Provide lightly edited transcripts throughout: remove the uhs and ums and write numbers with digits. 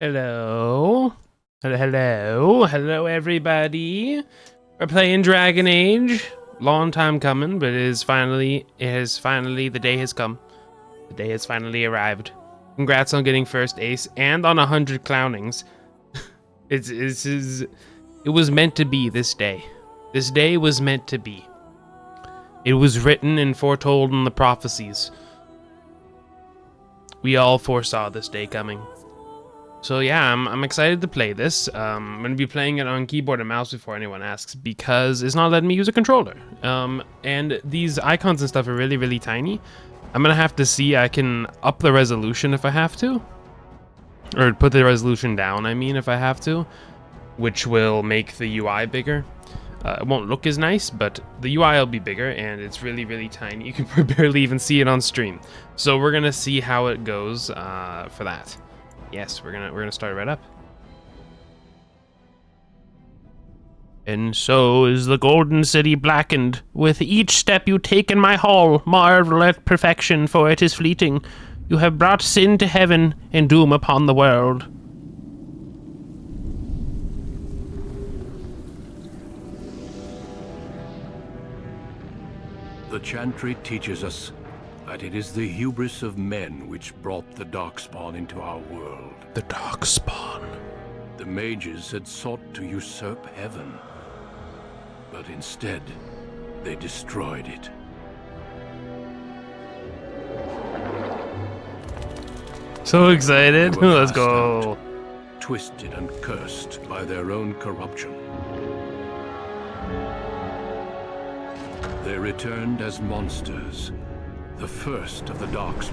Hello. Hello, everybody. We're playing Dragon Age. Long time coming, but the day has come. The day has finally arrived. Congrats on getting first ace and on 100 clownings. It was meant to be this day. This day was meant to be. It was written and foretold in the prophecies. We all foresaw this day coming. So yeah, I'm excited to play this. I'm going to be playing it on keyboard and mouse before anyone asks, because it's not letting me use a controller. And these icons and stuff are really, really tiny. I'm going to have to see, I can up the resolution if I have to. Or put the resolution down, I mean, if I have to. Which will make the UI bigger. It won't look as nice, but the UI will be bigger, and it's really, really tiny. You can barely even see it on stream. So we're going to see how it goes for that. Yes, we're gonna start right up. And so is the golden city blackened. With each step you take in my hall, marvel at perfection, for it is fleeting. You have brought sin to heaven and doom upon the world. The Chantry teaches us that it is the hubris of men which brought the Darkspawn into our world. The Darkspawn. The mages had sought to usurp heaven, but instead, they destroyed it. So excited. Let's Cast go. out, twisted and cursed by their own corruption. They returned as monsters, the first of the Darkspawn.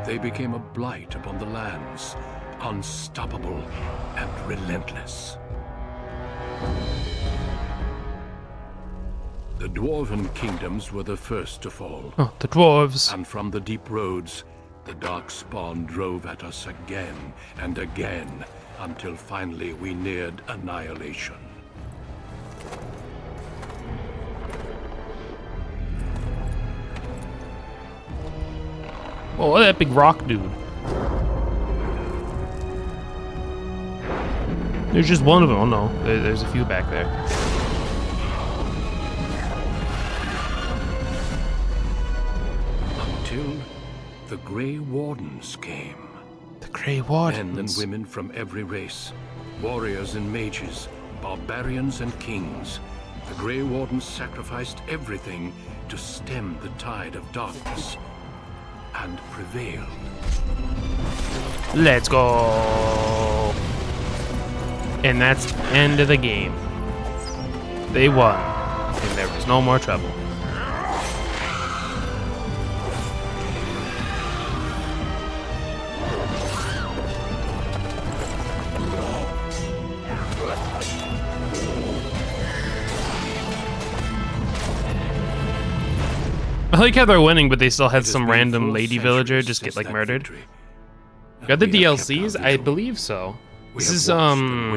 They became a blight upon the lands, unstoppable and relentless. The Dwarven kingdoms were the first to fall. Oh, the dwarves. And from the deep roads, the Darkspawn drove at us again and again, until finally we neared annihilation. Oh, that big rock dude. There's just one of them. Oh no, there's a few back there. Until the Grey Wardens came. The Grey Wardens. Men and women from every race, warriors and mages, barbarians and kings. The Grey Wardens sacrificed everything to stem the tide of darkness, and prevailed. Let's go. And that's the end of the game. They won, and there was no more trouble. I like how they're winning, but they still had some random lady villager just get like murdered. Got the DLCs? I believe so. This is on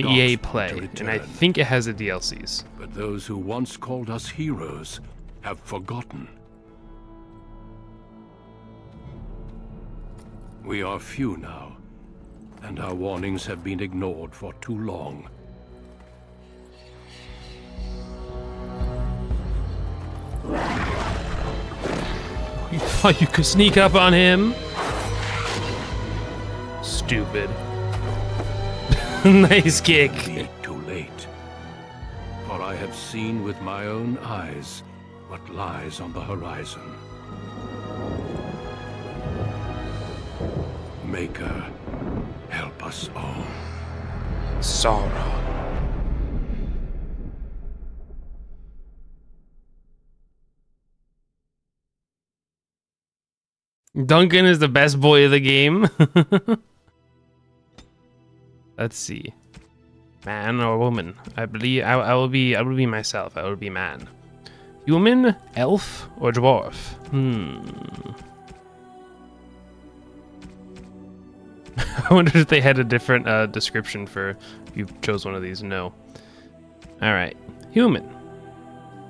EA Play, and I think it has the DLCs. But those who once called us heroes have forgotten. We are few now, and our warnings have been ignored for too long. You thought you could sneak up on him? Stupid. Nice kick. Too late. For I have seen with my own eyes what lies on the horizon. Maker, help us all. Sauron. Duncan is the best boy of the game. Let's see. Man or woman? I believe I will be myself. I will be man. Human, elf, or dwarf? I wonder if they had a different description for if you chose one of these. No. All right. Human.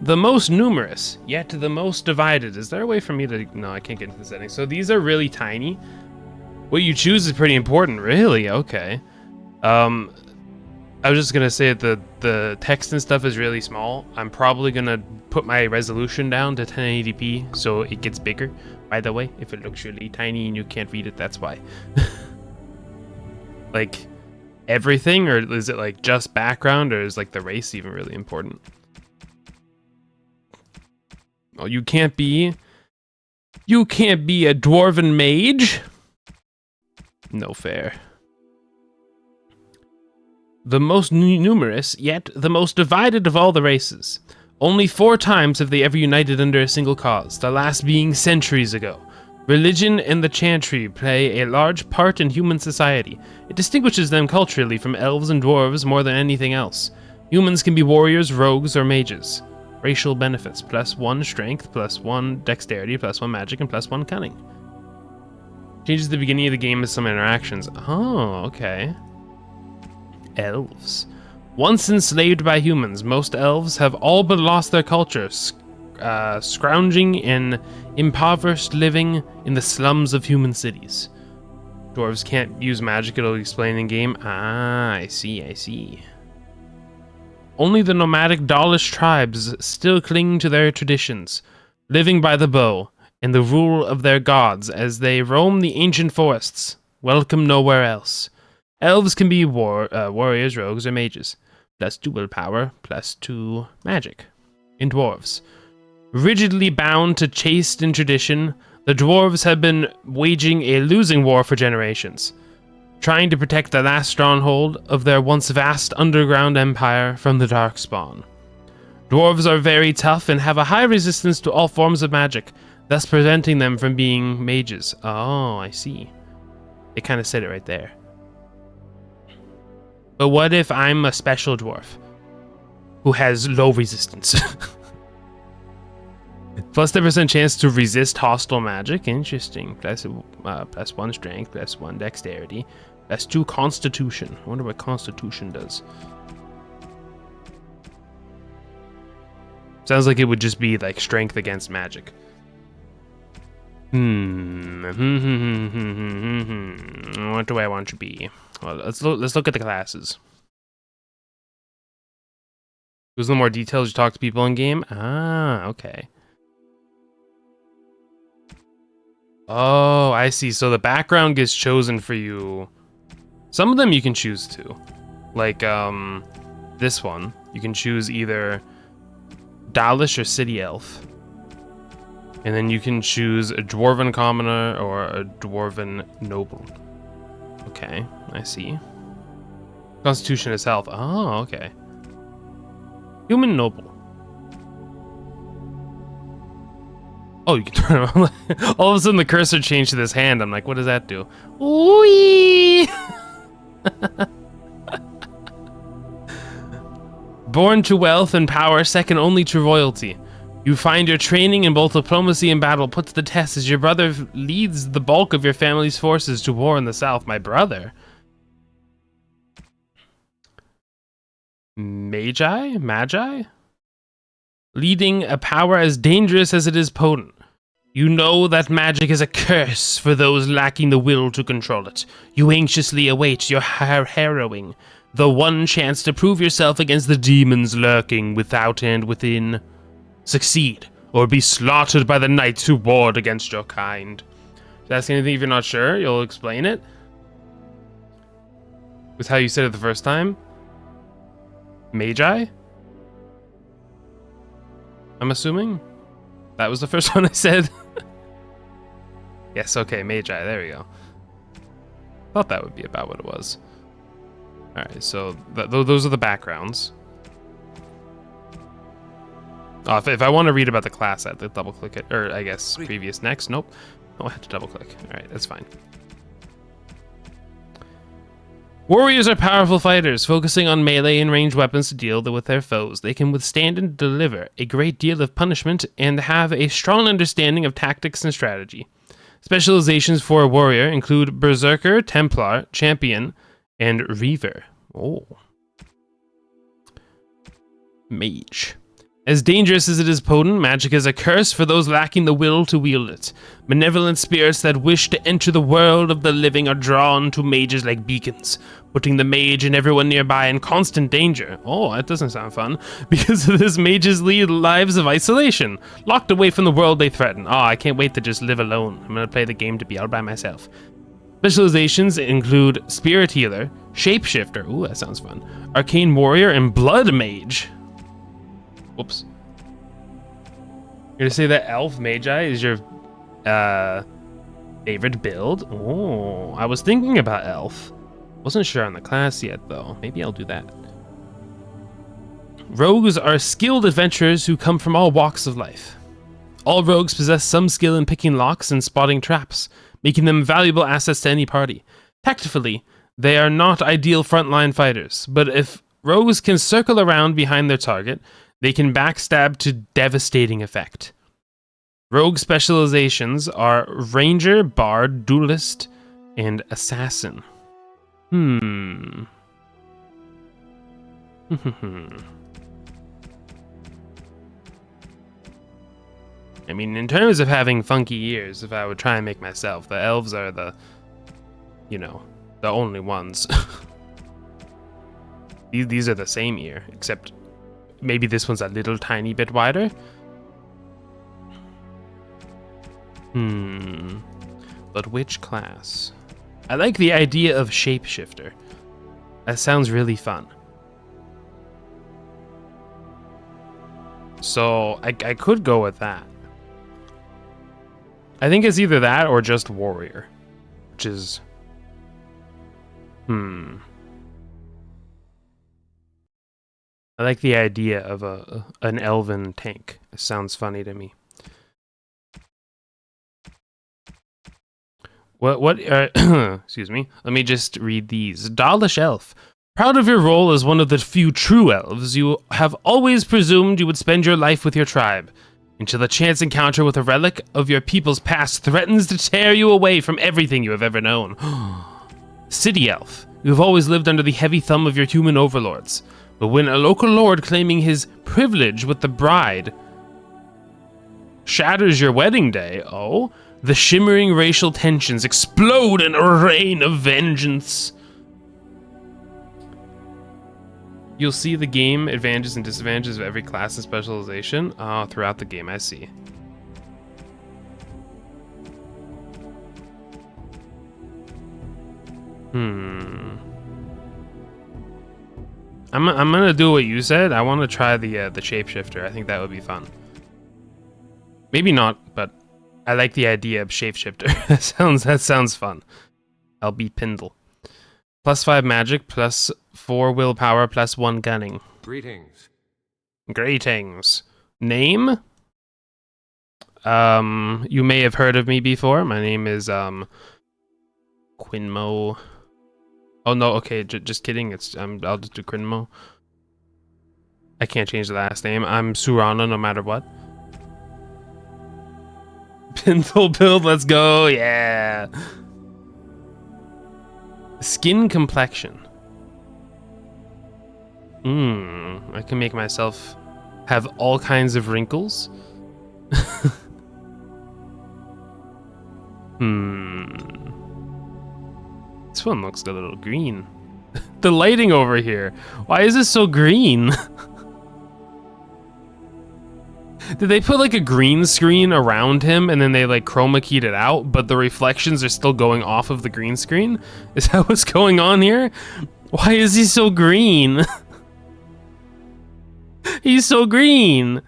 The most numerous, yet the most divided. Is there a way for me to... No, I can't get into the settings. So these are really tiny. What you choose is pretty important. Really? Okay. I was just gonna say that the text and stuff is really small. I'm probably gonna put my resolution down to 1080p so it gets bigger. By the way, if it looks really tiny and you can't read it, that's why. Like everything, or is it like just background, or is like the race even really important? Oh, you can't be a dwarven mage? No fair. The most numerous, yet the most divided of all the races. Only 4 times have they ever united under a single cause, the last being centuries ago. Religion and the chantry play a large part in human society. It distinguishes them culturally from elves and dwarves more than anything else. Humans can be warriors, rogues, or mages. Racial benefits: +1 strength, +1 dexterity, +1 magic, and +1 cunning. Changes the beginning of the game with some interactions. Oh, okay. Elves. Once enslaved by humans, most elves have all but lost their culture, scrounging and impoverished living in the slums of human cities. Dwarves can't use magic, it'll explain in game. Ah, I see. Only the nomadic Dalish tribes still cling to their traditions, living by the bow and the rule of their gods as they roam the ancient forests, welcome nowhere else. Elves can be warriors, rogues, or mages. +2 willpower, +2 magic. In dwarves, rigidly bound to caste and tradition, the dwarves have been waging a losing war for generations, trying to protect the last stronghold of their once vast underground empire from the Darkspawn. Dwarves are very tough and have a high resistance to all forms of magic, thus preventing them from being mages. Oh, I see. They kind of said it right there. But what if I'm a special dwarf who has low resistance? +10% chance to resist hostile magic. Interesting. +1 strength, +1 dexterity, +2 constitution. I wonder what constitution does. Sounds like it would just be like strength against magic. What do I want to be? Well, let's look at the classes. There's no more details. You talk to people in game. Ah, okay. Oh, I see. So the background gets chosen for you. Some of them you can choose to. Like, this one. You can choose either Dalish or City Elf. And then you can choose a Dwarven Commoner or a Dwarven Noble. Okay, I see. Constitution is health. Oh, okay. Human Noble. Oh, you can turn it on. All of a sudden the cursor changed to this hand. I'm like, what does that do? Whee! Born to wealth and power, second only to royalty. You find your training in both diplomacy and battle put to the test as your brother leads the bulk of your family's forces to war in the south. My brother? Magi? Leading a power as dangerous as it is potent. You know that magic is a curse for those lacking the will to control it. You anxiously await your harrowing, the one chance to prove yourself against the demons lurking without and within. Succeed, or be slaughtered by the knights who ward against your kind. If you ask anything if you're not sure, you'll explain it. With how you said it the first time. Magi? I'm assuming? That was the first one I said. Yes, okay, Magi, there we go. Thought that would be about what it was. Alright, so those are the backgrounds. If I want to read about the class, I have to double click it. Or I guess previous next. Nope. Oh, I have to double click. Alright, that's fine. Warriors are powerful fighters, focusing on melee and ranged weapons to deal with their foes. They can withstand and deliver a great deal of punishment and have a strong understanding of tactics and strategy. Specializations for a warrior include Berserker, Templar, Champion, and Reaver. Oh. Mage. As dangerous as it is potent, magic is a curse for those lacking the will to wield it. Malevolent spirits that wish to enter the world of the living are drawn to mages like beacons, putting the mage and everyone nearby in constant danger. Oh, that doesn't sound fun. Because of this, mages lead lives of isolation, locked away from the world they threaten. Oh, I can't wait to just live alone. I'm gonna play the game to be all by myself. Specializations include Spirit Healer, Shapeshifter, ooh, that sounds fun, Arcane Warrior, and Blood Mage. Whoops. You're gonna say that Elf Magi is your favorite build? Oh, I was thinking about Elf. Wasn't sure on the class yet, though. Maybe I'll do that. Rogues are skilled adventurers who come from all walks of life. All rogues possess some skill in picking locks and spotting traps, making them valuable assets to any party. Tactfully, they are not ideal frontline fighters, but if rogues can circle around behind their target, they can backstab to devastating effect. Rogue specializations are Ranger, Bard, Duelist, and Assassin. I mean, in terms of having funky ears, if I would try and make myself, the elves are the, you know, the only ones. These are the same ear, except maybe this one's a little tiny bit wider. But which class? I like the idea of Shapeshifter. That sounds really fun. So I could go with that. I think it's either that or just Warrior, which is... I like the idea of an elven tank. It sounds funny to me. What excuse me. Let me just read these. Dalish Elf. Proud of your role as one of the few true elves, you have always presumed you would spend your life with your tribe, until a chance encounter with a relic of your people's past threatens to tear you away from everything you have ever known. City Elf. You have always lived under the heavy thumb of your human overlords. But when a local lord claiming his privilege with the bride shatters your wedding day, the shimmering racial tensions explode in a rain of vengeance. You'll see the game advantages and disadvantages of every class and specialization throughout the game, I see. I'm gonna do what you said. I want to try the shapeshifter. I think that would be fun. Maybe not, but I like the idea of shapeshifter. that sounds fun. I'll be Pindle. +5 magic, +4 willpower, +1 gunning. Greetings. Greetings. Name? You may have heard of me before. My name is Quinmo. Oh no, okay, just kidding. It's I'll just do Quinmo. I can't change the last name. I'm Surana no matter what. Pintle build, let's go, yeah. Skin complexion. I can make myself have all kinds of wrinkles. This one looks a little green. The lighting over here. Why is this so green? Did they put like a green screen around him and then they like chroma keyed it out, but the reflections are still going off of the green screen? Is that what's going on here? Why is he so green? He's so green.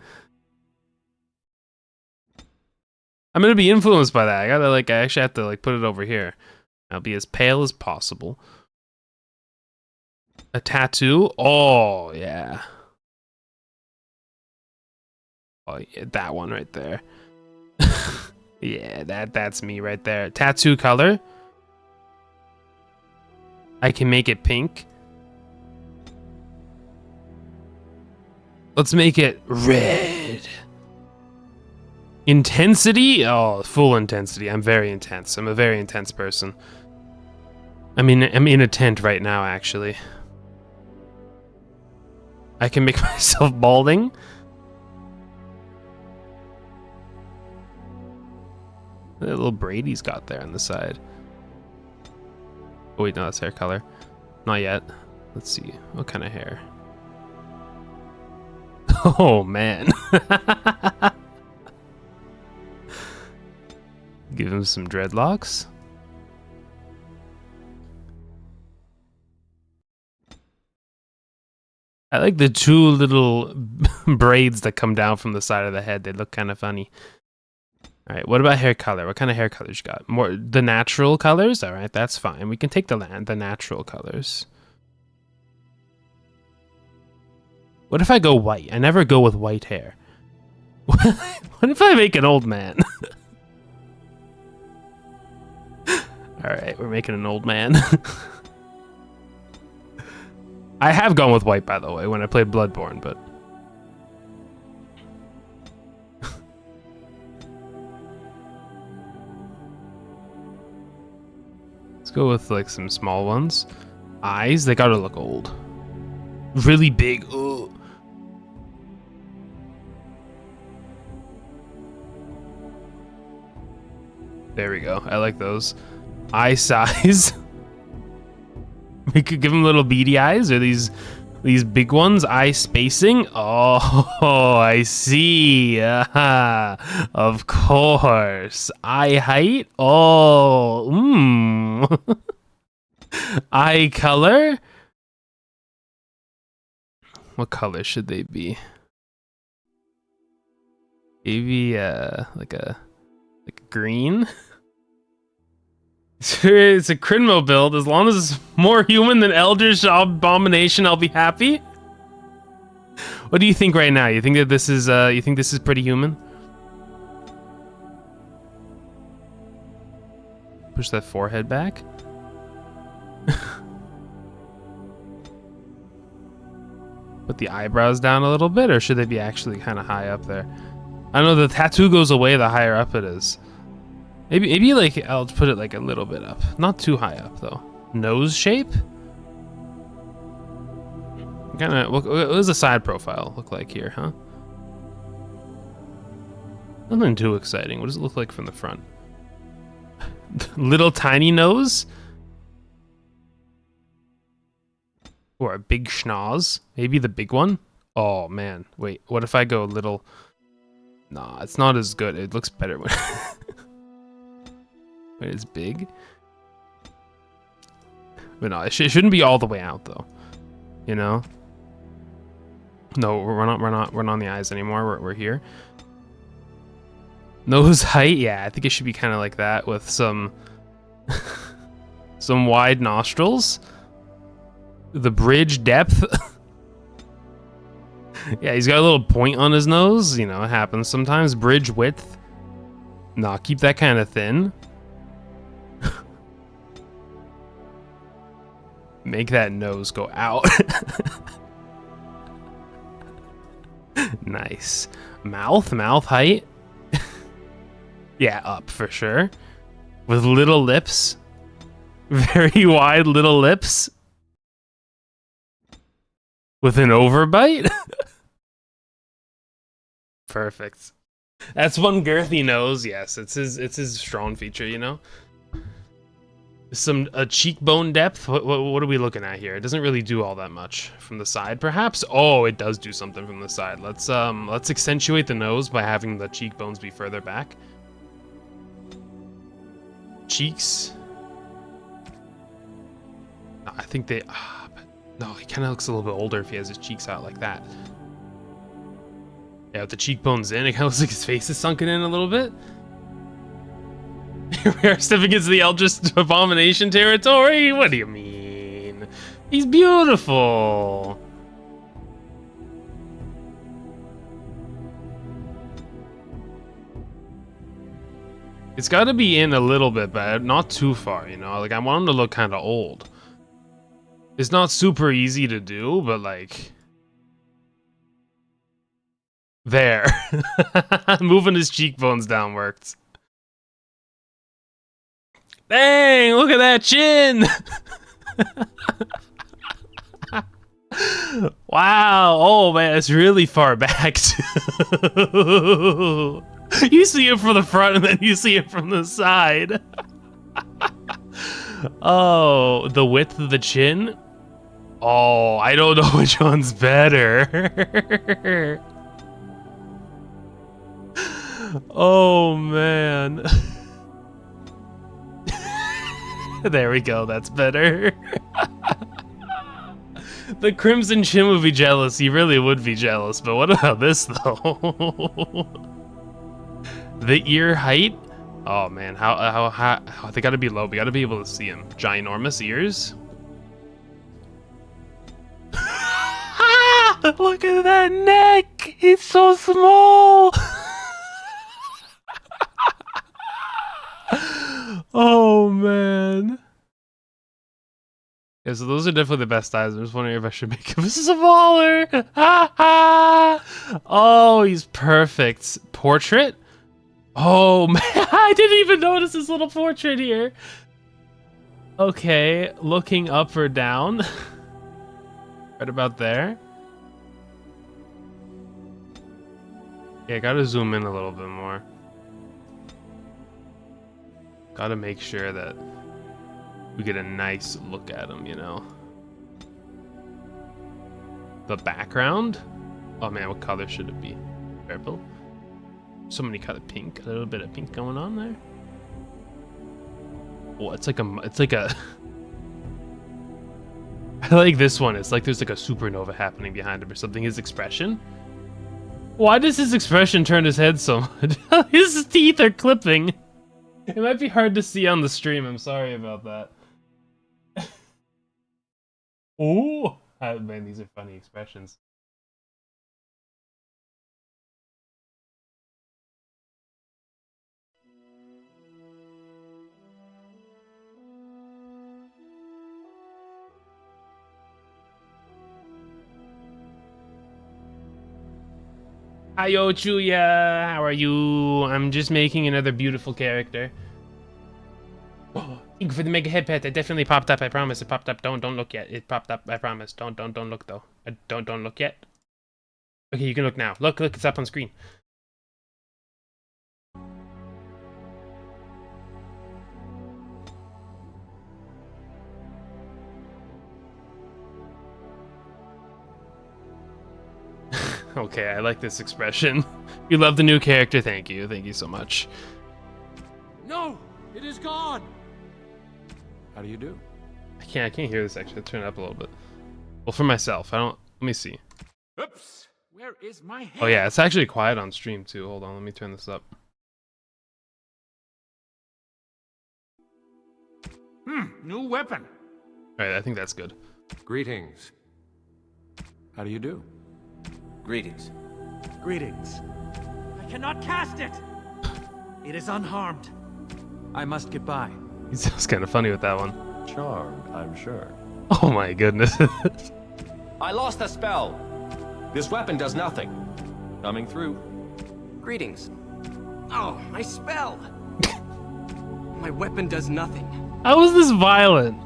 I'm gonna be influenced by that. I actually have to like put it over here. I'll be as pale as possible. A tattoo? Oh, yeah. Oh, yeah, that one right there. Yeah, that's me right there. Tattoo color. I can make it pink. Let's make it red. Intensity? Oh, full intensity. I'm very intense. I'm a very intense person. I mean, I'm in a tent right now, actually. I can make myself balding. The little braid he's got there on the side. Oh wait, no, that's hair color. Not yet. Let's see. What kind of hair? Oh man. Give him some dreadlocks. I like the two little braids that come down from the side of the head. They look kind of funny. All right, what about hair color? What kind of hair colors you got? More the natural colors? All right, that's fine. We can take the natural colors. What if I go white? I never go with white hair. What if I make an old man? All right, we're making an old man. I have gone with white, by the way, when I played Bloodborne, but... Let's go with, like, some small ones. Eyes, they gotta look old. Really big, ugh. There we go, I like those. Eye size. We could give him little beady eyes, or these big ones. Eye spacing. Oh, I see. Of course. Eye height. Oh, Eye color. What color should they be? Maybe like a green. It's a Crinmo build. As long as it's more human than Eldritch Abomination, I'll be happy. What do you think right now? You think that this is pretty human? Push that forehead back. Put the eyebrows down a little bit, or should they be actually kind of high up there? I know the tattoo goes away the higher up it is. Maybe like I'll put it like a little bit up, not too high up though. Nose shape. Kind of. What does a side profile look like here, huh? Nothing too exciting. What does it look like from the front? Little tiny nose. Or a big schnoz. Maybe the big one. Oh man, wait. What if I go a little? Nah, it's not as good. It looks better when. It's big, but no, it shouldn't be all the way out though. You know? No, we're not on the eyes anymore. We're here. Nose height, yeah, I think it should be kind of like that with some some wide nostrils. The bridge depth. Yeah, he's got a little point on his nose. You know, it happens sometimes. Bridge width. Nah, keep that kind of thin. Make that nose go out. Nice. Mouth height. Yeah, up for sure. With little lips. Very wide little lips. With an overbite. Perfect. That's one girthy nose. Yes, it's his strong feature, you know. A cheekbone depth. What are we looking at here? It doesn't really do all that much from the side, perhaps. Oh, it does do something from the side. Let's accentuate the nose by having the cheekbones be further back. Cheeks. I think they. No, he kind of looks a little bit older if he has his cheeks out like that. Yeah, with the cheekbones in, it kind of looks like his face is sunken in a little bit. Here we are stepping into the Eldritch Abomination territory. What do you mean? He's beautiful. It's got to be in a little bit, but not too far, you know? Like, I want him to look kind of old. It's not super easy to do, but like... There. Moving his cheekbones down worked. Dang, look at that chin! Wow, oh man, it's really far back too. You see it from the front and then you see it from the side. Oh, the width of the chin? Oh, I don't know which one's better. Oh, man. There we go, that's better. The Crimson Chin would be jealous. He really would be jealous. But what about this, though? The ear height? Oh, man. How they gotta be low. We gotta be able to see him. Ginormous ears? Look at that neck! It's so small! Oh, man. Yeah, so those are definitely the best eyes. I'm just wondering if I should make him smaller. Oh, he's perfect. Portrait? Oh, man. I didn't even notice this little portrait here. Okay, looking up or down. Right about there. Yeah, gotta zoom in a little bit more. Gotta make sure that we get a nice look at him, you know. The background? Oh man, what color should it be? Purple? So many color pink. A little bit of pink going on there. Oh, it's like a I like this one. It's like there's like a supernova happening behind him or something. His expression? Why does his expression turn his head so much? His teeth are clipping. It might be hard to see on the stream. I'm sorry about that. Oh, man, these are funny expressions. Hiyo, Chuya, how are you? I'm just making another beautiful character. Oh, thank you for the mega head pet. It definitely popped up. I promise. It popped up. Don't look yet. It popped up. I promise. Don't look though. Don't look yet. Okay, you can look now. Look. It's up on screen. Okay, I like this expression. You love the new character. Thank you. Thank you so much. No, it is gone. How do you do? I can't hear this actually. Turn it up a little bit. Well, for myself, I don't. Let me see. Oops. Where is my head? Oh yeah, it's actually quiet on stream too. Hold on, let me turn this up. New weapon. All right, I think that's good. Greetings. How do you do? Greetings. Greetings. I cannot cast it! It is unharmed. I must get by. He sounds kind of funny with that one. Charmed, I'm sure. Oh my goodness. I lost the spell. This weapon does nothing. Coming through. Greetings. Oh, my spell! My weapon does nothing. How is this violent?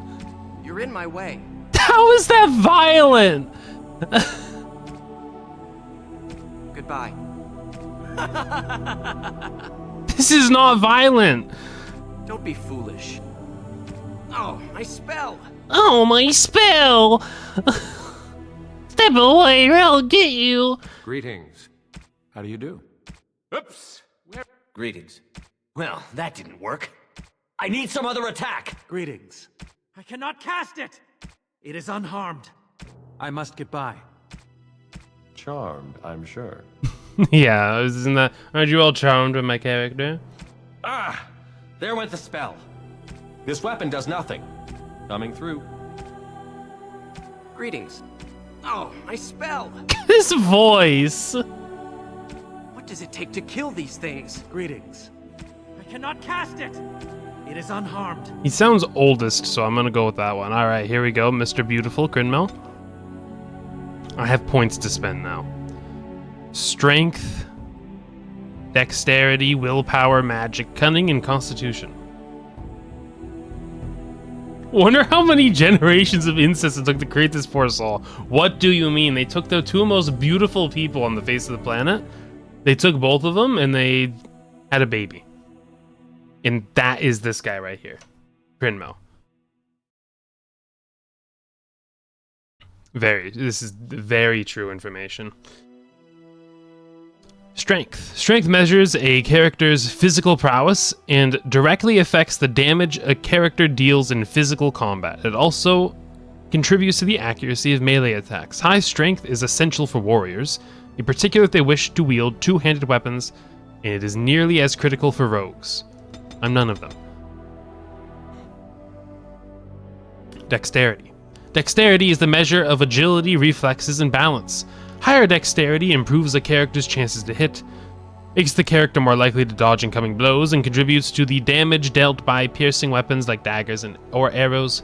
You're in my way. How is that violent? Goodbye. This is not violent. Don't be foolish. Oh, my spell! Oh, my spell! Step away or I'll get you. Greetings. How do you do? Oops. Where? Greetings. Well, that didn't work. I need some other attack. Greetings. I cannot cast it! It is unharmed. I must get by. Charmed, I'm sure. Yeah, isn't that? Aren't you all charmed with my character? Ah! There went the spell. This weapon does nothing. Coming through. Greetings. Oh, my spell! This voice. What does it take to kill these things? Greetings. I cannot cast it! It is unharmed. He sounds oldest, so I'm gonna go with that one. All right, here we go, Mr. Beautiful Crinmel. I have points to spend now. Strength, dexterity, willpower, magic, cunning, and constitution. Wonder how many generations of incest it took to create this poor soul. What do you mean? They took the two most beautiful people on the face of the planet. They took both of them and they had a baby. And that is this guy right here. Prinmo. This is very true information. Strength. Strength measures a character's physical prowess and directly affects the damage a character deals in physical combat. It also contributes to the accuracy of melee attacks. High strength is essential for warriors, in particular if they wish to wield two-handed weapons, and it is nearly as critical for rogues. I'm none of them. Dexterity. Dexterity is the measure of agility, reflexes, and balance. Higher dexterity improves a character's chances to hit, makes the character more likely to dodge incoming blows, and contributes to the damage dealt by piercing weapons like daggers or arrows.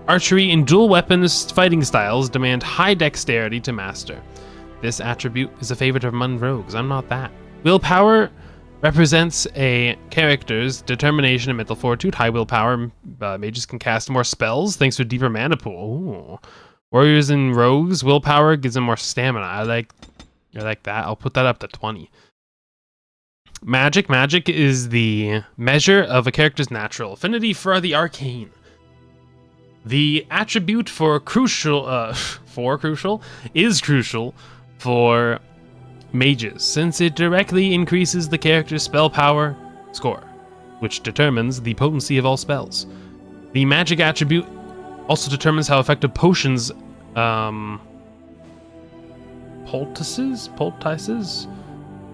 Archery and dual weapons fighting styles demand high dexterity to master. This attribute is a favorite of among rogues. I'm not that. Willpower represents a character's determination and mental fortitude. High willpower mages can cast more spells thanks to a deeper mana pool. Ooh. Warriors and rogues, willpower gives them more stamina. I like that. I'll put that up to 20. Magic. Magic is the measure of a character's natural affinity for the arcane. The attribute is crucial for mages, since it directly increases the character's spell power score, which determines the potency of all spells. The magic attribute also determines how effective potions, poultices,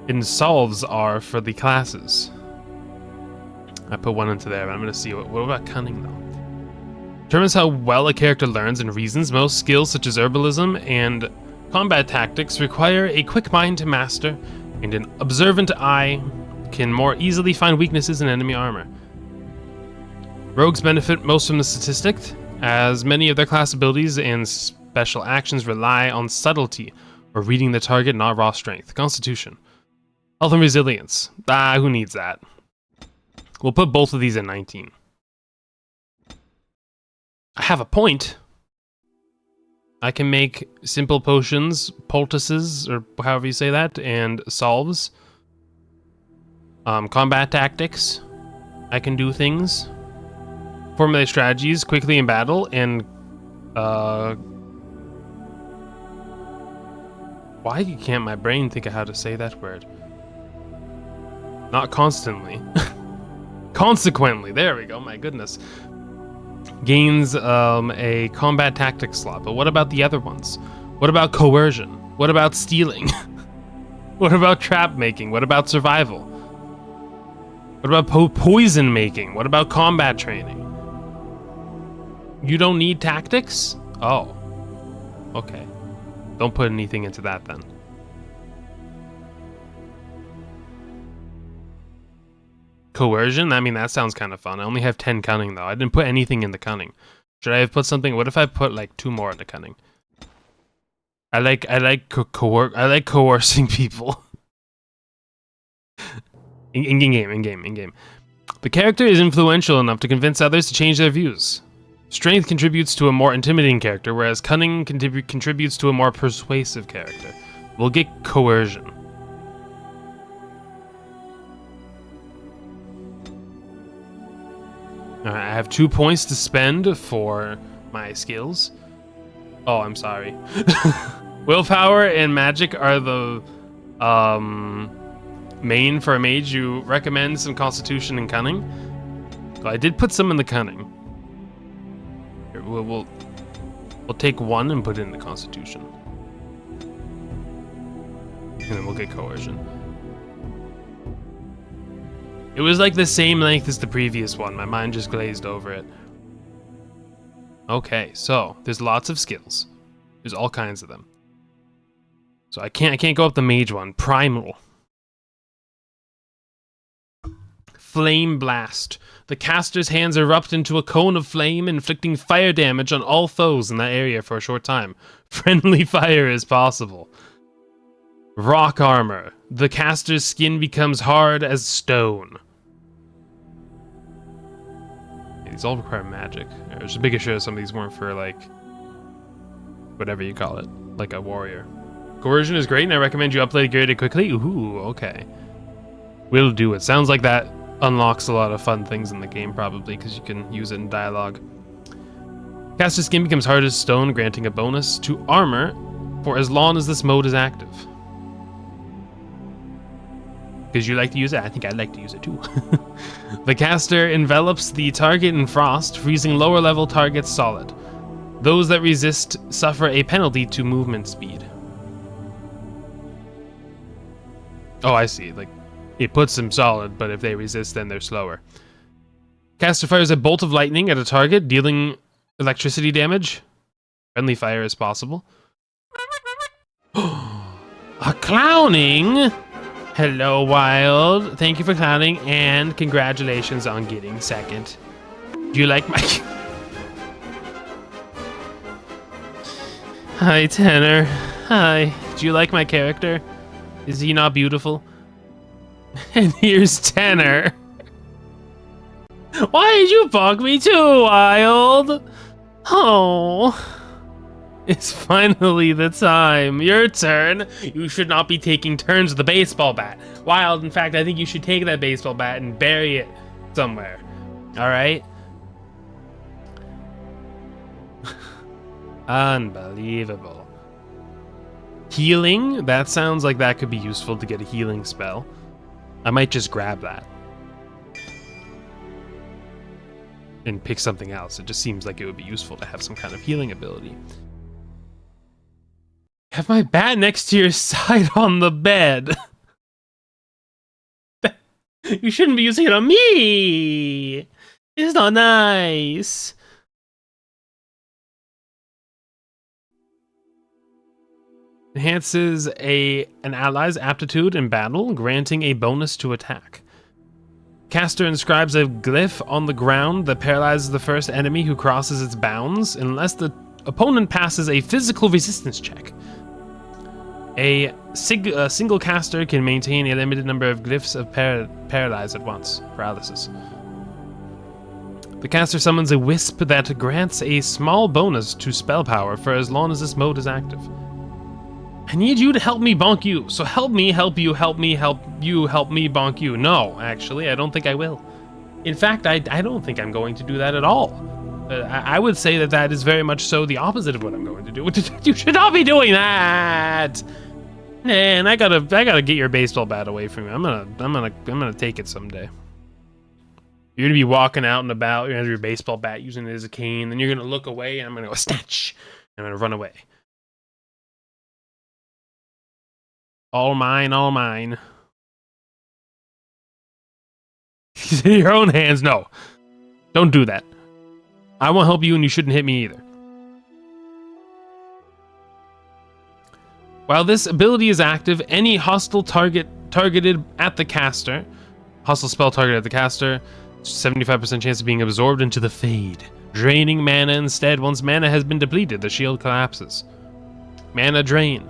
and salves are for the classes. I put one into there, but I'm going to see what about cunning though? Determines how well a character learns and reasons. Most skills such as herbalism and combat tactics require a quick mind to master, and an observant eye can more easily find weaknesses in enemy armor. Rogues benefit most from the statistic, as many of their class abilities and special actions rely on subtlety, or reading the target, not raw strength. Constitution. Health and resilience. Who needs that? We'll put both of these at 19. I have a point. I can make simple potions, poultices, or however you say that, and salves. Combat tactics. I can do things. Formulate strategies quickly in battle, and why can't my brain think of how to say that word? Not constantly. Consequently, there we go, my goodness. Gains a combat tactics slot, but what about the other ones? What about coercion? What about stealing? What about trap making? What about survival? What about poison making? What about combat training? You don't need tactics? Oh. Okay. Don't put anything into that then. Coercion? I mean, that sounds kind of fun. I only have 10 cunning though. I didn't put anything in the cunning. Should I have put something? What if I put like 2 more into cunning? I like coercing people. in game. The character is influential enough to convince others to change their views. Strength contributes to a more intimidating character, whereas cunning contributes to a more persuasive character. We'll get coercion. Alright, I have 2 points to spend for my skills. Oh, I'm sorry. Willpower and magic are the main for a mage. You recommend some constitution and cunning. So I did put some in the cunning. Here, we'll take 1 and put it in the constitution. And then we'll get coercion. It was like the same length as the previous one. My mind just glazed over it. Okay, so there's lots of skills. There's all kinds of them. So I can't go up the mage one. Primal. Flame Blast. The caster's hands erupt into a cone of flame, inflicting fire damage on all foes in that area for a short time. Friendly fire is possible. Rock Armor. The caster's skin becomes hard as stone. These all require magic. Just making sure some of these weren't for, like, whatever you call it, like a warrior. Coercion is great, and I recommend you upload it quickly. Ooh, okay. Will do. It sounds like that unlocks a lot of fun things in the game, probably, because you can use it in dialogue. Caster skin becomes hard as stone, granting a bonus to armor for as long as this mode is active. Because you like to use it? I think I'd like to use it too. The caster envelops the target in frost, freezing lower level targets solid. Those that resist suffer a penalty to movement speed. Oh, I see. Like, it puts them solid, but if they resist, then they're slower. Caster fires a bolt of lightning at a target, dealing electricity damage. Friendly fire is possible. A clowning! Hello, Wild. Thank you for clowning, and congratulations on getting second. Do you like my... Hi, Tanner. Hi. Do you like my character? Is he not beautiful? And here's Tanner. Why did you bug me too, Wild? Oh. It's finally the time. Your turn. You should not be taking turns with the baseball bat. Wild, in fact, I think you should take that baseball bat and bury it somewhere. Alright? Unbelievable. Healing? That sounds like that could be useful to get a healing spell. I might just grab that. And pick something else. It just seems like it would be useful to have some kind of healing ability. Have my bat next to your side on the bed. You shouldn't be using it on me. It's not nice. Enhances an ally's aptitude in battle, granting a bonus to attack. Caster inscribes a glyph on the ground that paralyzes the first enemy who crosses its bounds, unless the opponent passes a physical resistance check. A single caster can maintain a limited number of glyphs of paralyze at once. Paralysis. The caster summons a wisp that grants a small bonus to spell power for as long as this mode is active. I need you to help me bonk you, so help me, help you, help me, help you, help me bonk you. No, actually, I don't think I will. In fact, I don't think I'm going to do that at all. I would say that that is very much so the opposite of what I'm going to do. You should not be doing that. Man, I gotta get your baseball bat away from me. I'm gonna take it someday. You're gonna be walking out and about. You're gonna have your baseball bat, using it as a cane. Then you're gonna look away, and I'm gonna go snatch. I'm gonna run away. All mine, all mine. In your own hands, no. Don't do that. I won't help you, and you shouldn't hit me either. While this ability is active, any hostile targeted at the caster, hostile spell targeted at the caster, 75% chance of being absorbed into the Fade, draining mana instead. Once mana has been depleted, the shield collapses. Mana drain.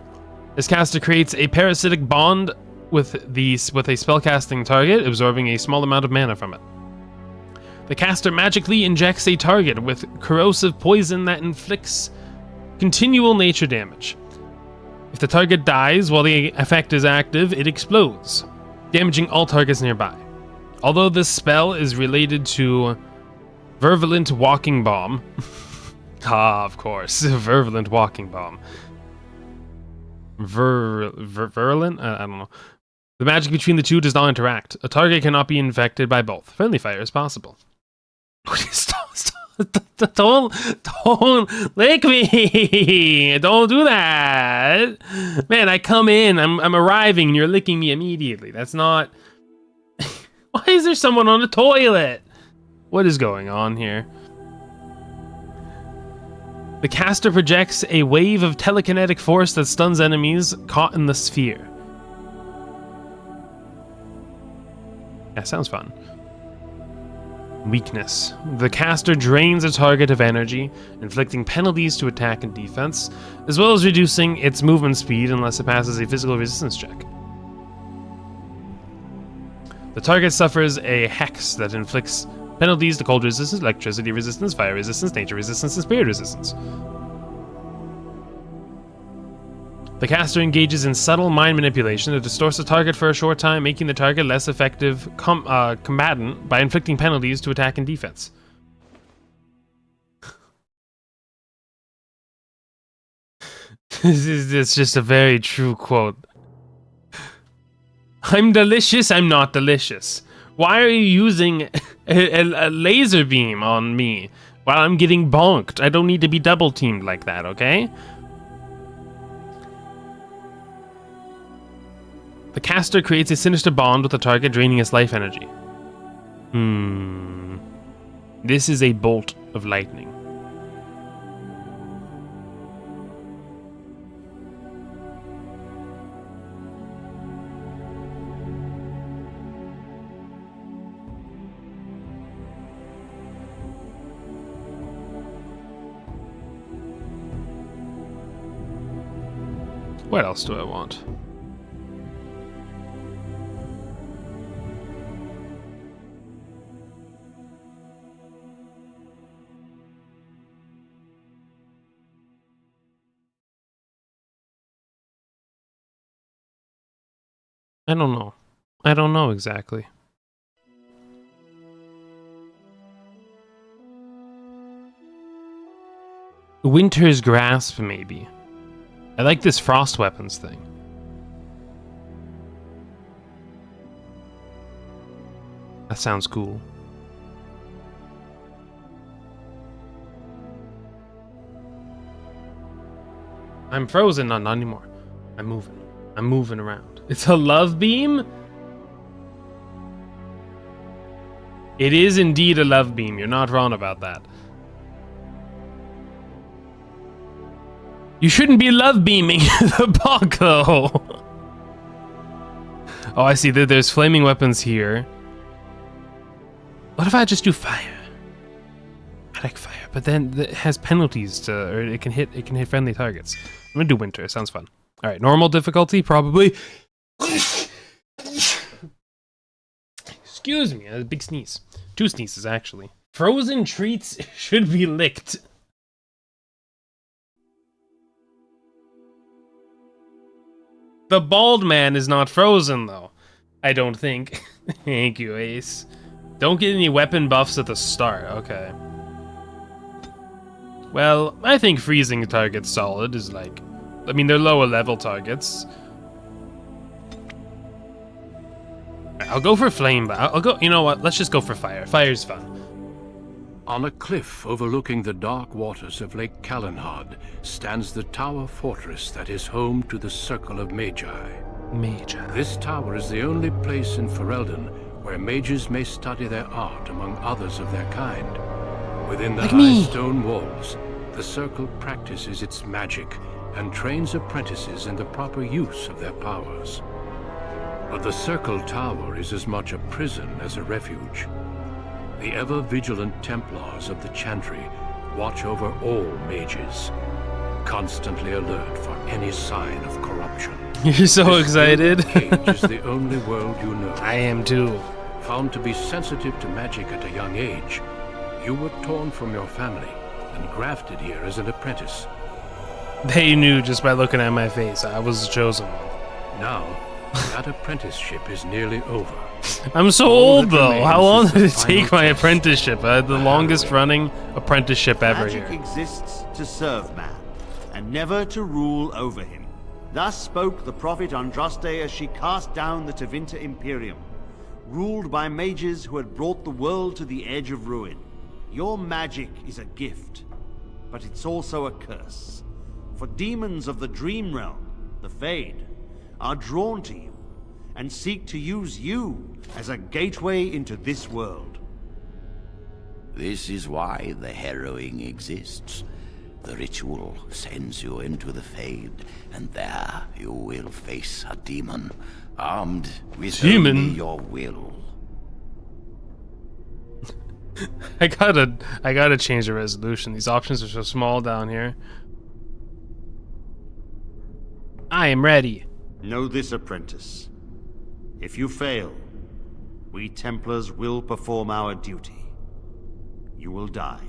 This caster creates a parasitic bond with a spellcasting target, absorbing a small amount of mana from it. The caster magically injects a target with corrosive poison that inflicts continual nature damage. If the target dies while the effect is active, it explodes, damaging all targets nearby. Although this spell is related to Virulent Walking Bomb. Of course, Virulent Walking Bomb. Virulent? I don't know. The magic between the two does not interact. A target cannot be infected by both. Friendly fire is possible. Don't lick me! Don't do that! Man, I come in, I'm arriving, and you're licking me immediately. That's not... Why is there someone on the toilet? What is going on here? The caster projects a wave of telekinetic force that stuns enemies caught in the sphere. That sounds fun. Weakness. The caster drains a target of energy, inflicting penalties to attack and defense, as well as reducing its movement speed unless it passes a physical resistance check. The target suffers a hex that inflicts penalties to cold resistance, electricity resistance, fire resistance, nature resistance, and spirit resistance. The caster engages in subtle mind manipulation that distorts the target for a short time, making the target less effective combatant by inflicting penalties to attack and defense. It's just a very true quote. I'm delicious, I'm not delicious. Why are you using a laser beam on me while I'm getting bonked? I don't need to be double teamed like that, okay? The caster creates a sinister bond with the target, draining its life energy. This is a bolt of lightning. What else do I want? I don't know. I don't know exactly. Winter's Grasp, maybe. I like this frost weapons thing. That sounds cool. I'm frozen, not anymore. I'm moving. I'm moving around. It's a love beam? It is indeed a love beam. You're not wrong about that. You shouldn't be love beaming the bog, though. Oh, I see that there's flaming weapons here. What if I just do fire? I like fire, but then it has penalties to, or it can hit friendly targets. I'm gonna do winter. It sounds fun. All right, normal difficulty, probably. Excuse me, a big sneeze. 2 sneezes, actually. Frozen treats should be licked. The bald man is not frozen, though. I don't think. Thank you, Ace. Don't get any weapon buffs at the start. Okay. Well, I think freezing targets solid is like... I mean, they're lower level targets. I'll go for flame, but I'll go... You know what? Let's just go for fire. Fire's fun. On a cliff overlooking the dark waters of Lake Kalenhad stands the tower fortress that is home to the Circle of Magi. This tower is the only place in Ferelden where mages may study their art among others of their kind. Within the high stone walls, the Circle practices its magic and trains apprentices in the proper use of their powers. But the Circle Tower is as much a prison as a refuge. The ever-vigilant Templars of the Chantry watch over all mages, constantly alert for any sign of corruption. You're so excited. This cage is the only world you know. I am too. Found to be sensitive to magic at a young age, you were torn from your family and grafted here as an apprentice. They knew just by looking at my face I was the chosen one. Now, that apprenticeship is nearly over. I'm so old, though. How long did it take my apprenticeship? I had the longest running apprenticeship ever Magic here. exists to serve man, and never to rule over him. Thus spoke the prophet Andraste as she cast down the Tevinter Imperium, ruled by mages who had brought the world to the edge of ruin. Your magic is a gift, but it's also a curse. For demons of the Dream Realm, the Fade, are drawn to you, and seek to use you as a gateway into this world. This is why the harrowing exists. The ritual sends you into the Fade, and there you will face a demon, armed with only your will. I gotta change the resolution. These options are so small down here. I am ready. Know this, apprentice. If you fail, we Templars will perform our duty. You will die.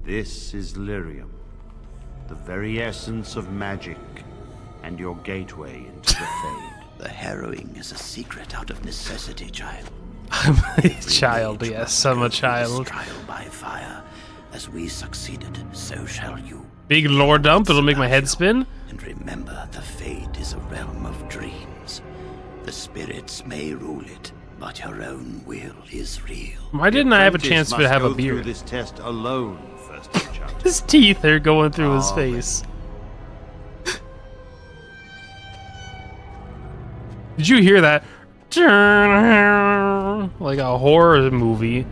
This is Lyrium, the very essence of magic, and your gateway into the Fade. The harrowing is a secret out of necessity, child. I'm a child, yes, I'm a child. Trial by fire. As we succeeded, so shall you. Big lore dump, it'll make my head spin. And remember, the Fade is a realm of dreams. The spirits may rule it, but your own will is real. Why didn't I have a chance to have a Go through beard? this test alone, first enchant. His teeth are going through his face. Did you hear that? Like a horror movie.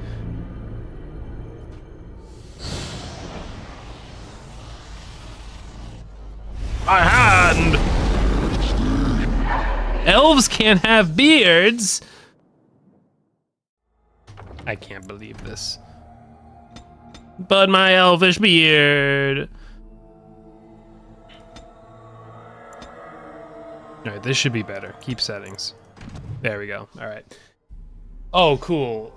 My hand! Elves can't have beards! I can't believe this. But my elvish beard! Alright, this should be better. Keep settings. There we go. Alright. Oh, cool.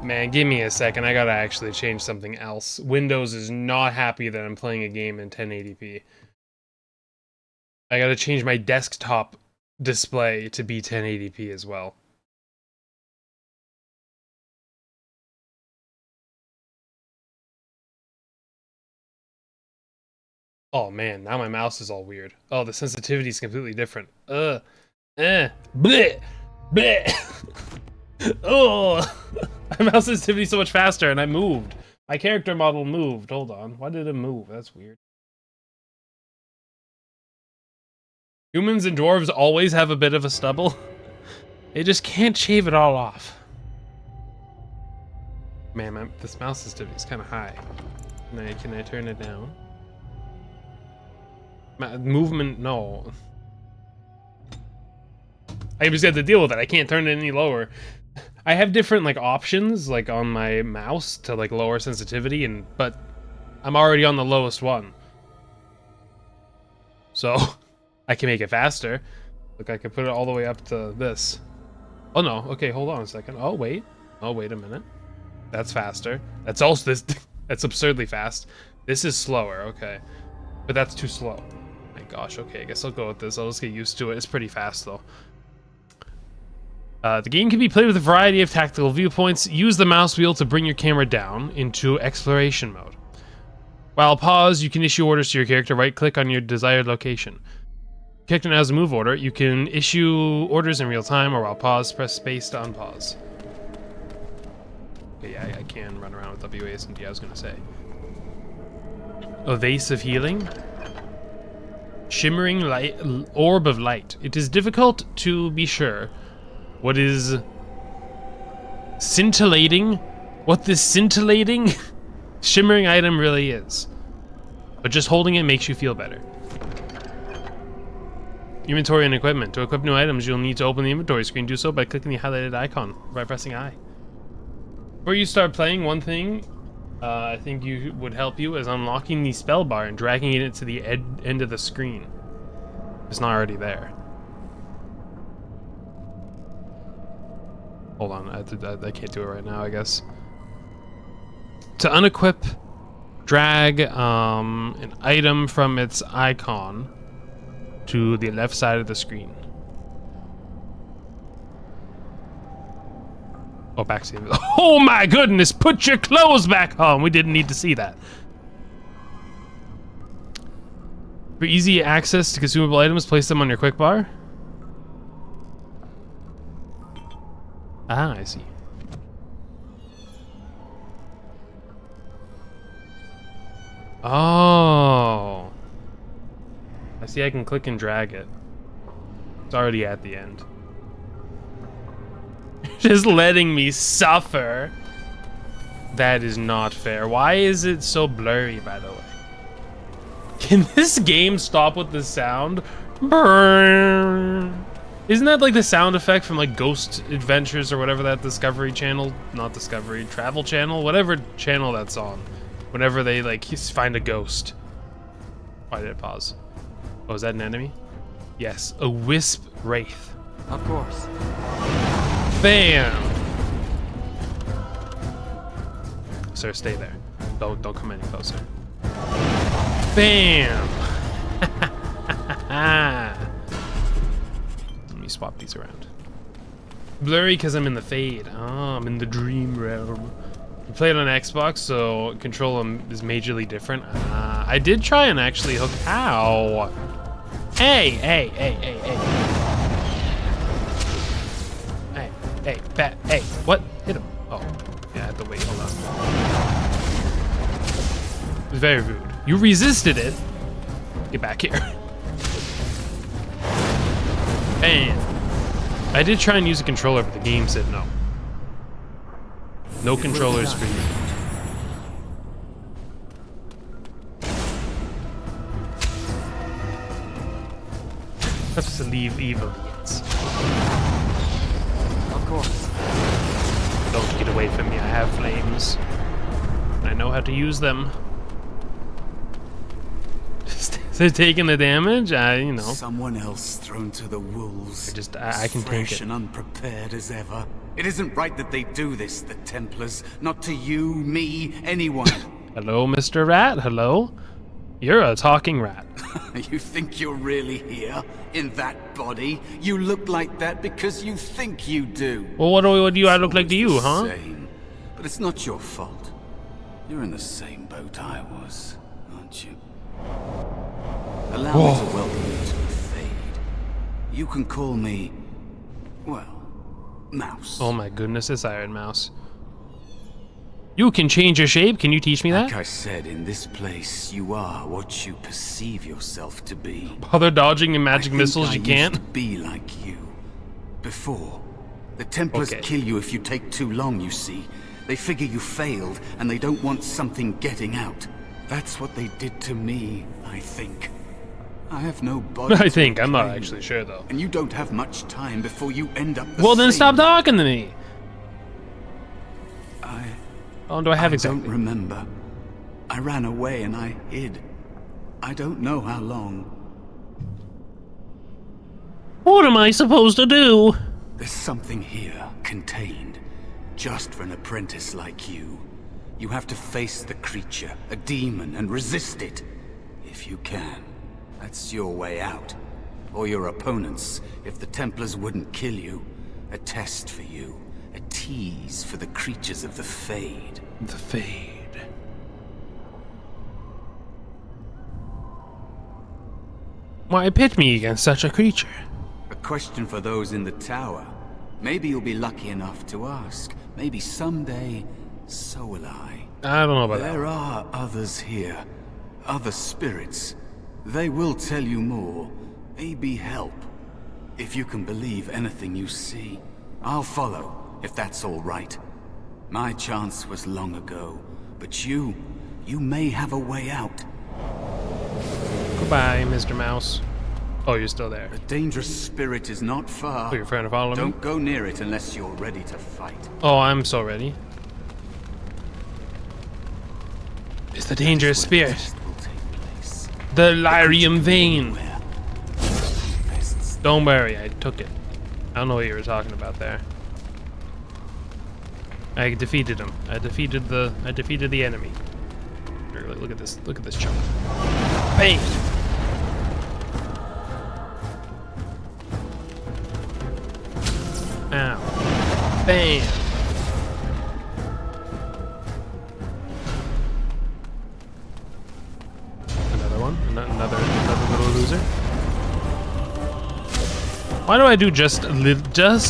Man, give me a second. I gotta actually change something else. Windows is not happy that I'm playing a game in 1080p. I gotta change my desktop display to be 1080p as well. Oh man, now my mouse is all weird. Oh, the sensitivity is completely different. Bleh, bleh. Oh, my mouse sensitivity is so much faster, and I moved. My character model moved. Hold on, why did it move? That's weird. Humans and dwarves always have a bit of a stubble. They just can't shave it all off. Man, this mouse sensitivity is kind of high. Can I turn it down? Movement, no. I just have to deal with it. I can't turn it any lower. I have different like options like on my mouse to like lower sensitivity, but I'm already on the lowest one. So I can make it faster. Look, I can put it all the way up to this. Oh no, okay, hold on a second. Oh wait. Oh wait a minute. That's faster. That's also this that's absurdly fast. This is slower, okay. But that's too slow. My gosh, okay, I guess I'll go with this. I'll just get used to it. It's pretty fast though. The game can be played with a variety of tactical viewpoints. Use the mouse wheel to bring your camera down into exploration mode. While pause, you can issue orders to your character. Right-click on your desired location. Character now has a move order. You can issue orders in real time, or while pause, press space to unpause. Okay, yeah, I can run around with WASD, I was gonna say. Evasive healing. Shimmering light, orb of light. It is difficult to be sure what is scintillating, what this scintillating shimmering item really is. But just holding it makes you feel better. Inventory and equipment. To equip new items, you'll need to open the inventory screen. Do so by clicking the highlighted icon by pressing I. Before you start playing, one thing I think would help you is unlocking the spell bar and dragging it to the end of the screen. It's not already there. Hold on, I can't do it right now, I guess. To unequip, drag an item from its icon to the left side of the screen. Oh, back to the... Oh my goodness, put your clothes back on! We didn't need to see that. For easy access to consumable items, place them on your quick bar. Ah, I see. Oh. I see I can click and drag it. It's already at the end. Just letting me suffer. That is not fair. Why is it so blurry, by the way? Can this game stop with the sound? Burn. Isn't that like the sound effect from like Ghost Adventures or whatever that Discovery Channel, not Discovery, Travel Channel, whatever channel that's on, whenever they like find a ghost. Why did it pause? Oh, is that an enemy? Yes, a wisp wraith. Of course. Bam! Sir, stay there. Don't come any closer. Bam! Let me swap these around. Blurry because I'm in the Fade. Oh, I'm in the Dream Realm. I played on Xbox, so control is majorly different. I did try and actually hook. Ow! Hey! Hey! What? Hit him! Oh, yeah, I had to wait. Hold on. It was very rude. You resisted it. Get back here. Bam! I did try and use a controller, but the game said no. No controllers for you. Have to leave evil yet. Of course. Don't get away from me. I have flames. I know how to use them. They're taking the damage. You know. Someone else thrown to the wolves. I can take fresh it. and unprepared as ever. It isn't right that they do this, the Templars. Not to you, me, anyone. Hello, Mr. Rat. Hello. You're a talking rat. You think you're really here? In that body? You look like that because you think you do. Well, what do I look like to you, huh? Same. But it's not your fault. You're in the same boat I was, aren't you? Allow me to welcome you to the Fade. You can call me, well, Mouse. Oh my goodness, it's Iron Mouse. You can change your shape. Can you teach me that? Like I said, in this place, you are what you perceive yourself to be. While they're dodging in magic missiles, you I can't. used to be like you. Before. The Templars kill you if you take too long, you see. They figure you failed, and they don't want something getting out. That's what they did to me, I think. I have no body. I think. I'm not reclaim, actually sure, though. And you don't have much time before you end up the Well, then same. stop talking to me. How long do I have I exactly? don't remember. I ran away and I hid. I don't know how long. What am I supposed to do? There's something here, contained, just for an apprentice like you. You have to face the creature, a demon, and resist it. If you can. That's your way out. Or your opponents, if the Templars wouldn't kill you. A test for you. A tease for the creatures of the Fade. The Fade. Why pit me against such a creature? A question for those in the tower. Maybe you'll be lucky enough to ask. Maybe someday, so will I. I don't know about There that. are others here. Other spirits. They will tell you more. Maybe help. If you can believe anything you see. I'll follow, if that's all right. My chance was long ago. But you may have a way out. Goodbye, Mr. Mouse. Oh, you're still there. A dangerous spirit is not far. Oh, you're trying to follow me? Don't go near it unless you're ready to fight. Oh, I'm so ready. It's the dangerous spirit. Test will take place. The Lyrium Vein. Where? Don't worry, I took it. I don't know what you were talking about there. I defeated him. I defeated the enemy. Here, look at this. Look at this chunk. Bang! Ow. Bam! Another one. Another little loser. Why do I do just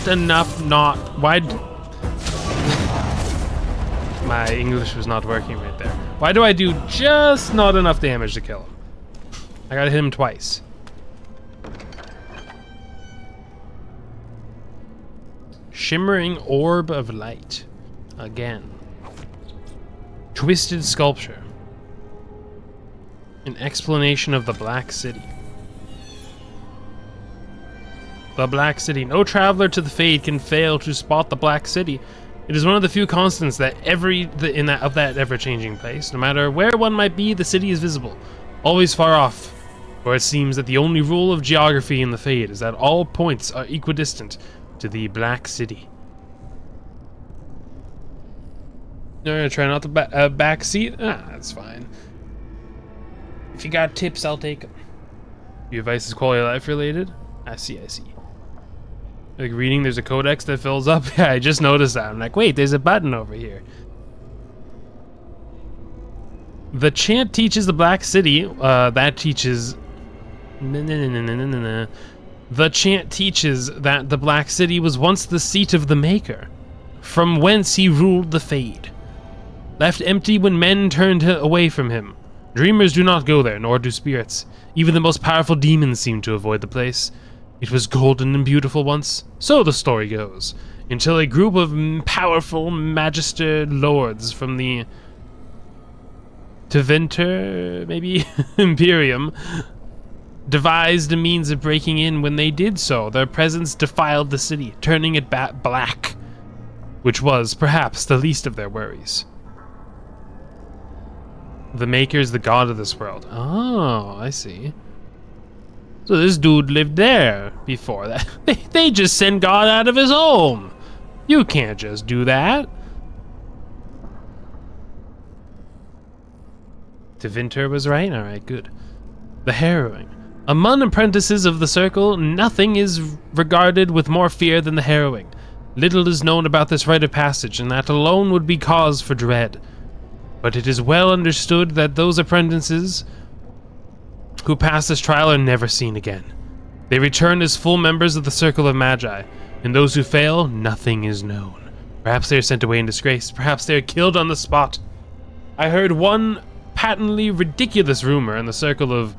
enough not... Why... My English was not working right there. Why do I do just not enough damage to kill him? I gotta hit him twice. Shimmering Orb of Light. Again. Twisted Sculpture. An explanation of the Black City. The Black City. No traveler to the Fade can fail to spot the Black City. It is one of the few constants that of that ever-changing place. No matter where one might be, the city is visible, always far off. For it seems that the only rule of geography in the Fade is that all points are equidistant to the Black City. You're gonna try not the back seat? Ah, that's fine. If you got tips, I'll take them. Your advice is quality of life related? I see. Like reading, there's a codex that fills up. Yeah, I just noticed that. I'm like, wait, there's a button over here. The chant teaches the Black City. That teaches. The chant teaches that the Black City was once the seat of the Maker, from whence he ruled the Fade. Left empty when men turned away from him. Dreamers do not go there, nor do spirits. Even the most powerful demons seem to avoid the place. It was golden and beautiful once, so the story goes, until a group of powerful magister lords from the Tevinter, maybe, Imperium, devised a means of breaking in. When they did so, their presence defiled the city, turning it black, which was, perhaps, the least of their worries. The Maker is the god of this world. Oh, I see. So this dude lived there before that. They just send God out of his home. You can't just do that. Tevinter was right? Alright, good. The harrowing. Among apprentices of the Circle, nothing is regarded with more fear than the harrowing. Little is known about this rite of passage, and that alone would be cause for dread. But it is well understood that those apprentices who pass this trial are never seen again. They return as full members of the Circle of Magi, and those who fail, nothing is known. Perhaps they are sent away in disgrace, perhaps they are killed on the spot. I heard one patently ridiculous rumor in the Circle of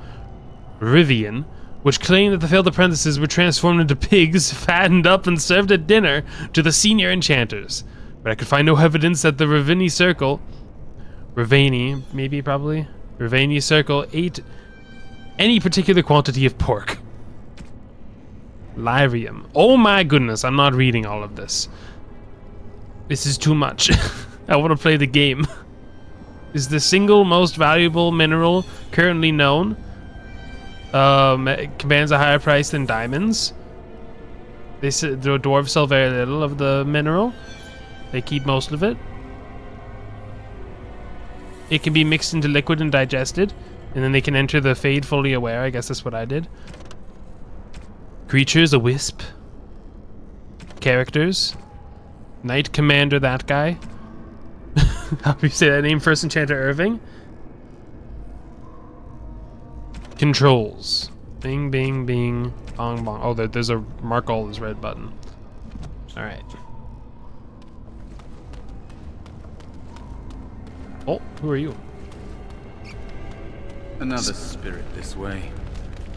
Rivian, which claimed that the failed apprentices were transformed into pigs, fattened up and served at dinner to the senior enchanters. But I could find no evidence that the Ravani Circle, Ravani Circle ate any particular quantity of pork. Lyrium. Oh my goodness, I'm not reading all of this. This is too much. I want to play the game. Is the single most valuable mineral currently known. It commands a higher price than diamonds. They said the dwarves sell very little of the mineral. They keep most of it. It can be mixed into liquid and digested, and then they can enter the Fade fully aware. I guess that's what I did. Creatures, a wisp. Characters. Knight Commander, that guy. How do you say that name? First Enchanter Irving. Controls. Bing, bing, bing. Bong, bong. Oh, there's a mark all this red button. Alright. Oh, who are you? Another spirit this way.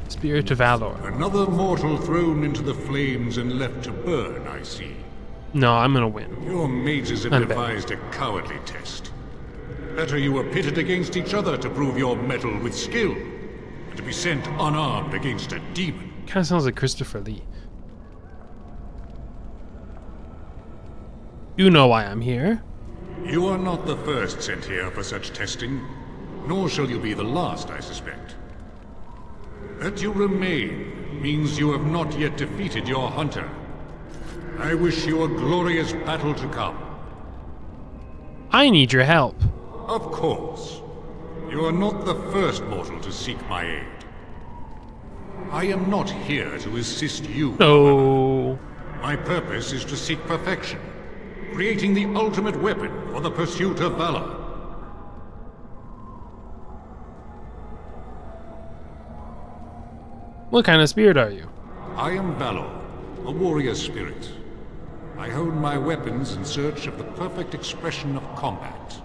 Spirit of Valor. Another mortal thrown into the flames and left to burn, I see. No, I'm gonna win. Your mages have devised a cowardly test. Better you were pitted against each other to prove your mettle with skill, and to be sent unarmed against a demon. Kinda sounds like Christopher Lee. You know why I'm here. You are not the first sent here for such testing, nor shall you be the last, I suspect. That you remain means you have not yet defeated your hunter. I wish you a glorious battle to come. I need your help. Of course. You are not the first mortal to seek my aid. I am not here to assist you. No. My purpose is to seek perfection, creating the ultimate weapon for the pursuit of valor. What kind of spirit are you? I am Valor, a warrior spirit. I hone my weapons in search of the perfect expression of combat.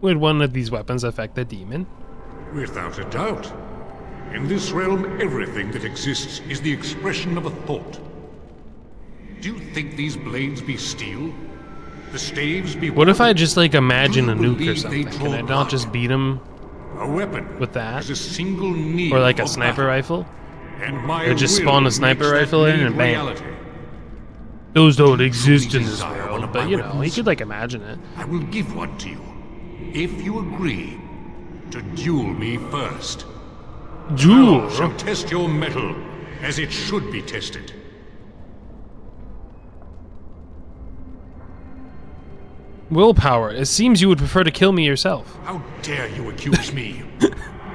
Would one of these weapons affect the demon? Without a doubt. In this realm, everything that exists is the expression of a thought. Do you think these blades be steel? The staves be... What if I just, like, imagine a nuke or something? Can I not just beat him a weapon with that? is a single need Or like a of sniper battle. rifle? And my Or just will spawn a sniper makes that rifle in need and bam. reality. Those don't exist in this desire one world, of but my you know, he weapons? could, like, imagine it. I will give one to you, if you agree to duel me first. Duel? I shall test your mettle as it should be tested. Willpower. It seems you would prefer to kill me yourself. How dare you accuse me?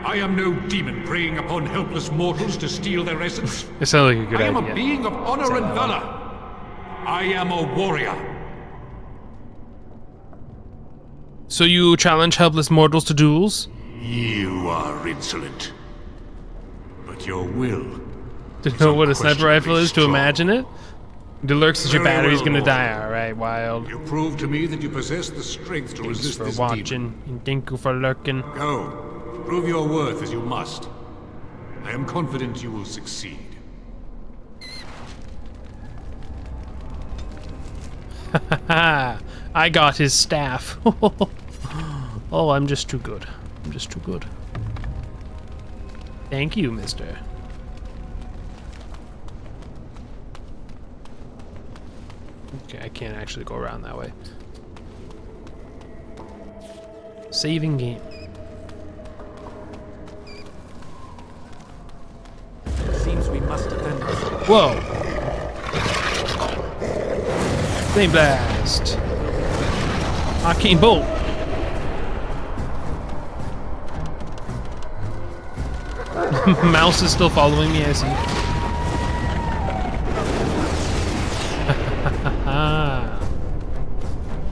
I am no demon preying upon helpless mortals to steal their essence. It sounds like a good I am idea. a being of honor and valor. I am a warrior. So you challenge helpless mortals to duels? You are insolent. But your will... To know what a sniper rifle is, to imagine it? Deluxe says your Very battery's well, gonna Lord. die. Alright, Wild. You prove to me that you possess the strength to Thanks resist for this watching. demon. And thank you for lurking. Go. Prove your worth as you must. I am confident you will succeed. I got his staff. Oh, I'm just too good. I'm just too good. Thank you, mister. Okay, I can't actually go around that way. Saving game. Seems we must defend ourselves. Whoa! Flame blast! Arcane bolt! Mouse is still following me, I see.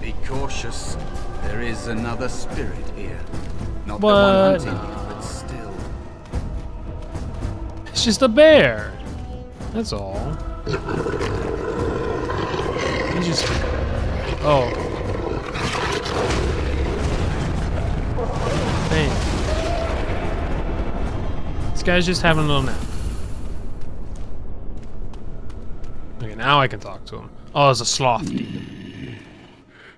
Be cautious. There is another spirit here. Not What? the one hunting you, but still. It's just a bear! That's all. He's just... Oh. Man. This guy's just having a little nap. Okay, now I can talk to him. Oh, it's a sloth.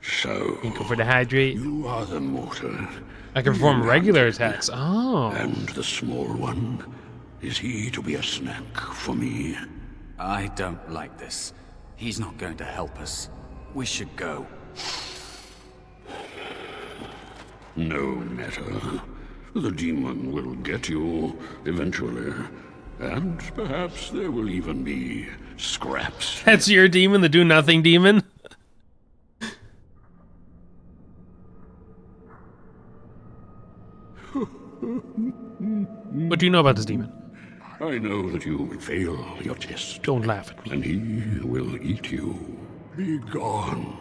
So, Go for the hydrate. you are the mortal. I can perform regular attacks. Oh. And the small one? Is he to be a snack for me? I don't like this. He's not going to help us. We should go. No matter. The demon will get you eventually. And perhaps there will even be scraps. That's your demon, the do-nothing demon? What do you know about this demon? I know that you will fail your test, Don't laugh at me. and he will eat you. Be gone.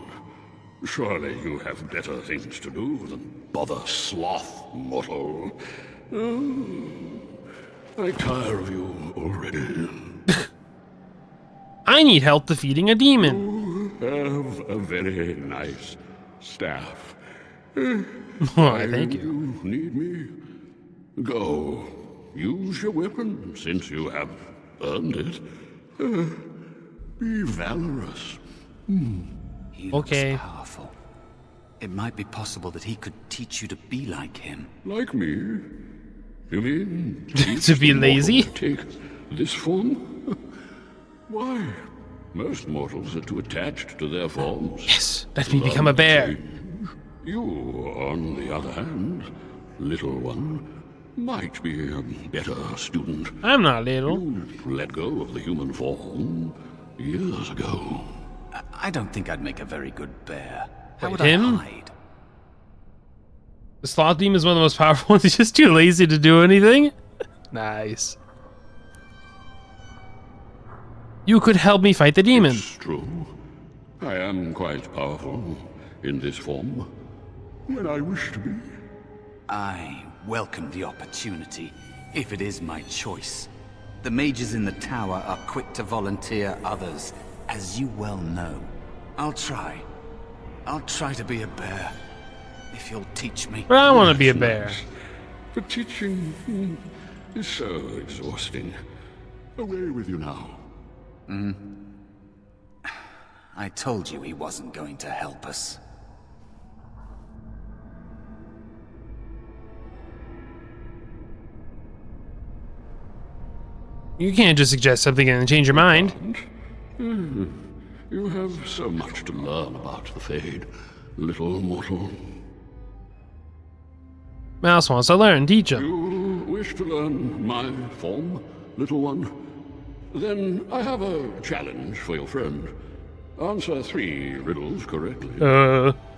Surely you have better things to do than bother sloth, mortal. Oh, I tire of you already. I need help defeating a demon. Have a very nice staff. Why, thank you. You need me? Go. Use your weapon, since you have earned it. Be valorous. He looks Okay. powerful. It might be possible that he could teach you to be like him. Like me? You mean To be the mortal lazy? to take this form? Why? Most mortals are too attached to their forms. Yes, let me become a bear. You, on the other hand, little one, might be a better student. I'm not little. You let go of the human form years ago. I don't think I'd make a very good bear. How Wait, would him? I hide? The sloth demon is one of the most powerful ones. He's just too lazy to do anything. Nice. You could help me fight the demon. It's true. I am quite powerful in this form when I wish to be. I welcome the opportunity, if it is my choice. The mages in the tower are quick to volunteer others, as you well know. I'll try. I'll try to be a bear, if you'll teach me. But I want to be a bear. But teaching is so exhausting. Away with you now. I told you he wasn't going to help us. You can't just suggest something and then change your mind. You have so much to learn about the Fade, little mortal. Mouse wants to learn. Teach him. You wish to learn my form, little one? Then I have a challenge for your friend. Answer 3 riddles correctly,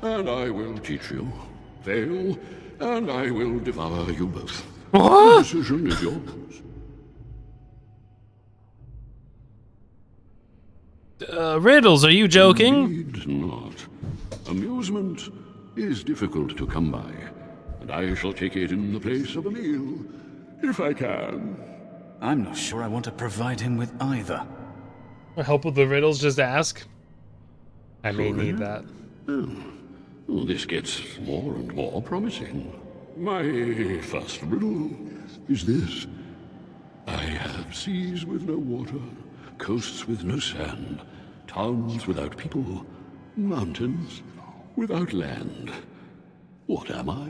and I will teach you. Fail, and I will devour you both. What? The decision is yours. Riddles, are you joking? Indeed not. Amusement is difficult to come by, and I shall take it in the place of a meal, if I can. I'm not sure I want to provide him with either. Help with the riddles, just ask. I may need that. Oh, this gets more and more promising. My first riddle is this. I have seas with no water, coasts with no sand, towns without people, mountains without land. What am I?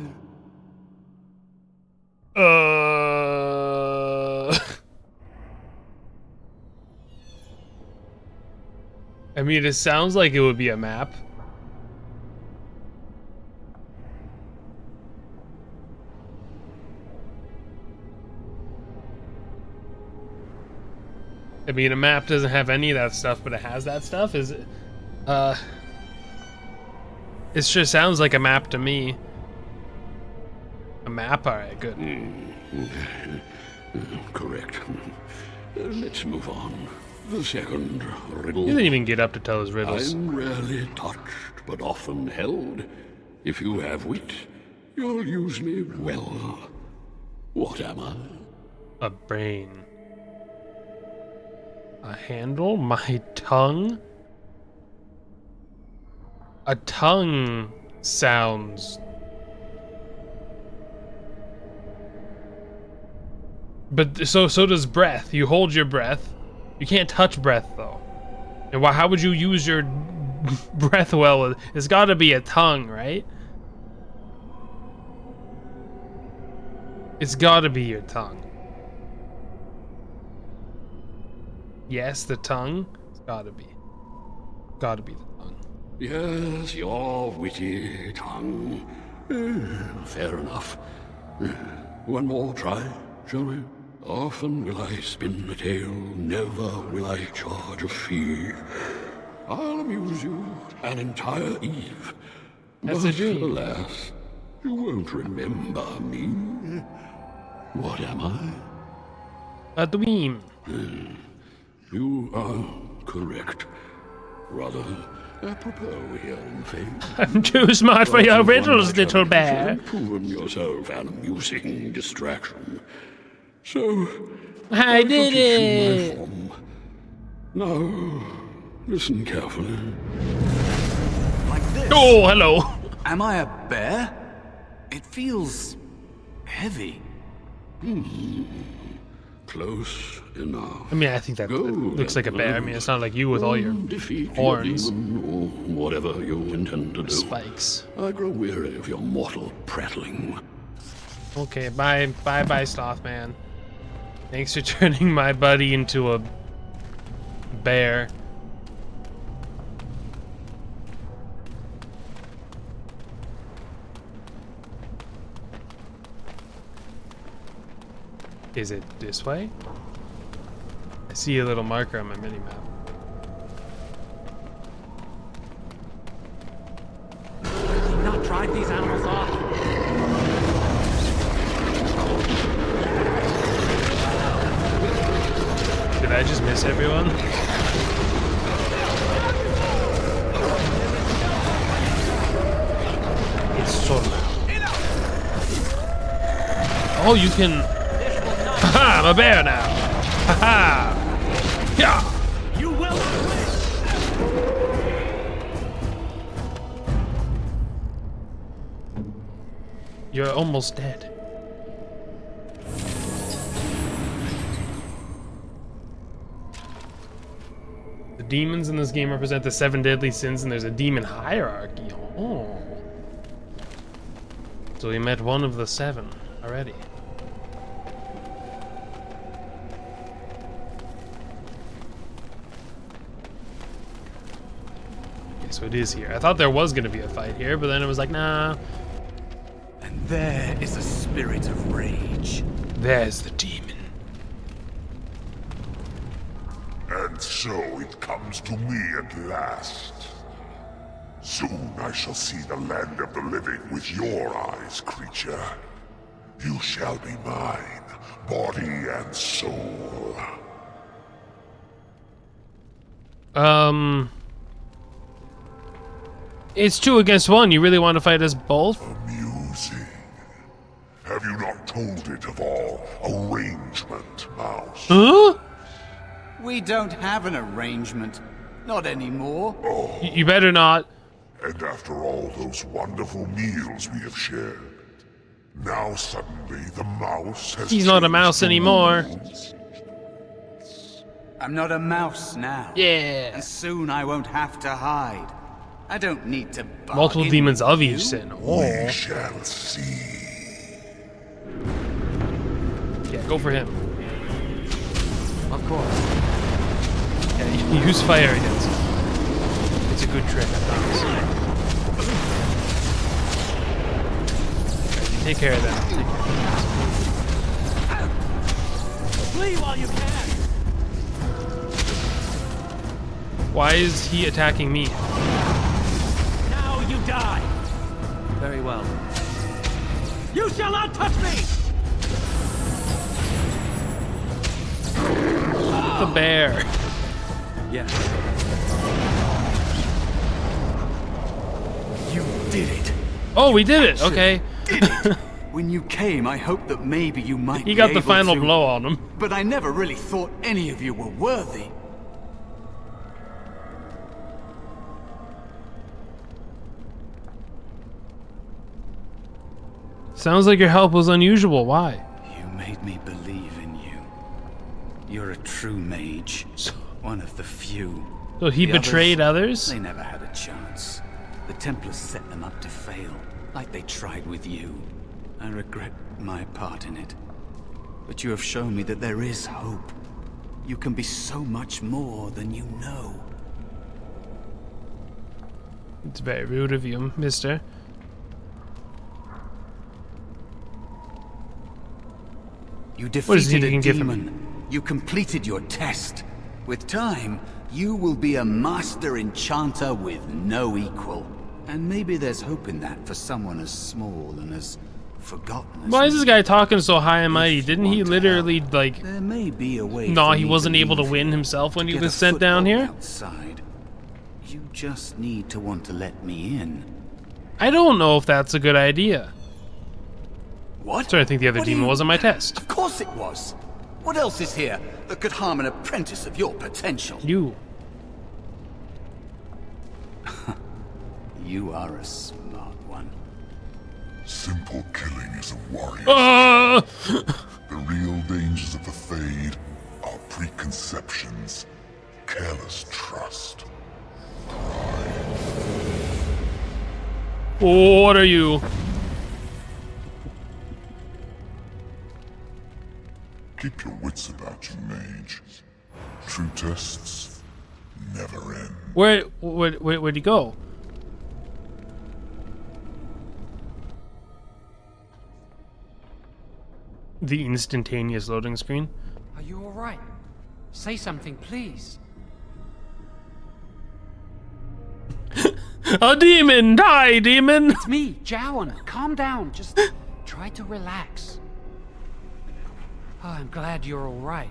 I mean, it sounds like it would be a map. I mean, a map doesn't have any of that stuff, but it has that stuff. Is it? It sure sounds like a map to me. A map? Alright, good. Correct. Let's move on. The second riddle. He didn't even get up to tell his riddles. I'm rarely touched, but often held. If you have wit, you'll use me well. What am I? A brain. A handle? My tongue? A tongue sounds... But so does breath. You hold your breath. You can't touch breath though. And how would you use your breath well? It's got to be a tongue, right? It's got to be your tongue. Yes, the tongue. It's got to be. Got to be the tongue. Yes, your witty tongue. Fair enough. One more try, shall we? Often will I spin the tale, never will I charge a fee. I'll amuse you an entire eve. That's but a dream. alas, you won't remember me. What am I? A dream. You are correct. Rather apropos here in fame. I'm too smart for your riddles, little bear. You've proven yourself an amusing distraction. So, I did teach you my it. form. Now, listen carefully. Like this. Oh, hello. Am I a bear? It feels heavy. Close enough. I mean, I think that looks like a bear. I mean, it's not like you with all your defeat horns. your demon, or whatever you intend to do. spikes. I grow weary of your mortal prattling. Okay, bye, Sloth Man. Thanks for turning my buddy into a bear. Is it this way? I see a little marker on my mini-map. Has he not drive these animals off? Did I just miss everyone? It's so loud. Oh, you can... Haha, I'm a bear now! Haha! Yeah! You will not win! You're almost dead. The demons in this game represent the 7 deadly sins, and there's a demon hierarchy. Oh. So we met one of the 7 already. Okay, so it is here. I thought there was going to be a fight here, but then it was like, nah. And there is a spirit of rage. There's the demon. And so it comes to me at last. Soon I shall see the land of the living with your eyes, creature. You shall be mine, body and soul. It's 2 against 1. You really want to fight us both? Amusing. Have you not told it of our arrangement, Mouse? Huh? We don't have an arrangement. Not anymore. You better not. And after all those wonderful meals we have shared, now suddenly the mouse has He's not a changed mouse the anymore. rules. I'm not a mouse now. Yeah. And soon I won't have to hide. I don't need to bargain Multiple demons with of you. each sin. We Oh. shall see. Yeah, go for him. Of course. Yeah, you use fire against him. It's a good trick, I promise. Alright, you take care of that. I'll take care of Flee while you can! Why is he attacking me? Now you die! Very well. You shall not touch me! The bear. Yes. You did it. Oh, we did it. Okay. Did it. When you came, I hoped that maybe you might He be got the able final to, blow on him. but I never really thought any of you were worthy. Sounds like your help was unusual. Why? You made me believe in you. You're a true mage. One of the few. So he The betrayed others? They never had a chance. The Templars set them up to fail, like they tried with you. I regret my part in it. But you have shown me that there is hope. You can be so much more than you know. It's very rude of you, mister. You What is it defeated you a can give him? demon. You completed your test. With time, you will be a master enchanter with no equal. And maybe there's hope in that for someone as small and as forgotten as Why is me. this guy talking so high and mighty? If you Didn't he want to literally, help, like... There may be a way No, for he me wasn't able to leave win here, himself when to he get was a sent down foothold here? Outside. You just need to want to let me in. I don't know if that's a good idea. What? So I think the other What do demon you- was on my test. Of course it was. What else is here that could harm an apprentice of your potential? You. You are a smart one. Simple killing isn't warrior. Ah! The real dangers of the Fade are preconceptions, careless trust. Oh, what are you? Keep your wits about you, mage. True tests never end. Where'd he go? The instantaneous loading screen. Are you all right? Say something, please. A demon! Die, demon! It's me, Jowan. Calm down. Just try to relax. Oh, I'm glad you're all right.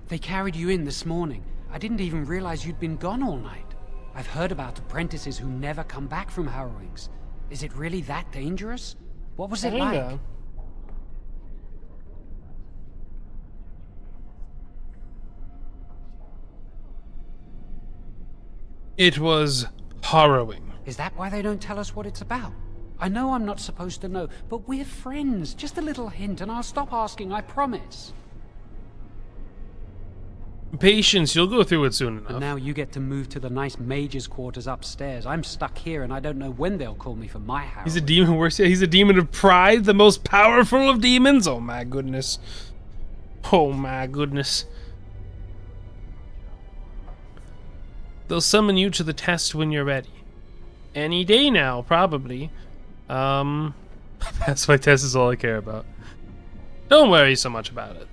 They carried you in this morning. I didn't even realize you'd been gone all night. I've heard about apprentices who never come back from harrowings. Is it really that dangerous? What was it like? Kinda. It was harrowing. Is that why they don't tell us what it's about? I know I'm not supposed to know, but we're friends. Just a little hint and I'll stop asking, I promise. Patience, you'll go through it soon But enough. now you get to move to the nice mage's quarters upstairs. I'm stuck here and I don't know when they'll call me for my house. He's a demon who works here. He's a demon of pride, the most powerful of demons. Oh my goodness. Oh my goodness. They'll summon you to the test when you're ready. Any day now, probably. That's my test is all I care about. Don't worry so much about it.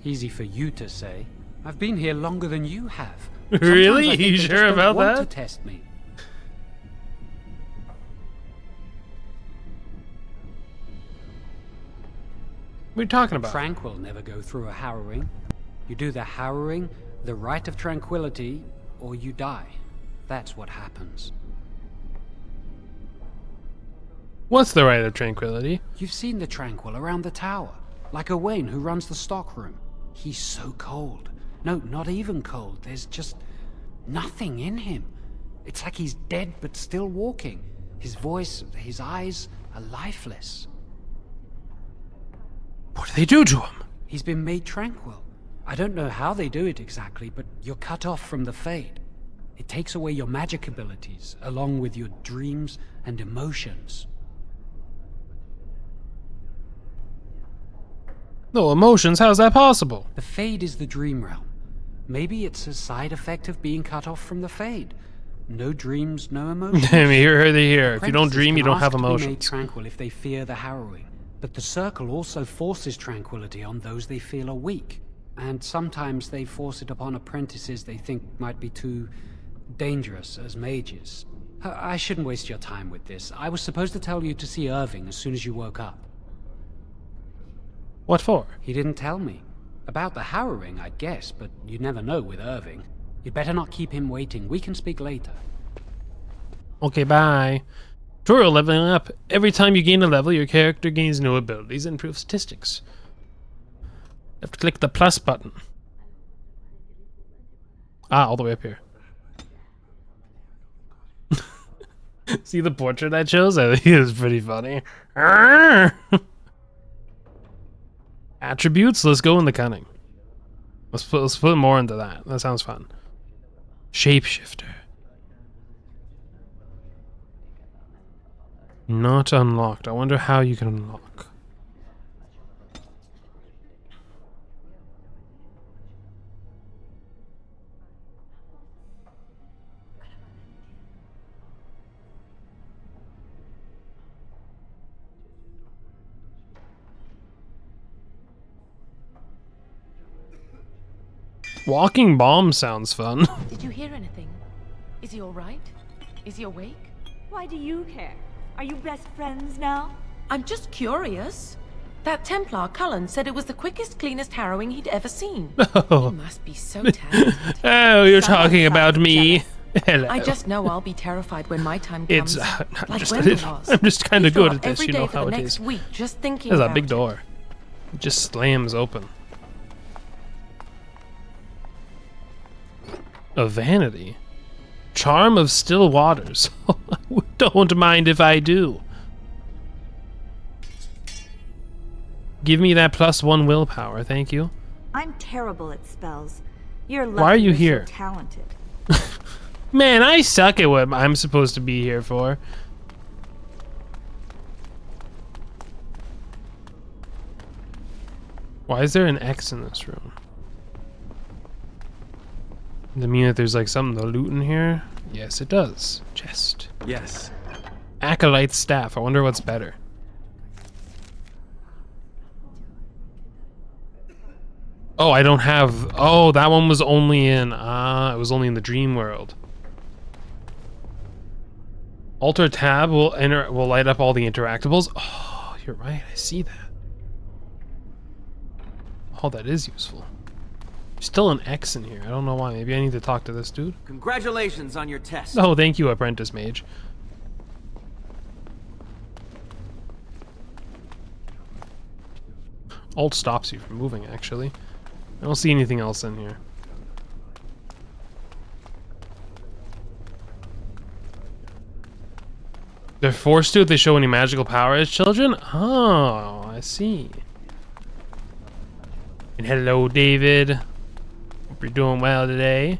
Easy for you to say. I've been here longer than you have. Really? Sometimes I think You they sure just don't about want that? to test me. What are you talking about? Tranquil never go through a harrowing. You do the harrowing, the rite of tranquility, or you die. That's what happens. What's the rite of tranquility? You've seen the Tranquil around the tower, like Owain who runs the stockroom. He's so cold. No, not even cold. There's just nothing in him. It's like he's dead but still walking. His voice, his eyes are lifeless. What do they do to him? He's been made tranquil. I don't know how they do it exactly, but you're cut off from the Fade. It takes away your magic abilities, along with your dreams and emotions. No emotions? How's that possible? The Fade is the dream realm. Maybe it's a side effect of being cut off from the Fade. No dreams, no emotions. Damn, you heard it here. If you don't Apprentices dream, you can don't have ask to be made emotions. tranquil if they fear the harrowing. But the Circle also forces tranquility on those they feel are weak. And sometimes they force it upon apprentices they think might be too dangerous as mages. I shouldn't waste your time with this. I was supposed to tell you to see Irving as soon as you woke up. What for? He didn't tell me. About the harrowing, I'd guess, but you'd never know with Irving. You'd better not keep him waiting. We can speak later. Okay, bye. Tutorial leveling up. Every time you gain a level, your character gains new abilities and improves statistics. You have to click the plus button. Ah, all the way up here. See the portrait I chose? I think it was pretty funny. Attributes? Let's go in the cunning. Let's put more into that. That sounds fun. Shapeshifter. Not unlocked. I wonder how you can unlock. Walking bomb sounds fun. Did you hear anything? Is he all right? Is he awake? Why do you care? Are you best friends now? I'm just curious. That Templar, Cullen, said it was the quickest, cleanest harrowing he'd ever seen. Oh. He must be so talented. Oh, you're Someone talking about sounds me. jealous. Hello. I just know I'll be terrified when my time comes. It's like Wendell was. I'm just kind He of good thought at this. every You day know for how the it next is. week, just thinking There's a about big it. door. It just slams open. A vanity. Charm of still waters. Don't mind if I do. Give me that +1 willpower, thank you. I'm terrible at spells. You're lucky Why are you you're here? So talented. Man, I suck at what I'm supposed to be here for. Why is there an X in this room? Does it mean that there's like something to loot in here? Yes, it does. Chest. Yes. Acolyte staff. I wonder what's better. Oh, I don't have... Oh, that one was only in... it was only in the dream world. Alter tab will light up all the interactables. Oh, you're right. I see that. Oh, that is useful. Still an X in here. I don't know why. Maybe I need to talk to this dude. Congratulations on your test. Oh, thank you, apprentice mage. Alt stops you from moving, actually. I don't see anything else in here. They're forced to if they show any magical power as children? Oh, I see. And hello, David. Hope you're doing well today.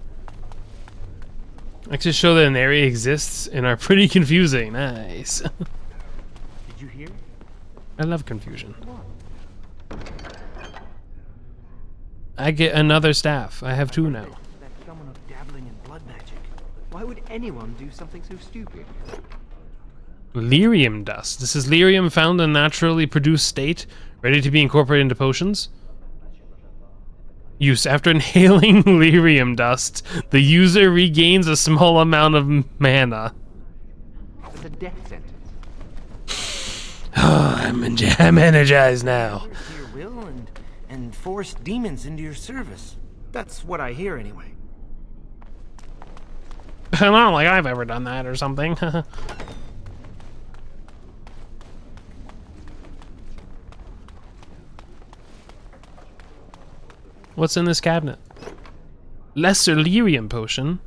Actually show that an area exists and are pretty confusing. Nice. Did you hear? I love confusion. I get another staff. I have 2 now. That someone of dabbling in blood magic. Why would anyone do something so stupid? Lyrium dust. This is lyrium found in a naturally produced state, ready to be incorporated into potions. Use. After inhaling lyrium dust, the user regains a small amount of mana. It's a death sentence. Oh, I'm energized now. Your will and force demons into your service. That's what I hear anyway. Not like I've ever done that or something. What's in this cabinet? Lesser lyrium potion.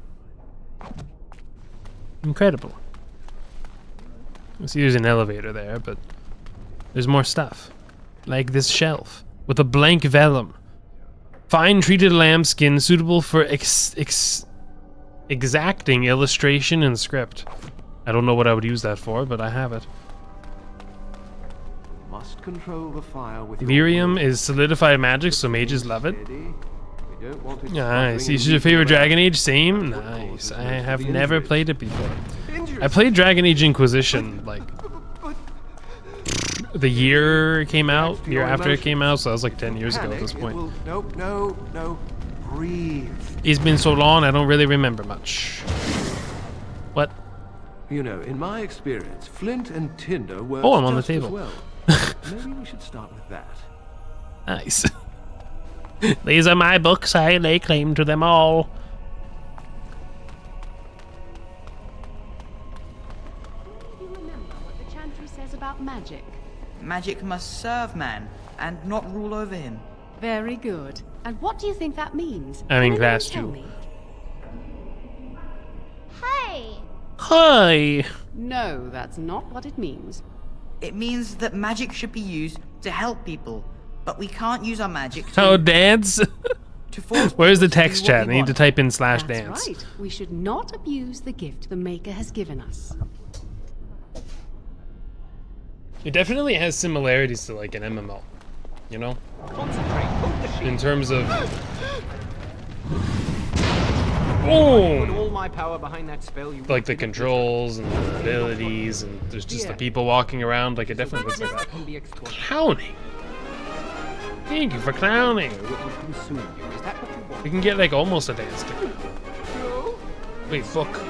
Incredible. I see there's an elevator there, but there's more stuff. Like this shelf with a blank vellum. Fine treated lambskin suitable for exacting illustration and script. I don't know what I would use that for, but I have it. Must control the fire with Lyrium is solidified magic, so mages love it. Nice. Is your favorite Dragon Age? Same? Nice. I have never played it before. I played Dragon Age Inquisition, like, the year it came out, year after it came out, so that was like 10 years ago at this point. Nope, no. Breathe. It's been so long, I don't really remember much. What? You know, in my experience, flint and tinder work I'm on the just table. as well. Maybe we should start with that. Nice. These are my books, I lay claim to them all. Do you remember what the chantry says about magic? Magic must serve man, and not rule over him. Very good. And what do you think that means? I'm in Can class anyone 2. tell me? Hey! Hi! No, that's not what it means. It means that magic should be used to help people, but we can't use our magic to... Oh, dance? Where's the text chat? I need to type in / That's dance. right. We should not abuse the gift the Maker has given us. It definitely has similarities to like an MMO, you know? In terms of... Put all my power behind that spell. You like the controls and the abilities, and there's just the people walking around, like it definitely looks like that. Clowning! Thank you for clowning! You can get like almost a dance stick. Wait, book.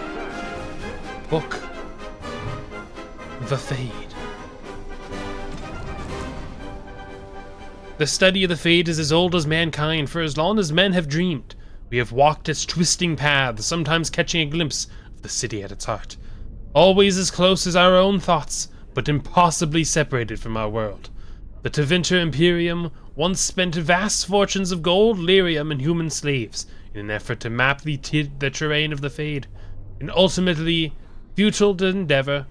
Book. The Fade. The study of the Fade is as old as mankind, for as long as men have dreamed. We have walked its twisting paths, sometimes catching a glimpse of the city at its heart. Always as close as our own thoughts, but impossibly separated from our world. The Tevinter Imperium once spent vast fortunes of gold, lyrium, and human slaves in an effort to map the terrain of the Fade, an ultimately futile endeavor.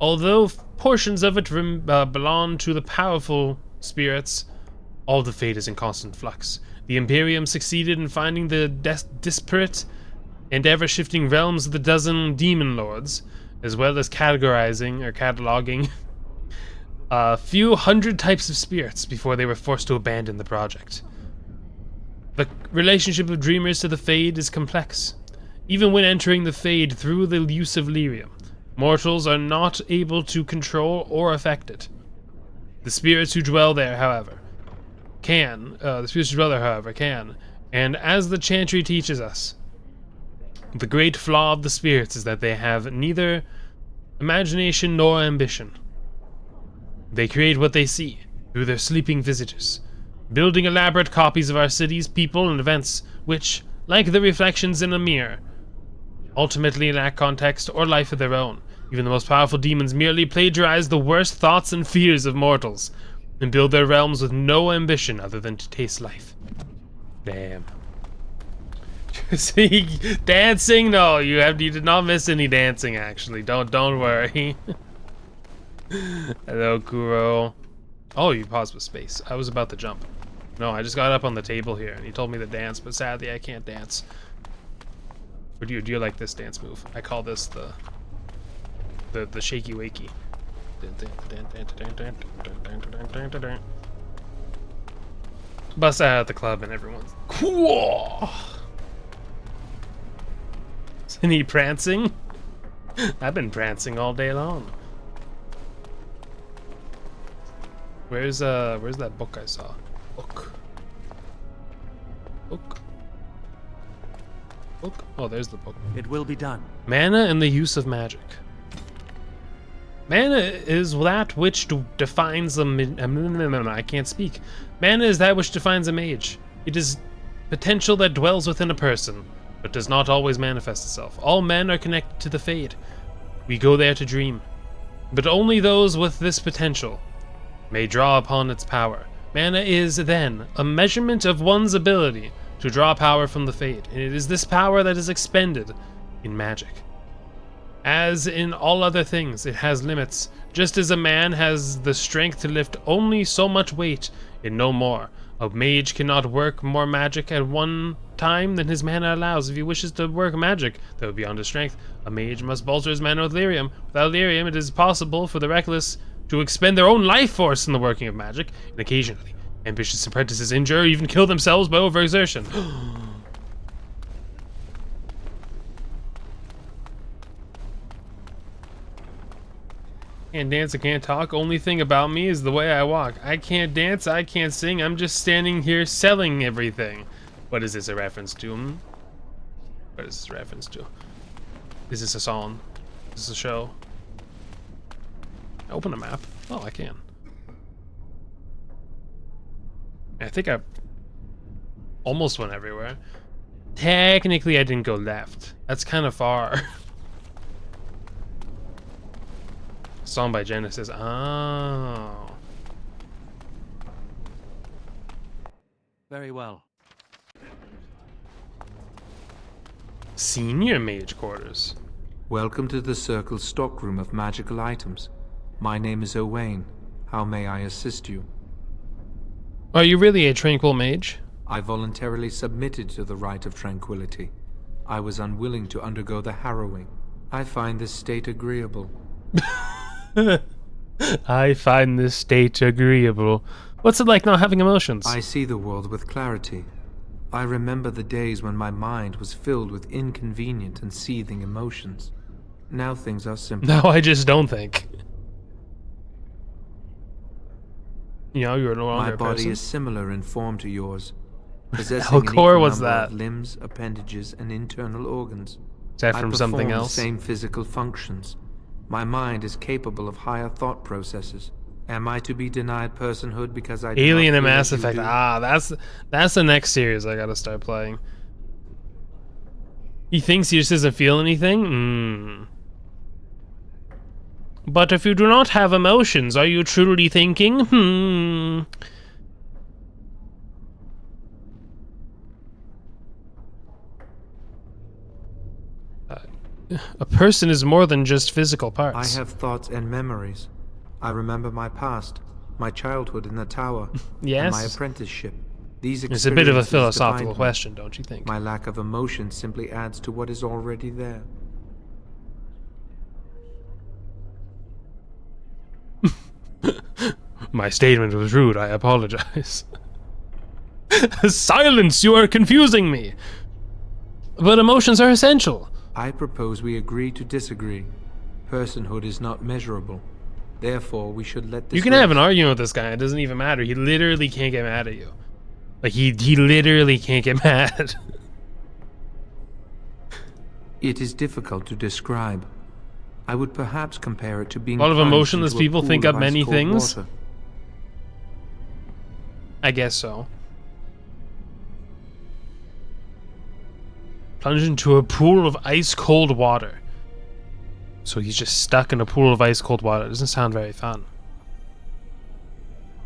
Although portions of it belong to the powerful spirits, all the Fade is in constant flux. The Imperium succeeded in finding the disparate and ever-shifting realms of the dozen demon lords, as well as cataloging a few hundred types of spirits before they were forced to abandon the project. The relationship of dreamers to the Fade is complex. Even when entering the Fade through the use of lyrium, mortals are not able to control or affect it. The spirits who dwell there, however, can, and as the Chantry teaches us, the great flaw of the spirits is that they have neither imagination nor ambition. They create what they see through their sleeping visitors, building elaborate copies of our cities, people, and events, which, like the reflections in a mirror, ultimately lack context or life of their own. Even the most powerful demons merely plagiarize the worst thoughts and fears of mortals, and build their realms with no ambition other than to taste life. Damn. See, dancing? No, you did not miss any dancing. Actually, don't worry. Hello, Kuro. Oh, you paused with space. I was about to jump. No, I just got up on the table here, and he told me to dance, but sadly I can't dance. Or do you like this dance move? I call this the shaky wakey. Bust out at the club and everyone's cool. Isn't he prancing? I've been prancing all day long. Where's that book I saw? Book. Oh, there's the book. It will be done. Mana and the use of magic. Mana is that which defines a I can't speak. Mana is that which defines a mage. It is potential that dwells within a person, but does not always manifest itself. All men are connected to the Fade. We go there to dream. But only those with this potential may draw upon its power. Mana is, then, a measurement of one's ability to draw power from the Fade, and it is this power that is expended in magic. As in all other things, it has limits, just as a man has the strength to lift only so much weight and no more. A mage cannot work more magic at one time than his mana allows. If he wishes to work magic that would be beyond his strength, a mage must bolster his mana with lyrium. Without lyrium, it is possible for the reckless to expend their own life force in the working of magic, and occasionally, ambitious apprentices injure or even kill themselves by overexertion. Can't dance, I can't talk. Only thing about me is the way I walk. I can't dance, I can't sing. I'm just standing here selling everything. What is this a reference to? What is this a reference to? Is this a song? Is this a show? Open a map. Oh, I can. I think I almost went everywhere. Technically, I didn't go left. That's kind of far. Song by Genesis. Oh. Very well. Senior mage quarters. Welcome to the Circle's stockroom of magical items. My name is Owain. How may I assist you? Are you really a tranquil mage? I voluntarily submitted to the rite of tranquility. I was unwilling to undergo the harrowing. I find this state agreeable. I find this state agreeable. What's it like not having emotions? I see the world with clarity. I remember the days when my mind was filled with inconvenient and seething emotions. Now things are simple. Now I just don't think. You know, you're no longer my a body person. is similar in form to yours, possessing How an equal core was number that? of limbs, appendages, and internal organs. Is that from something I perform else? the same physical functions. My mind is capable of higher thought processes. Am I to be denied personhood because I do Alien not and feel Mass as you Effect. do? Ah, that's the next series I gotta start playing. He thinks he just doesn't feel anything? But if you do not have emotions, are you truly thinking? A person is more than just physical parts. I have thoughts and memories. I remember my past, my childhood in the tower, Yes. and my apprenticeship. These It's a bit of a experiences philosophical defined me. question, don't you think? My lack of emotion simply adds to what is already there. My statement was rude, I apologize. Silence! You are confusing me! But emotions are essential. I propose we agree to disagree. Personhood is not measurable. Therefore, we should let this You can have an rest. argument with this guy, it doesn't even matter. He literally can't get mad at you. Like, he literally can't get mad. It is difficult to describe. I would perhaps compare it to being A lot of plunged emotionless into a people pool think of up many ice-cold things. water. I guess so. Plunged into a pool of ice-cold water. So he's just stuck in a pool of ice-cold water. It doesn't sound very fun.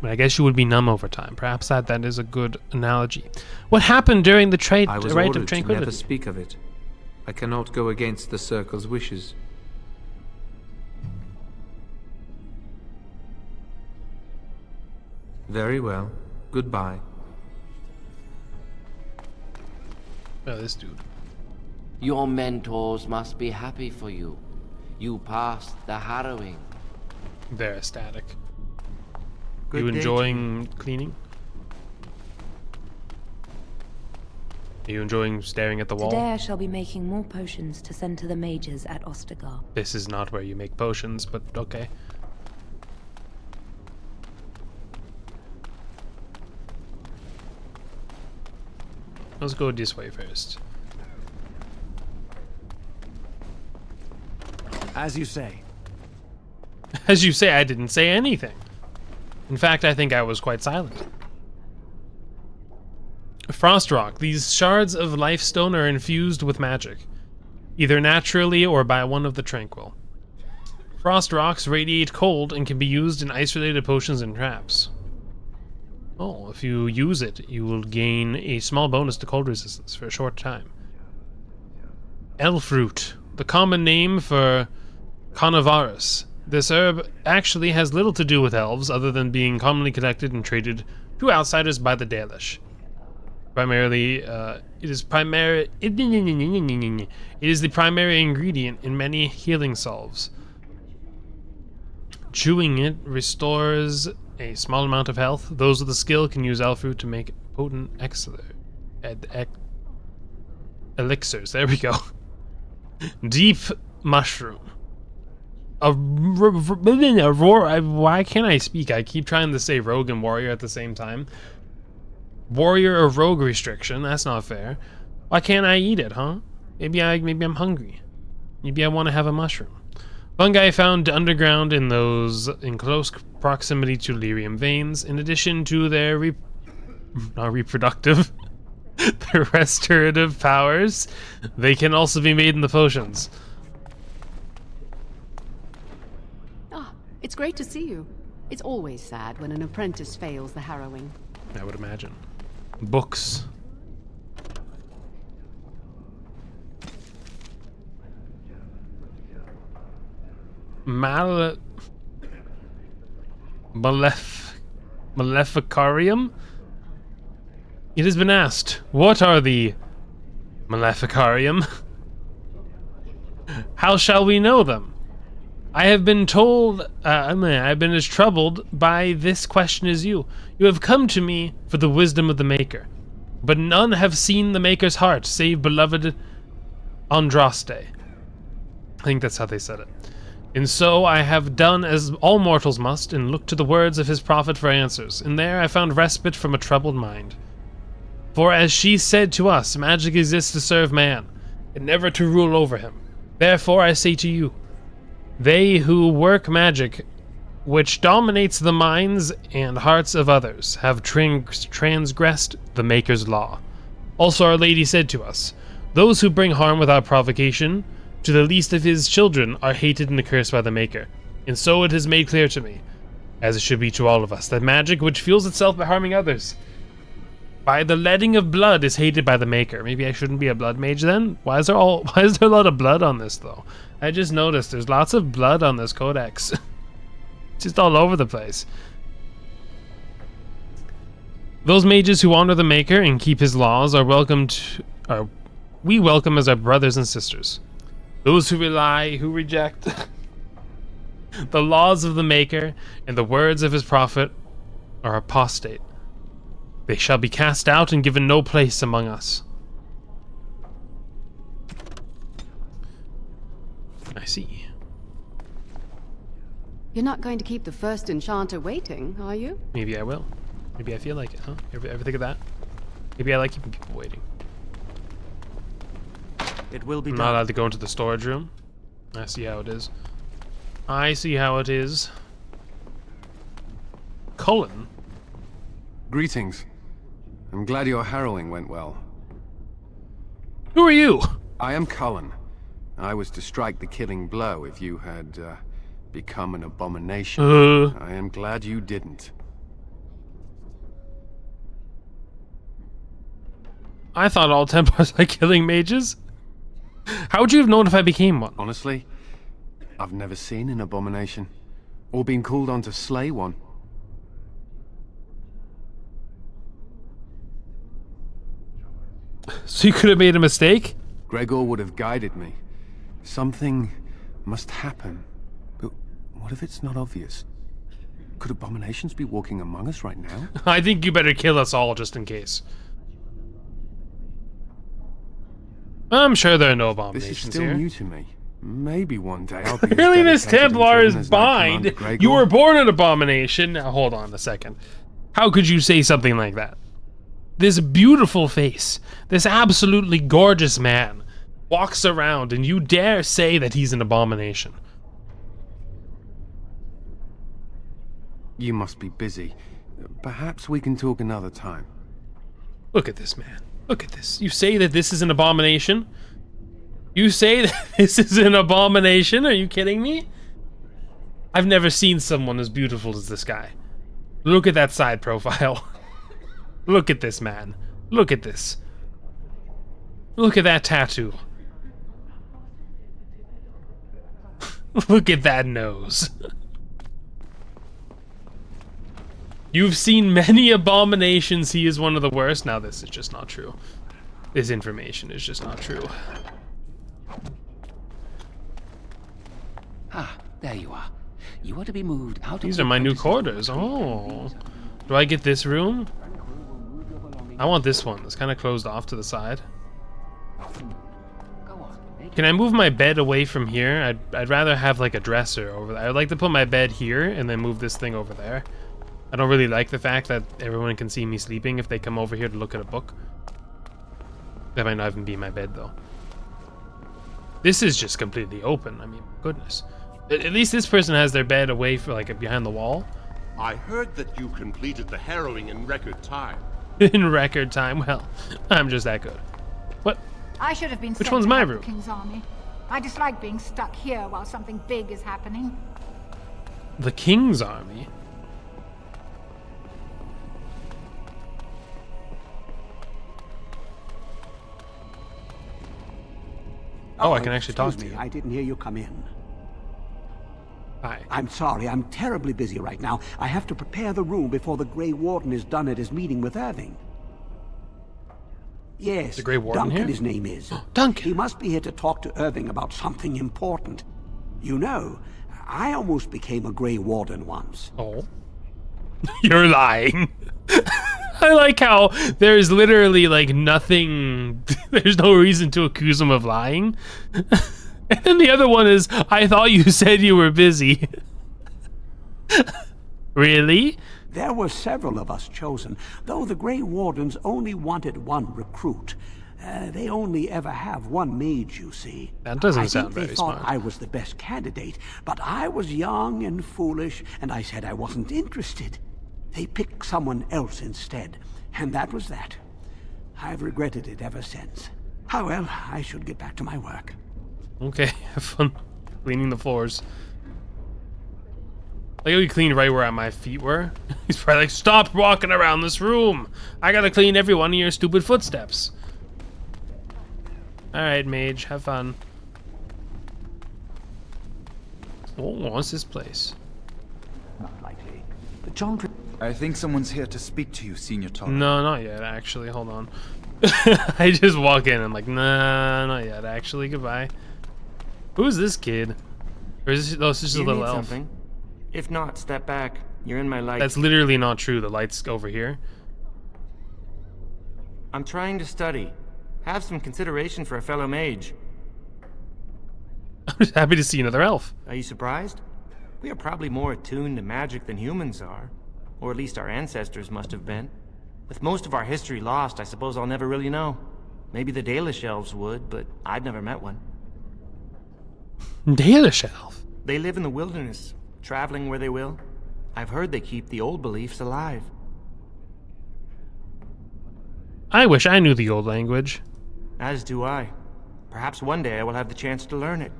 But I guess you would be numb over time. Perhaps that is a good analogy. What happened during the I was rite ordered of to never tranquility? speak of it. I cannot go against the Circle's wishes. Very well. Goodbye. Oh, this dude. Your mentors must be happy for you. You passed the harrowing. They're ecstatic. Good You day to enjoying cleaning? Are you enjoying staring at the wall? Today I shall be making more potions to send to the mages at Ostagar. This is not where you make potions, but okay. Let's go this way first. As you say. As you say, I didn't say anything. In fact, I think I was quite silent. Frost rock. These shards of lifestone are infused with magic, either naturally or by one of the tranquil. Frost rocks radiate cold and can be used in ice-related potions and traps. Oh, if you use it, you will gain a small bonus to cold resistance for a short time. Elfroot, the common name for Carnivorous. This herb actually has little to do with elves, other than being commonly collected and traded to outsiders by the Dalish. Primarily, it is the primary ingredient in many healing salves. Chewing it restores a small amount of health. Those with the skill can use Elfroot to make potent elixirs. There we go. Deep mushroom. Why can't I speak? I keep trying to say rogue and warrior at the same time. Warrior or rogue restriction. That's not fair. Why can't I eat it, huh? Maybe I'm hungry. Maybe I want to have a mushroom. Fungi found underground in close proximity to lyrium veins, in addition to their reproductive, their restorative powers, they can also be made in the potions. It's great to see you. It's always sad when an apprentice fails the harrowing. I would imagine. Books. Maleficarium? It has been asked, what are the Maleficarium? How shall we know them? I have been told, I've been as troubled by this question as you. You have come to me for the wisdom of the Maker, but none have seen the Maker's heart, save beloved Andraste. I think that's how they said it. And so I have done as all mortals must, and looked to the words of his prophet for answers, and there I found respite from a troubled mind. For as she said to us, magic exists to serve man, and never to rule over him. Therefore I say to you, they who work magic, which dominates the minds and hearts of others, have transgressed the Maker's law. Also Our Lady said to us, those who bring harm without provocation to the least of his children are hated and accursed by the Maker. And so it is made clear to me, as it should be to all of us, that magic which fuels itself by harming others, by the letting of blood, is hated by the Maker. Maybe I shouldn't be a blood mage then? Why is there a lot of blood on this though? I just noticed there's lots of blood on this codex. It's just all over the place. Those mages who honor the Maker and keep his laws are we welcome as our brothers and sisters. Those who reject the laws of the Maker and the words of his prophet are apostate. They shall be cast out and given no place among us. I see. You're not going to keep the first enchanter waiting, are you? Maybe I will. Maybe I feel like it, huh? Ever think of that? Maybe I like keeping people waiting. It will be I'm done. not allowed to go into the storage room. I see how it is. I see how it is. Cullen? Greetings. I'm glad your harrowing went well. Who are you? I am Cullen. I was to strike the killing blow if you had become an abomination. I am glad you didn't. I thought all Templars like killing mages. How would you have known if I became one? Honestly, I've never seen an abomination, or been called on to slay one. So you could have made a mistake? Gregor would have guided me. Something must happen. But what if it's not obvious? Could abominations be walking among us right now? I think you better kill us all just in case. I'm sure there are no abominations This is still here. new to me. Maybe one day I'll be Clearly as this dedicated Templar and is driven as my bind. commander Gregor. You were born an abomination. Now hold on a second. How could you say something like that? This beautiful face, this absolutely gorgeous man, walks around and you dare say that he's an abomination. You must be busy. Perhaps we can talk another time. Look at this, man. Look at this. You say that this is an abomination? You say that this is an abomination? Are you kidding me? I've never seen someone as beautiful as this guy. Look at that side profile. Look at this, man. Look at this. Look at that tattoo. Look at that nose. You've seen many abominations. He is one of the worst. Now this is just not true. This information is just not true. Ah, there you are. You are to be moved out of These are my new quarters. Oh. Do I get this room? I want this one. It's kind of closed off to the side. Can I move my bed away from here? I'd rather have like a dresser over there. I'd like to put my bed here and then move this thing over there. I don't really like the fact that everyone can see me sleeping if they come over here to look at a book. That might not even be my bed though. This is just completely open. I mean, goodness. At least this person has their bed away for like behind the wall. I heard that you completed the harrowing in record time. In record time? Well, I'm just that good. What? I should have been Which sent one's to my help the room? King's army. I dislike being stuck here while something big is happening. The King's army? Oh, I can actually talk to you. I didn't hear you come in. Hi. I'm sorry, I'm terribly busy right now. I have to prepare the room before the Grey Warden is done at his meeting with Irving. Yes, The Grey Warden Duncan here? his name is. Duncan! He must be here to talk to Irving about something important. You know, I almost became a Grey Warden once. Oh. You're lying. I like how there's literally like nothing, there's no reason to accuse him of lying. And then the other one is, I thought you said you were busy. Really? There were several of us chosen, though the Grey Wardens only wanted one recruit. They only ever have one mage, you see. That doesn't I sound think they very thought smart. I was the best candidate, but I was young and foolish, and I said I wasn't interested. They picked someone else instead, and that was that. I've regretted it ever since. Oh well, I should get back to my work. Okay, have fun cleaning the floors. Like we cleaned right where my feet were. He's probably like, stop walking around this room. I gotta clean every one of your stupid footsteps. Alright, mage, have fun. Oh, what's this place? Not likely. John, I think someone's here to speak to you, Senior Todd. No, not yet, actually. Hold on. I just walk in and I'm like, nah, not yet, actually. Goodbye. Who's this kid? Or is this, oh, it's just a You little need elf. something? If not, step back. You're in my light. That's literally not true. The light's over here. I'm trying to study. Have some consideration for a fellow mage. I'm just happy to see another elf. Are you surprised? We are probably more attuned to magic than humans are. Or at least our ancestors must have been. With most of our history lost, I suppose I'll never really know. Maybe the Dalish elves would, but I've never met one. Dalish elf? They live in the wilderness, traveling where they will. I've heard they keep the old beliefs alive. I wish I knew the old language. As do I. Perhaps one day I will have the chance to learn it.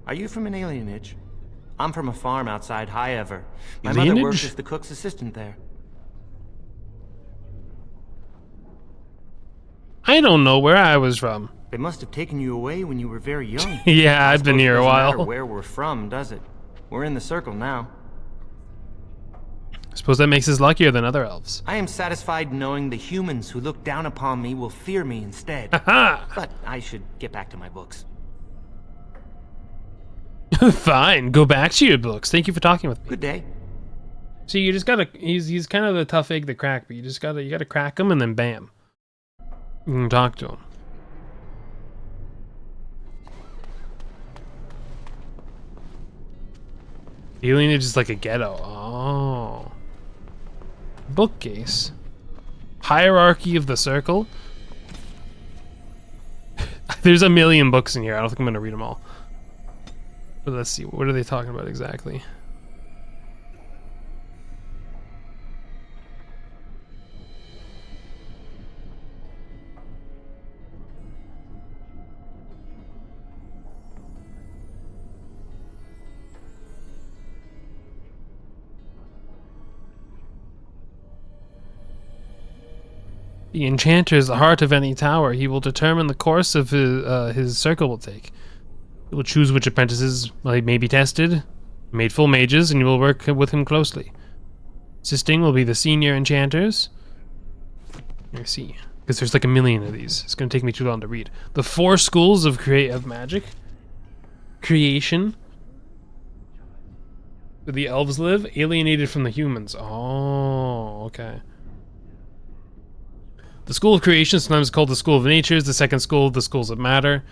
Are you from an alienage? I'm from a farm outside Highever. My mother works Alienage? as the cook's assistant there. I don't know where I was from. They must have taken you away when you were very young. Yeah, I've been here a Doesn't matter while. where we're from, does it? We're in the circle now. I suppose that makes us luckier than other elves. I am satisfied knowing the humans who look down upon me will fear me instead. But I should get back to my books. Fine, go back to your books. Thank you for talking with me. Good day. See, you just gotta. He's kind of the tough egg to crack, but you gotta crack him and then bam, you can talk to him. Alienage is like a ghetto. Oh. Bookcase. Hierarchy of the Circle. There's a million books in here. I don't think I'm gonna read them all. But let's see. What are they talking about exactly? The enchanter is the heart of any tower. He will determine the course of his circle will take. He will choose which apprentices may be tested, made full mages, and you will work with him closely. Assisting will be the senior enchanters. Let me see, because there's like a million of these. It's going to take me too long to read. The 4 schools of creative magic. Creation. Where the elves live, alienated from the humans. Oh, okay. The School of Creation, sometimes called the School of Natures. The second school, the Schools of Matter.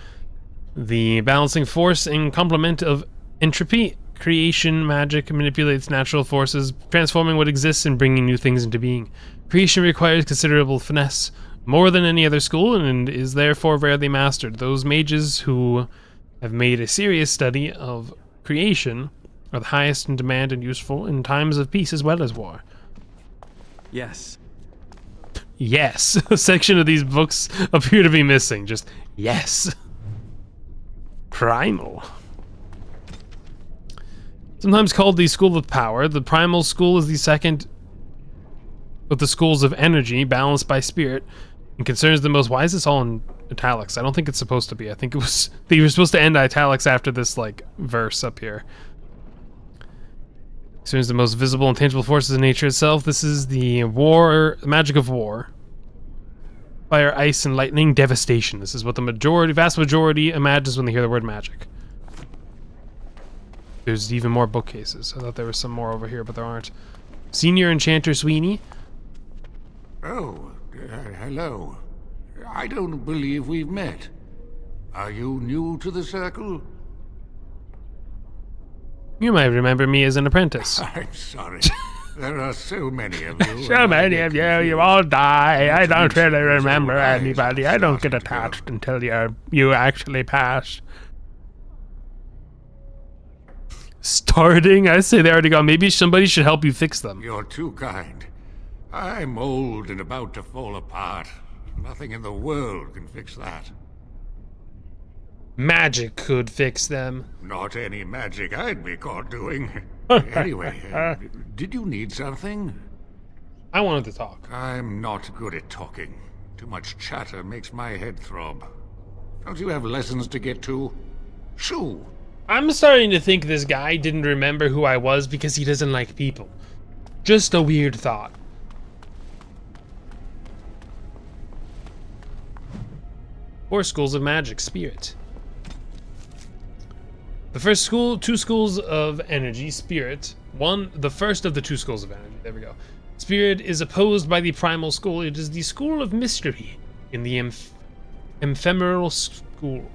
The balancing force and complement of entropy. Creation magic manipulates natural forces, transforming what exists and bringing new things into being. Creation requires considerable finesse, more than any other school, and is therefore rarely mastered. Those mages who have made a serious study of creation are the highest in demand and useful in times of peace as well as war. Yes. Yes. A section of these books appear to be missing. Just, yes. Primal. Sometimes called the School of Power, the Primal School is the second of the schools of energy, balanced by spirit, and concerns the most. Why is this all in italics? I don't think it's supposed to be. I think it was, they were supposed to end italics after this, like, verse up here. Concerns the most visible and tangible forces of nature itself. This is the magic of war. Fire, ice, and lightning, devastation. This is what the vast majority imagines when they hear the word magic. There's even more bookcases. I thought there was some more over here, but there aren't. Senior Enchanter Sweeney. Oh, hello. I don't believe we've met. Are you new to the circle? You might remember me as an apprentice. I'm sorry. There are so many of you. So many of you. You all die. I don't really remember anybody. I don't get attached until you actually pass. Starting? I say they already gone. Maybe somebody should help you fix them. You're too kind. I'm old and about to fall apart. Nothing in the world can fix that. Magic could fix them. Not any magic I'd be caught doing. Anyway, did you need something? I wanted to talk. I'm not good at talking. Too much chatter makes my head throb. Don't you have lessons to get to? Shoo! I'm starting to think this guy didn't remember who I was because he doesn't like people. Just a weird thought. Four schools of magic, spirit. The first school, 2 schools of energy, spirit. The first of the 2 schools of energy. There we go. Spirit is opposed by the primal school. It is the school of mystery in the ephemeral school.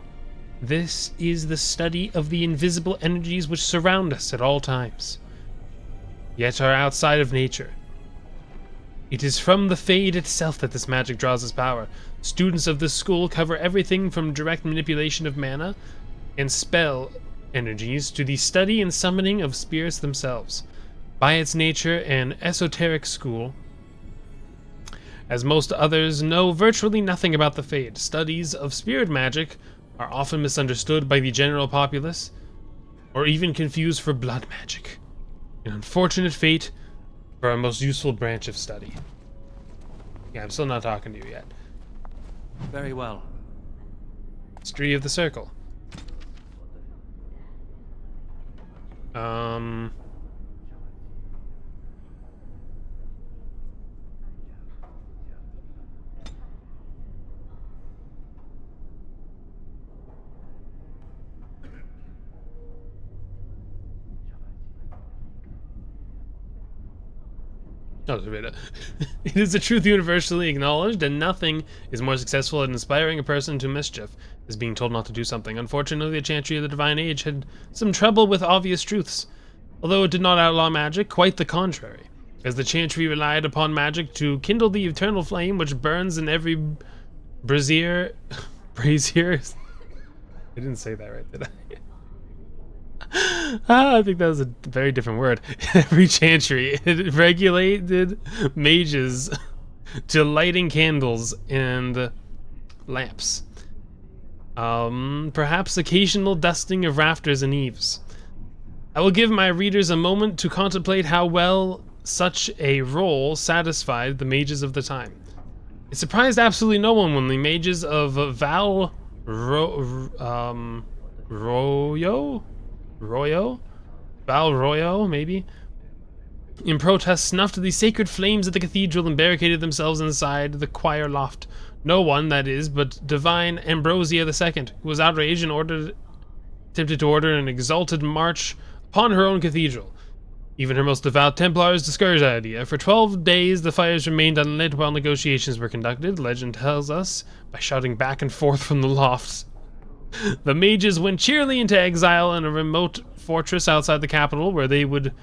This is the study of the invisible energies which surround us at all times, yet are outside of nature. It is from the Fade itself that this magic draws its power. Students of this school cover everything from direct manipulation of mana and spell energies to the study and summoning of spirits themselves. By its nature, an esoteric school, as most others know virtually nothing about the Fade. Studies of spirit magic are often misunderstood by the general populace, or even confused for blood magic. An unfortunate fate for our most useful branch of study. Yeah, I'm still not talking to you yet. Very well. History of the Circle. It is a truth universally acknowledged, and nothing is more successful at inspiring a person to mischief as being told not to do something. Unfortunately, the Chantry of the Divine Age had some trouble with obvious truths. Although it did not outlaw magic, quite the contrary, as the Chantry relied upon magic to kindle the eternal flame which burns in every brazier. Brazier? I didn't say that right, did I? I think that was a very different word. Every chantry, it regulated mages to lighting candles and lamps. Perhaps occasional dusting of rafters and eaves. I will give my readers a moment to contemplate how well such a role satisfied the mages of the time. It surprised absolutely no one when the mages of Val Royo, maybe, in protest, snuffed the sacred flames of the cathedral and barricaded themselves inside the choir loft. No one, that is, but divine Ambrosia II, who was outraged and attempted to order an exalted march upon her own cathedral. Even her most devout Templars discouraged the idea. For 12 days, the fires remained unlit while negotiations were conducted, legend tells us, by shouting back and forth from the lofts. The mages went cheerily into exile in a remote fortress outside the capital, where they would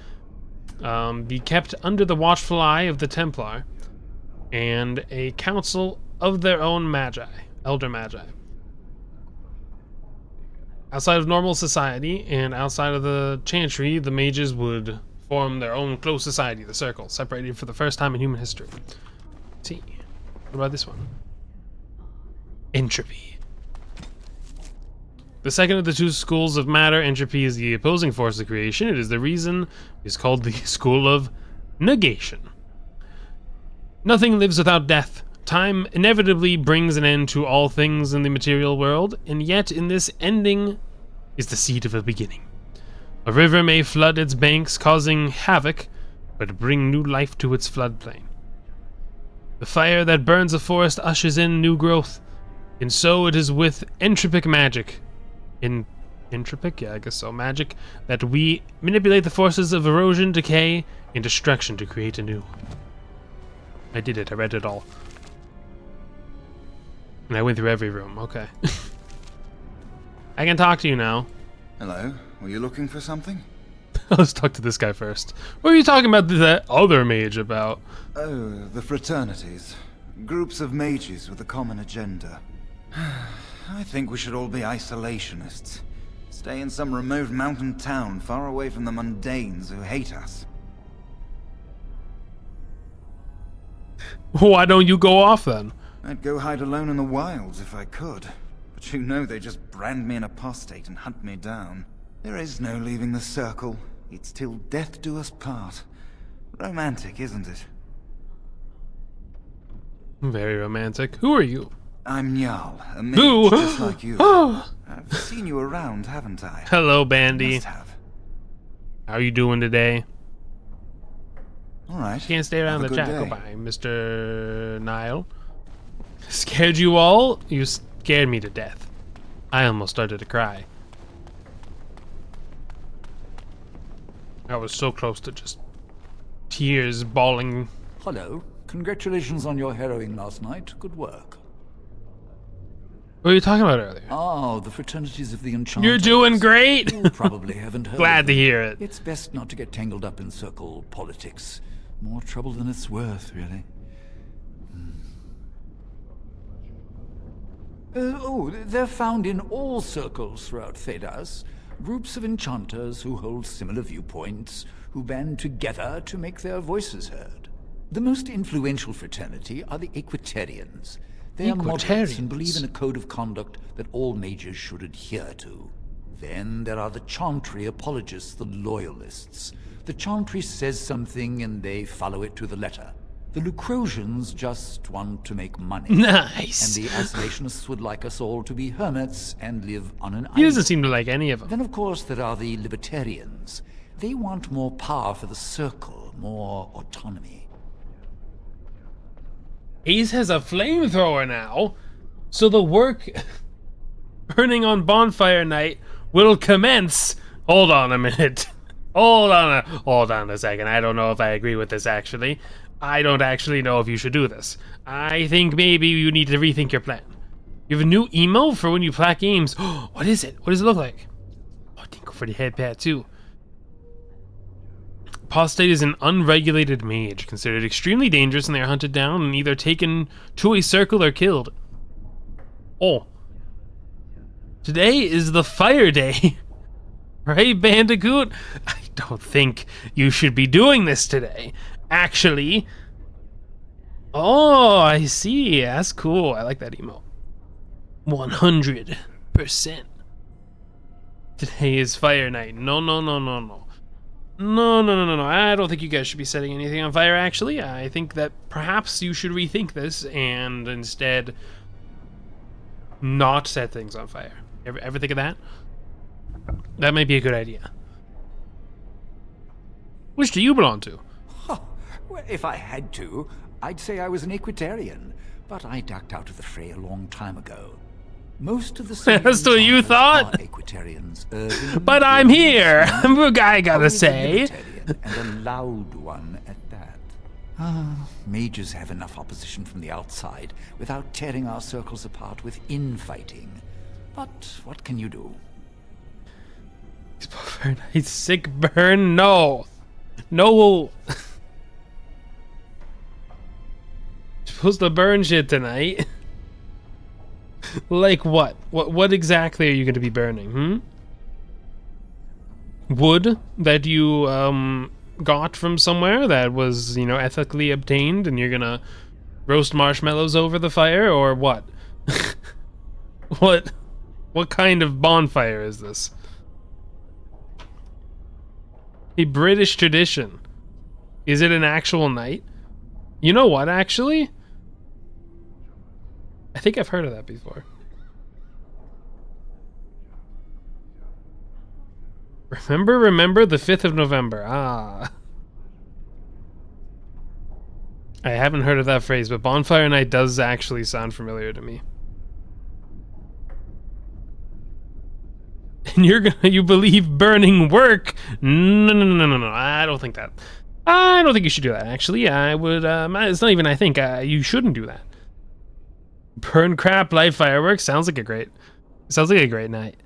be kept under the watchful eye of the Templar and a council of their own magi, elder magi. Outside of normal society and outside of the chantry, the mages would form their own close society, the Circle, separated for the first time in human history. Let's see. What about this one? Entropy. The second of the two schools of matter, entropy is the opposing force of creation. It is the reason it is called the school of negation. Nothing lives without death. Time inevitably brings an end to all things in the material world, and yet in this ending is the seed of a beginning. A river may flood its banks, causing havoc, but bring new life to its floodplain. The fire that burns a forest ushers in new growth, and so it is with entropic magic. Entropic? Yeah, I guess so. Magic that we manipulate the forces of erosion, decay, and destruction to create anew. I did it. I read it all. And I went through every room. Okay. I can talk to you now. Hello. Were you looking for something? Let's talk to this guy first. What are you talking about that other mage about? Oh, the fraternities. Groups of mages with a common agenda. I think we should all be isolationists. Stay in some remote mountain town far away from the mundanes who hate us. Why don't you go off then? I'd go hide alone in the wilds if I could. But you know they just brand me an apostate and hunt me down. There is no leaving the Circle. It's till death do us part. Romantic, isn't it? Very romantic. Who are you? I'm Njal, a mage Who? just like you. I've seen you around, haven't I? Hello, Bandy. Must have. How are you doing today? All right. Can't stay around Have the a good chat. day. Goodbye, Mr. Nile. Scared you all? You scared me to death. I almost started to cry. I was so close to just tears bawling. Hello. Congratulations on your harrowing last night. Good work. What were you talking about earlier? Oh, the fraternities of the Enchanted. You're doing great! You probably haven't heard Glad of to them. hear it. It's best not to get tangled up in Circle politics. More trouble than it's worth, really. They're found in all circles throughout Thedas. Groups of enchanters who hold similar viewpoints, who band together to make their voices heard. The most influential fraternity are the Equitarians. They are moderates and believe in a code of conduct that all mages should adhere to. Then there are the Chantry apologists, the Loyalists. The Chantry says something and they follow it to the letter. The Lucrosians just want to make money. Nice. And the Isolationists would like us all to be hermits and live on an island. He doesn't seem to like any of them. Then, of course, there are the Libertarians. They want more power for the Circle, more autonomy. Ace has a flamethrower now, so the work burning on bonfire night will commence. Hold on a minute. Hold on a second. I don't know if I agree with this, actually. I don't actually know if you should do this. I think maybe you need to rethink your plan. You have a new emo for when you play games. What is it? What does it look like? Oh, I think go for the headpad, too. Apostate is an unregulated mage, considered extremely dangerous, and they are hunted down and either taken to a circle or killed. Oh. Today is the fire day. Right, Bandicoot? I don't think you should be doing this today. Actually. Oh, I see. That's cool. I like that emote. 100%. Today is fire night. No. No. I don't think you guys should be setting anything on fire, actually. I think that perhaps you should rethink this and instead not set things on fire. Ever think of that? That might be a good idea. Which do you belong to? Huh. Well, if I had to, I'd say I was an Equitarian, but I ducked out of the fray a long time ago. Most of the That's what you thought? Equitarians, but I'm here. I gotta say. And a loud one at that. Mages have enough opposition from the outside without tearing our circles apart with infighting. But what can you do? He's sick burn. No. Supposed to burn shit tonight. Like what? What exactly are you going to be burning? Wood that you got from somewhere that was, ethically obtained, and you're gonna roast marshmallows over the fire, or what? What kind of bonfire is this? A British tradition. Is it an actual night? You know what, actually? I think I've heard of that before. Remember the 5th of November. I haven't heard of that phrase, but bonfire night does actually sound familiar to me. And you believe burning work? No. I don't think that. I don't think you should do that, actually. I would, it's not even I think, you shouldn't do that. Burn crap, light fireworks, sounds like a great night.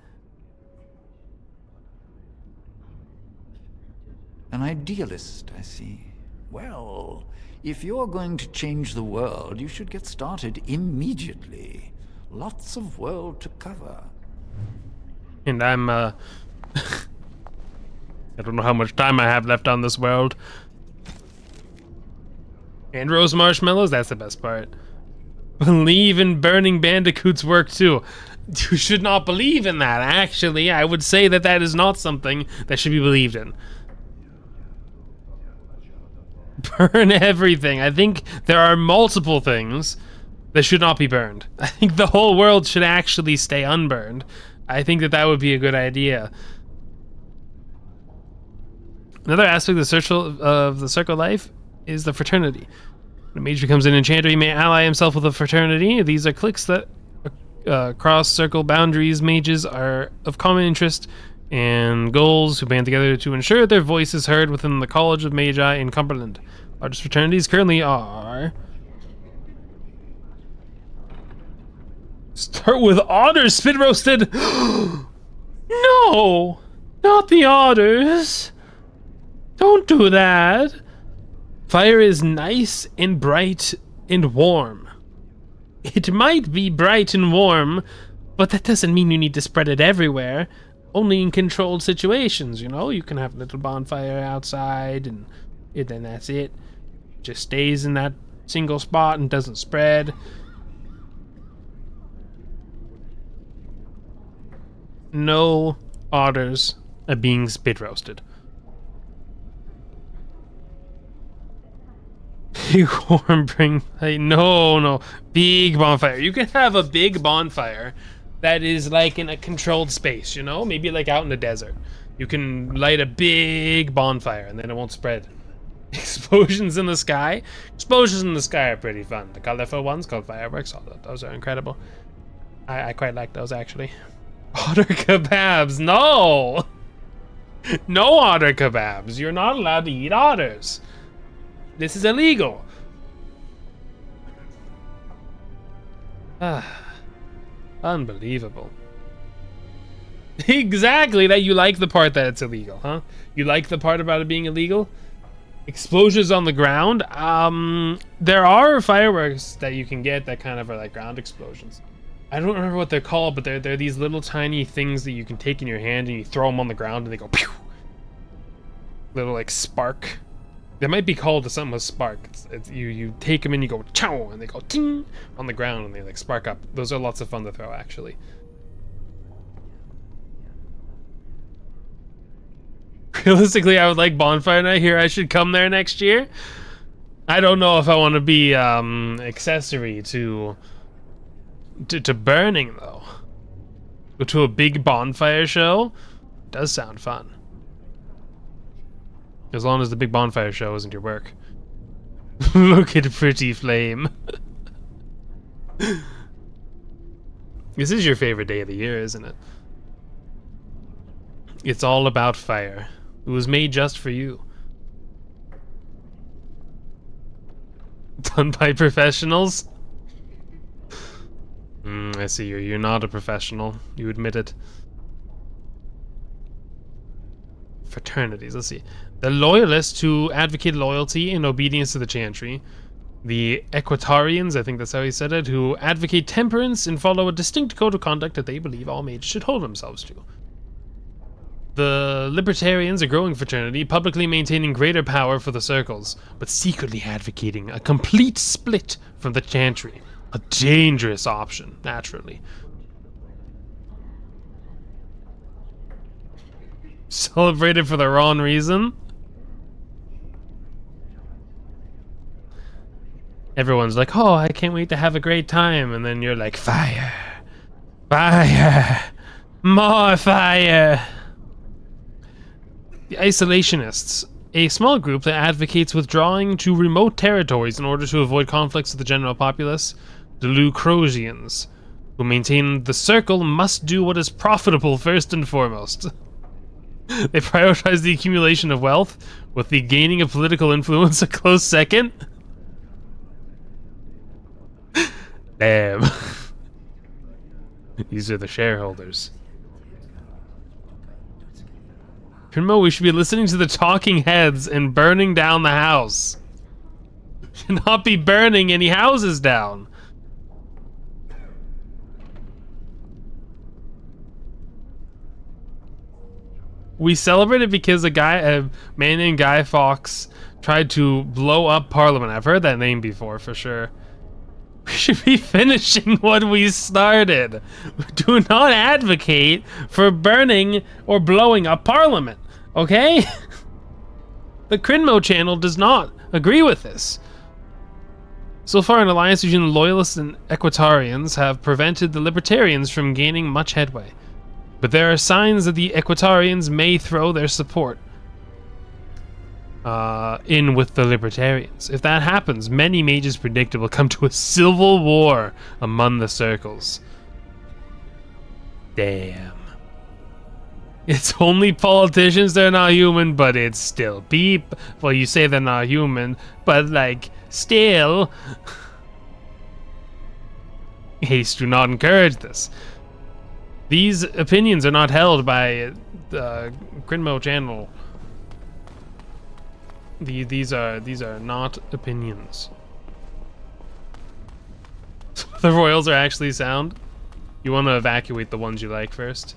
An idealist, I see. Well, if you're going to change the world, you should get started immediately. Lots of world to cover. And I'm, I don't know how much time I have left on this world. And roast marshmallows, that's the best part. Believe in burning bandicoots work too. You should not believe in that, actually. I would say that that is not something that should be believed in. Burn everything. I think there are multiple things that should not be burned. I think the whole world should actually stay unburned. I think that would be a good idea. Another aspect of the circle life is the fraternity. When a mage becomes an enchanter, he may ally himself with a fraternity. These are cliques that cross circle boundaries. Mages are of common interest and goals who band together to ensure their voice is heard within the College of Magi in Cumberland. Largest fraternities currently are... Start with otters spit roasted. No, not the otters. Don't do that. Fire is nice and bright and warm. It might be bright and warm, but that doesn't mean you need to spread it everywhere. Only in controlled situations, You can have a little bonfire outside and then that's it. Just stays in that single spot and doesn't spread. No otters are being spit roasted. Big warm bring no big bonfire. You can have a big bonfire that is like in a controlled space, maybe like out in the desert. You can light a big bonfire and then it won't spread. Explosions in the sky. Explosions in the sky are pretty fun. The colorful ones called fireworks. Those are incredible. I quite like those actually. Otter kebabs, no! No otter kebabs. You're not allowed to eat otters. This is illegal. Unbelievable. Exactly, that you like the part that it's illegal, huh? You like the part about it being illegal? Explosions on the ground? There are fireworks that you can get that kind of are like ground explosions. I don't remember what they're called, but they're these little tiny things that you can take in your hand and you throw them on the ground and they go pew! Little like spark. They might be called something with spark. You take them and you go chow and they go ting on the ground and they like spark up. Those are lots of fun to throw actually. Realistically, I would like Bonfire Night here. I should come there next year. I don't know if I want to be accessory to burning though. Go to a big bonfire show. Does sound fun. As long as the big bonfire show isn't your work. Look at pretty flame. This is your favorite day of the year, isn't it? It's all about fire. It was made just for you. Done by professionals? I see. You're not a professional. You admit it. Fraternities. Let's see. The Loyalists who advocate loyalty and obedience to the Chantry. The Equitarians, I think that's how he said it, who advocate temperance and follow a distinct code of conduct that they believe all mages should hold themselves to. The Libertarians, a growing fraternity, publicly maintaining greater power for the circles, but secretly advocating a complete split from the Chantry. A dangerous option, naturally. Celebrated for the wrong reason? Everyone's like, oh, I can't wait to have a great time. And then you're like, fire. Fire. More fire. The Isolationists, a small group that advocates withdrawing to remote territories in order to avoid conflicts with the general populace. The Lucrosians, who maintain the circle must do what is profitable first and foremost. They prioritize the accumulation of wealth, with the gaining of political influence a close second. Damn. These are the shareholders. Crinmo, we should be listening to the talking heads and burning down the house. Should not be burning any houses down. We celebrated because a man named Guy Fawkes tried to blow up Parliament. I've heard that name before, for sure. We should be finishing what we started. Do not advocate for burning or blowing up Parliament, okay? The Crinmo channel does not agree with this. So far, an alliance between the Loyalists and Equitarians have prevented the Libertarians from gaining much headway. But there are signs that the Equitarians may throw their support in with the Libertarians. If that happens, many mages predict it will come to a civil war among the circles. Damn. It's only politicians, they're not human, but it's still people. Well, you say they're not human, but like, still. Haste, do not encourage this. These opinions are not held by the Crinmo channel. These are not opinions. The royals are actually sound. You want to evacuate the ones you like first.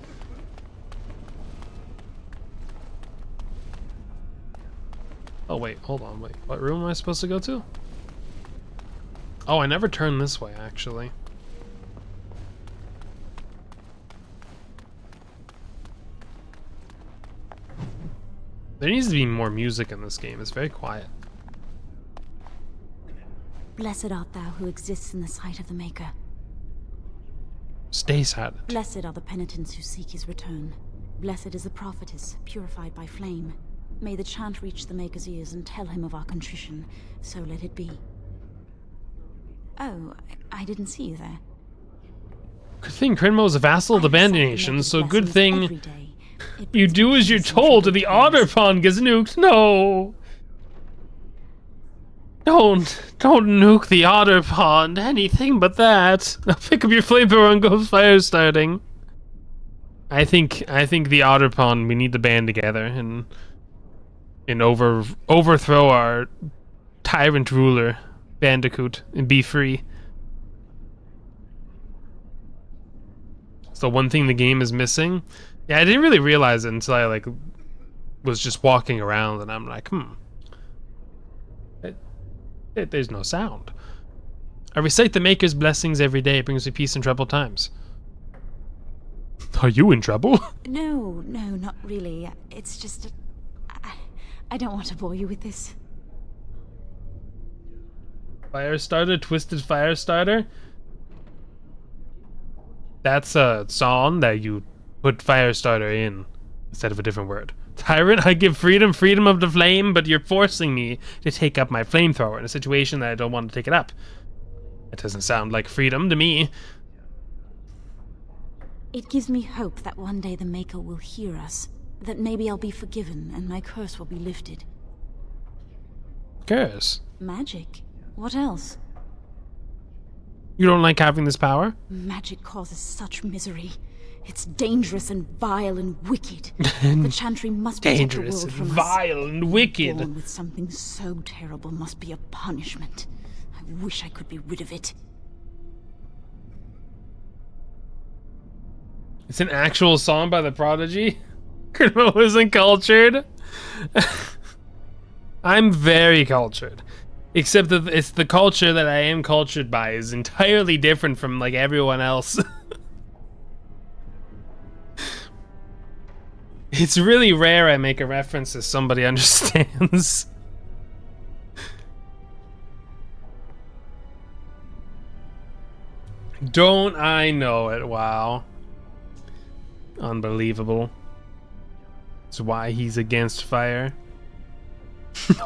Oh wait, hold on, wait. What room am I supposed to go to? Oh, I never turned this way, actually. There needs to be more music in this game. It's very quiet. Blessed art thou who exists in the sight of the Maker. Stay silent. Blessed are the penitents who seek his return. Blessed is the prophetess, purified by flame. May the chant reach the Maker's ears and tell him of our contrition. So let it be. Oh, I didn't see you there. Good thing Crinmo's a vassal of the Bandit Nation, so good thing you do as you're told or the Otter Pond gets nuked. No! Don't nuke the Otter Pond. Anything but that. Now pick up your flamethrower and go fire starting. I think the Otter Pond, we need to band together and overthrow our tyrant ruler, Bandicoot, and be free. It's the one thing the game is missing. Yeah, I didn't really realize it until I was just walking around and I'm like, there's no sound. I recite the Maker's blessings every day. It brings me peace in troubled times. Are you in trouble? No, not really. It's just I don't want to bore you with this. Firestarter, Twisted Firestarter. That's a song that you put Firestarter in instead of a different word. Tyrant, I give freedom of the flame, but you're forcing me to take up my flamethrower in a situation that I don't want to take it up. That doesn't sound like freedom to me. It gives me hope that one day the Maker will hear us, that maybe I'll be forgiven and my curse will be lifted. Curse? Magic? What else? You don't like having this power? Magic causes such misery. It's dangerous and vile and wicked. The Chantry must protect the Dangerous world and from us. vile and wicked. Born with something so terrible must be a punishment. I wish I could be rid of it. It's an actual song by The Prodigy? Grinmo isn't cultured? I'm very cultured. Except that it's the culture that I am cultured by is entirely different from like everyone else. It's really rare I make a reference that somebody understands. Don't I know it? Wow. Unbelievable. That's why he's against fire.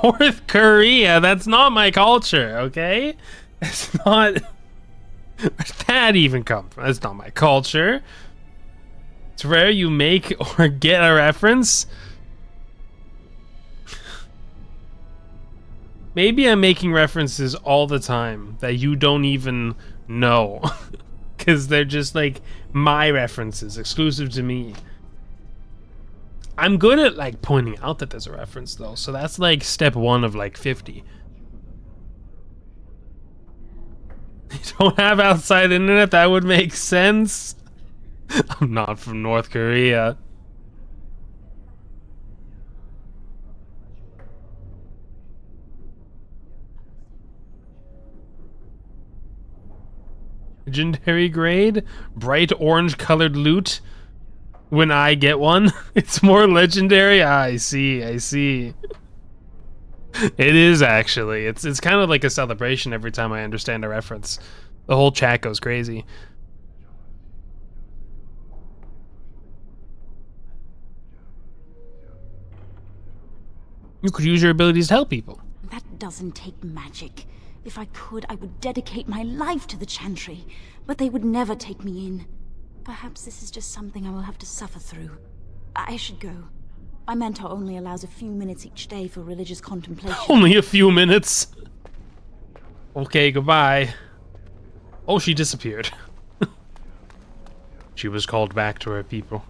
North Korea, that's not my culture, okay? That's not... Where'd that even come from? That's not my culture. It's rare you make or get a reference. Maybe I'm making references all the time that you don't even know. Because they're just like my references, exclusive to me. I'm good at like pointing out that there's a reference though, so that's like step 1 of like 50. You don't have outside internet? That would make sense. I'm not from North Korea. Legendary grade? Bright orange colored loot? When I get one? It's more legendary? Ah, I see, I see. It is actually. It's kind of like a celebration every time I understand a reference. The whole chat goes crazy. You could use your abilities to help people. That doesn't take magic. If I could, I would dedicate my life to the Chantry, but they would never take me in. Perhaps this is just something I will have to suffer through. I should go. My mentor only allows a few minutes each day for religious contemplation. Only a few minutes? Okay, goodbye. Oh, she disappeared. She was called back to her people.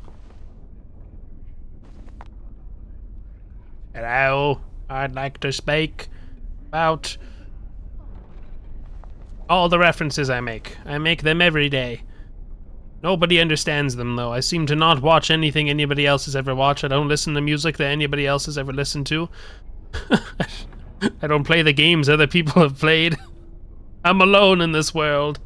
Hello, I'd like to speak about all the references I make. I make them every day. Nobody understands them, though. I seem to not watch anything anybody else has ever watched. I don't listen to music that anybody else has ever listened to. I don't play the games other people have played. I'm alone in this world.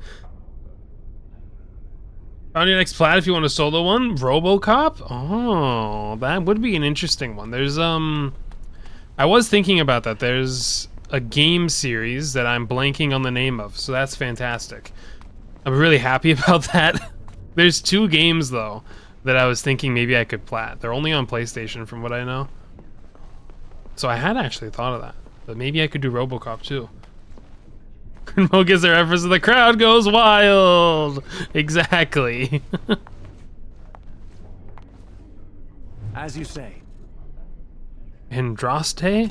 On your next plat, if you want a solo one, RoboCop? Oh, that would be an interesting one. There's, I was thinking about that. There's a game series that I'm blanking on the name of, so that's fantastic. I'm really happy about that. There's 2 games, though, that I was thinking maybe I could plat. They're only on PlayStation, from what I know. So I had actually thought of that. But maybe I could do RoboCop, too. Grinmo gives a reference and the crowd goes wild! Exactly. As you say. Andraste?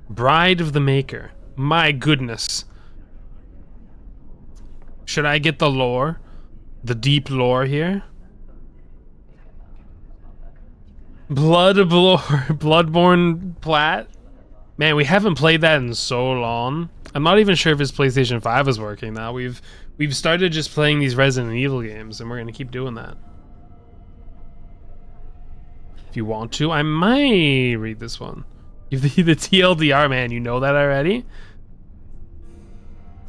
Bride of the Maker. My goodness. Should I get the lore? The deep lore here? Bloodborne plat? Man, we haven't played that in so long. I'm not even sure if his PlayStation 5 is working now. We've started just playing these Resident Evil games, and we're gonna keep doing that. If you want to, I might read this one. The TLDR, man, you know that already?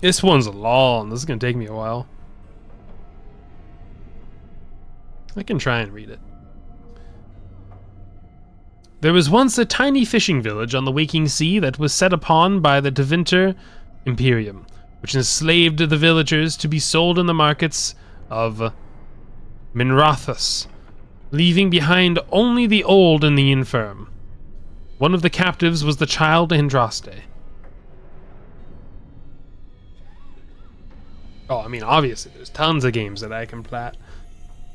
This one's long. This is gonna take me a while. I can try and read it. There was once a tiny fishing village on the waking sea that was set upon by the Tevinter Imperium, which enslaved the villagers to be sold in the markets of Minrathous, leaving behind only the old and the infirm. One of the captives was the child Andraste. Oh, I mean, obviously, there's tons of games that I can plat.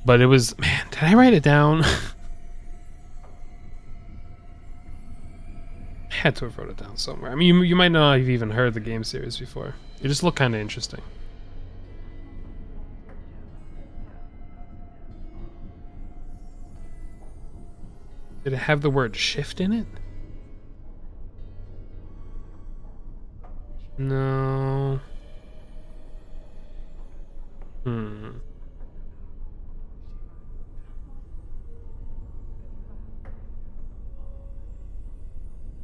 But it was... Man, did I write it down? I had to have wrote it down somewhere. I mean, you might not have even heard the game series before. It just looked kind of interesting. Did it have the word shift in it? No.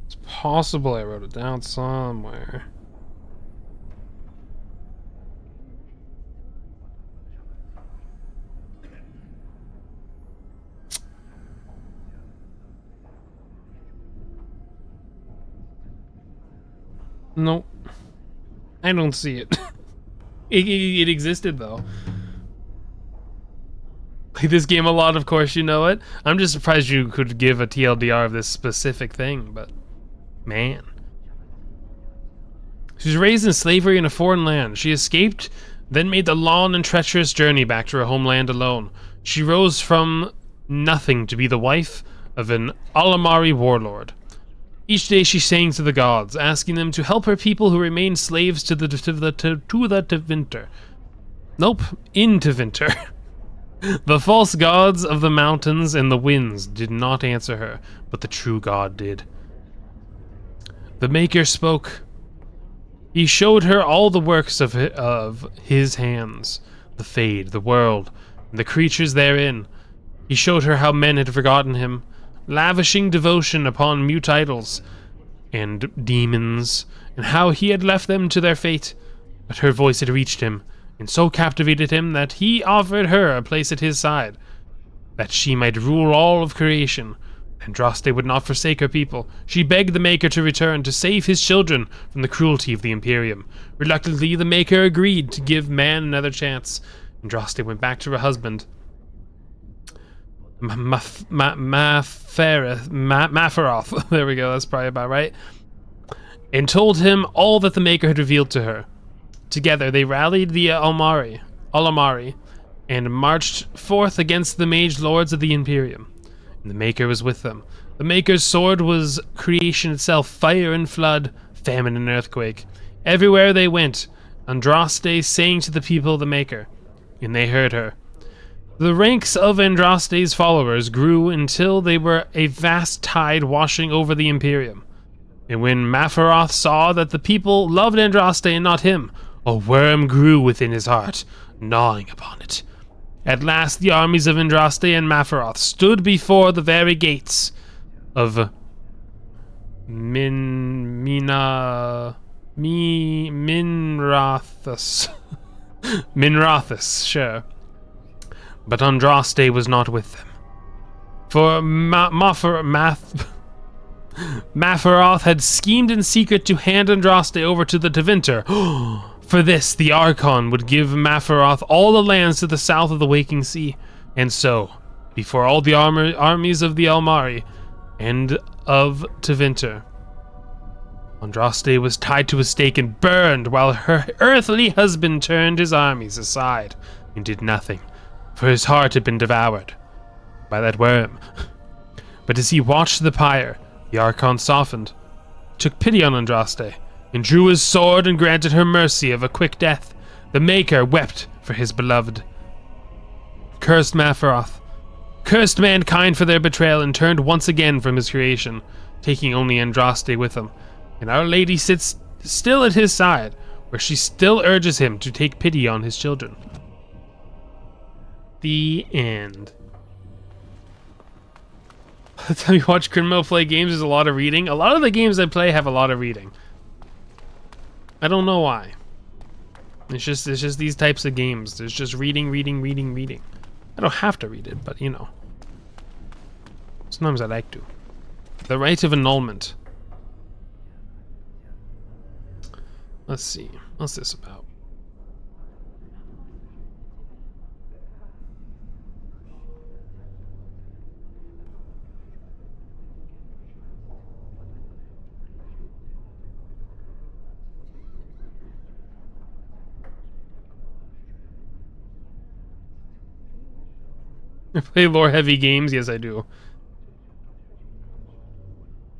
It's possible I wrote it down somewhere. Nope. I don't see it. It existed though. Like this game a lot, of course you know it. I'm just surprised you could give a TLDR of this specific thing, but man. She was raised in slavery in a foreign land. She escaped, then made the long and treacherous journey back to her homeland alone. She rose from nothing to be the wife of an Alamari warlord. Each day she sang to the gods, asking them to help her people who remained slaves to the Tevinter. Nope, in Tevinter. The false gods of the mountains and the winds did not answer her, but the true God did. The Maker spoke. He showed her all the works of his hands, the Fade, the world, and the creatures therein. He showed her how men had forgotten him, lavishing devotion upon mute idols and demons, and how he had left them to their fate. But her voice had reached him, and so captivated him that he offered her a place at his side, that she might rule all of creation. Andraste would not forsake her people. She begged the Maker to return to save his children from the cruelty of the Imperium. Reluctantly, the Maker agreed to give man another chance. Andraste went back to her husband, Mafaroth, there we go, that's probably about right, and told him all that the Maker had revealed to her. Together they rallied the Alamari and marched forth against the mage lords of the Imperium. And the Maker was with them. The Maker's sword was creation itself, fire and flood, famine and earthquake. Everywhere they went, Andraste sang to the people of the Maker, and they heard her. The ranks of Andraste's followers grew until they were a vast tide washing over the Imperium. And when Mafaroth saw that the people loved Andraste and not him, a worm grew within his heart, gnawing upon it. At last the armies of Andraste and Mafaroth stood before the very gates of Minrathous. Minrathous, sure. But Andraste was not with them. For Mafaroth had schemed in secret to hand Andraste over to the Tevinter. For this, the Archon would give Mafaroth all the lands to the south of the Waking Sea. And so, before all the armies of the Almari and of Tevinter, Andraste was tied to a stake and burned while her earthly husband turned his armies aside and did nothing. For his heart had been devoured by that worm. But as he watched the pyre, the Archon softened, took pity on Andraste, and drew his sword and granted her mercy of a quick death. The Maker wept for his beloved. Cursed Mafaroth, cursed mankind for their betrayal, and turned once again from his creation, taking only Andraste with him. And Our Lady sits still at his side, where she still urges him to take pity on his children. The end. By the time you watch Criminal play games, there's a lot of reading. A lot of the games I play have a lot of reading. I don't know why. It's just these types of games. There's just reading. I don't have to read it, but you know. Sometimes I like to. The Rite of Annulment. Let's see. What's this about? I play lore-heavy games? Yes, I do.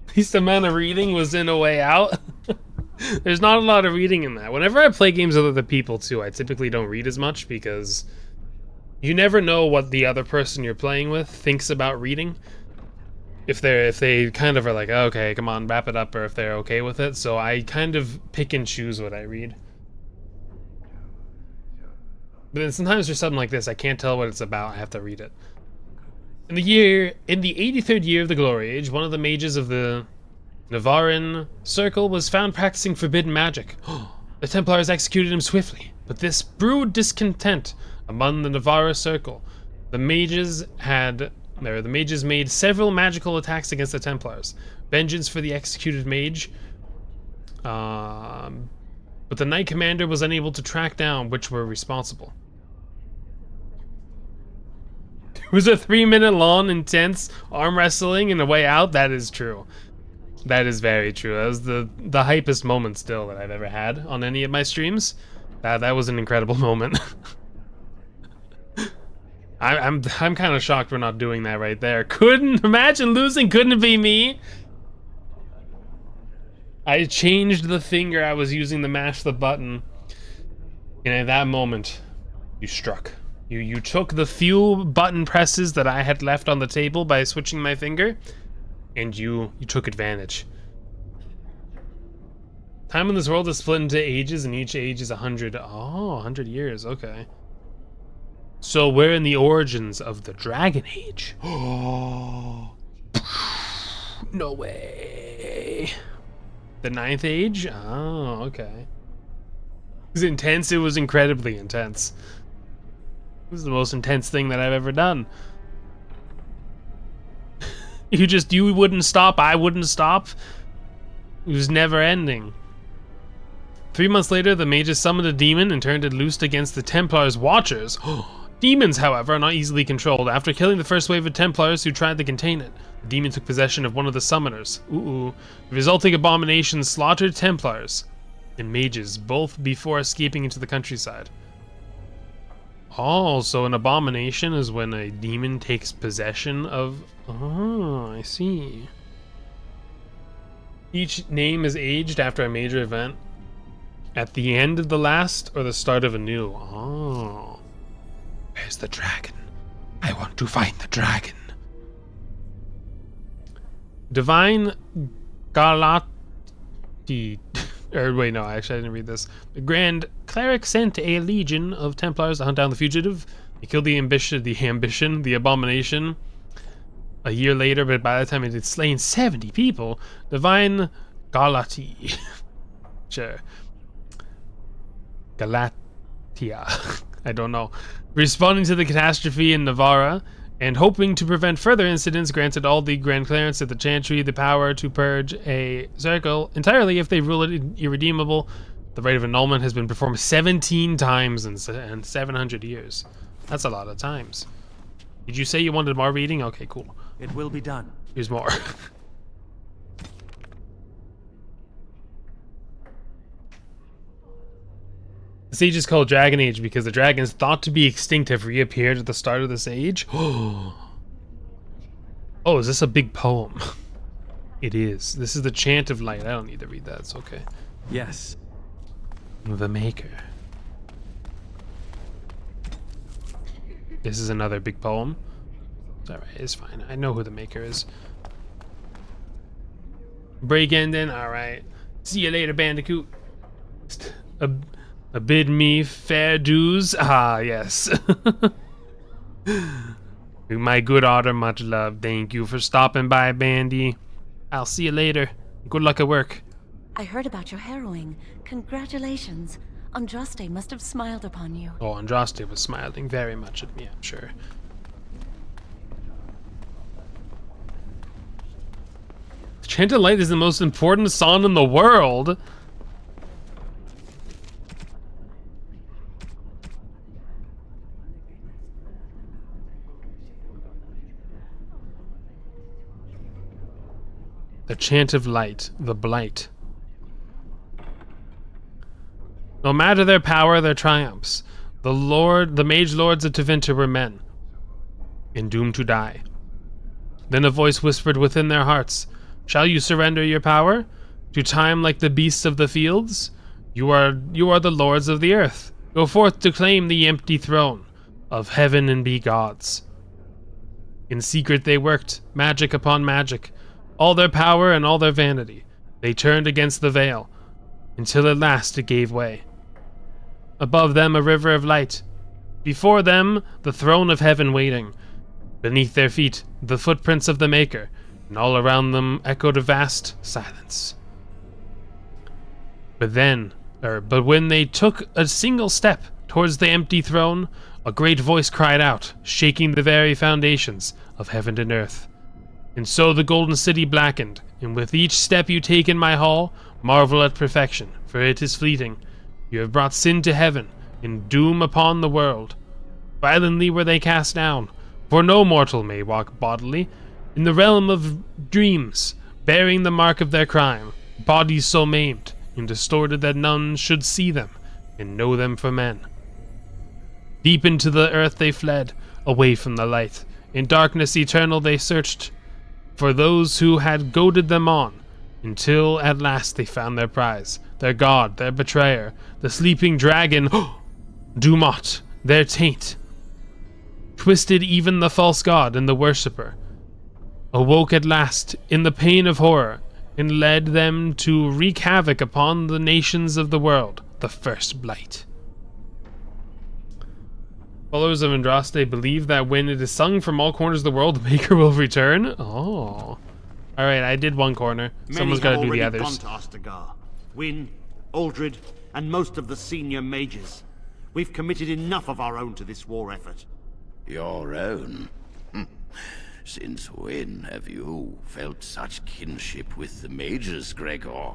At least the amount of reading was in A Way Out. There's not a lot of reading in that. Whenever I play games with other people, too, I typically don't read as much because you never know what the other person you're playing with thinks about reading. If they kind of are like, oh, okay, come on, wrap it up, or if they're okay with it. So I kind of pick and choose what I read. But then sometimes there's something like this, I can't tell what it's about, I have to read it. In the 83rd year of the Glory Age, one of the mages of the Navarin Circle was found practicing forbidden magic. The Templars executed him swiftly, but this brewed discontent among the Navarra Circle. The mages made several magical attacks against the Templars. Vengeance for the executed mage. But the Knight Commander was unable to track down which were responsible. It was a 3-minute long, intense arm wrestling in A Way Out. That is true. That is very true. That was the hypest moment still that I've ever had on any of my streams. That was an incredible moment. I'm kind of shocked we're not doing that right there. Couldn't imagine losing. Couldn't it be me? I changed the finger I was using to mash the button, and at that moment, you struck. You took the few button presses that I had left on the table by switching my finger, and you took advantage. Time in this world is split into ages, and each age is 100. Oh, 100 years. Okay. So we're in the origins of the Dragon Age. Oh, no way. The 9th age? Oh, okay. It was intense. It was incredibly intense. This is the most intense thing that I've ever done. You wouldn't stop, I wouldn't stop. It was never ending. 3 months later, the mages summoned a demon and turned it loose against the Templars' Watchers. Demons, however, are not easily controlled. After killing the first wave of Templars who tried to contain it, the demon took possession of one of the summoners. The resulting abomination slaughtered Templars and mages, both before escaping into the countryside. Oh, so an abomination is when a demon takes possession of... Oh, I see. Each name is aged after a major event. At the end of the last or the start of a new. Oh. Where's the dragon? I want to find the dragon. Divine Galati... wait, no, actually I didn't read this. The Grand Cleric sent a legion of Templars to hunt down the fugitive. He killed the abomination a year later, but by the time it had slain 70 people, Divine Galati... sure. Galatia. I don't know. Responding to the catastrophe in Navarra, and hoping to prevent further incidents, granted all the Grand Clerics at the Chantry the power to purge a circle entirely if they rule it irredeemable. The rite of annulment has been performed 17 times in 700 years. That's a lot of times. Did you say you wanted more reading? Okay, cool. It will be done. Here's more. The siege is called Dragon Age because the dragons thought to be extinct have reappeared at the start of this age. Oh, is this a big poem? It is. This is the Chant of Light. I don't need to read that. It's okay. Yes. The Maker. This is another big poem. It's alright. It's fine. I know who the Maker is. Break ending. Alright. See you later, Bandicoot. A bid me fair dues. Ah, yes. My good Otter, much love. Thank you for stopping by, Bandy. I'll see you later. Good luck at work. I heard about your harrowing. Congratulations. Andraste must have smiled upon you. Oh, Andraste was smiling very much at me, I'm sure. Enchanted Light is the most important song in the world. The Chant of Light, the Blight. No matter their power, their triumphs, the mage lords of Tevinter were men, and doomed to die. Then a voice whispered within their hearts, "Shall you surrender your power to time like the beasts of the fields? You are the lords of the earth. Go forth to claim the empty throne of heaven and be gods." In secret they worked, magic upon magic, all their power and all their vanity. They turned against the veil, until at last it gave way. Above them a river of light. Before them the throne of heaven waiting. Beneath their feet the footprints of the Maker, and all around them echoed a vast silence. But when they took a single step towards the empty throne, a great voice cried out, shaking the very foundations of heaven and earth. And so the golden city blackened, and with each step you take in my hall, marvel at perfection, for it is fleeting. You have brought sin to heaven, and doom upon the world. Violently were they cast down, for no mortal may walk bodily, in the realm of dreams, bearing the mark of their crime, bodies so maimed and distorted that none should see them, and know them for men. Deep into the earth they fled, away from the light. In darkness eternal they searched for those who had goaded them on, until at last they found their prize, their god, their betrayer, the sleeping dragon, Dumont, their taint. Twisted even the false god and the worshipper, awoke at last in the pain of horror, and led them to wreak havoc upon the nations of the world, the first blight. Followers of Andraste believe that when it is sung from all corners of the world, the Maker will return. Oh. Alright, I did one corner. Someone's got to do the others. Many have already gone to Ostagar. Wynne, Aldred, and most of the senior mages. We've committed enough of our own to this war effort. Your own? Since when have you felt such kinship with the mages, Gregor?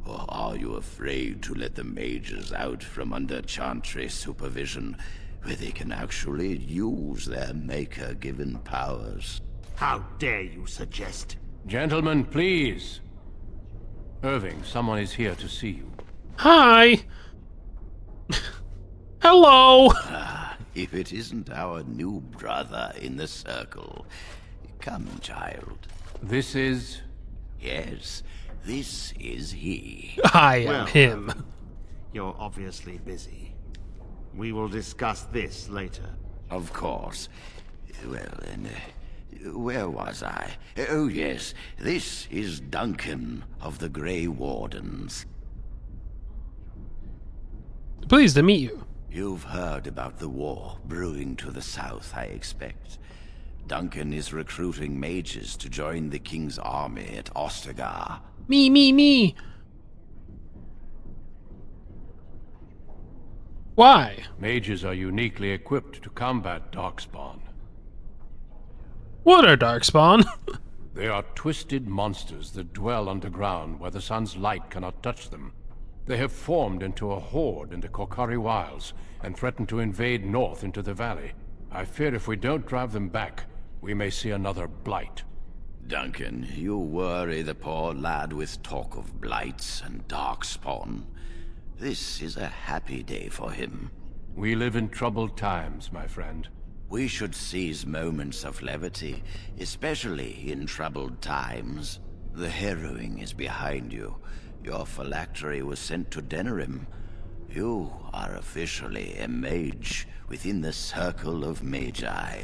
Or are you afraid to let the mages out from under Chantry supervision, where they can actually use their Maker-given powers? How dare you suggest? Gentlemen, please. Irving, someone is here to see you. Hi! Hello! If it isn't our new brother in the circle. Come, child. This is... Yes, this is he. I am him. You're obviously busy. We will discuss this later. Of course. Well, then, where was I? Oh, yes, this is Duncan of the Grey Wardens. Pleased to meet you. You've heard about the war brewing to the south, I expect. Duncan is recruiting mages to join the King's army at Ostagar. Me! Why? Mages are uniquely equipped to combat Darkspawn. What are Darkspawn? They are twisted monsters that dwell underground where the sun's light cannot touch them. They have formed into a horde in the Korcari Wilds and threaten to invade north into the valley. I fear if we don't drive them back, we may see another blight. Duncan, you worry the poor lad with talk of blights and Darkspawn. This is a happy day for him. We live in troubled times, my friend. We should seize moments of levity, especially in troubled times. The harrowing is behind you. Your phylactery was sent to Denerim. You are officially a mage within the circle of magi.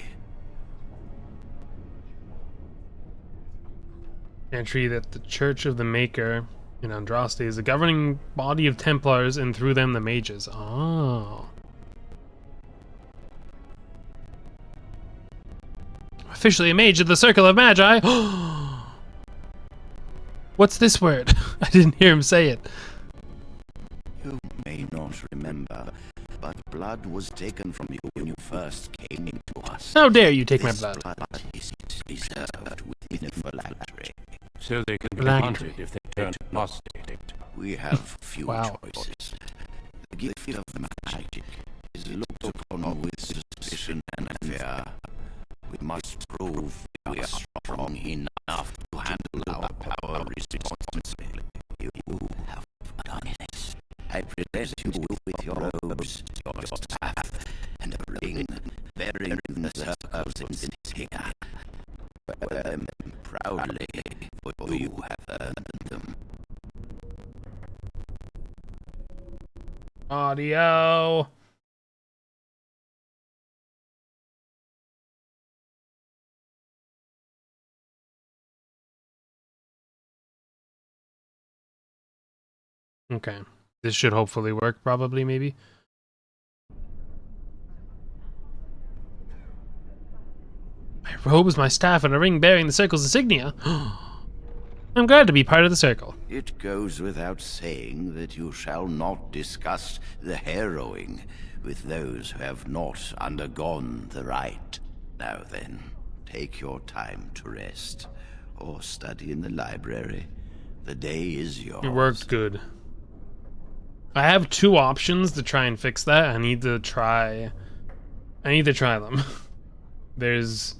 Entry that the Church of the Maker in Andraste is the governing body of Templars, and through them the mages. Oh. Officially a mage of the Circle of Magi. What's this word? I didn't hear him say it. You may not remember, but blood was taken from you when you first came into us. How dare you take my blood? Blood is reserved within a phylactery. so they can be Black hunted if they turn apostate. We have few Wow. choices. The gift of magic is looked upon with suspicion and fear. We must prove we are strong enough to handle our power responsibly. You have done it. I present you with your robes, your staff, and a ring bearing the circles insignia. Wear them proudly, for you have earned them. Audio. Okay. This should hopefully work, probably, maybe. My robes, my staff, and a ring bearing the circle's insignia. I'm glad to be part of the circle. It goes without saying that you shall not discuss the harrowing with those who have not undergone the rite. Now then, take your time to rest, or study in the library. The day is yours. It worked good. I have two options to try and fix that. I need to try them. There's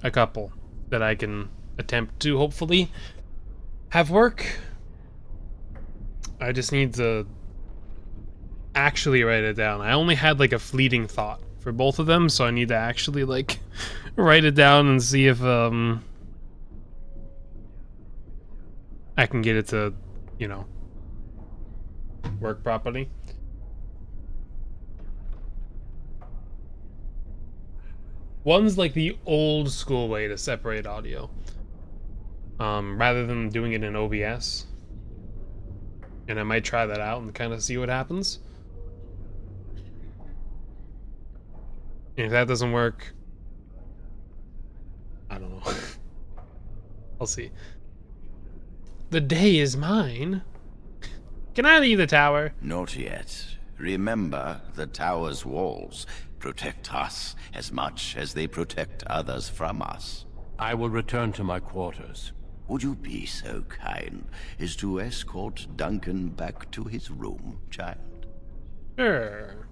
a couple that I can attempt to hopefully have work. I just need to actually write it down. I only had like a fleeting thought for both of them, so I need to actually like write it down and see if I can get it to, you know, work properly. One's like the old school way to separate audio, rather than doing it in OBS. And I might try that out and kind of see what happens. And if that doesn't work, I don't know. I'll see. The day is mine. Can I leave the tower? Not yet. Remember, the tower's walls protect us as much as they protect others from us. I will return to my quarters. Would you be so kind as to escort Duncan back to his room, child? Sure.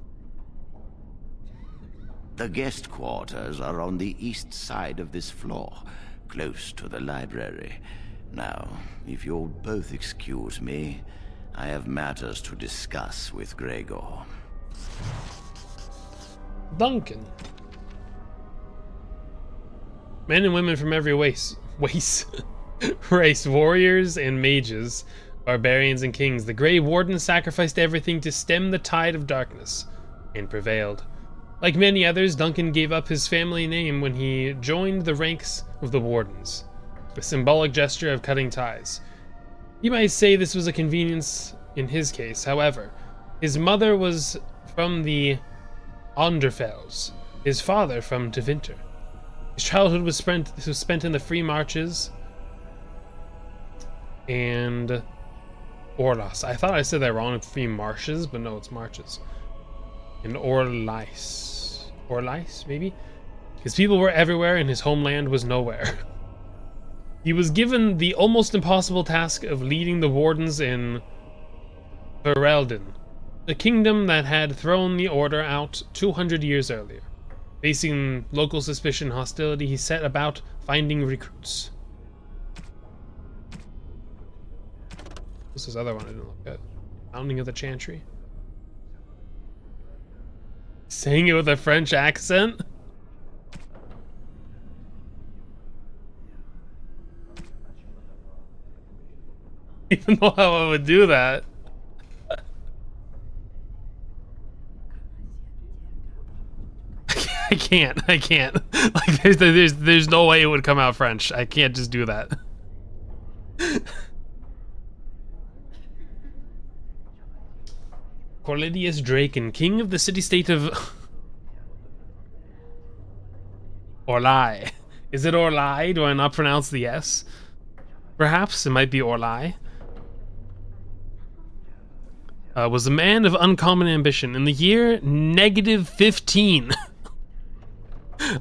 The guest quarters are on the east side of this floor, close to the library. Now, if you'll both excuse me, I have matters to discuss with Gregor. Duncan. Men and women from every race, warriors and mages, barbarians and kings. The Grey Warden sacrificed everything to stem the tide of darkness, and prevailed. Like many others, Duncan gave up his family name when he joined the ranks of the Wardens, a symbolic gesture of cutting ties. You might say this was a convenience in his case. However, his mother was from the Onderfels, his father from Tevinter. His childhood was spent in the free marches and Orlas. I thought I said that wrong, free marshes, but no, it's marches. And Orlais, maybe? His people were everywhere and his homeland was nowhere. He was given the almost impossible task of leading the Wardens in Ferelden, a kingdom that had thrown the Order out 200 years earlier. Facing local suspicion and hostility, he set about finding recruits. What's this other one I didn't look at? Founding of the Chantry. Saying it with a French accent? Even know how I would do that. I can't. Like, there's no way it would come out French. I can't just do that. Corlidius Draken, king of the city-state of Orlai. Is it Orlai? Do I not pronounce the S? Perhaps it might be Orlai. Was a man of uncommon ambition. In the year -15.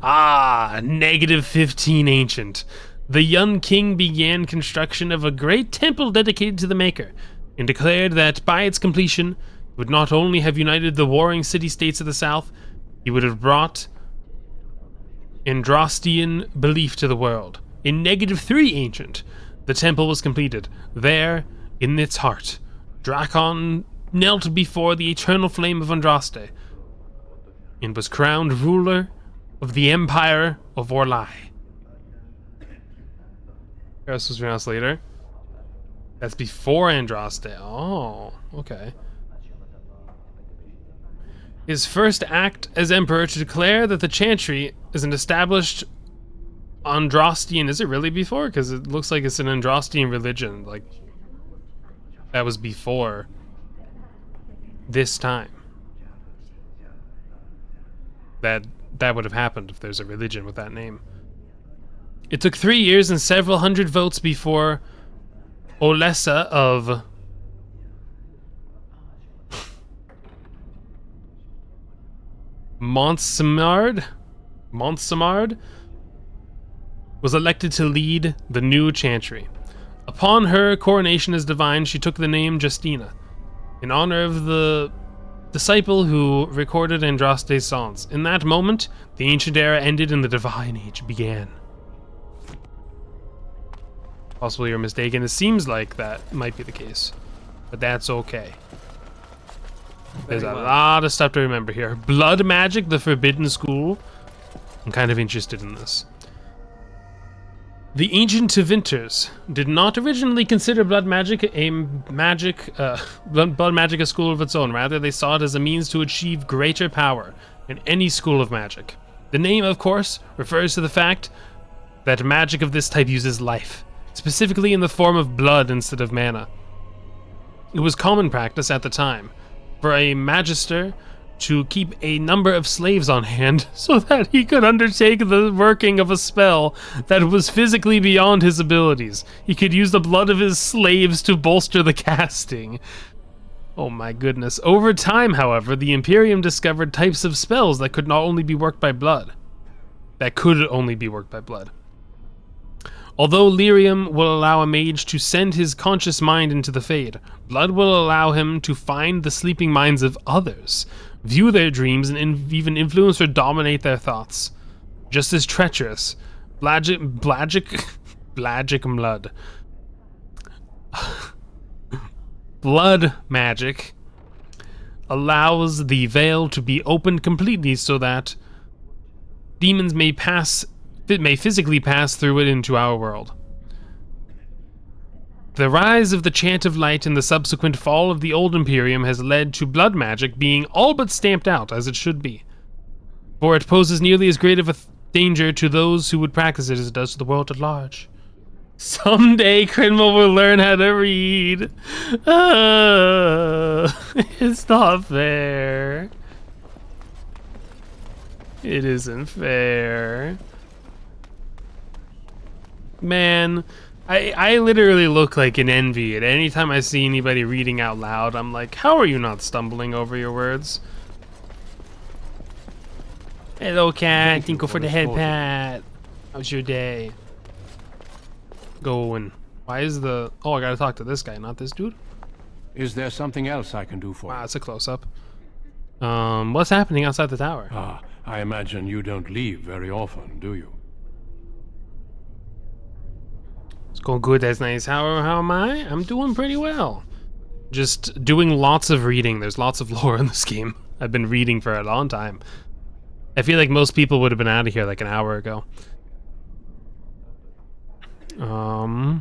Ah, -15 ancient. the young king began construction of a great temple dedicated to the Maker, and declared that by its completion, it would not only have united the warring city-states of the south, he would have brought Andrastian belief to the world. In -3 ancient, the temple was completed. There, in its heart, Drakon knelt before the eternal flame of Andraste, and was crowned ruler of the Empire of Orlai. Eros was pronounced later. That's before Andraste. Oh, okay. His first act as emperor to declare that the Chantry is an established Andrastian. Is it really before? Because it looks like it's an Andrastian religion. Like, that was before this time. That would have happened if there's a religion with that name. It took 3 years and several hundred votes before Olesa of Montsamard was elected to lead the new Chantry. Upon her coronation as divine, she took the name Justina, in honor of the disciple who recorded Andraste's songs. In that moment, the ancient era ended and the divine age began. Possibly you're mistaken. It seems like that might be the case, but that's okay. There's a lot of stuff to remember here. Blood magic, the forbidden school. I'm kind of interested in this. The ancient Tevinters did not originally consider blood magic a school of its own. Rather, they saw it as a means to achieve greater power in any school of magic. The name, of course, refers to the fact that magic of this type uses life, specifically in the form of blood instead of mana. It was common practice at the time for a magister to keep a number of slaves on hand so that he could undertake the working of a spell that was physically beyond his abilities. He could use the blood of his slaves to bolster the casting. Oh my goodness. Over time, however, the Imperium discovered types of spells that could only be worked by blood. Although Lyrium will allow a mage to send his conscious mind into the Fade, blood will allow him to find the sleeping minds of others, view their dreams, and even influence or dominate their thoughts. Just as treacherous, Blagic blood. Blood magic allows the veil to be opened completely so that demons may physically pass through it into our world. The rise of the Chant of Light and the subsequent fall of the Old Imperium has led to blood magic being all but stamped out, as it should be, for it poses nearly as great of a danger to those who would practice it as it does to the world at large. Someday Crinwell will learn how to read. It's not fair. It isn't fair. Man, I literally look like an envy, and anytime I see anybody reading out loud, I'm like, how are you not stumbling over your words? Hello, cat. Thank you for the head pat. How's your day going? Why is the... Oh, I gotta talk to this guy, not this dude? Is there something else I can do for you? Wow, it's a close-up. What's happening outside the tower? Ah, I imagine you don't leave very often, do you? It's going good, that's nice. How am I? I'm doing pretty well. Just doing lots of reading. There's lots of lore in this game. I've been reading for a long time. I feel like most people would have been out of here like an hour ago. I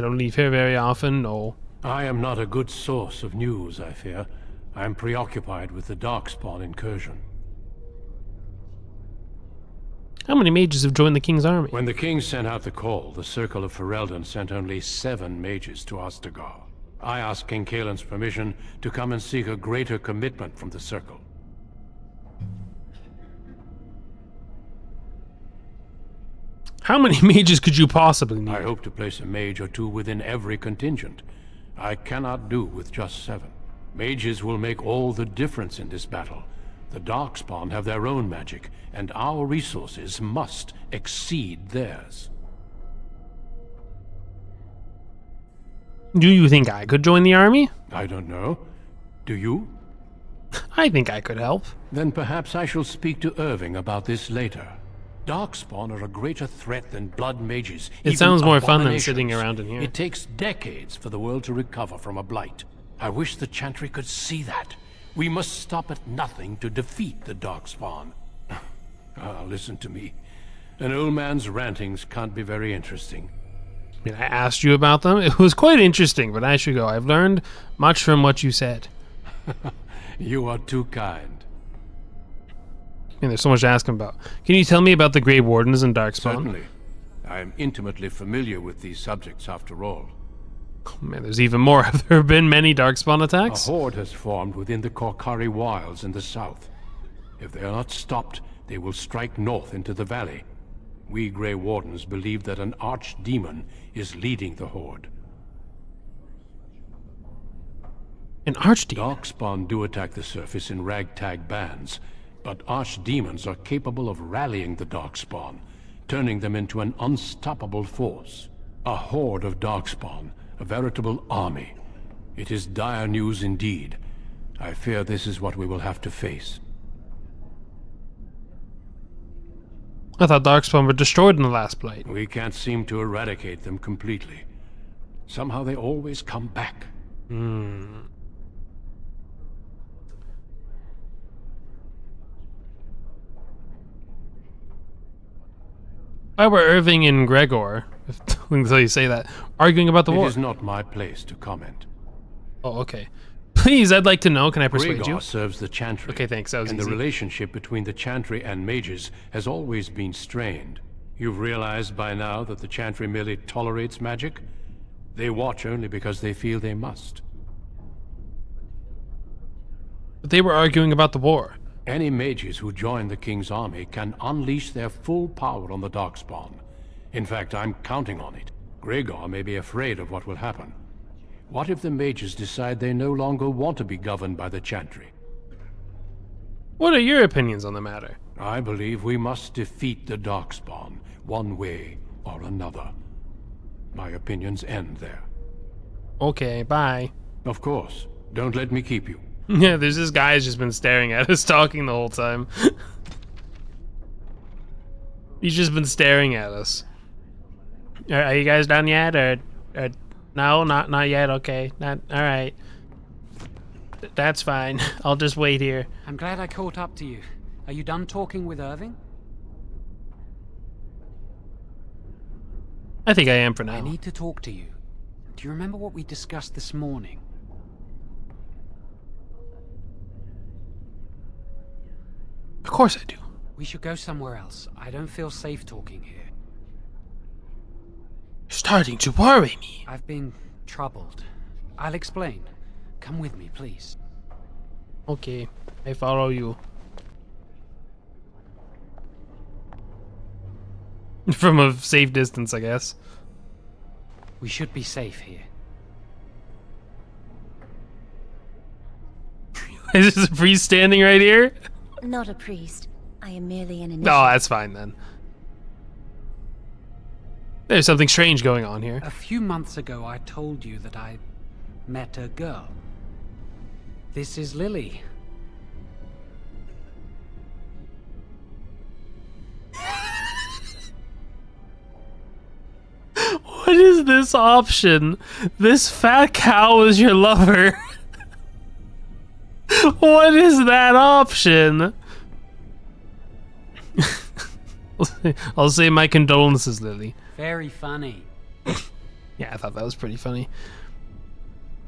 don't leave here very often, no. I am not a good source of news, I fear. I am preoccupied with the Darkspawn incursion. How many mages have joined the King's army? When the King sent out the call, the Circle of Ferelden sent only 7 mages to Ostagar. I asked King Kaelin's permission to come and seek a greater commitment from the Circle. How many mages could you possibly need? I hope to place a mage or 2 within every contingent. I cannot do with just 7. Mages will make all the difference in this battle. The Darkspawn have their own magic, and our resources must exceed theirs. Do you think I could join the army? I don't know. Do you? I think I could help. Then perhaps I shall speak to Irving about this later. Darkspawn are a greater threat than blood mages. It sounds more fun than sitting around in here. It takes decades for the world to recover from a blight. I wish the Chantry could see that. We must stop at nothing to defeat the Darkspawn. Listen to me. An old man's rantings can't be very interesting. I mean, I asked you about them. It was quite interesting, but I should go. I've learned much from what you said. You are too kind. And there's so much to ask him about. Can you tell me about the Grey Wardens and Darkspawn? Certainly. I am intimately familiar with these subjects, after all. Oh, man, there's even more. Have there been many Darkspawn attacks? A horde has formed within the Korcari Wilds in the south. If they are not stopped, they will strike north into the valley. We Grey Wardens believe that an archdemon is leading the horde. An archdemon? Darkspawn do attack the surface in ragtag bands, but archdemons are capable of rallying the Darkspawn, turning them into an unstoppable force. A horde of Darkspawn, a veritable army. It is dire news indeed. I fear this is what we will have to face. I thought Darkspawn were destroyed in the last blight. We can't seem to eradicate them completely. Somehow they always come back. If I were Irving and Gregor, until you say that, arguing about the war. It is not my place to comment. Oh, okay. Please, I'd like to know. Can I persuade Gregor you? serves the Chantry. Okay, thanks. That was and easy. the relationship between the Chantry and mages has always been strained. You've realized by now that the Chantry merely tolerates magic? They watch only because they feel they must. But they were arguing about the war. Any mages who join the King's army can unleash their full power on the Darkspawn. In fact, I'm counting on it. Gregor may be afraid of what will happen. What if the mages decide they no longer want to be governed by the Chantry? What are your opinions on the matter? I believe we must defeat the Darkspawn, one way or another. My opinions end there. Okay, bye. Of course. Don't let me keep you. Yeah, there's this guy who's just been staring at us, talking the whole time. He's just been staring at us. Are you guys done yet, or no, not yet? Okay, all right. That's fine. I'll just wait here. I'm glad I caught up to you. Are you done talking with Irving? I think I am for now. I need to talk to you. Do you remember what we discussed this morning? Of course I do. We should go somewhere else. I don't feel safe talking here. You're starting to worry me. I've been troubled. I'll explain. Come with me, please. Okay, I follow you. From a safe distance, I guess. We should be safe here. Is this a priest standing right here? Not a priest. I am merely an initiate. No, that's fine then. There's something strange going on here. A few months ago, I told you that I met a girl. This is Lily. What is this option? This fat cow is your lover. What is that option? I'll say my condolences, Lily. Very funny. Yeah, I thought that was pretty funny.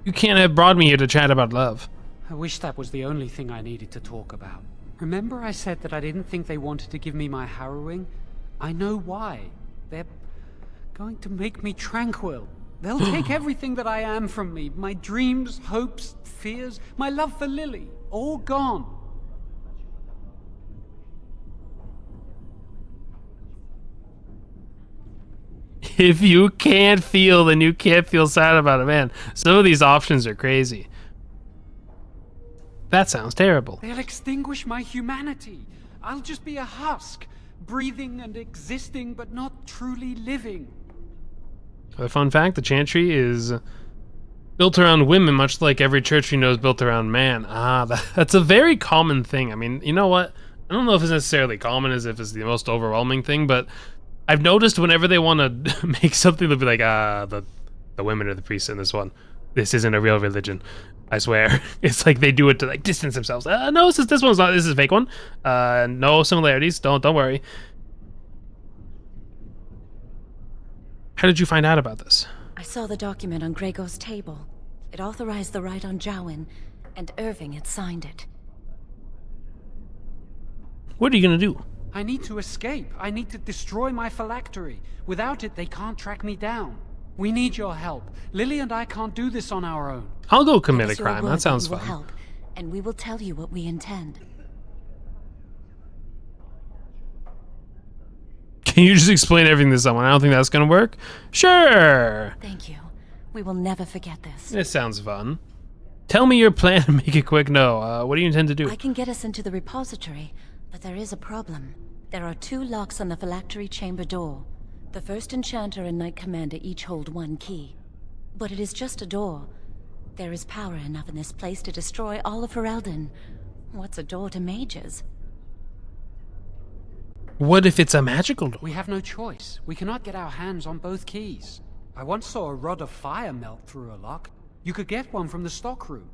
You can't have brought me here to chat about love. I wish that was the only thing I needed to talk about. Remember I said that I didn't think they wanted to give me my harrowing? I know why. They're going to make me tranquil. They'll take everything that I am from me. My dreams, hopes, fears, my love for Lily. All gone. If you can't feel, then you can't feel sad about it, man. Some of these options are crazy. That sounds terrible. They'll extinguish my humanity. I'll just be a husk, breathing and existing, but not truly living. A fun fact, the Chantry is built around women, much like every church we know is built around man. That's a very common thing. I mean, you know what? I don't know if it's necessarily common as if it's the most overwhelming thing, but I've noticed whenever they want to make something, they'll be like, the women are the priests in this one. This isn't a real religion. I swear. It's like they do it to like distance themselves. No, this one's not. This is a fake one. No similarities. Don't worry. How did you find out about this? I saw the document on Gregor's table. It authorized the right on Jowen, and Irving had signed it. What are you gonna do? I need to escape. I need to destroy my phylactery. Without it, they can't track me down. We need your help. Lily and I can't do this on our own. I'll go commit a crime. That sounds fun. Help, and we will tell you what we intend. Can you just explain everything to someone? I don't think that's gonna work. Sure. Thank you. We will never forget this. This sounds fun. Tell me your plan and make it quick. No. What do you intend to do? I can get us into the repository, but there is a problem. There are 2 locks on the phylactery chamber door. The first enchanter and knight commander each hold 1 key. But it is just a door. There is power enough in this place to destroy all of Ferelden. What's a door to mages? What if it's a magical door? We have no choice. We cannot get our hands on both keys. I once saw a rod of fire melt through a lock. You could get one from the stockroom,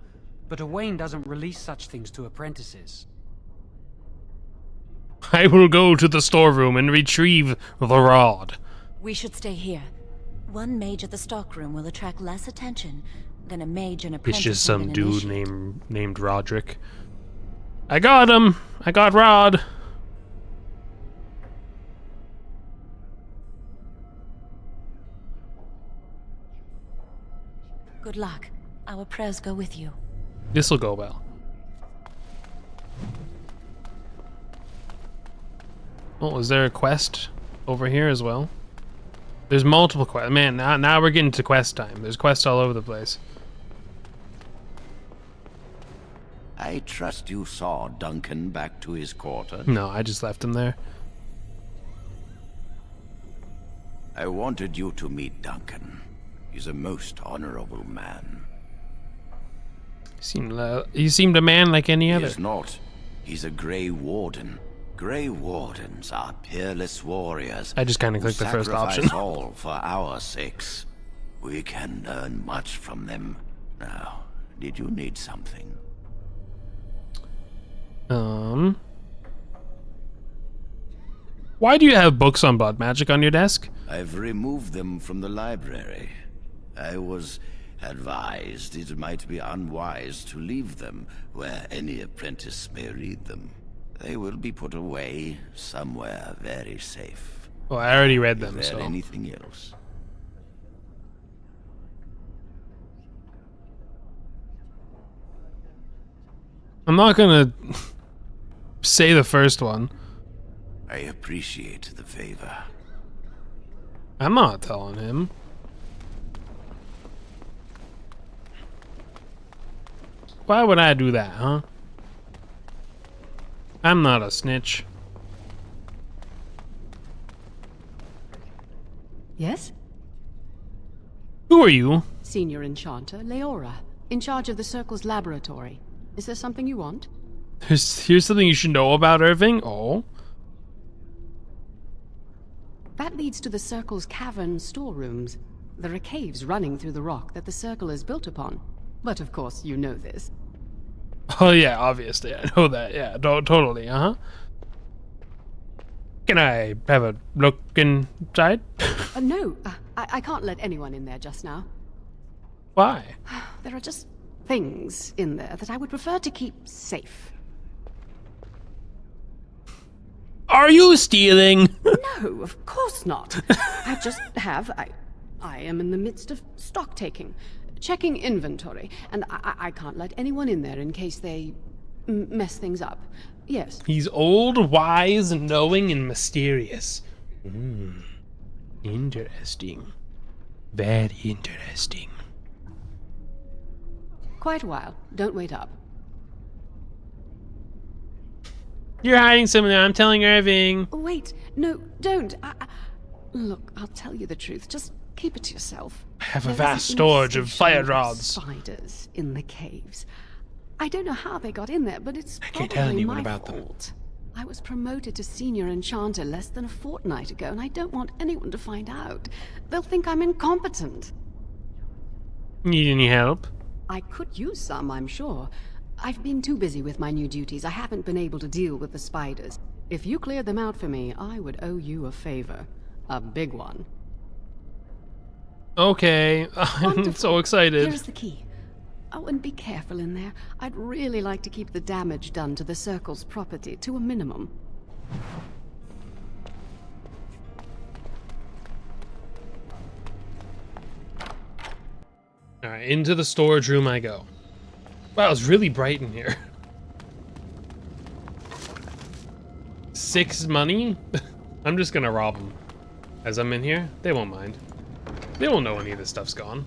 but Owain doesn't release such things to apprentices. I will go to the storeroom and retrieve the rod. We should stay here. 1 mage at the stockroom will attract less attention than a mage and apprentice. It's just some dude named Roderick. I got him! I got Rod! Good luck. Our prayers go with you. This'll go well. Oh, is there a quest over here as well? There's multiple quests. Man, now we're getting to quest time. There's quests all over the place. I trust you saw Duncan back to his quarters? No, I just left him there. I wanted you to meet Duncan. He's a most honorable man. He seemed a man like any other. He is not. He's a Grey Warden. Grey Wardens are peerless warriors. I just kind of clicked the first option. All for our sakes. We can learn much from them. Now, did you need something? Why do you have books on blood magic on your desk? I've removed them from the library. I was advised it might be unwise to leave them where any apprentice may read them. They will be put away somewhere very safe. Well, I already read them, Is there so... anything else? I'm not gonna say the first one. I appreciate the favor. I'm not telling him. Why would I do that, huh? I'm not a snitch. Yes? Who are you? Senior Enchanter, Leora, in charge of the Circle's laboratory. Is there something you want? Here's something you should know about Irving. Oh. That leads to the Circle's cavern storerooms. There are caves running through the rock that the Circle is built upon. But of course, you know this. Oh yeah, obviously. I know that. Yeah, totally. Uh-huh. Can I have a look inside? No, I can't let anyone in there just now. Why? There are just things in there that I would prefer to keep safe. Are you stealing? No, of course not. I just have... I am in the midst of stock taking, checking inventory, and I can't let anyone in there in case they mess things up. Yes. He's old, wise, knowing, and mysterious. Interesting. Very interesting. Quite a while. Don't wait up. You're hiding something. I'm telling Irving. Wait, no, don't. Look, I'll tell you the truth. Just keep it to yourself. I have a There vast was an storage of infestation fire rods. Spiders in the caves. I don't know how they got in there, but it's can't tell probably anyone my about them. fault. I was promoted to senior enchanter less than a fortnight ago, and I don't want anyone to find out. They'll think I'm incompetent. Need any help? I could use some, I'm sure. I've been too busy with my new duties. I haven't been able to deal with the spiders. If you cleared them out for me, I would owe you a favor. A big one. Okay, I'm so excited. Here's the key. Oh, and be careful in there. I'd really like to keep the damage done to the Circle's property to a minimum. Alright, into the storage room I go. Wow, it's really bright in here. 6 money? I'm just gonna rob them. As I'm in here, they won't mind. They won't know any of this stuff's gone.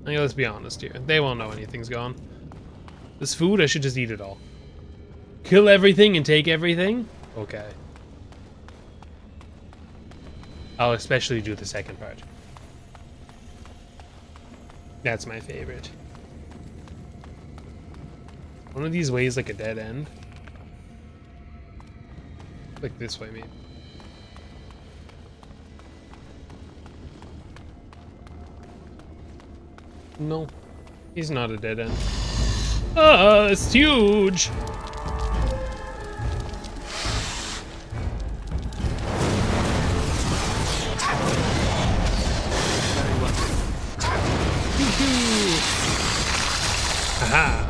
I mean, let's be honest here. They won't know anything's gone. This food, I should just eat it all. Kill everything and take everything? Okay. I'll especially do the second part. That's my favorite. One of these ways like a dead end. Like this way, maybe. No, he's not a dead end. Ah, it's huge! Aha!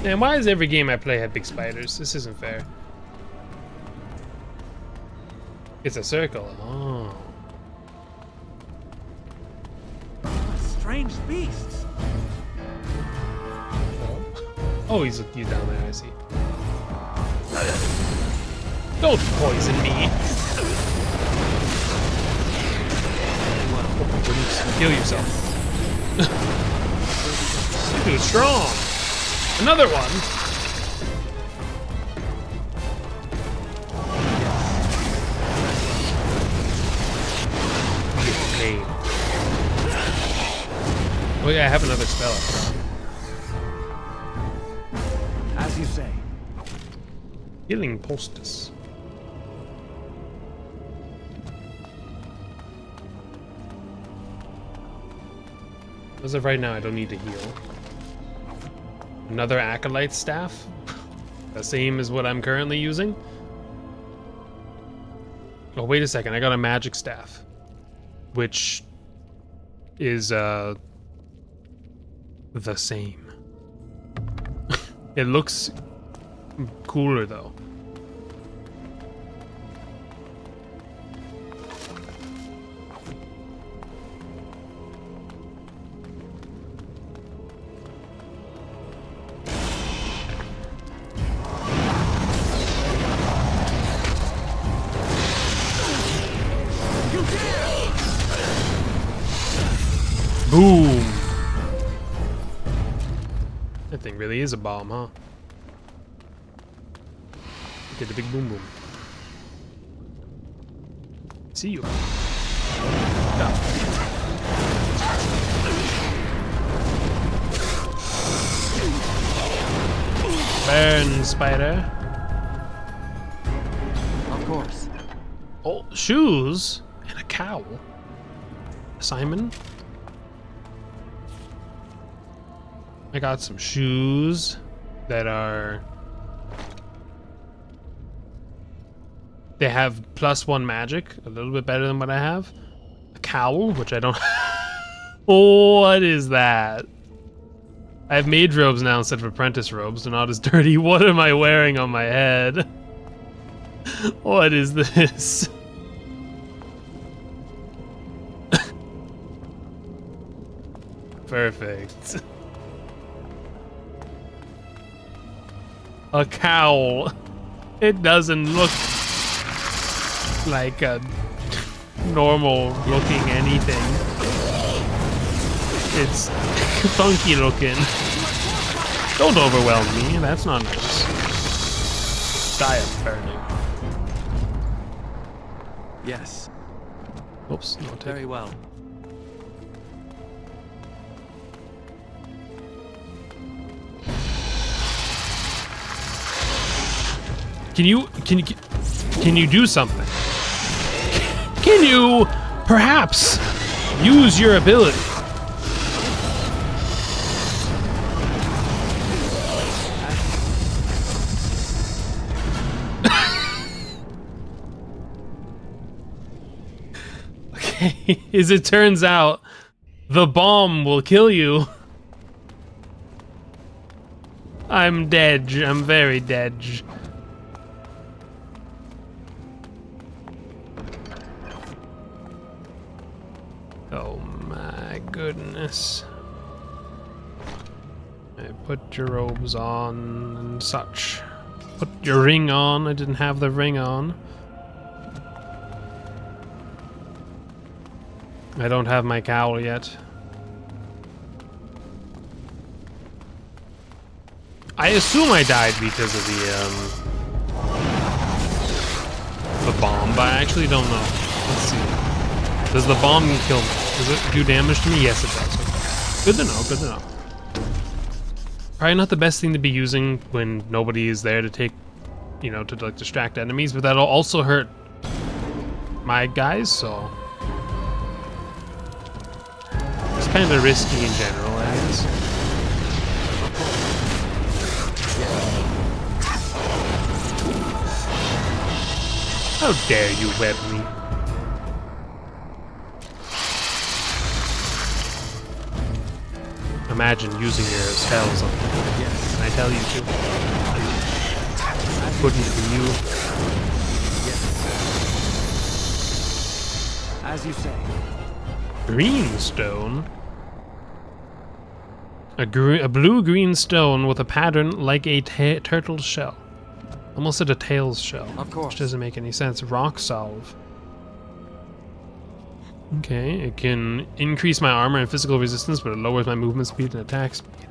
Man, why does every game I play have big spiders? This isn't fair. It's a circle. Oh. Strange beasts. Oh, he's down there, I see. Don't poison me! Kill yourself. Too strong! Another one! Oh yeah, I have another spell. As you say. Healing poultice. As of right now, I don't need to heal. Another Acolyte staff? The same as what I'm currently using? Oh, wait a second, I got a magic staff. Which is, the same. It looks cooler though. Boom! That thing really is a bomb, huh? Get the big boom boom. See you. Burn, spider. Of course. Oh, shoes and a cowl. Simon. I got some shoes that are... They have +1 magic, a little bit better than what I have. A cowl, which I don't... Oh, what is that? I have mage robes now instead of apprentice robes. They're not as dirty. What am I wearing on my head? What is this? Perfect. A cowl. It doesn't look like a normal looking anything. It's funky looking. Don't overwhelm me, that's not nice. I am burning. Yes. Oops, no take. Very well. Can you do something? Can you perhaps use your ability? Okay, as it turns out, the bomb will kill you. I'm dead. I'm very dead. Oh my goodness. Put your robes on and such. Put your ring on. I didn't have the ring on. I don't have my cowl yet. I assume I died because of the bomb, but I actually don't know. Let's see. Does the bomb kill me? Does it do damage to me? Yes, it does. Okay. Good to know, good to know. Probably not the best thing to be using when nobody is there to take, you know, to like distract enemies, but that'll also hurt my guys, so it's kind of risky in general, I guess. How dare you web me? Imagine using your spells on me. Yes. Can I tell you to? Couldn't be you. Yes. As you say. Green stone? A blue-green stone with a pattern like a turtle shell. Almost said a tail's shell. Of course. Which doesn't make any sense. Rock salve. Okay, it can increase my armor and physical resistance, but it lowers my movement speed and attack speed.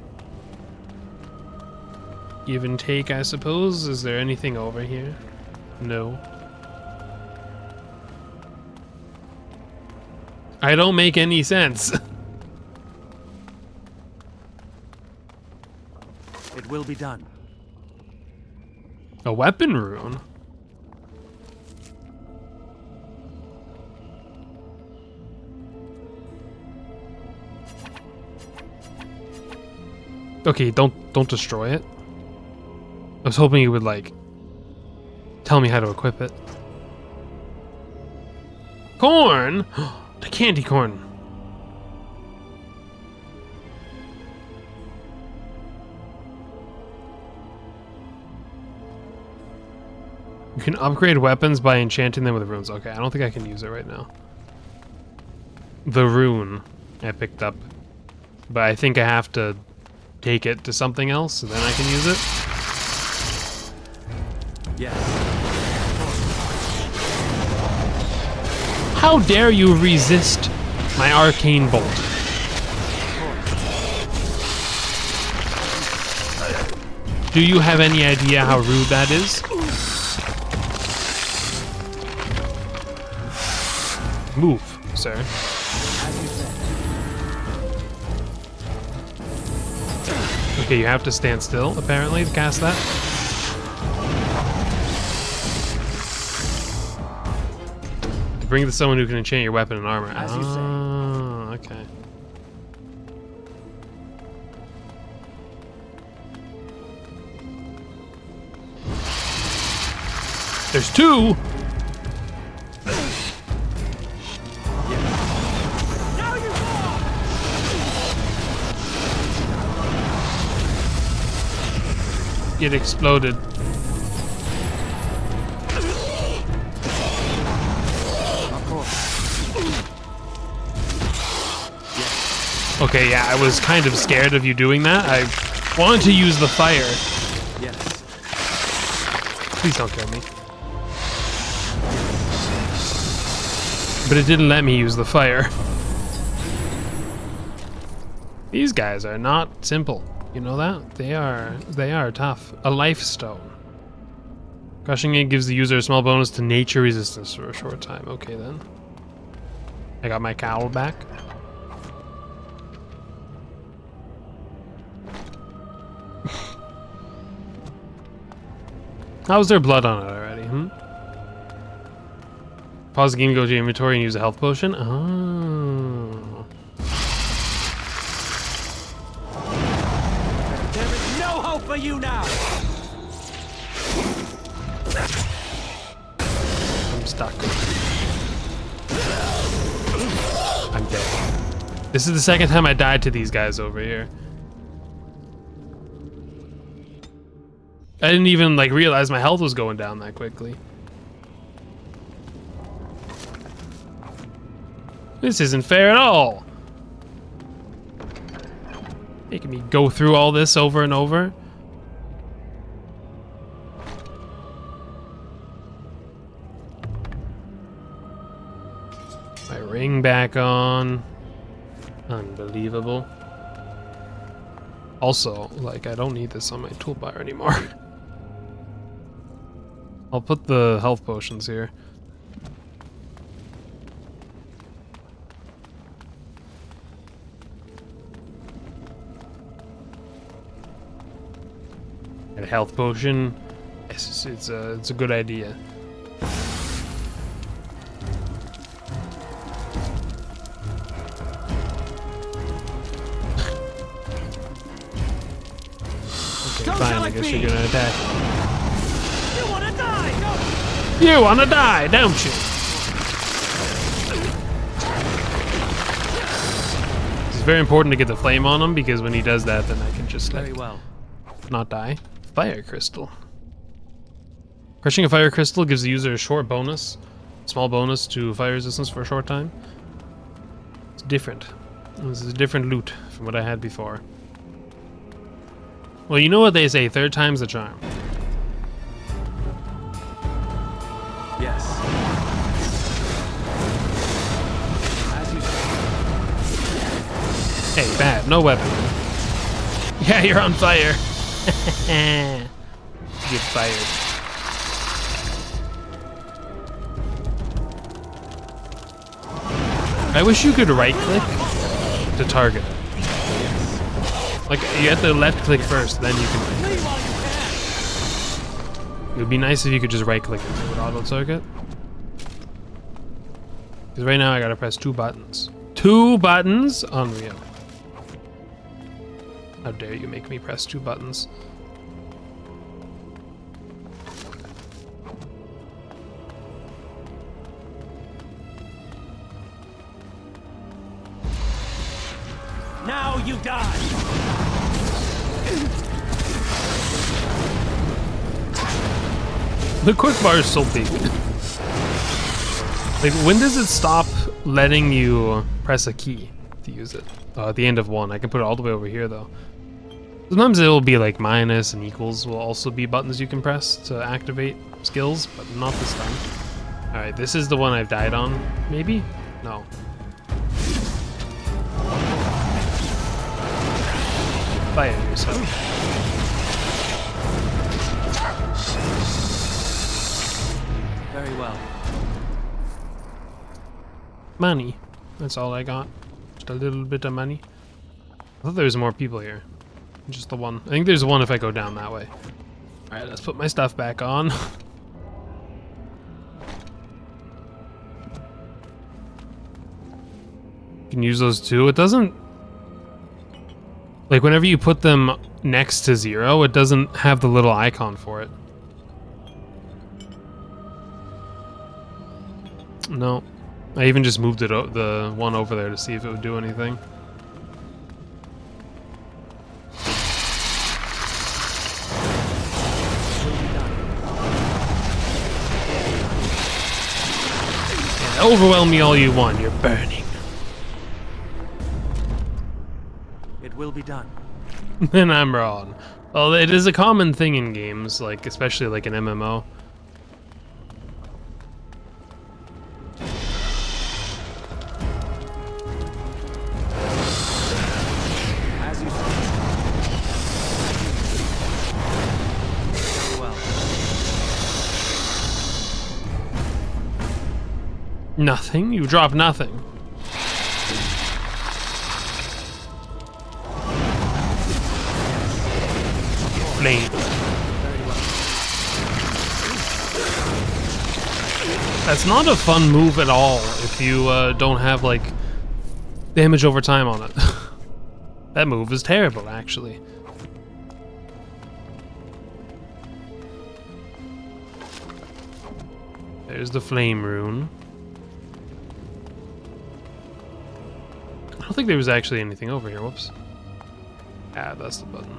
Give and take, I suppose. Is there anything over here? No. I don't make any sense. It will be done. A weapon rune? Okay, don't destroy it. I was hoping you would like tell me how to equip it. Corn? The candy corn. You can upgrade weapons by enchanting them with runes. Okay, I don't think I can use it right now. The rune I picked up, but I think I have to take it to something else, and then I can use it. Yes. How dare you resist my arcane bolt? Do you have any idea how rude that is? Move, sir. Okay, you have to stand still, apparently, to cast that. To bring to someone who can enchant your weapon and armor. As you say. Okay. There's two! It exploded. Okay, yeah, I was kind of scared of you doing that. I wanted to use the fire. Yes. Please don't kill me. But it didn't let me use the fire. These guys are not simple. You know that? They are tough. A life stone. Crushing it gives the user a small bonus to nature resistance for a short time. Okay then. I got my cowl back. How's there blood on it already? Pause the game, go to your inventory, and use a health potion. Oh. There is no hope for you now. I'm stuck. I'm dead. This is the second time I died to these guys over here. I didn't even like realize my health was going down that quickly. This isn't fair at all. Making me go through all this over and over. My ring back on. Unbelievable. Also, like, I don't need this on my toolbar anymore. I'll put the health potions here. And a health potion. Yes, it's a good idea. Okay, fine. I guess you're gonna attack. You wanna die, don't you? You wanna die, don't you? It's very important to get the flame on him because when he does that, then I can just like not die. Fire crystal. Crushing a fire crystal gives the user a short bonus, small bonus to fire resistance for a short time. It's different. This is a different loot from what I had before. Well, you know what they say, third time's the charm. Yes. As you say. Hey, bad, no weapon. Yeah, you're on fire. Get fired. I wish you could right click to target it. Like, you have to left click first, then you can right click. It would be nice if you could just right click and it would auto target. Because right now I gotta press 2 buttons. 2 buttons? Unreal. How dare you make me press 2 buttons? Now you die. The quick bar is so big. Like, when does it stop letting you press a key to use it? At the end of one. I can put it all the way over here though. Sometimes it will be like minus and equals will also be buttons you can press to activate skills, but not this time. Alright, this is the one I've died on, maybe? No. Fire yourself. Very well. Money. That's all I got. Just a little bit of money. I thought there was more people here. Just the one. I think there's one if I go down that way. Alright, let's put my stuff back on. You can use those too. It doesn't... Like, whenever you put them next to 0, it doesn't have the little icon for it. No. I even just moved it the one over there to see if it would do anything. Yeah, overwhelm me all you want. You're burning. It will be done. And I'm wrong. Well, it is a common thing in games, like especially like an MMO. As you say. Very well. Nothing? You drop nothing. Flame. That's not a fun move at all if you don't have, like, damage over time on it. That move is terrible, actually. There's the flame rune. I don't think there was actually anything over here. Whoops. Ah, that's the button.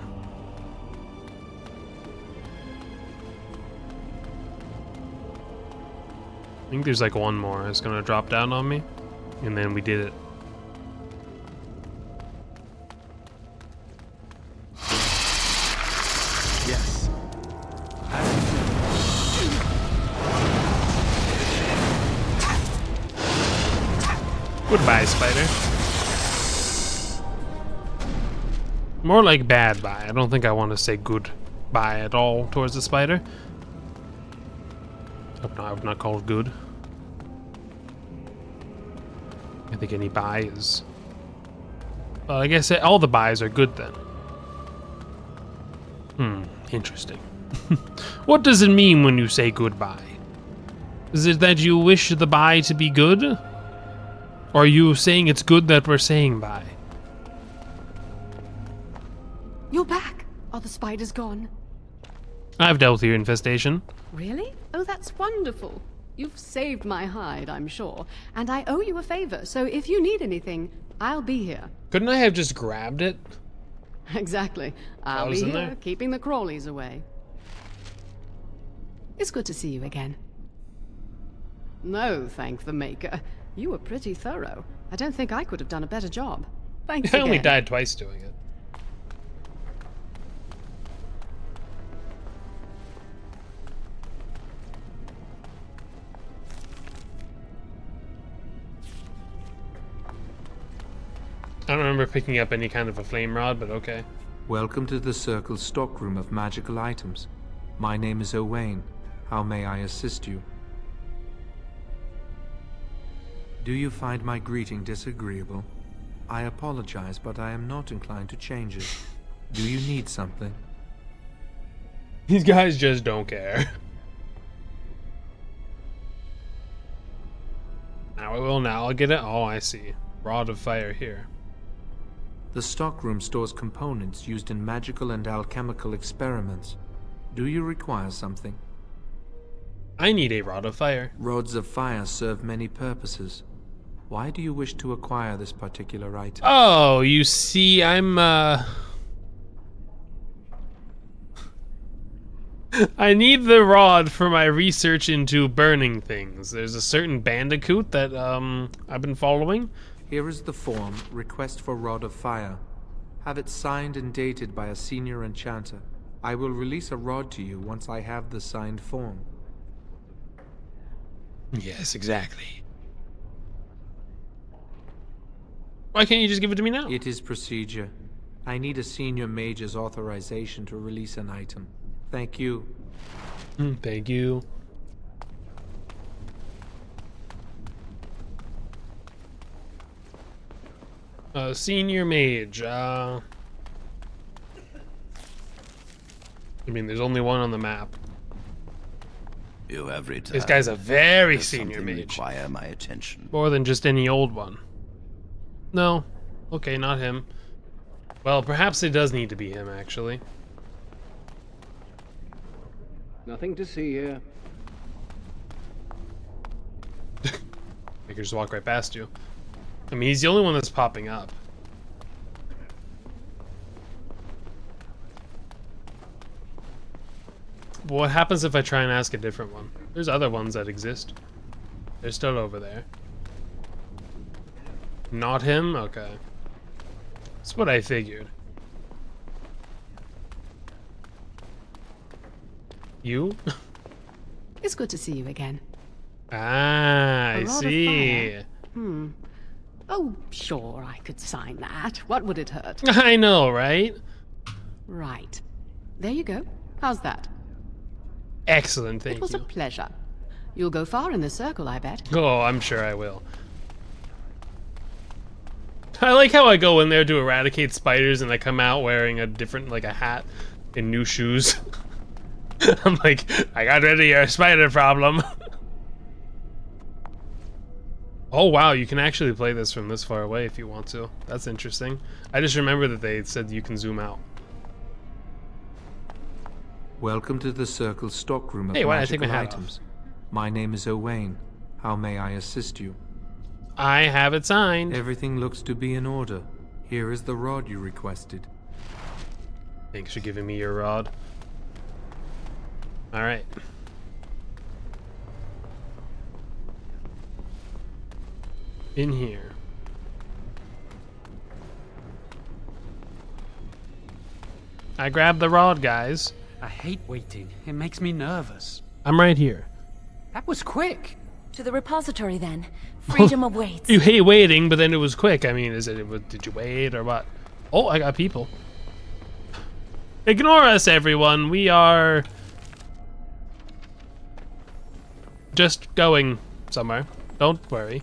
I think there's like one more. It's gonna drop down on me. And then we did it. Yes. Goodbye, spider. More like bad bye. I don't think I want to say goodbye at all towards the spider. I would not call it good. I think any bye is... Well, I guess all the byes are good then. Interesting. What does it mean when you say goodbye? Is it that you wish the bye to be good? Or are you saying it's good that we're saying bye? You're back. Are the spiders gone? I've dealt with your infestation. Really? Oh, that's wonderful. You've saved my hide, I'm sure. And I owe you a favor, so if you need anything, I'll be here. Couldn't I have just grabbed it? Exactly. I'll be here, keeping the crawlies away. It's good to see you again. No, thank the Maker. You were pretty thorough. I don't think I could have done a better job. Thanks I again. only died twice doing it. I don't remember picking up any kind of a flame rod, but okay. Welcome to the Circle's stockroom of magical items. My name is Owain. How may I assist you? Do you find my greeting disagreeable? I apologize, but I am not inclined to change it. Do you need something? These guys just don't care. Now I will. Now I'll get it. Oh, I see. Rod of fire here. The stockroom stores components used in magical and alchemical experiments. Do you require something? I need a rod of fire. Rods of fire serve many purposes. Why do you wish to acquire this particular item? Oh, you see, I'm, I need the rod for my research into burning things. There's a certain bandicoot that, I've been following. Here is the form, Request for Rod of Fire. Have it signed and dated by a senior enchanter. I will release a rod to you once I have the signed form. Yes, exactly. Why can't you just give it to me now? It is procedure. I need a senior mage's authorization to release an item. Thank you. Thank you. Senior mage. I mean, there's only one on the map. You have returned. This guy's a very Does senior something mage. require my attention? More than just any old one. No. Okay, not him. Well, perhaps it does need to be him, actually. Nothing to see here. I could just walk right past you. I mean, he's the only one that's popping up. But what happens if I try and ask a different one? There's other ones that exist. They're still over there. Not him? Okay. That's what I figured. You? It's good to see you again. Ah, I see. Oh, sure, I could sign that. What would it hurt? I know, right? Right. There you go. How's that? Excellent, thank you. It was a pleasure. You'll go far in the circle, I bet. Oh, I'm sure I will. I like how I go in there to eradicate spiders and I come out wearing a different, like a hat and new shoes. I'm like, I got rid of your spider problem. Oh wow, you can actually play this from this far away if you want to. That's interesting. I just remember that they said you can zoom out. Welcome to the Circle's stockroom of Hey, why did I take magical my hat items. My name is Owain. How may I assist you? I have it signed. Everything looks to be in order. Here is the rod you requested. Thanks for giving me your rod. Alright. In here. I grabbed the rod, guys. I hate waiting. It makes me nervous. I'm right here. That was quick. To the repository, then. Freedom of weights. You hate waiting, but then it was quick. I mean, did you wait or what? Oh, I got people. Ignore us, everyone. We are just going somewhere. Don't worry.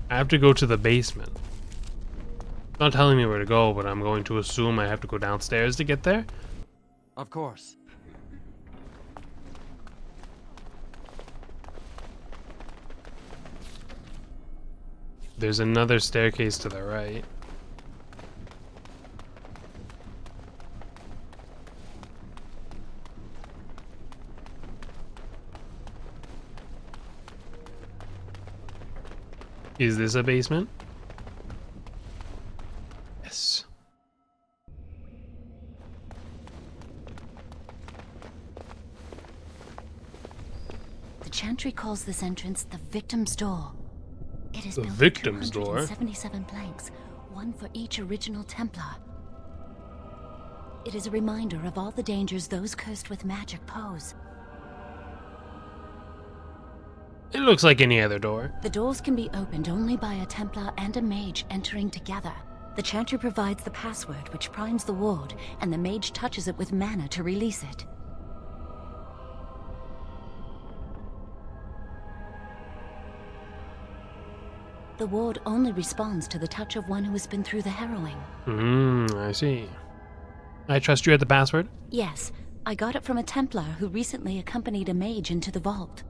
I have to go to the basement. It's not telling me where to go, but I'm going to assume I have to go downstairs to get there. Of course. There's another staircase to the right. Is this a basement? Yes. The Chantry calls this entrance the Victim's Door. It is The built Victim's of Door? 277 planks, one for each original Templar. It is a reminder of all the dangers those cursed with magic pose. It looks like any other door. The doors can be opened only by a Templar and a mage entering together. The Chantry provides the password which primes the ward, and the mage touches it with mana to release it. The ward only responds to the touch of one who has been through the harrowing. I see. I trust you had the password? Yes, I got it from a Templar who recently accompanied a mage into the vault.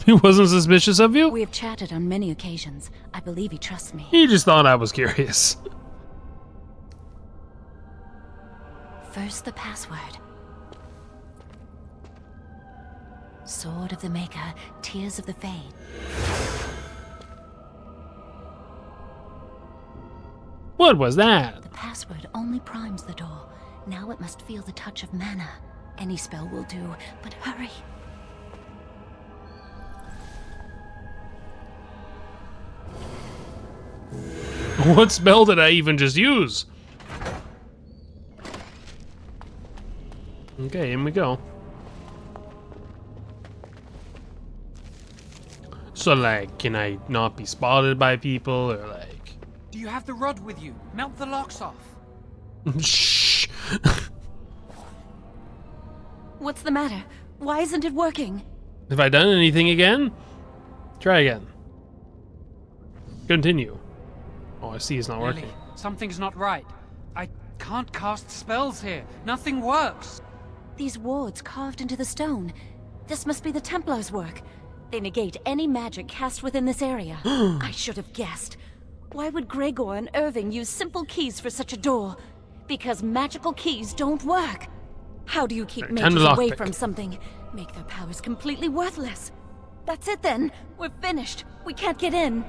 He wasn't suspicious of you? We have chatted on many occasions. I believe he trusts me. He just thought I was curious. First, the password. Sword of the Maker, Tears of the Fade. What was that? The password only primes the door. Now it must feel the touch of mana. Any spell will do, but hurry. What spell did I even just use? Okay, in we go. So, like, can I not be spotted by people, or like... Do you have the rod with you? Melt the locks off. Shh! What's the matter? Why isn't it working? Have I done anything again? Try again. Continue. Oh, I see it's not working. Lily, something's not right. I can't cast spells here. Nothing works. These wards carved into the stone. This must be the Templars' work. They negate any magic cast within this area. I should have guessed. Why would Gregor and Irving use simple keys for such a door? Because magical keys don't work. How do you keep mages away from something? Make their powers completely worthless. That's it then. We're finished. We can't get in.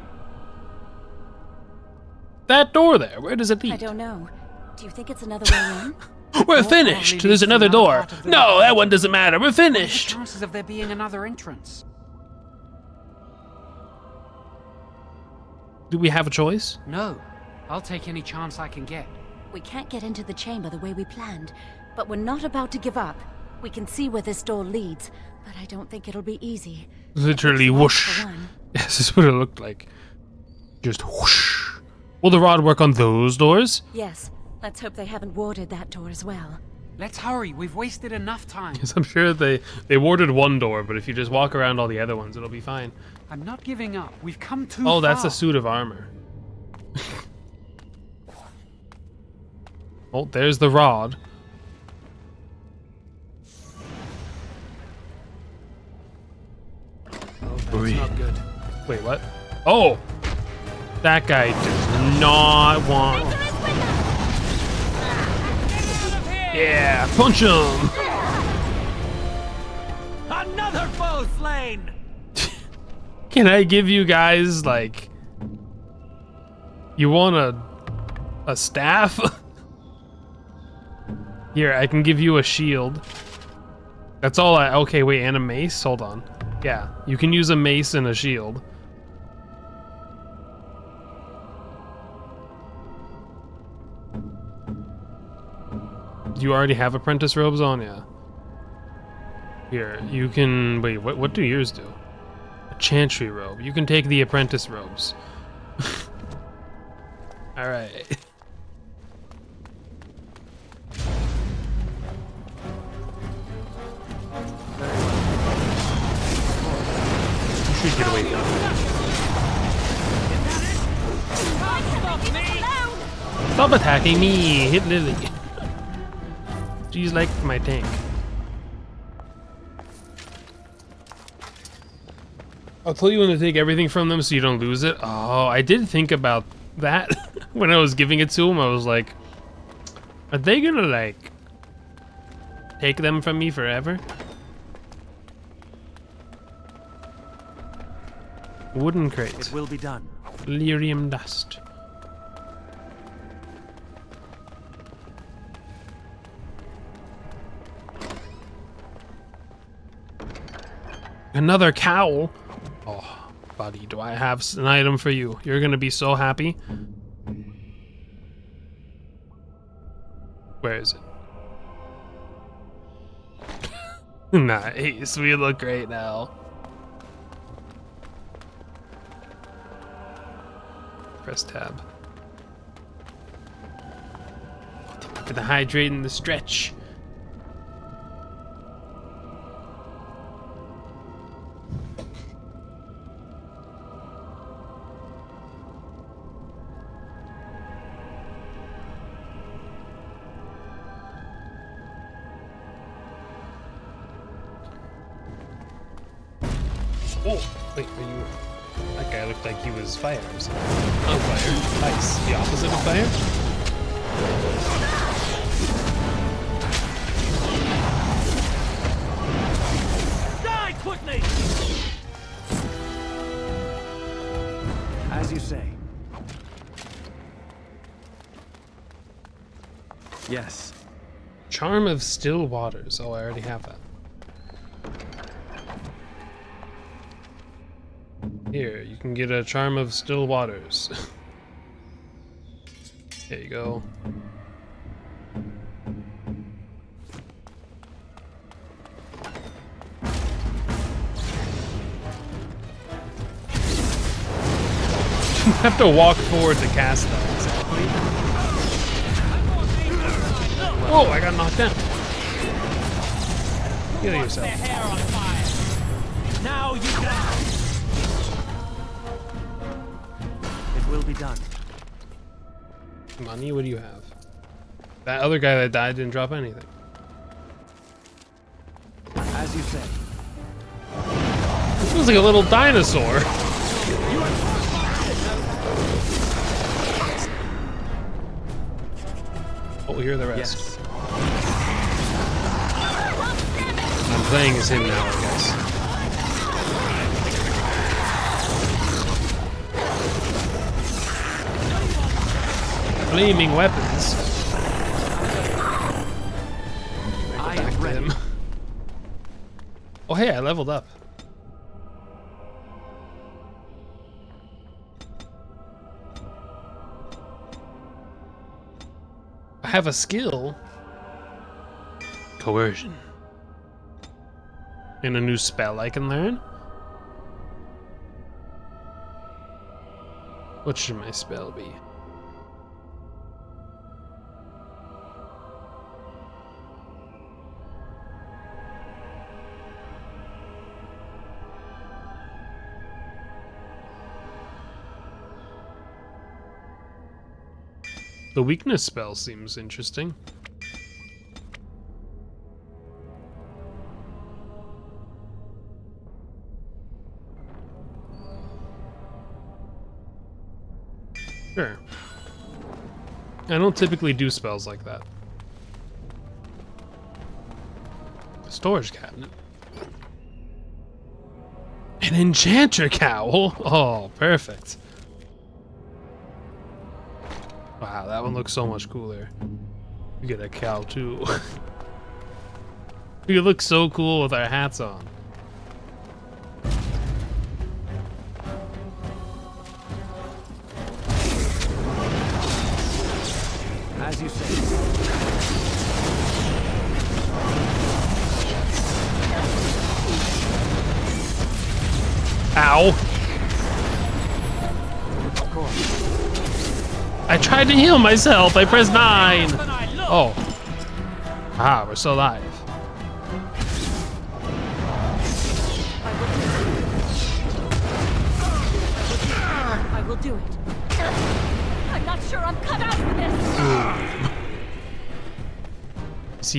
That door there, where does it lead? I don't know. Do you think it's another way in? We're finished. There's another door. No, that one doesn't matter. We're finished. What are the chances of there being another entrance? Do we have a choice? No. I'll take any chance I can get. We can't get into the chamber the way we planned, but we're not about to give up. We can see where this door leads, but I don't think it'll be easy. Literally whoosh. Yes, this is what it looked like. Just whoosh. Will the rod work on those doors? Yes. Let's hope they haven't warded that door as well. Let's hurry. We've wasted enough time. Yes, I'm sure they warded one door, but if you just walk around all the other ones, it'll be fine. I'm not giving up. We've come too far. Oh, that's a suit of armor. Oh, there's the rod. Oh, that's not good. Wait, what? Oh! That guy does not want... Yeah, punch him! Another foe slain! Can I give you guys, like... You want a staff? Here, I can give you a shield. That's all I... Okay, wait, and a mace? Hold on. Yeah, you can use a mace and a shield. Do you already have apprentice robes on? Yeah. Here, you can... Wait, what do yours do? A chantry robe. You can take the apprentice robes. Alright. You should get away from me. Stop attacking me! Hit Lily. She's like my tank. I'll tell you when to take everything from them so you don't lose it. Oh, I did think about that when I was giving it to him. I was like, are they gonna like take them from me forever? Wooden crate. It will be done. Lyrium dust. Another cowl. Oh, buddy, do I have an item for you? You're gonna be so happy. Where is it? Nice, we look great now. Press tab. For the hydrate and the stretch. Oh, wait, are you... That guy looked like he was fire or something. Not fire. Ice. The opposite of fire? Die quickly! As you say. Yes. Charm of Still Waters. Oh, I already have that. Here, you can get a Charm of Still Waters. There you go. You have to walk forward to cast that, exactly. Whoa, I got knocked down. Heal yourself. Now you die. It will be done. Money, what do you have? That other guy that died didn't drop anything. As you say. This was like a little dinosaur. Oh, we'll hear the rest. Yes. I'm playing as him now, I guess. Flaming weapons. I am ready. Oh, hey, I leveled up. I have a skill. Coercion. And a new spell I can learn. What should my spell be? The weakness spell seems interesting. Sure. I don't typically do spells like that. Storage cabinet. An enchanter cowl? Oh, perfect. Wow, that one looks so much cooler. We get a cowl too. We look so cool with our hats on. As you say. Ow! I tried to heal myself. I pressed 9. Oh. Ah, we're still alive. I will do it. I'm not sure I'm cut out for this.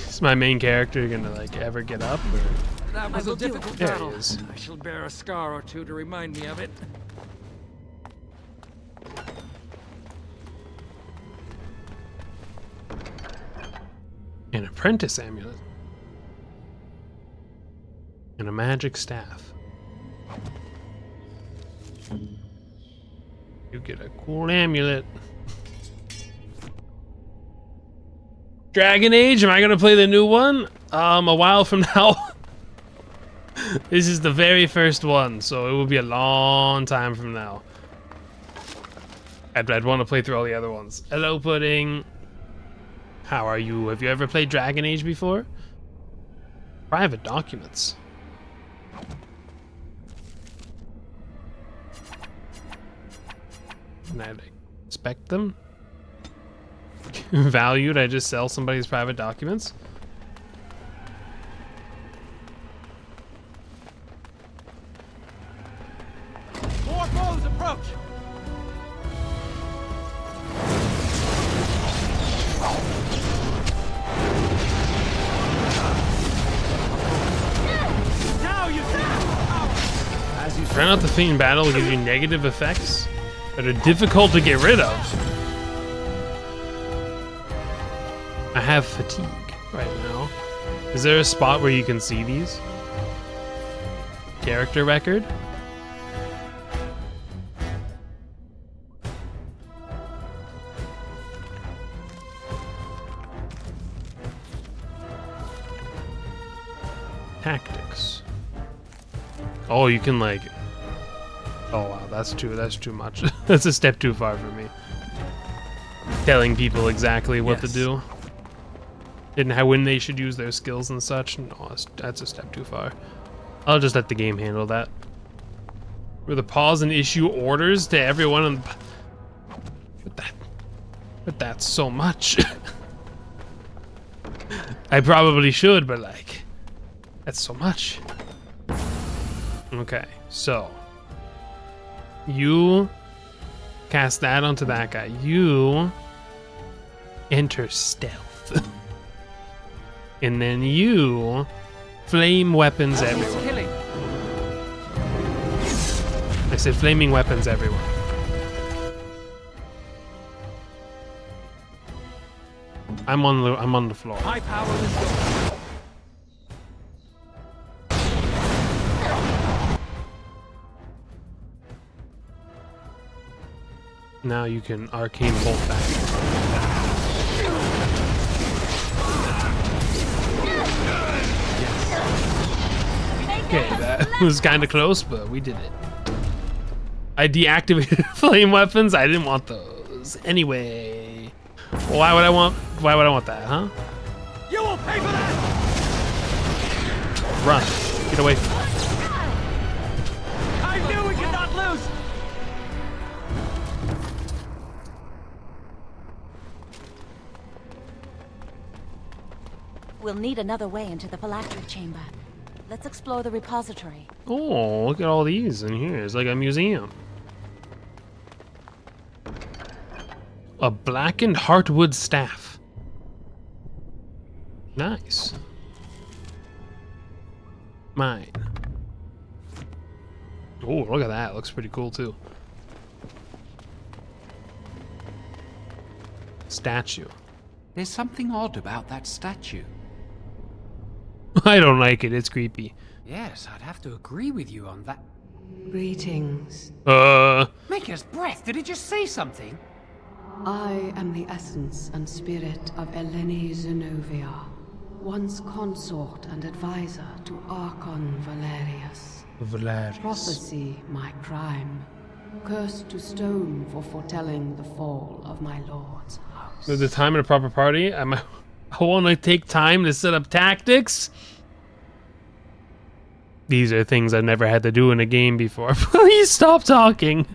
Is my main character gonna like ever get up? Or? That was a difficult There battle. he is. I shall bear a scar or two to remind me of it. An apprentice amulet. And a magic staff. You get a cool amulet. Dragon Age, am I gonna play the new one? A while from now. This is the very first one, so it will be a long time from now. I'd want to play through all the other ones. Hello, Pudding. How are you? Have you ever played Dragon Age before? Private documents. Can I inspect them? Valued? I just sell somebody's private documents? More foes approach! Now you see power! As you Try not to faint in battle will give you negative effects that are difficult to get rid of. I have fatigue right now. Is there a spot where you can see these? Character record? Tactics. Oh, you can like. Oh wow, that's too much. That's a step too far for me. Telling people exactly what to do and how when they should use their skills and such. No, that's a step too far. I'll just let the game handle that. With a pause and issue orders to everyone on. But that's so much. I probably should, but like, that's so much. Okay, so you cast that onto that guy. You enter stealth. And then you flame weapons everywhere. I said flaming weapons everywhere. I'm on the floor. My power is yours. Now you can arcane bolt back. Okay, that was kind of close, but we did it. I deactivated flame weapons. I didn't want those anyway. Well, why would I want that, huh? You will pay for that. Run. Get away from me. I knew we could not lose. We'll need another way into the phylactery chamber. Let's explore the repository. Oh, look at all these in here. It's like a museum. A blackened heartwood staff. Nice. Mine. Oh, look at that. Looks pretty cool too. Statue. There's something odd about that statue. I don't like it. It's creepy. Yes, I'd have to agree with you on that. Greetings. Maker's Breath, did it just say something? I am the essence and spirit of Eleni Zenobia, once consort and advisor to Archon Valerius. Valerius. Prophecy, my crime. Cursed to stone for foretelling the fall of my lord's house. At the time in a proper party, I want to take time to set up tactics. These are things I've never had to do in a game before. Please stop talking.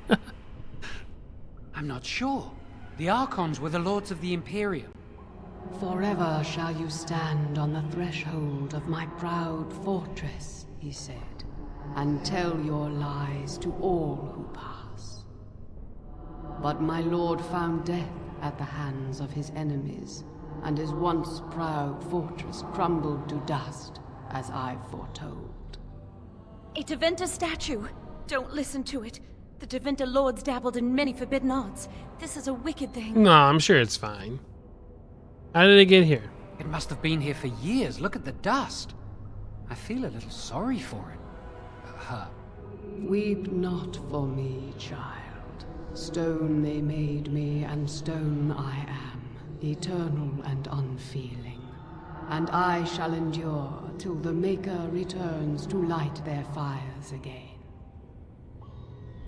I'm not sure. The Archons were the lords of the Imperium. Forever shall you stand on the threshold of my proud fortress, he said, and tell your lies to all who pass. But my lord found death at the hands of his enemies, and his once proud fortress crumbled to dust, as I foretold. A Tevinter statue! Don't listen to it. The Tevinter lords dabbled in many forbidden arts. This is a wicked thing. No, I'm sure it's fine. How did it get here? It must have been here for years. Look at the dust. I feel a little sorry for it. Her. Weep not for me, child. Stone they made me, and stone I am, eternal and unfeeling. And I shall endure till the Maker returns to light their fires again.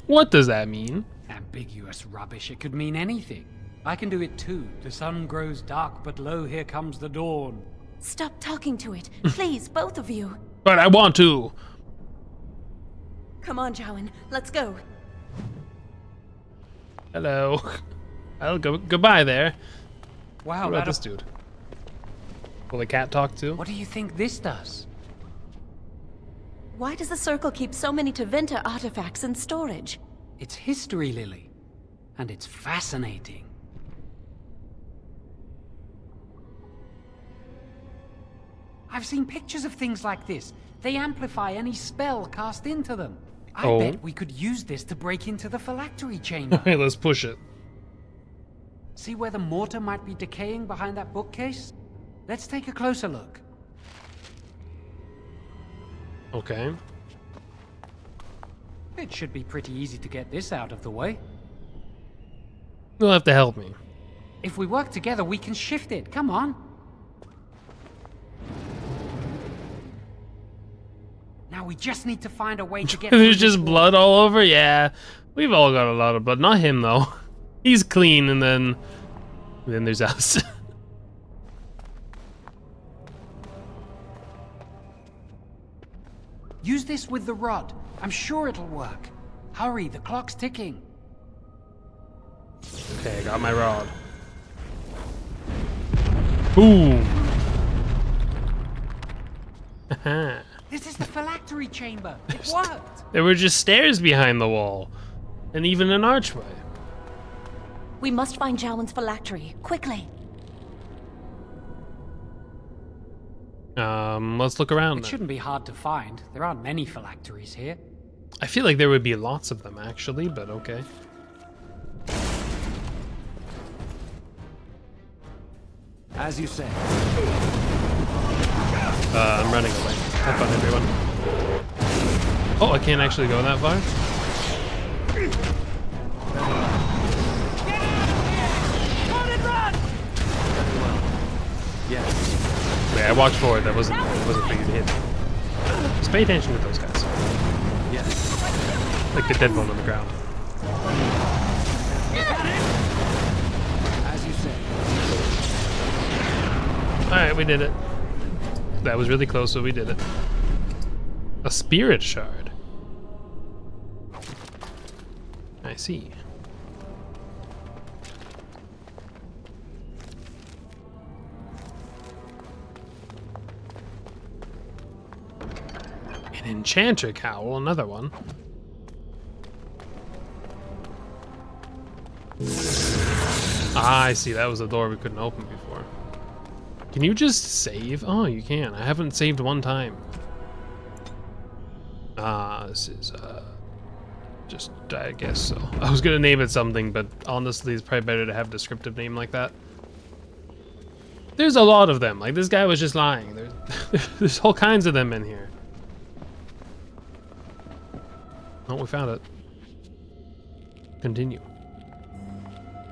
What does that mean? Ambiguous rubbish. It could mean anything. I can do it too. The sun grows dark, but lo, here comes the dawn. Stop talking to it. Please, both of you. But I want to. Come on, Jowan. Let's go. Hello. I'll go. Goodbye there. Wow, what about this dude? Will the cat talk too? What do you think this does? Why does the Circle keep so many Tevinter artifacts in storage? It's history, Lily. And it's fascinating. I've seen pictures of things like this. They amplify any spell cast into them. I bet we could use this to break into the phylactery chamber. Okay, let's push it. See where the mortar might be decaying behind that bookcase? Let's take a closer look. Okay. It should be pretty easy to get this out of the way. You'll have to help me. If we work together, we can shift it. Come on. Now we just need to find a way to get There's just blood all over? Yeah. We've all got a lot of blood. Not him, though. He's clean, and then there's us. Use this with the rod. I'm sure it'll work. Hurry, the clock's ticking. Okay, I got my rod. Boom. This is the phylactery chamber. It worked. There were just stairs behind the wall. And even an archway. We must find Jowan's phylactery. Quickly. Let's look around. It shouldn't be hard to find. There aren't many phylacteries here. I feel like there would be lots of them, actually, but okay. As you say. I'm running away. Have fun, everyone. Oh, I can't actually go that far? Yes. Wait, I walked forward. That wasn't for you to hit. Just pay attention to those guys. Yes. Like the dead one on the ground. As you say. Alright, we did it. That was really close, so we did it. A spirit shard. I see. An enchanter cowl, another one. Ah, I see. That was a door we couldn't open before. Can you just save? Oh, you can. I haven't saved one time. Ah, this is, just, I guess so. I was gonna name it something, but honestly, it's probably better to have a descriptive name like that. There's a lot of them. Like, this guy was just lying. There's all kinds of them in here. Oh, we found it. Continue.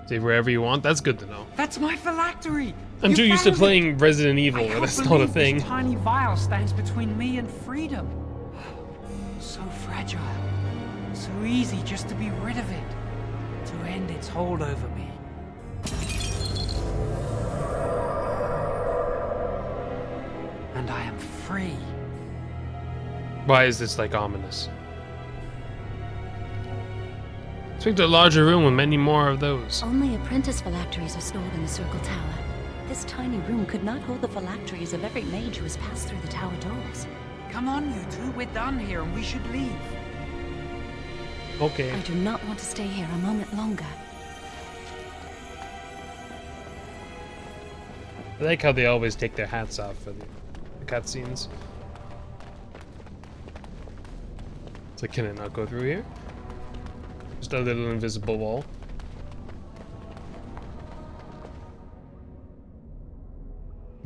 Save wherever you want. That's good to know. That's my phylactery! I'm You too used to found playing it. Resident Evil I where can't that's not a believe thing. This tiny vial stands between me and freedom. So fragile. So easy just to be rid of it. To end its hold over me. And I am free. Why is this like ominous? Expect a larger room with many more of those. Only apprentice phylacteries are stored in the Circle Tower. This tiny room could not hold the phylacteries of every mage who has passed through the tower doors. Come on, you two. We're done here and we should leave. Okay. I do not want to stay here a moment longer. I like how they always take their hats off for the cutscenes. So can I not go through here? Just a little invisible wall.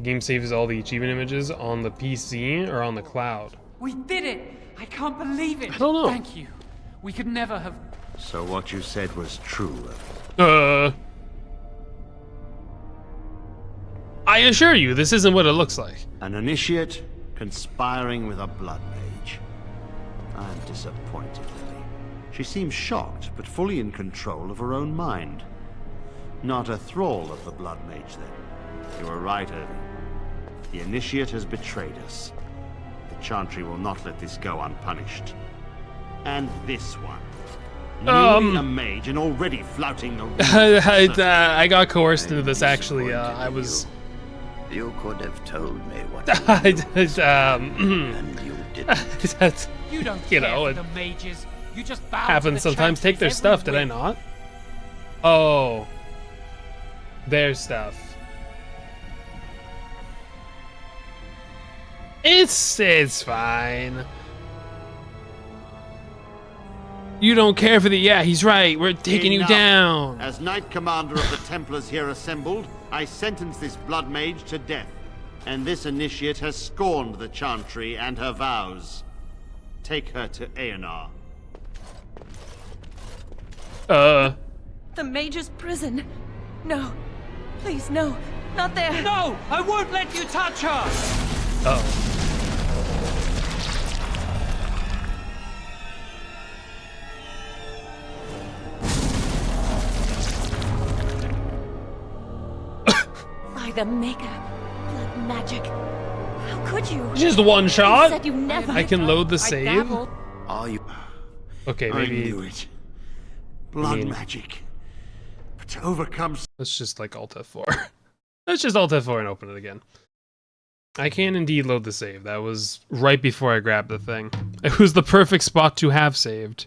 Game saves all the achievement images on the PC or on the cloud. We did it! I can't believe it! I don't know. Thank you. We could never have... So what you said was true. I assure you, this isn't what it looks like. An initiate conspiring with a blood mage. I'm disappointed, Lily. She seems shocked, but fully in control of her own mind. Not a thrall of the blood mage, then. You were right, Irving. The initiate has betrayed us. The Chantry will not let this go unpunished. And this one. Newly a mage and already flouting the rules. I got coerced into this, actually. I was... You could have told me what and you didn't. You don't you care know, for it the mages. You just bow happens to the sometimes. Take their Chantry's stuff, every did I whim. not? Oh. Their stuff. It's fine. You don't care for the... Yeah, he's right. We're taking you Enough. down. As Knight Commander of the Templars here assembled, I sentence this blood mage to death. And this initiate has scorned the Chantry and her vows. Take her to Aenar. The mage's prison. No. Please, no. Not there. No! I won't let you touch her! Uh-oh. By the Maker. Blood magic. How could you? Just one shot? You said you never. I can load the save? dabbled. Are you? Okay, I maybe... knew it. Blood mean- magic. But to overcome... Let's just like Alt F4. Let's just Alt F4 and open it again. I can indeed load the save. That was right before I grabbed the thing. It was the perfect spot to have saved.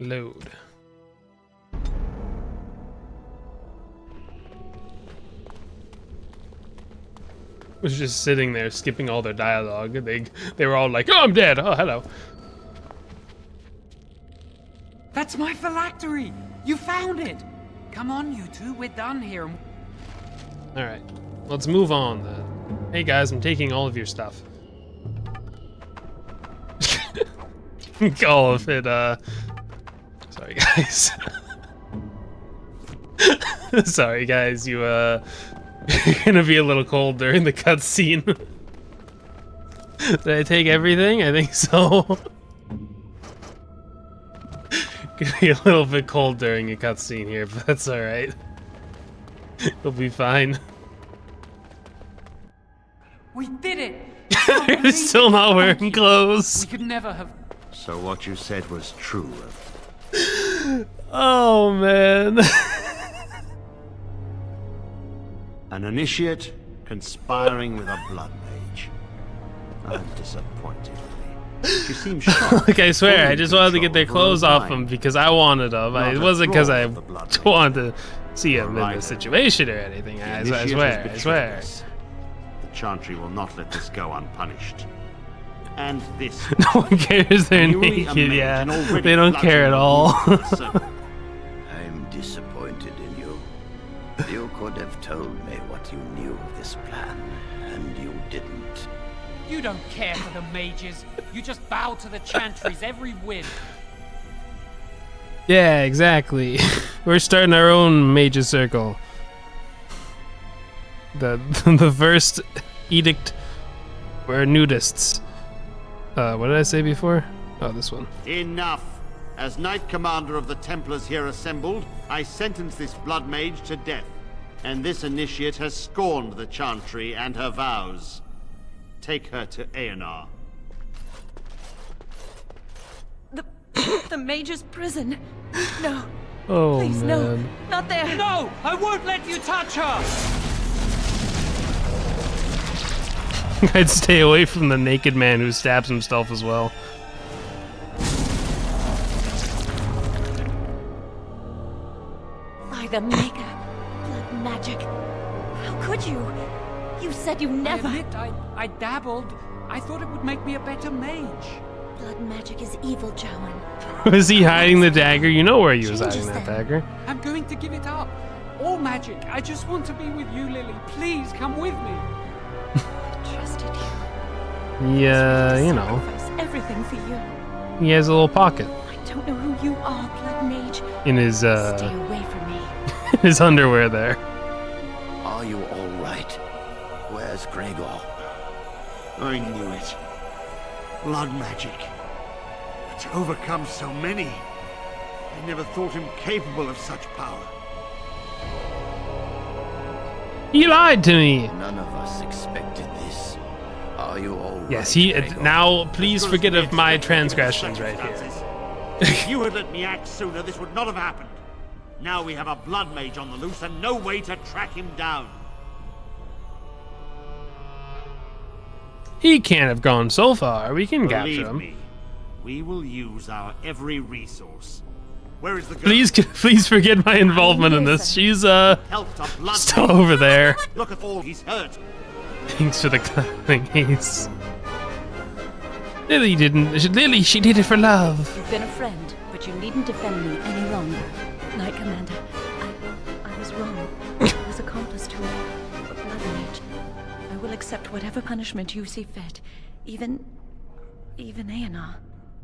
Load. Was just sitting there skipping all their dialogue. They were all like, "Oh, I'm dead. Oh, hello." That's my phylactery! You found it! Come on, you two. We're done here. All right, let's move on then. Hey guys, I'm taking all of your stuff. All of it. Sorry guys. Sorry guys, you're gonna be a little cold during the cutscene. Did I take everything? I think so. Gonna be a little bit cold during a cutscene here, but that's alright. It'll be fine. We did it! You're still not wearing clothes. We could never have... So what you said was true. Oh man. An initiate conspiring with a blood mage. I'm disappointed, Lily. She seems shocked. Like, I swear, I just wanted to get their clothes off them because I wanted them. It wasn't because I wanted to see him in this situation or anything. I swear. The Chantry will not let this go unpunished. And this. No one cares they're naked, yeah. They don't care at all. I'm disappointed in you. You could have told me what you knew of this plan, and you didn't. You don't care for the mages. You just bow to the Chantry's every whim. Yeah, exactly. We're starting our own mages circle. The first edict were nudists. What did I say before? Oh, this one. Enough! As Knight Commander of the Templars here assembled, I sentence this blood mage to death. And this initiate has scorned the Chantry and her vows. Take her to Aenar. The mage's prison. No. Oh, please, man. no. Not there. No! I won't let you touch her! I'd stay away from the naked man who stabs himself as well. By the Maker. Blood magic. How could you? You said you never... I admit, I dabbled. I thought it would make me a better mage. Blood magic is evil, Jowan. Was he hiding the dagger? You know where he was hiding that dagger. I'm going to give it up. All magic. I just want to be with you, Lily. Please come with me. Trusted you. Yeah, you know. Sacrifice everything for you. He has a little pocket I don't know who you are, Blood Mage. in his Stay away from me. his underwear there. Are you all right? Where's Gregor? I knew it. Blood magic. To overcome so many. I never thought him capable of such power. He lied to me. None of us expected this. Are you all right? Yes, he. Gregor? Now, please forget of my transgressions right here. If you had let me act sooner, this would not have happened. Now we have a blood mage on the loose and no way to track him down. He can't have gone so far. We can capture Believe him. me, we will use our every resource. Where is the girl? Please forget my involvement in this. She's Helped a blood still mage. over there. Look at all he's hurt. Thanks for the clapping, Ace. Lily didn't. Lily, she did it for love. You've been a friend, but you needn't defend me any longer. Knight Commander, I was wrong. I was accomplice to a blood mage. I will accept whatever punishment you see fit. Even Aenar.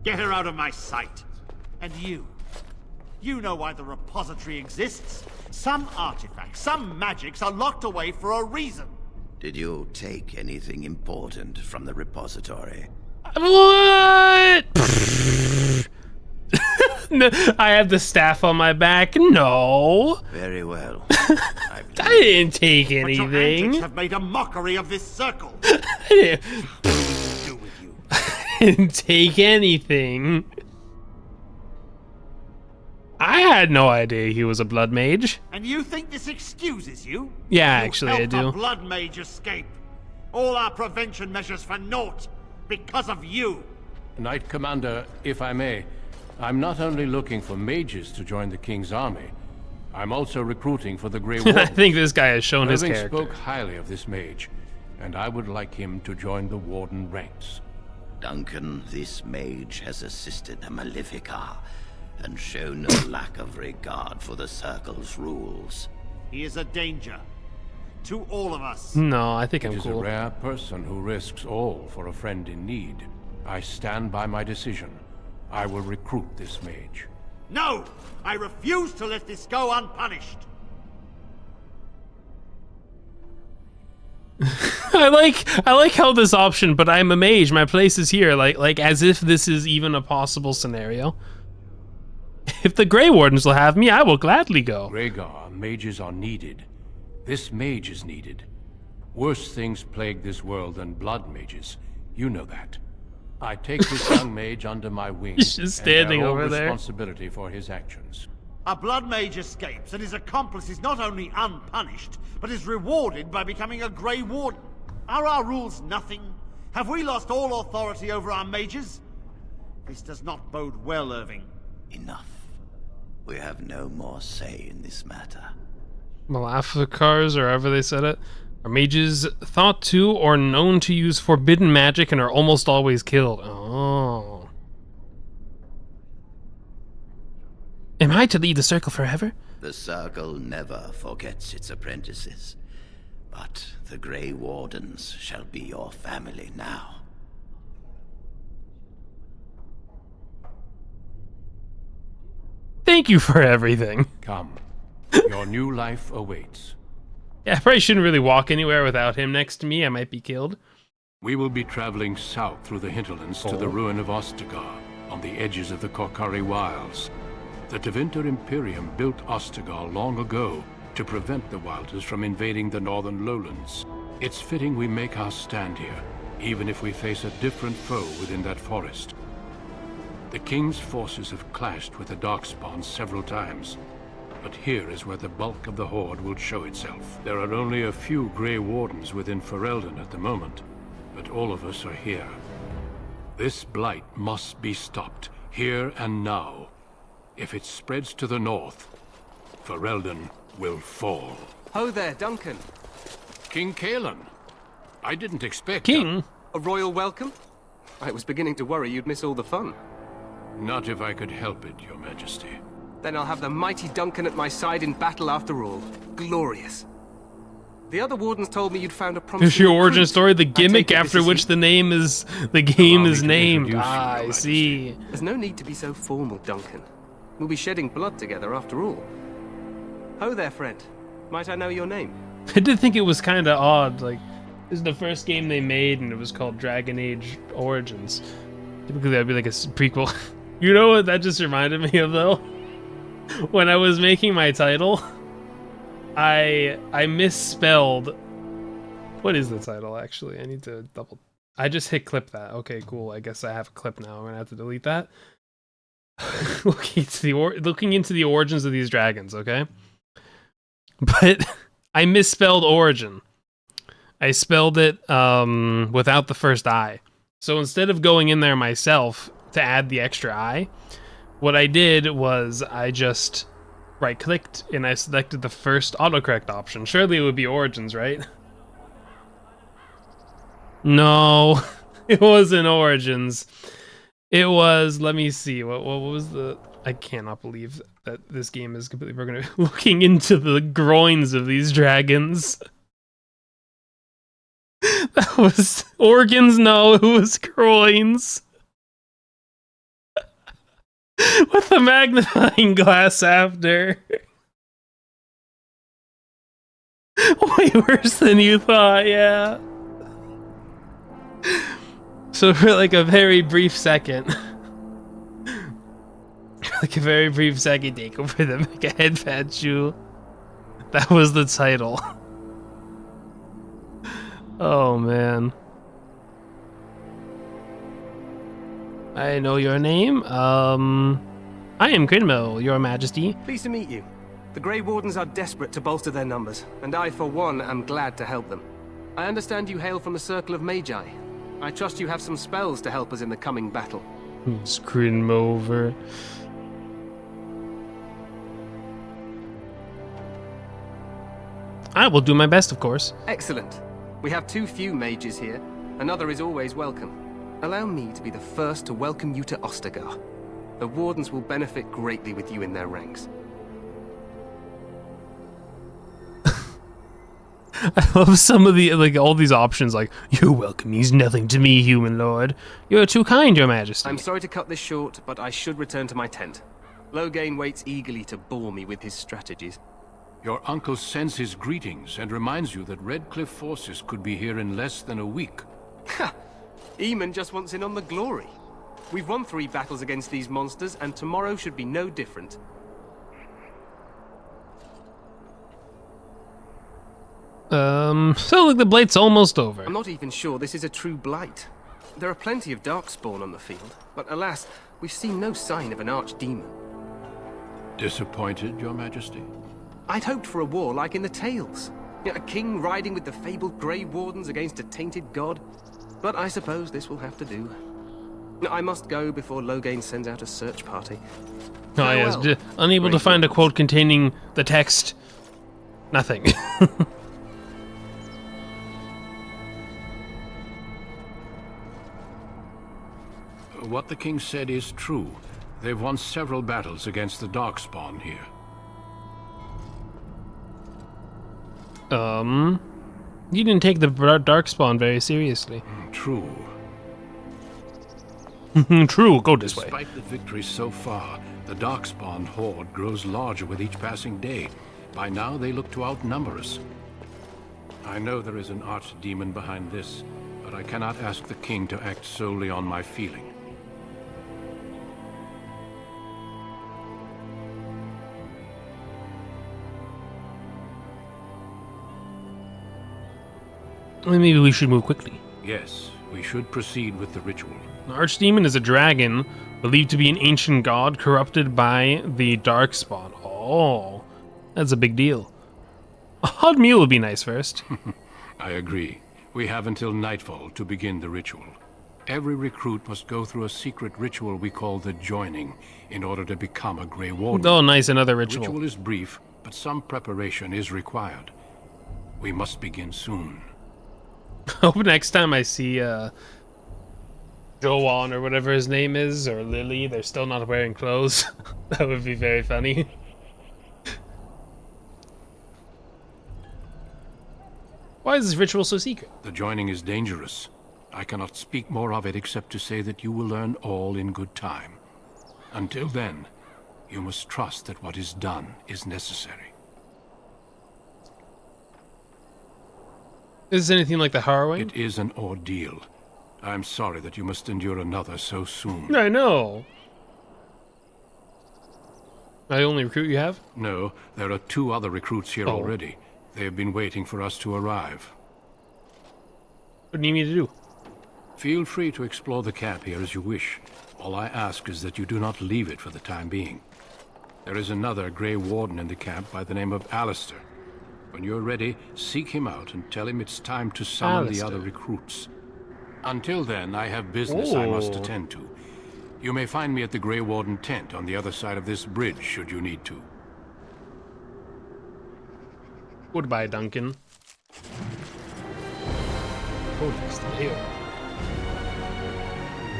Get her out of my sight. And you. You know why the repository exists. Some artifacts, some magics are locked away for a reason. Did you take anything important from the repository? What? No, I have the staff on my back. No. Very well. I didn't take But your anything. antics have made a mockery of this circle. I didn't take anything. I had no idea he was a blood mage. And you think this excuses you? Yeah, You actually, I helped do. a blood mage escape. All our prevention measures for naught because of you. Knight Commander, if I may, I'm not only looking for mages to join the King's army, I'm also recruiting for the Grey Wolves. I think this guy has shown his Irving character. spoke highly of this mage, and I would like him to join the Warden ranks. Duncan, this mage has assisted the Malefica and shown no lack of regard for the Circle's rules. He is a danger to all of us. No, I think It I'm is a cool. rare person who risks all for a friend in need. I stand by my decision. I will recruit this mage. No! I refuse to let this go unpunished. I like how this option, but I'm a mage. My place is here. Like as if this is even a possible scenario. If the Grey Wardens will have me, I will gladly go. Rhaegar, mages are needed. This mage is needed. Worse things plague this world than blood mages. You know that. I take this young mage under my wing He's just standing and bear all over there. responsibility for his actions. A blood mage escapes and his accomplice is not only unpunished, but is rewarded by becoming a Grey Warden. Are our rules nothing? Have we lost all authority over our mages? This does not bode well, Irving. Enough. We have no more say in this matter. Malafakars, or however they said it, are mages thought to or known to use forbidden magic and are almost always killed. Oh. Am I to lead the circle forever? The circle never forgets its apprentices. But the Grey Wardens shall be your family now. Thank you for everything. Come. Your new life awaits. Yeah, I probably shouldn't really walk anywhere without him next to me. I might be killed. We will be traveling south through the hinterlands to the ruin of Ostagar, on the edges of the Korcari Wilds. The Tevinter Imperium built Ostagar long ago to prevent the Wilders from invading the northern lowlands. It's fitting we make our stand here, even if we face a different foe within that forest. The King's forces have clashed with the Darkspawn several times, but here is where the bulk of the Horde will show itself. There are only a few Grey Wardens within Ferelden at the moment, but all of us are here. This blight must be stopped, here and now. If it spreads to the north, Ferelden will fall. Ho there, Duncan. King Cailan. I didn't expect... King? A royal welcome? I was beginning to worry you'd miss all the fun. Not if I could help it, Your Majesty. Then I'll have the mighty Duncan at my side in battle after all. Glorious. The other wardens told me you'd found a promising... This is your origin story, the gimmick it after this which is the game is... the game is named. Ah, I see. There's no need to be so formal, Duncan. We'll be shedding blood together after all. Ho there, friend. Might I know your name? I did think it was kind of odd, like, this is the first game they made and it was called Dragon Age Origins. Typically that'd be like a prequel. You know what that just reminded me of, though? When I was making my title, I misspelled... What is the title, actually? I need to double... I just hit clip that. Okay, cool. I guess I have a clip now. I'm gonna have to delete that. Looking into the origins of these dragons, okay? But I misspelled origin. I spelled it without the first I. So instead of going in there myself to add the extra I, what I did was I just right-clicked and I selected the first autocorrect option. Surely it would be origins, right? No, it wasn't origins. It was, let me see, what was the... I cannot believe that this game is completely broken. Looking into the groins of these dragons. That was organs, no, it was groins. With the magnifying glass after. Way worse than you thought, yeah. So for like a very brief second, take over the Mega Headband Shoe. That was the title. Oh man. I know your name. I am Grinmo, Your Majesty. Pleased to meet you. The Grey Wardens are desperate to bolster their numbers, and I, for one, am glad to help them. I understand you hail from the Circle of Magi. I trust you have some spells to help us in the coming battle. Screen him over. I will do my best, of course. Excellent. We have too few mages here. Another is always welcome. Allow me to be the first to welcome you to Ostagar. The Wardens will benefit greatly with you in their ranks. I love some of the, like, all these options, like, you're welcome, he's nothing to me, human lord. You're too kind, Your Majesty. I'm sorry to cut this short, but I should return to my tent. Loghain waits eagerly to bore me with his strategies. Your uncle sends his greetings and reminds you that Redcliffe forces could be here in less than a week. Ha! Eamon just wants in on the glory. We've won 3 battles against these monsters, and tomorrow should be no different. So look, the blight's almost over. I'm not even sure this is a true blight. There are plenty of Darkspawn on the field, but alas, we've seen no sign of an archdemon. Disappointed, Your Majesty? I'd hoped for a war like in the tales. A king riding with the fabled Grey Wardens against a tainted god. But I suppose this will have to do. I must go before Loghain sends out a search party. Oh yes, Farewell, unable to Grey find a Wardens. quote containing the text. Nothing. What the king said is true. They've won several battles against the Darkspawn here. You didn't take the Darkspawn very seriously. True. True, go this way. Despite the victories so far, the Darkspawn horde grows larger with each passing day. By now, they look to outnumber us. I know there is an archdemon behind this, but I cannot ask the king to act solely on my feeling. Well, maybe we should move quickly. Yes, we should proceed with the ritual. An archdemon is a dragon believed to be an ancient god corrupted by the Darkspawn. Oh, that's a big deal. A hot meal would be nice first. I agree. We have until nightfall to begin the ritual. Every recruit must go through a secret ritual we call the Joining in order to become a Grey Warden. Oh, nice, another ritual. The ritual is brief, but some preparation is required. We must begin soon. Hope next time I see Joan or whatever his name is, or Lily, they're still not wearing clothes. That would be very funny. Why is this ritual so secret? The Joining is dangerous. I cannot speak more of it except to say that you will learn all in good time. Until then, you must trust that what is done is necessary. Is this anything like the harrowing? It is an ordeal. I'm sorry that you must endure another so soon. I know. Am I the only recruit you have? No, there are 2 other recruits here Oh. already. They have been waiting for us to arrive. What do you need me to do? Feel free to explore the camp here as you wish. All I ask is that you do not leave it for the time being. There is another Grey Warden in the camp by the name of Alistair. When you're ready, seek him out and tell him it's time to summon the Alistair. other recruits. Until then, I have business I must Oh. attend to. You may find me at the Grey Warden tent on the other side of this bridge, should you need to. Goodbye, Duncan. Codex Leo.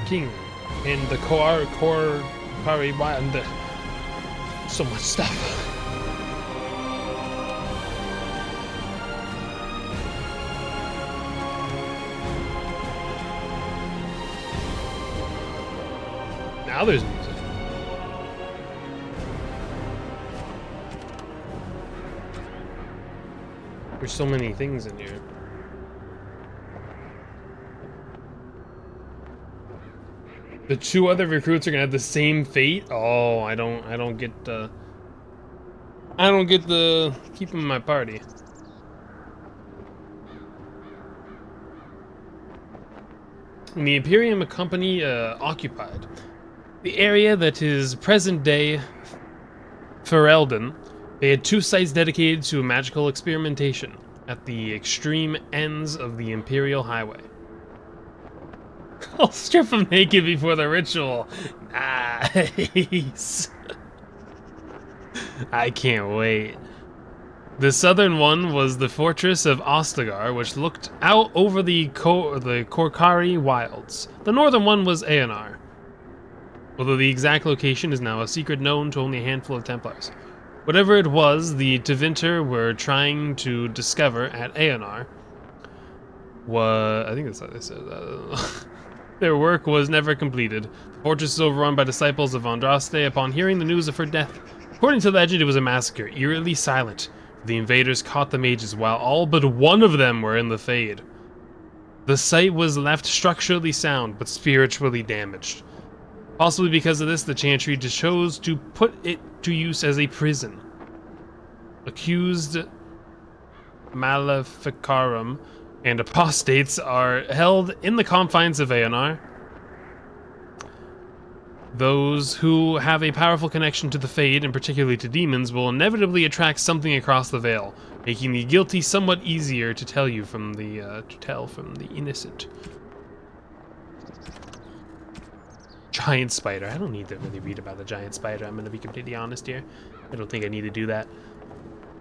King and the Korari and so much stuff. Now there's music. There's so many things in here. The 2 other recruits are gonna have the same fate. Oh, I don't get the keep them in my party. And the Imperium Company occupied the area that is present-day Ferelden. They had 2 sites dedicated to magical experimentation at the extreme ends of the Imperial Highway. I'll strip them naked before the ritual. Nice. I can't wait. The southern one was the fortress of Ostagar, which looked out over the Korkari wilds. The northern one was Aenar, although the exact location is now a secret known to only a handful of Templars. Whatever it was, the Tevinter were trying to discover at Aenar was... I think that's how they said that. Their work was never completed. The fortress is overrun by disciples of Andraste upon hearing the news of her death. According to legend, it was a massacre, eerily silent. The invaders caught the mages while all but one of them were in the Fade. The site was left structurally sound, but spiritually damaged. Possibly because of this, the Chantry chose to put it to use as a prison. Accused Maleficarum and apostates are held in the confines of Aenar. Those who have a powerful connection to the Fade, and particularly to demons, will inevitably attract something across the veil, making the guilty somewhat easier to tell from the innocent. Giant spider. I don't need to really read about the giant spider. I'm going to be completely honest here. I don't think I need to do that.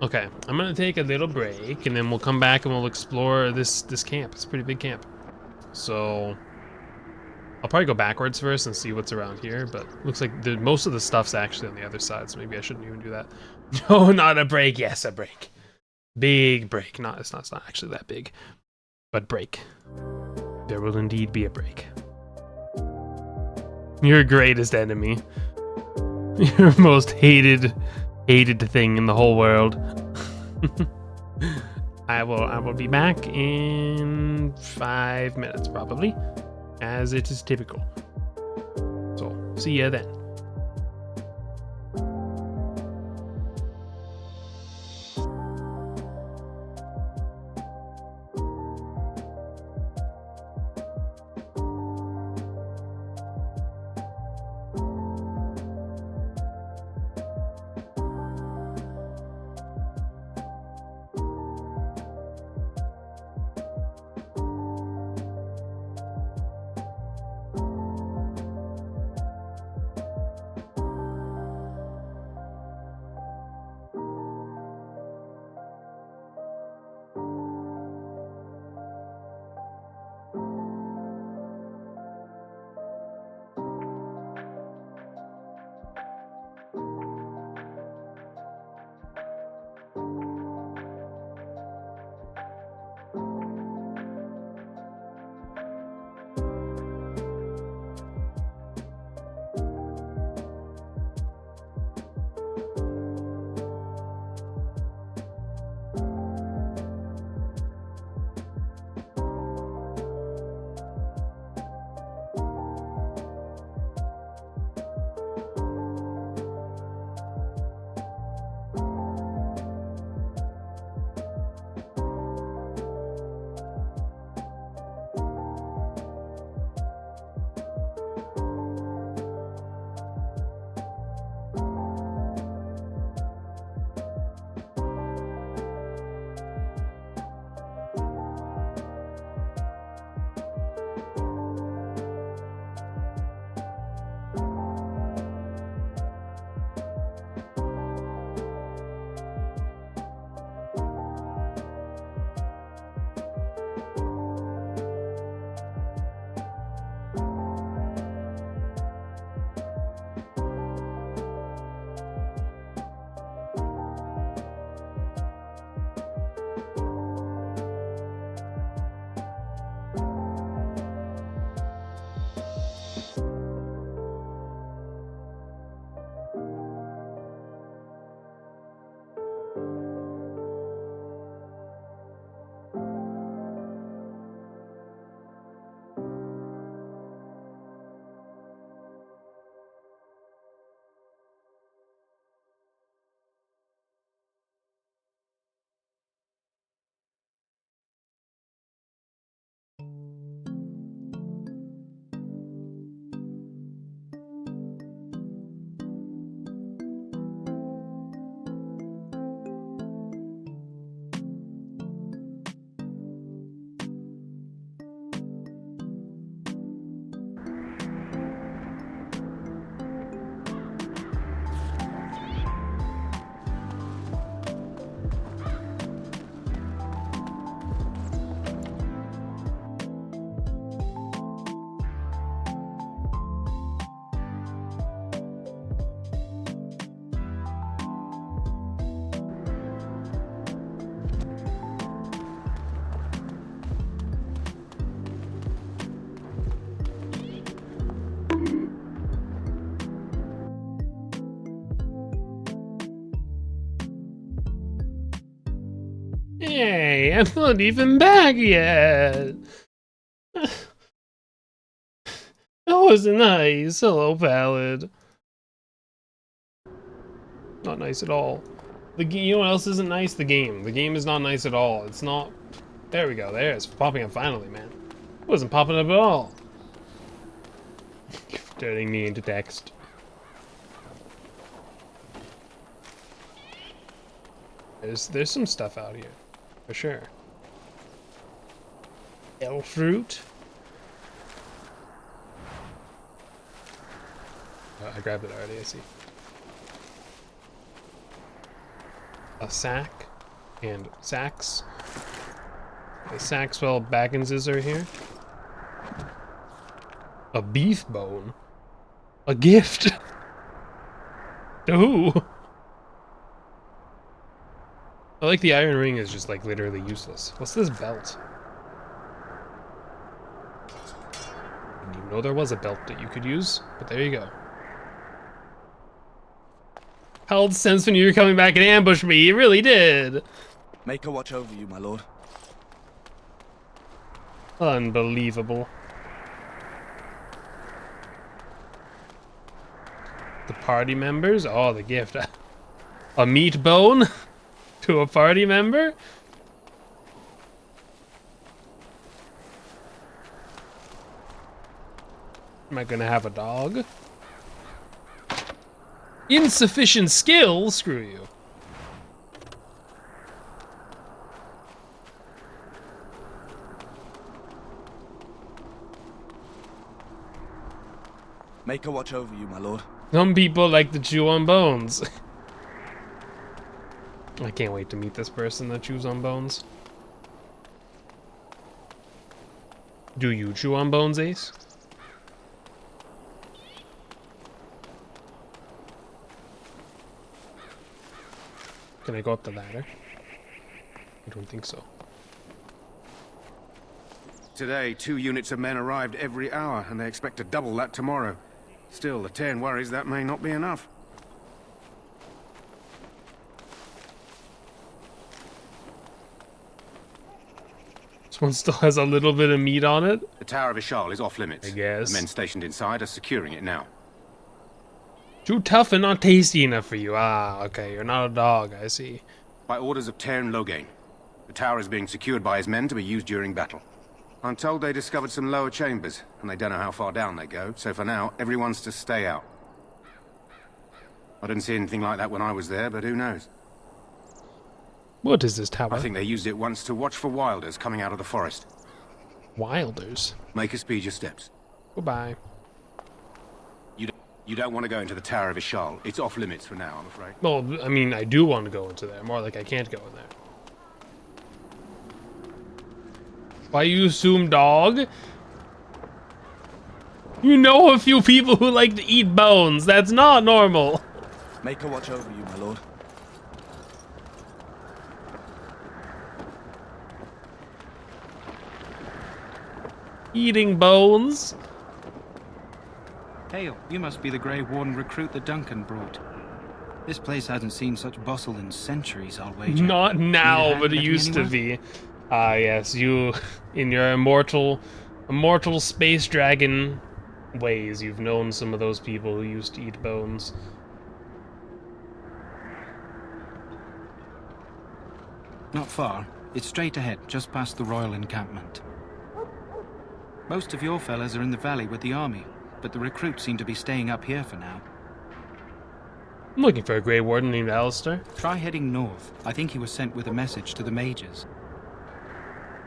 Okay, I'm going to take a little break, and then we'll come back and we'll explore this camp. It's a pretty big camp. So I'll probably go backwards first and see what's around here, but looks like most of the stuff's actually on the other side, so maybe I shouldn't even do that. No, not a break. Yes, a break. Big break. It's not actually that big, but break. There will indeed be a break. Your greatest enemy. Your most hated thing in the whole world. I will be back in 5 minutes probably, as it is typical. So, see ya then. Hey, I'm not even back yet. That wasn't nice. Hello, Pallid. Not nice at all. You know what else isn't nice? The game. The game is not nice at all. It's not... There we go. There, it's popping up finally, man. It wasn't popping up at all. Turning me into text. There's some stuff out here, for sure. Elf fruit. Oh, I grabbed it already, I see. A sack and sacks. The Saxwell Bagginses are here. A beef bone. A gift. To who? I like the iron ring is just like literally useless. What's this belt? I didn't even know there was a belt that you could use, but there you go. Held sense when you were coming back and ambushed me. You really did. Make her watch over you, my lord. Unbelievable. The party members? Oh, the gift. A meat bone to a party member? Am I gonna have a dog? Insufficient skill? Screw you. Make her watch over you, my lord. Some people like to chew on bones. I can't wait to meet this person that chews on bones. Do you chew on bones, Ace? Can I go up the ladder? I don't think so. Today, 2 units of men arrived every hour, and they expect to double that tomorrow. Still, the Terran worries that may not be enough. This one still has a little bit of meat on it. The Tower of Ishal is off limits. I guess. The men stationed inside are securing it now. Too tough and not tasty enough for you. Ah, okay. You're not a dog, I see. By orders of Terran Loghain, the tower is being secured by his men to be used during battle. I'm told they discovered some lower chambers, and they don't know how far down they go, so for now, everyone's to stay out. I didn't see anything like that when I was there, but who knows? What is this tower? I think they used it once to watch for wilders coming out of the forest. Wilders? Make us speed your steps. Goodbye. You don't want to go into the Tower of Ishal. It's off limits for now, I'm afraid. Well, I mean, I do want to go into there. More like I can't go in there. Why you assume dog? You know a few people who like to eat bones. That's not normal. Make her watch over you, my lord. Eating bones? Hail, you must be the Grey Warden recruit that Duncan brought. This place hasn't seen such bustle in centuries, I'll wager. Not now, but it used to be. Ah, yes, you, in your immortal space dragon ways, you've known some of those people who used to eat bones. Not far. It's straight ahead, just past the royal encampment. Most of your fellas are in the valley with the army, but the recruits seem to be staying up here for now. I'm looking for a Grey Warden named Alistair. Try heading north. I think he was sent with a message to the mages.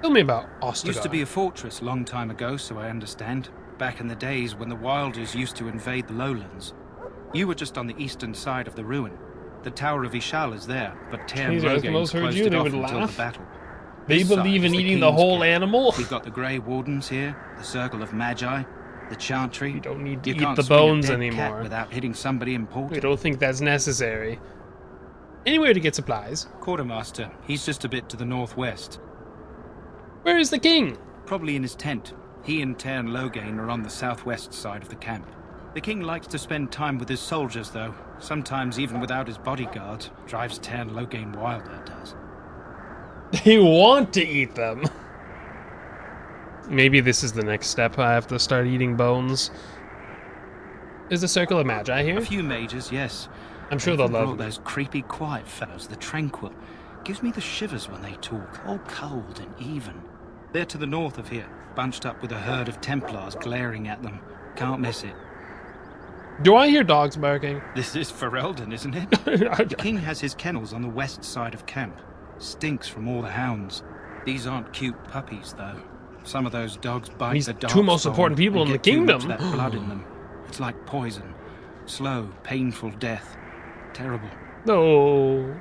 Tell me about Ostagar. Used to be a fortress long time ago, so I understand. Back in the days when the Wilders used to invade the lowlands. You were just on the eastern side of the ruin. The Tower of Ishal is there, but Terran Loghain's closed it off until the battle. They believe in eating the whole animal? We've got the Grey Wardens here, the Circle of Magi, the Chantry. You don't need to eat the bones anymore. Without hitting somebody important. We don't think that's necessary. Anywhere to get supplies. Quartermaster, he's just a bit to the northwest. Where is the king? Probably in his tent. He and Terran Loghain are on the southwest side of the camp. The king likes to spend time with his soldiers, though. Sometimes even without his bodyguards. Drives Terran Loghain wild, that does. They want to eat them. Maybe this is the next step. I have to start eating bones. Is the Circle of Magi here? A few mages, yes. I'm sure they'll love those creepy, quiet fellows, the Tranquil. Gives me the shivers when they talk, all cold and even. They're to the north of here, bunched up with a herd of Templars glaring at them. Can't miss it. Do I hear dogs barking? This is Ferelden, isn't it? The king has his kennels on the west side of camp. Stinks from all the hounds. These aren't cute puppies, though. Some of those dogs bite He's the dark two most soul important people and in the get too much kingdom. of that blood in them. It's like poison. Slow, painful death. Terrible. No.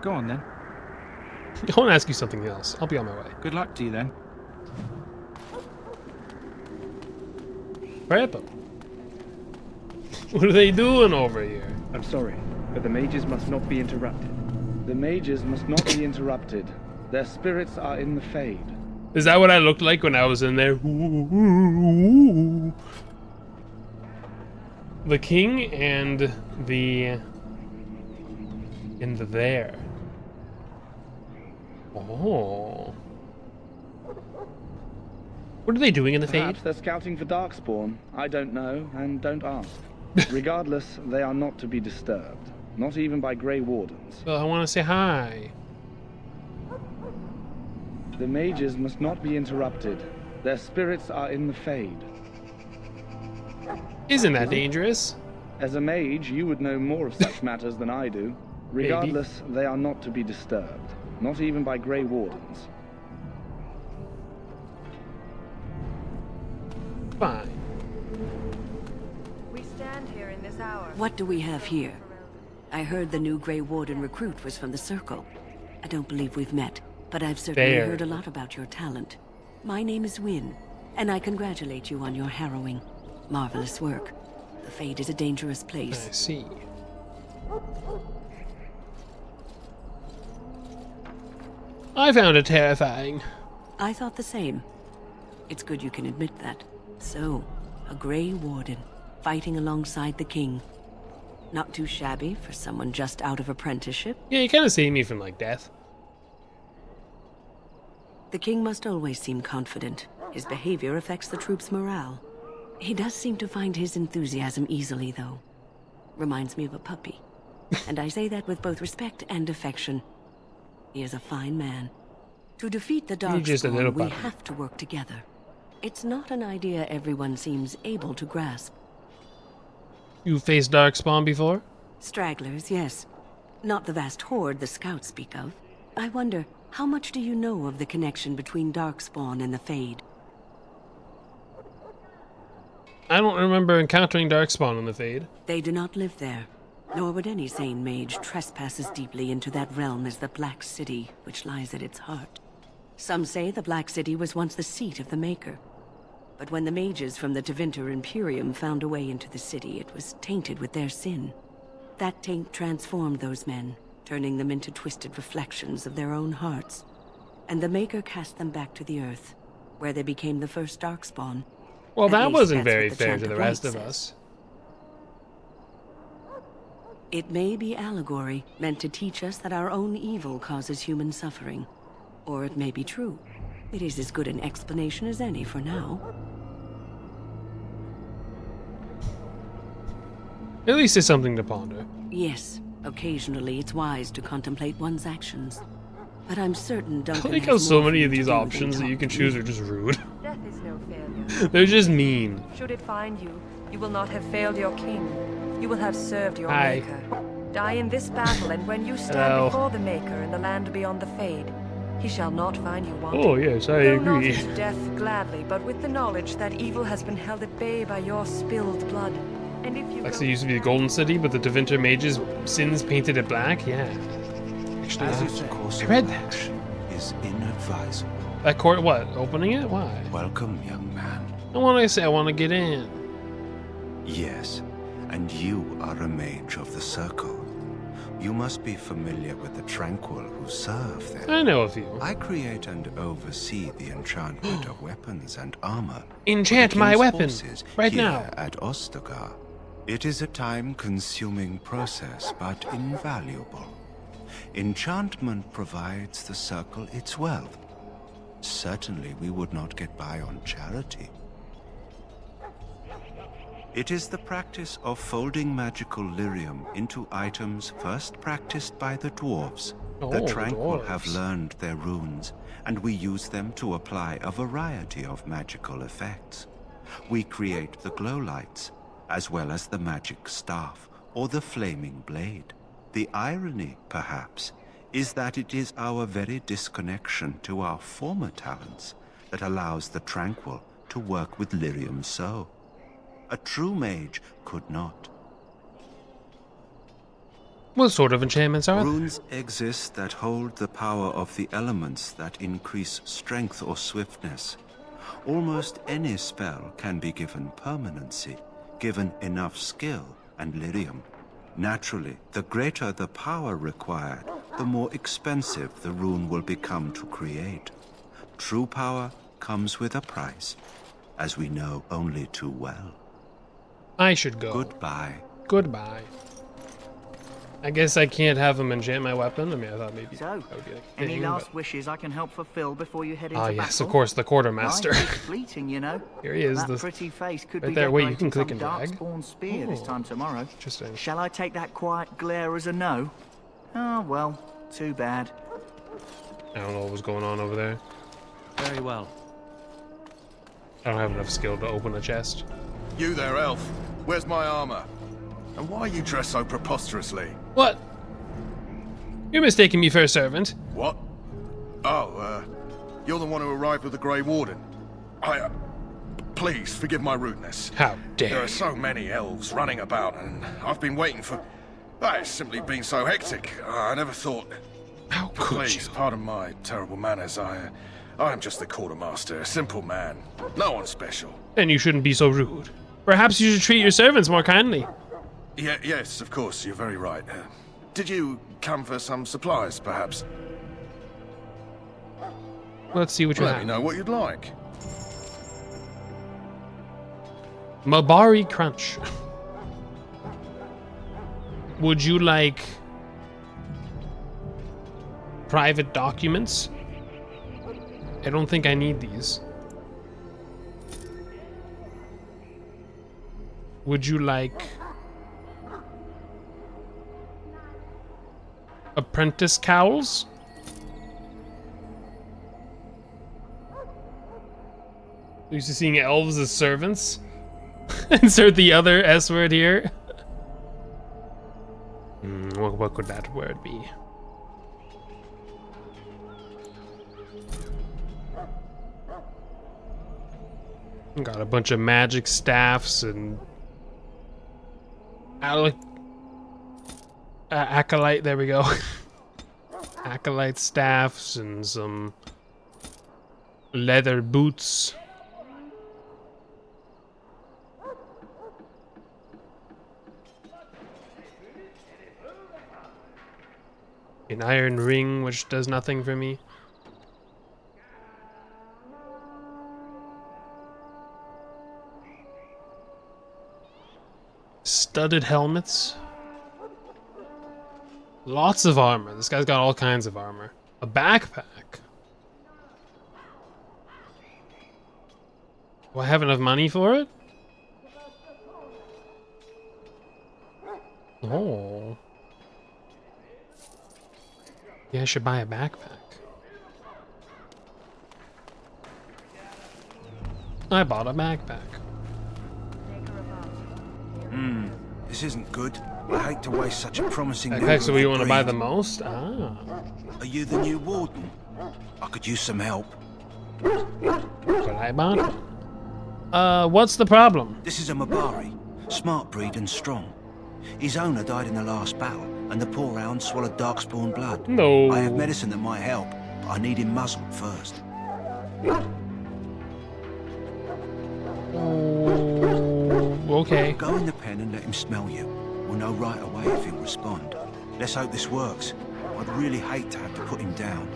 Go on, then. I want to ask you something else. I'll be on my way. Good luck to you, then. Right. What are they doing over here? I'm sorry, but the mages must not be interrupted. The mages must not be interrupted. Their spirits are in the Fade. Is that what I looked like when I was in there? The king and the... there. Oh. What are they doing in the Fade? Perhaps they're scouting for Darkspawn. I don't know, and don't ask. Regardless, they are not to be disturbed. Not even by Grey Wardens. Well, I want to say hi. The mages must not be interrupted. Their spirits are in the Fade. Isn't that dangerous? As a mage, you would know more of such matters than I do. Regardless, they are not to be disturbed. Not even by Grey Wardens. Fine. We stand here in this hour. What do we have here? I heard the new Grey Warden recruit was from the Circle. I don't believe we've met, but I've certainly heard a lot about your talent. My name is Wynne, and I congratulate you on your harrowing, marvelous work. The Fade is a dangerous place. I see. I found it terrifying. I thought the same. It's good you can admit that. So, a Grey Warden, fighting alongside the king. Not too shabby for someone just out of apprenticeship. Yeah, you kind of see me from, like, death. The king must always seem confident. His behavior affects the troops' morale. He does seem to find his enthusiasm easily, though. Reminds me of a puppy. And I say that with both respect and affection. He is a fine man. To defeat the Darkspawn, we have to work together. It's not an idea everyone seems able to grasp. You faced Darkspawn before? Stragglers, yes. Not the vast horde the scouts speak of. I wonder, how much do you know of the connection between Darkspawn and the Fade? I don't remember encountering Darkspawn in the Fade. They do not live there. Nor would any sane mage trespass as deeply into that realm as the Black City, which lies at its heart. Some say the Black City was once the seat of the Maker. But when the mages from the Tevinter Imperium found a way into the city, it was tainted with their sin. That taint transformed those men, turning them into twisted reflections of their own hearts. And the Maker cast them back to the Earth, where they became the first Darkspawn. Well, that wasn't very fair to the rest of us. It may be allegory, meant to teach us that our own evil causes human suffering. Or it may be true. It is as good an explanation as any for now. At least it's something to ponder. Yes, occasionally it's wise to contemplate one's actions. But I'm certain Duncan I like how so many of these options that you can choose are just rude. Death is no failure. They're just mean. Should it find you, you will not have failed your king. You will have served your Maker. Die in this battle, and when you stand before the Maker in the land beyond the Fade, he shall not find you wanting. Oh, yes, I Go agree. not into death gladly, but with the knowledge that evil has been held at bay by your spilled blood. And if you Like it used to be the Golden City, but the Tevinter mages' sins painted it black? Yeah. Actually, I read that. Is inadvisable. That court, what? Opening it? Why? Welcome, young man. I want to say I want to get in. Yes, and you are a mage of the Circle. You must be familiar with the Tranquil who serve there. I know a few. I create and oversee the enchantment of weapons and armor. Enchant my weapon right here now. At Ostagar. It is a time-consuming process, but invaluable. Enchantment provides the Circle its wealth. Certainly we would not get by on charity. It is the practice of folding magical lyrium into items first practiced by the dwarves. The Tranquil have learned their runes, and we use them to apply a variety of magical effects. We create the glow lights, as well as the magic staff or the flaming blade. The irony, perhaps, is that it is our very disconnection to our former talents that allows the Tranquil to work with lyrium so. A true mage could not. What sort of enchantments are there? Runes exist that hold the power of the elements that increase strength or swiftness. Almost any spell can be given permanency, given enough skill and lyrium. Naturally, the greater the power required, the more expensive the rune will become to create. True power comes with a price, as we know only too well. I should go. Goodbye. Goodbye. I guess I can't have him enchant my weapon. I mean, I thought maybe So, that would be like any thing, last but... wishes I can help fulfill before you head into Ah, battle? yes, of course, the quartermaster. Life is fleeting, you know. Here he is. That this... pretty face could right be there. Wait, you can decorating click some and drag. Darkspawn spear this Oh, time tomorrow. Interesting. Shall I take that quiet glare as a no? Oh, well, too bad. I don't know what was going on over there. Very well. I don't have enough skill to open a chest. You there, elf. Where's my armor? And why are you dressed so preposterously? What? You're mistaking me for a servant. What? Oh, you're the one who arrived with the Grey Warden. Please, forgive my rudeness. How dare There you. are so many elves running about, and I've been waiting for... It's simply been so hectic. I never thought... How could Please, pardon my terrible manners. I'm just the quartermaster, a simple man. No one special. Then you shouldn't be so rude. Perhaps you should treat your servants more kindly. Yes, of course, you're very right. Did you come for some supplies, perhaps? Let's see what you Let have. me know what you'd like. Mabari Crunch. Would you like private documents? I don't think I need these. Would you like apprentice cowls? Used to seeing elves as servants. Insert the other S word here. What could that word be? Got a bunch of magic staffs and acolyte. There we go. Acolyte staffs and some leather boots. An iron ring, which does nothing for me. Studded helmets. Lots of armor. This guy's got all kinds of armor. A backpack. Do I have enough money for it? Oh. Yeah, I should buy a backpack. I bought a backpack. This isn't good. I hate to waste such a promising... Okay, so we want to buy the most? Ah. Are you the new warden? I could use some help. But I bought one. What's the problem? This is a Mabari. Smart breed and strong. His owner died in the last battle, and the poor hound swallowed Darkspawn blood. No. I have medicine that might help, but I need him muzzled first. Okay. Go in the pen and let him smell you. We'll know right away if he'll respond. Let's hope this works. I'd really hate to have to put him down.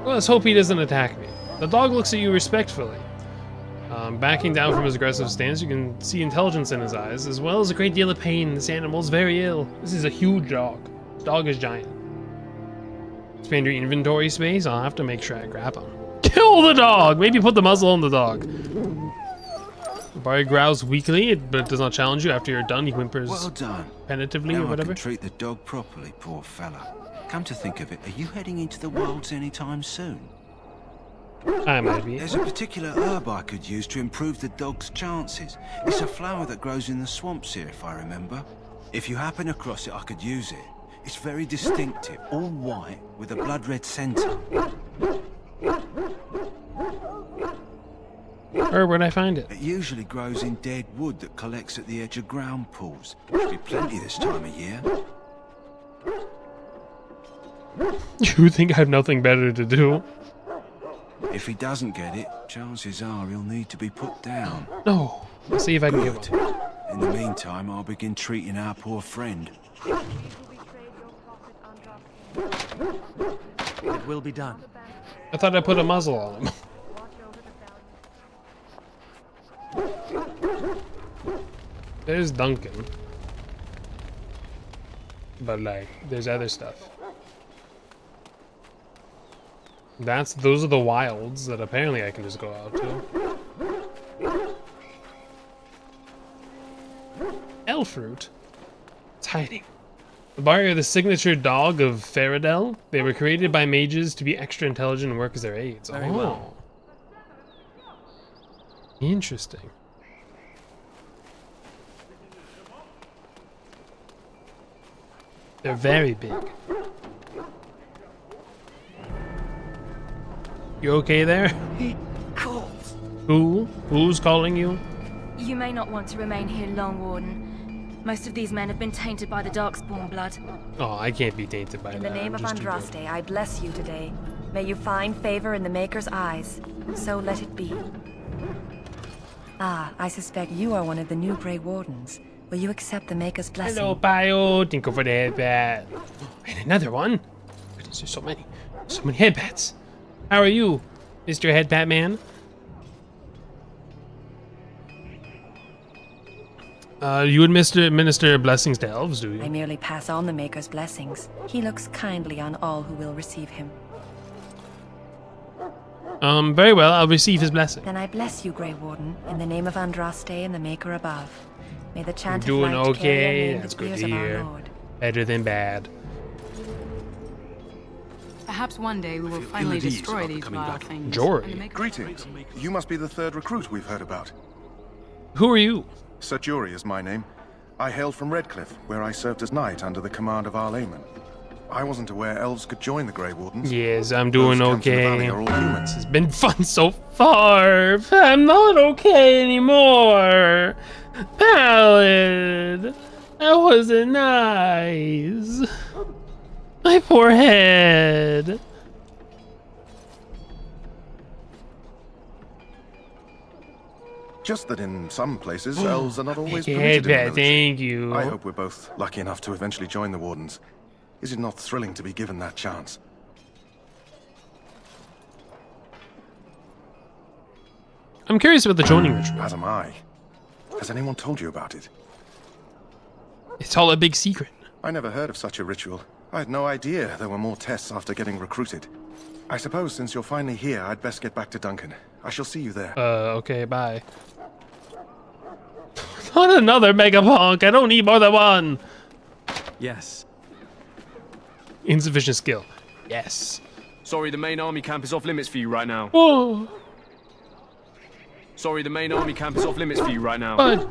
Well, let's hope he doesn't attack me. The dog looks at you respectfully. Backing down from his aggressive stance, you can see intelligence in his eyes, as well as a great deal of pain. This animal's very ill. This is a huge dog. This dog is giant. Expand your inventory space. I'll have to make sure I grab him. Kill the dog! Maybe put the muzzle on the dog. Barry growls weakly, but it does not challenge you. After you're done, he whimpers Well done. penitently Now or whatever. I can treat the dog properly, poor fella. Come to think of it, are you heading into the wilds anytime soon? I might be. There's a particular herb I could use to improve the dog's chances. It's a flower that grows in the swamps here, if I remember. If you happen across it, I could use it. It's very distinctive, all white with a blood-red centre. Or where'd I find it? It usually grows in dead wood that collects at the edge of ground pools. Should be plenty this time of year. You think I have nothing better to do? If he doesn't get it, chances are he'll need to be put down. No. Let's see if I can give him. In the meantime, I'll begin treating our poor friend. It will be done. I thought I put a muzzle on him. There's Duncan. But like, there's other stuff. Those are the wilds that apparently I can just go out to. Elfroot. It's hiding. The Bari are the signature dog of Faradel. They were created by mages to be extra intelligent and work as their aides. Very well. Interesting. They're very big. You okay there? He calls. Who's calling you? You may not want to remain here long, Warden. Most of these men have been tainted by the Darkspawn blood. Oh, I can't be tainted by that. In the name I'm of just too good. Andraste, I bless you today. May you find favor in the Maker's eyes. So let it be. Ah, I suspect you are one of the new Grey Wardens. Will you accept the Maker's blessing? Hello, Bio. Thank you for the headbat. And another one. Goodness, there's so many. So many headbats. How are you, Mr. Headbat Man? You administer blessings to elves, do you? I merely pass on the Maker's blessings. He looks kindly on all who will receive him. Very well. I'll receive his blessing. Then I bless you, Grey Warden, in the name of Andraste and the Maker above. May the chant You're of doing light carry your okay. name That's to the good ears to of our hear. Lord. Better than bad. Perhaps one day we will finally destroy these vile things. Jory. Greetings. You must be the third recruit we've heard about. Who are you? Sir Jory is my name. I hail from Redcliffe, where I served as knight under the command of Arlayman. I wasn't aware elves could join the Grey Wardens. Yes, I'm doing Those camped in the okay. valley are all humans. This has been fun so far. I'm not okay anymore. Pallid. That wasn't nice. My poor head. Just that in some places, elves are not always Yeah, permitted in the village. thank you. I hope we're both lucky enough to eventually join the Wardens. Is it not thrilling to be given that chance? I'm curious about the joining ritual. As am I. Has anyone told you about it? It's all a big secret. I never heard of such a ritual. I had no idea there were more tests after getting recruited. I suppose since you're finally here, I'd best get back to Duncan. I shall see you there. Okay, bye. Not another Megapunk. I don't need more than one. Yes. Insufficient skill. Yes. Sorry, the main army camp is off limits for you right now. Whoa. Sorry, the main army camp is off limits for you right now.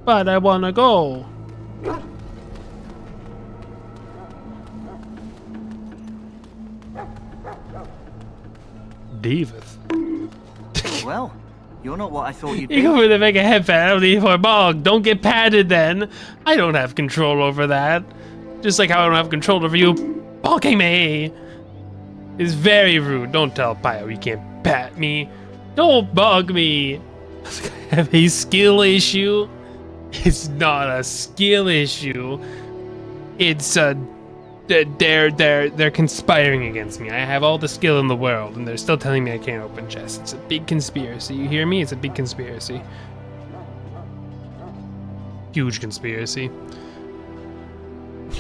But I wanna go. David. Well, you're not what I thought you'd be. You go for the mega head penalty for bog. Don't get padded then. I don't have control over that. Just like how I don't have control over you bonking me. It's very rude. Don't tell Pio he can't pat me. Don't bug me. I have a skill issue. It's not a skill issue. It's a they're conspiring against me. I have all the skill in the world, and they're still telling me I can't open chests. It's a big conspiracy. You hear me? It's a big conspiracy. Huge conspiracy.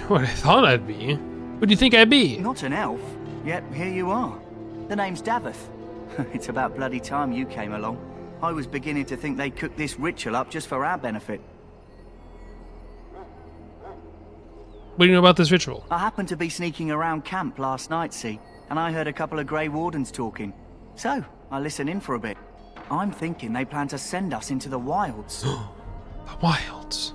What I thought I'd be. What do you think I'd be? Not an elf, yet here you are. The name's Daveth. It's about bloody time you came along. I was beginning to think they cooked this ritual up just for our benefit. What do you know about this ritual? I happened to be sneaking around camp last night, see, and I heard a couple of Grey Wardens talking. So, I listen in for a bit. I'm thinking they plan to send us into the wilds. The wilds.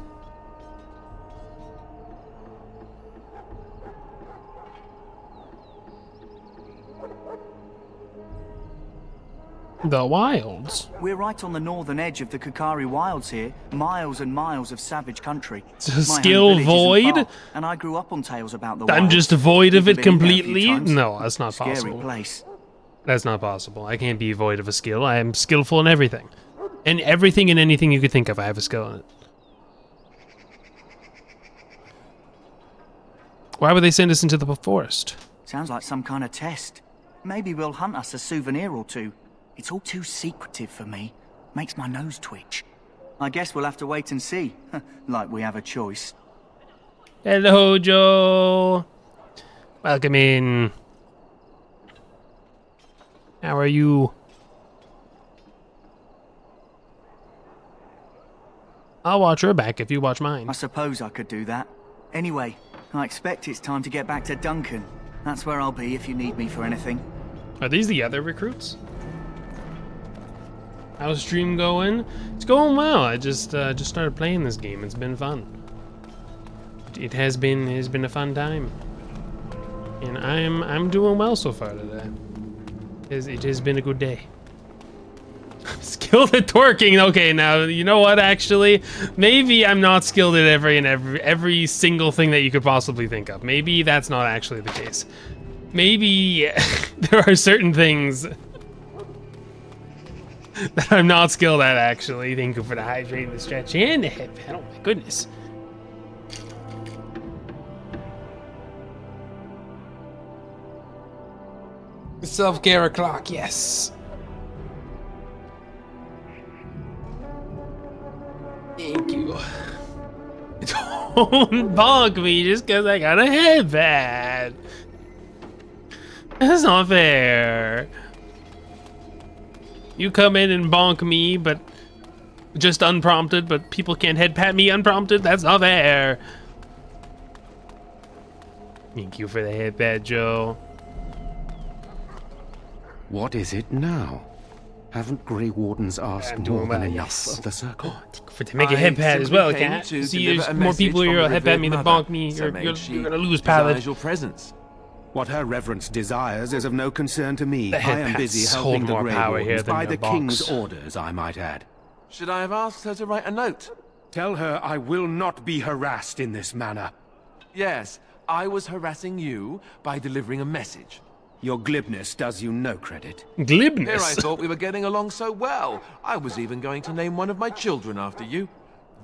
The wilds? We're right on the northern edge of the Kukari Wilds here. Miles and miles of savage country. So My home skill village isn't void? far, and I grew up on tales about the I'm wilds. just void of You've it been in there a few completely? times. No, that's not Scary possible. place. That's not possible. I can't be void of a skill. I am skillful in everything. And everything and anything you could think of, I have a skill in it. Why would they send us into the forest? Sounds like some kind of test. Maybe we'll hunt us a souvenir or two. It's all too secretive for me. Makes my nose twitch. I guess we'll have to wait and see. Like we have a choice. Hello, Joe. Welcome in. How are you? I'll watch your back if you watch mine. I suppose I could do that. Anyway, I expect it's time to get back to Duncan. That's where I'll be if you need me for anything. Are these the other recruits? How's stream going? It's going well. I just started playing this game. It's been fun. It has been a fun time, and I'm doing well so far today. It has been a good day. Skilled at twerking. Okay, now you know what? Actually, maybe I'm not skilled at every single thing that you could possibly think of. Maybe that's not actually the case. Maybe there are certain things that I'm not skilled at, actually. Thank you for the hydrate, the stretch, and the hip. Oh my goodness. Self-care o'clock, yes. Thank you. Don't bonk me just because I got a headband. That's not fair. You come in and bonk me, but just unprompted, but people can't head pat me unprompted? That's not fair. Thank you for the headband, Joe. What is it now? Haven't Grey Wardens asked more than enough of the Circle? To make a headpad as well, Cat. See, there's more people here who headband me than bonk me. You're gonna lose, Pallet. Your presence. What her reverence desires is of no concern to me. The I am headpads busy hold helping the more Grey power here Wardens than by your the box. King's orders, I might add. Should I have asked her to write a note? Tell her I will not be harassed in this manner. Yes, I was harassing you by delivering a message. Your glibness does you no credit. Glibness? Here I thought we were getting along so well. I was even going to name one of my children after you.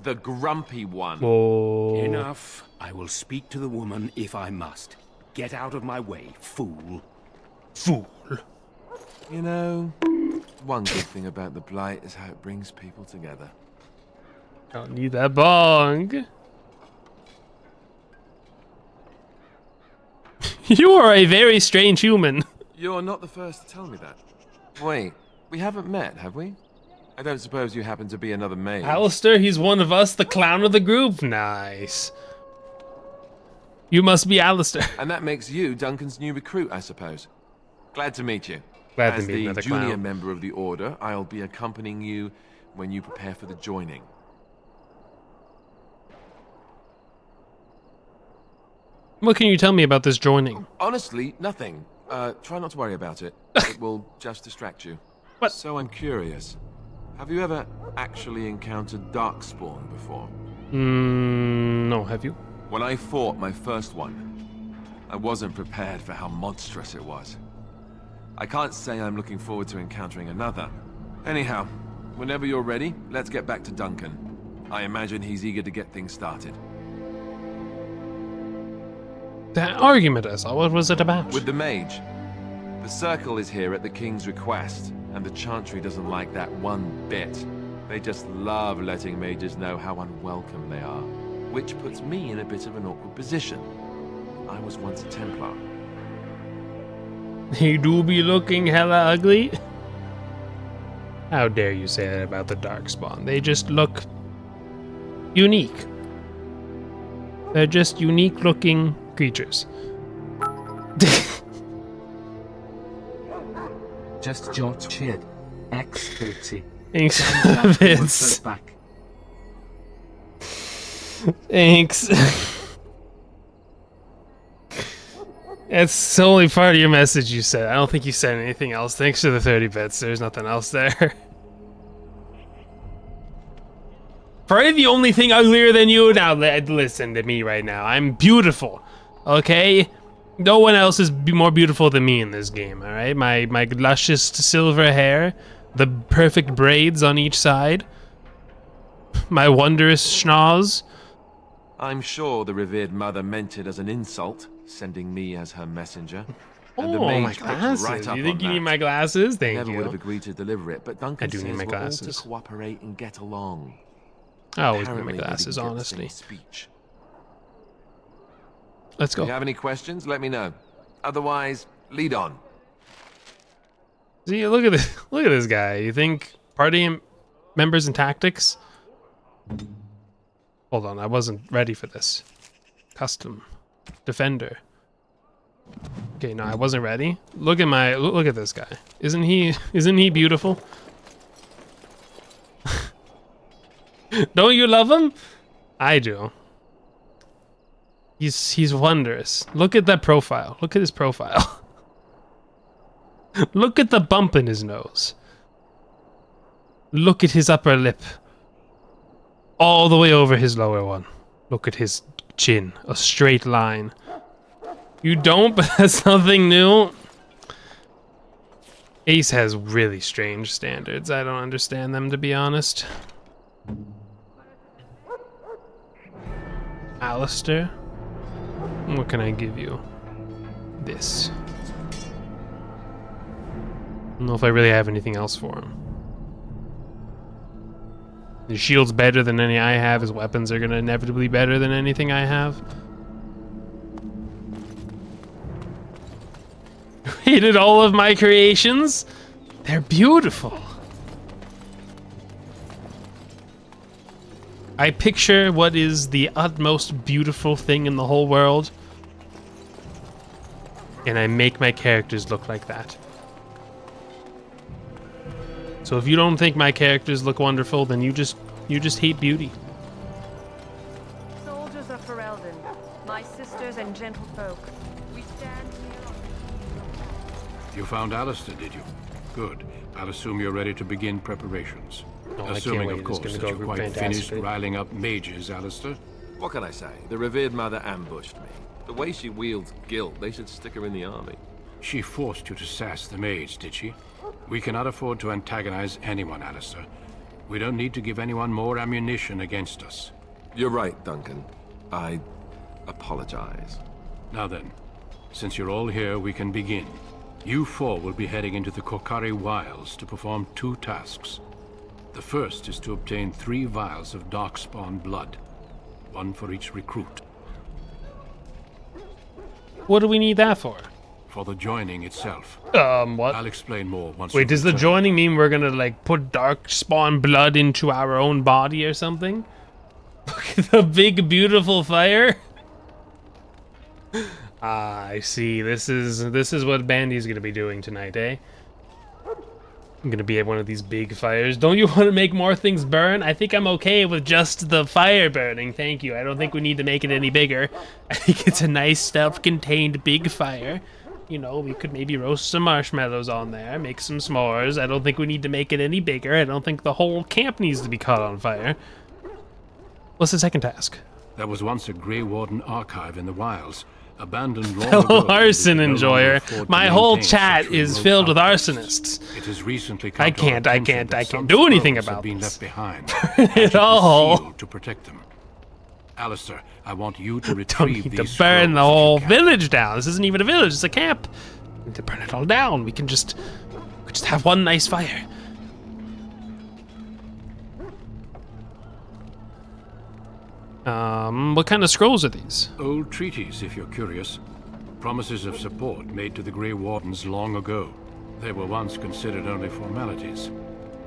The Grumpy One. Oh. Enough. I will speak to the woman if I must. Get out of my way, fool. Fool. You know, one good thing about the Blight is how it brings people together. Don't need that bong. You are a very strange human. You're not the first to tell me that. Wait, we haven't met, have we? I don't suppose you happen to be another mage. Alistair, he's one of us, the clown of the group. Nice. You must be Alistair. And that makes you Duncan's new recruit, I suppose. Glad to meet you. Glad to As meet the another junior clown. member of the Order, I'll be accompanying you when you prepare for the joining. What can you tell me about this joining? Honestly, nothing. Try not to worry about it. It will just distract you. What? So I'm curious. Have you ever actually encountered Darkspawn before? No, have you? When I fought my first one, I wasn't prepared for how monstrous it was. I can't say I'm looking forward to encountering another. Anyhow, whenever you're ready, let's get back to Duncan. I imagine he's eager to get things started. That argument I saw, what was it about? With the mage. The Circle is here at the King's request, and the Chantry doesn't like that one bit. They just love letting mages know how unwelcome they are, which puts me in a bit of an awkward position. I was once a Templar. They do be looking hella ugly. How dare you say that about the Darkspawn? They just look unique. They're just unique looking creatures. Just jot shit. X30. Thanks, Vince. Back. Thanks. It's only part of your message you said. I don't think you said anything else. Thanks to the 30 bits. There's nothing else there. Probably the only thing uglier than you. Now, listen to me right now. I'm beautiful. Okay? No one else is more beautiful than me in this game, alright? My luscious silver hair, the perfect braids on each side, my wondrous schnoz. I'm sure the revered mother meant it as an insult, sending me as her messenger. And the Oh, mage my picked glasses. right up You think on you need that. my glasses? Thank Never you. would have agreed to deliver it, but Duncan I do says need my we're all glasses. to cooperate and get along. I always need my Apparently, they glasses, didn't get the honestly. same speech. Let's go. If you have any questions, let me know. Otherwise, lead on. See, look at this. Look at this guy. You think party members and tactics? Hold on, I wasn't ready for this. Custom defender. Okay, no, I wasn't ready. Look at this guy. Isn't he beautiful? Don't you love him? I do. He's wondrous. Look at that profile. Look at his profile. Look at the bump in his nose. Look at his upper lip. All the way over his lower one. Look at his chin. A straight line. You don't, but that's nothing new. Ace has really strange standards. I don't understand them, to be honest. Alistair? What can I give you? This. I don't know if I really have anything else for him. His shield's better than any I have. His weapons are gonna inevitably be better than anything I have. Hated all of my creations? They're beautiful. I picture what is the utmost beautiful thing in the whole world, and I make my characters look like that. So if you don't think my characters look wonderful, then you just hate beauty. Soldiers of Ferelden, my sisters and gentlefolk, we stand here. You found Alistair, did you? Good. I'll assume you're ready to begin preparations. Oh, I can't Assuming, wait. of It's course, gonna that go you're quite finished fantastically. riling up mages, Alistair. What can I say? The revered mother ambushed me. The way she wields guilt, they should stick her in the army. She forced you to sass the mage, did she? We cannot afford to antagonize anyone, Alistair. We don't need to give anyone more ammunition against us. You're right, Duncan. I apologize. Now then, since you're all here, we can begin. You four will be heading into the Korcari Wilds to perform 2 tasks. The first is to obtain 3 vials of Darkspawn blood, 1 for each recruit. What do we need that for? For the joining itself. What? I'll explain more once. Wait, you does the return. joining mean we're gonna, like, put Darkspawn blood into our own body or something? Look at the big, beautiful fire. Ah, I see. This is what Bandy's gonna be doing tonight, eh? I'm gonna be at one of these big fires. Don't you want to make more things burn? I think I'm okay with just the fire burning, thank you. I don't think we need to make it any bigger. I think it's a nice, self-contained big fire. You know, we could maybe roast some marshmallows on there, make some s'mores. I don't think we need to make it any bigger. I don't think the whole camp needs to be caught on fire. What's the second task? There was once a Grey Warden archive in the wilds, abandoned long Fellow ago. arson We can no longer enjoyer. afford to My whole maintain chat such is remote filled with outposts. arsonists. It has recently come I to our can't attention that some do anything scrolls have about been this. left behind. Burn it all. Sealed to protect them. Alistair, I want you to Don't retrieve need to these burn the scrolls if you whole can. village down. This isn't even a village, it's a camp. We need to burn it all down. We can just have one nice fire. What kind of scrolls are these? Old treaties, if you're curious. Promises of support made to the Grey Wardens long ago. They were once considered only formalities.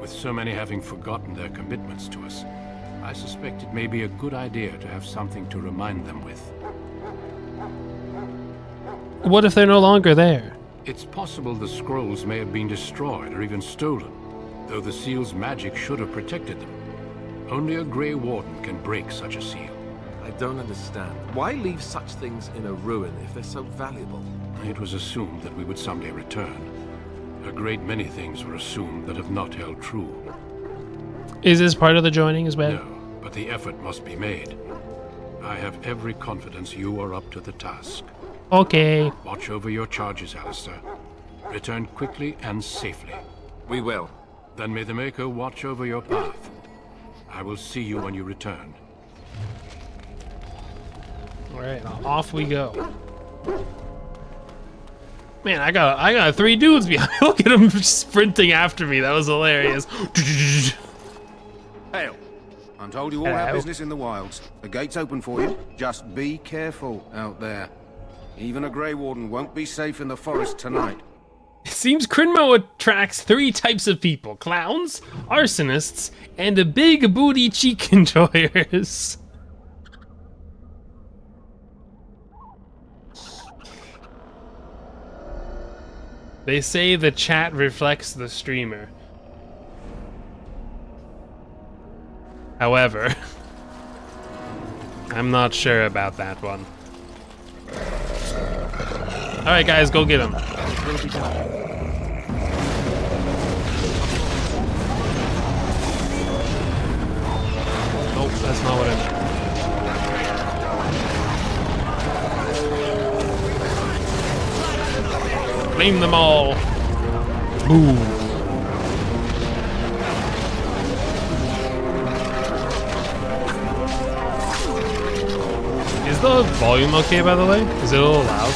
With so many having forgotten their commitments to us, I suspect it may be a good idea to have something to remind them with. What if they're no longer there? It's possible the scrolls may have been destroyed or even stolen, though the seal's magic should have protected them. Only a Grey Warden can break such a seal. I don't understand. Why leave such things in a ruin if they're so valuable? It was assumed that we would someday return. A great many things were assumed that have not held true. Is this part of the joining as well? No, but the effort must be made. I have every confidence you are up to the task. Okay. Watch over your charges, Alistair. Return quickly and safely. We will. Then may the Maker watch over your path. I will see you when you return. Alright, off we go. Man, I got 3 dudes behind. Look at them sprinting after me. That was hilarious. Hail. I'm told you all have business in the wilds. The gate's open for you. Just be careful out there. Even a Grey Warden won't be safe in the forest tonight. It seems Crinmo attracts 3 types of people: clowns, arsonists, and a big booty cheek enjoyers. They say the chat reflects the streamer. However, I'm not sure about that one. Alright guys, go get him. Nope, that's not what I meant. Flame them all. Boom. Is the volume okay, by the way? Is it a little loud?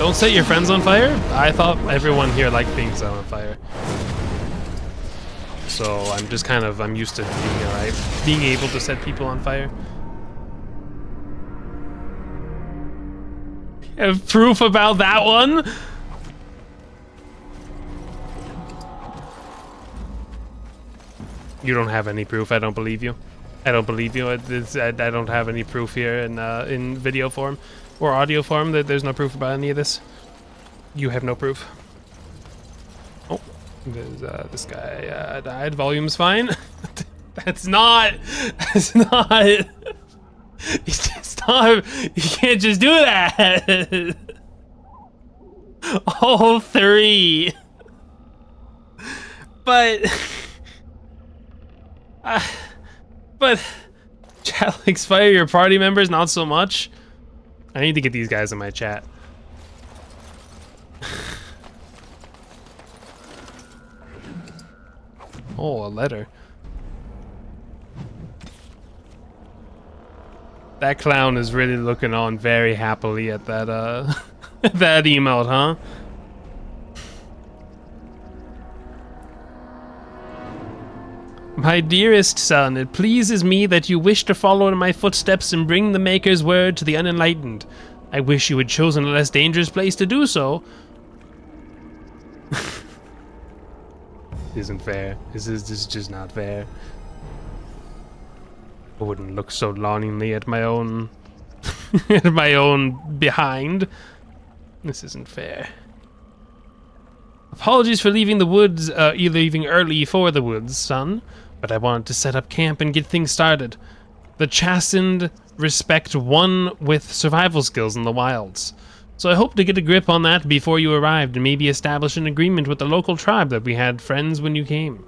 Don't set your friends on fire? I thought everyone here liked being set on fire. So I'm just kind of, I'm used to being able to set people on fire. Have proof about that one? You don't have any proof. I don't believe you. I don't believe you. I don't have any proof here in video form or audio form. That there's no proof about any of this. You have no proof. Oh, there's this guy died. Volume's fine. That's not. Stop! You can't just do that. All 3. But chat likes fire. Your party members not so much. I need to get these guys in my chat. Oh, a letter. That clown is really looking on very happily at that that emote, huh? My dearest son, it pleases me that you wish to follow in my footsteps and bring the Maker's word to the unenlightened. I wish you had chosen a less dangerous place to do so. Isn't fair. This is just not fair. I wouldn't look so longingly at my own at my own behind. This isn't fair. Apologies for leaving the woods, leaving early for the woods, son, but I wanted to set up camp and get things started. The chastened respect one with survival skills in the wilds, so I hope to get a grip on that before you arrived and maybe establish an agreement with the local tribe that we had friends when you came.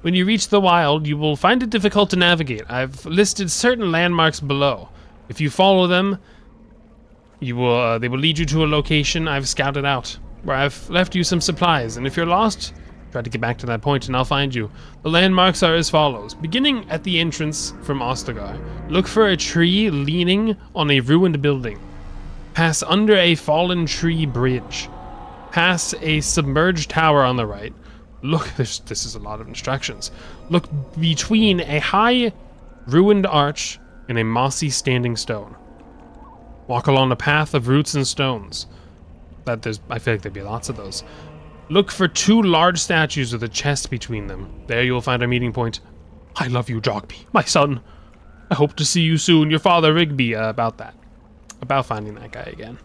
When you reach the wild, you will find it difficult to navigate. I've listed certain landmarks below. If you follow them, they will lead you to a location I've scouted out, where I've left you some supplies, and if you're lost, try to get back to that point and I'll find you. The landmarks are as follows. Beginning at the entrance from Ostagar, look for a tree leaning on a ruined building. Pass under a fallen tree bridge. Pass a submerged tower on the right. Look, this is a lot of instructions. Look between a high ruined arch and a mossy standing stone. Walk along a path of roots and stones. I feel like there'd be lots of those. Look for 2 large statues with a chest between them. There you will find our meeting point. I love you, Jogby, my son. I hope to see you soon. Your father, Rigby, about that. about finding that guy again.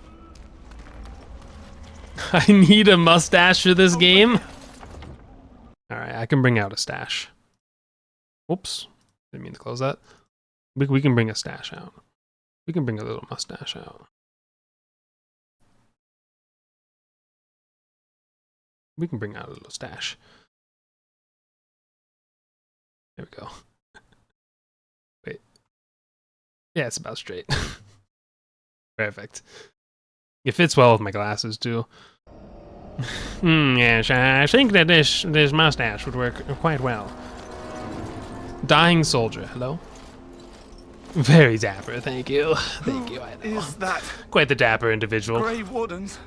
I need a mustache for this game. Alright, I can bring out a stash. Whoops. Didn't mean to close that. We can bring a stash out. We can bring a little mustache out. We can bring out a little stash. There we go. Wait. Yeah, it's about straight. Perfect. It fits well with my glasses too. Yes, I think that this mustache would work quite well. Dying soldier, hello? Very dapper, thank you. Thank you, I know. Is that quite the dapper individual. Grey Wardens?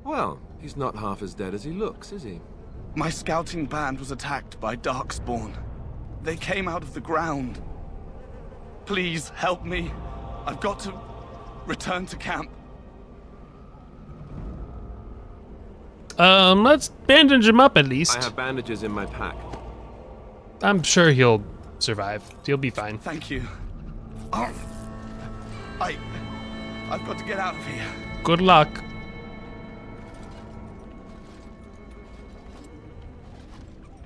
Well, he's not half as dead as he looks, is he? My scouting band was attacked by Darkspawn. They came out of the ground. Please help me. I've got to return to camp. Let's bandage him up at least. I have bandages in my pack. I'm sure he'll survive. He'll be fine. Thank you. I've got to get out of here. Good luck.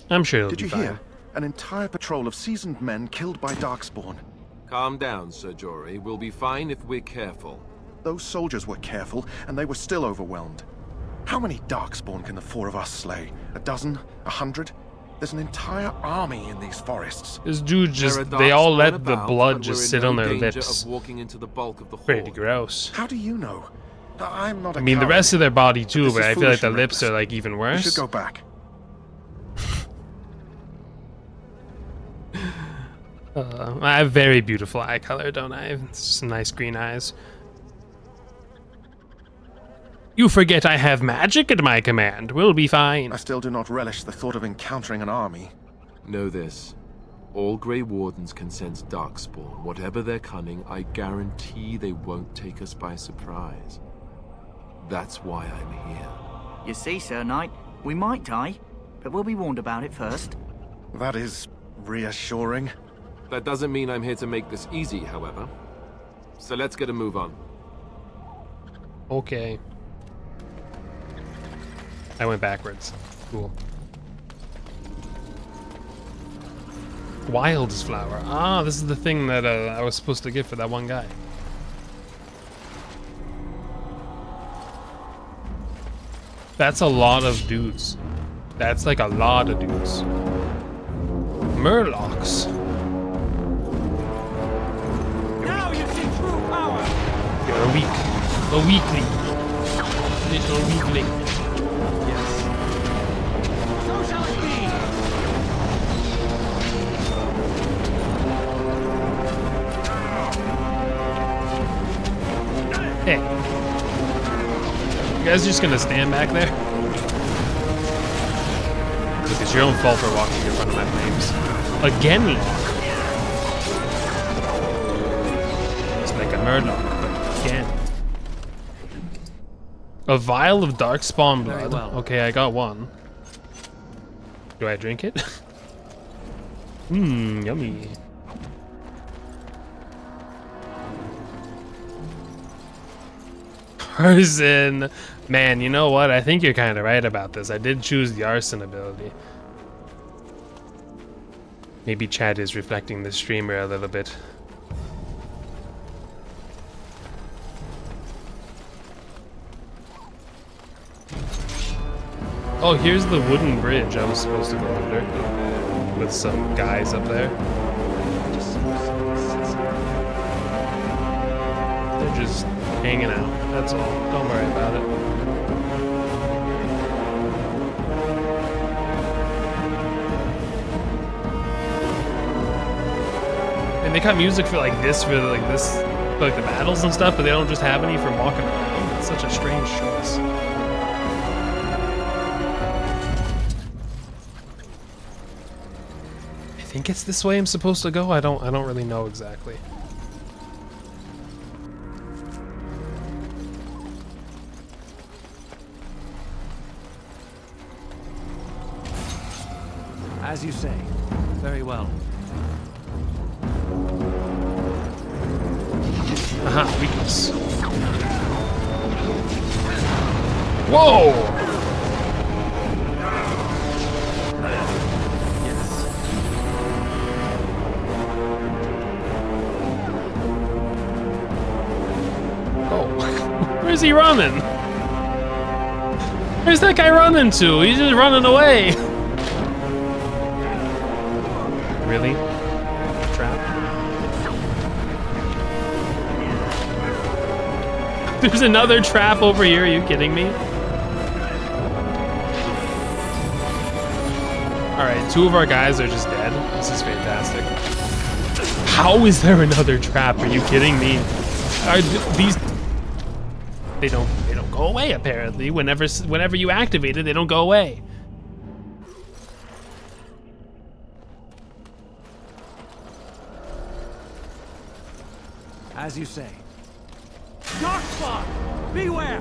I'm sure he'll Did be you fine. hear? An entire patrol of seasoned men killed by Darkspawn. Calm down, Sir Jory. We'll be fine if we're careful. Those soldiers were careful, and they were still overwhelmed. How many Darkspawn can the four of us slay? A dozen? 100? There's an entire army in these forests. This dude just, they all let the blood just sit on their lips. Of walking into the bulk of the horde. Pretty gross. How do you know? I'm not a I mean, the coward. rest of their body too, This but is I feel like foolish the and lips reckless. are like even We worse. should go back. I have very beautiful eye color, don't I? It's just nice green eyes. You forget I have magic at my command. We'll be fine. I still do not relish the thought of encountering an army. Know this. All Grey Wardens can sense Darkspawn. Whatever their cunning, I guarantee they won't take us by surprise. That's why I'm here. You see, Sir Knight, we might die, but we'll be warned about it first. That is reassuring. That doesn't mean I'm here to make this easy, however. So let's get a move on. Okay. I went backwards. Cool. Wild's flower. Ah, this is the thing that I was supposed to get for that one guy. That's a lot of dudes. That's like a lot of dudes. Murlocs. Now you see true power. You're weak. A weakling. Little weakling. Yes. So shall it be. Hey. You guys just gonna stand back there? Look, it's your own fault for walking in front of my flames. Again, Locke. It's like a Murloc, but again. A vial of Darkspawn blood. Okay, I got one. Do I drink it? Mmm, yummy. Arson. Man, you know what? I think you're kind of right about this. I did choose the arson ability. Maybe chat is reflecting the streamer a little bit. Oh, here's the wooden bridge I was supposed to go under. With some guys up there. They're just hanging out. That's all. Don't worry about it. And they got music for like this, for like the battles and stuff, but they don't just have any for walking around. It's such a strange choice. I think it's this way I'm supposed to go. I don't really know exactly. As you say. Very well. Aha, weakness. Whoa! Oh, where's he running? Where's that guy running to? He's just running away. Really? Trap? There's another trap over here, are you kidding me? Alright, 2 of our guys are just dead. This is fantastic. How is there another trap? Are you kidding me? Are these... They don't go away apparently. Whenever you activate it, they don't go away. As you say. Darkspawn! Beware!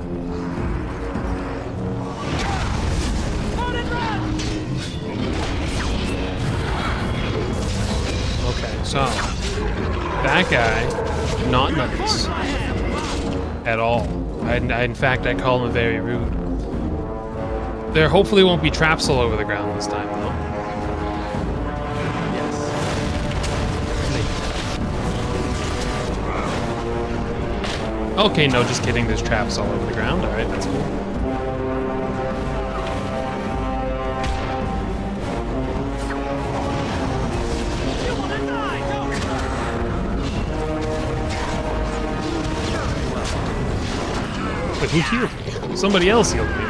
On and run! Okay, so that guy, not nice at all. In fact, I call him very rude. There hopefully won't be traps all over the ground this time, though. Yes. Okay, no, just kidding. There's traps all over the ground. All right, that's cool. But who healed me? Somebody else healed me.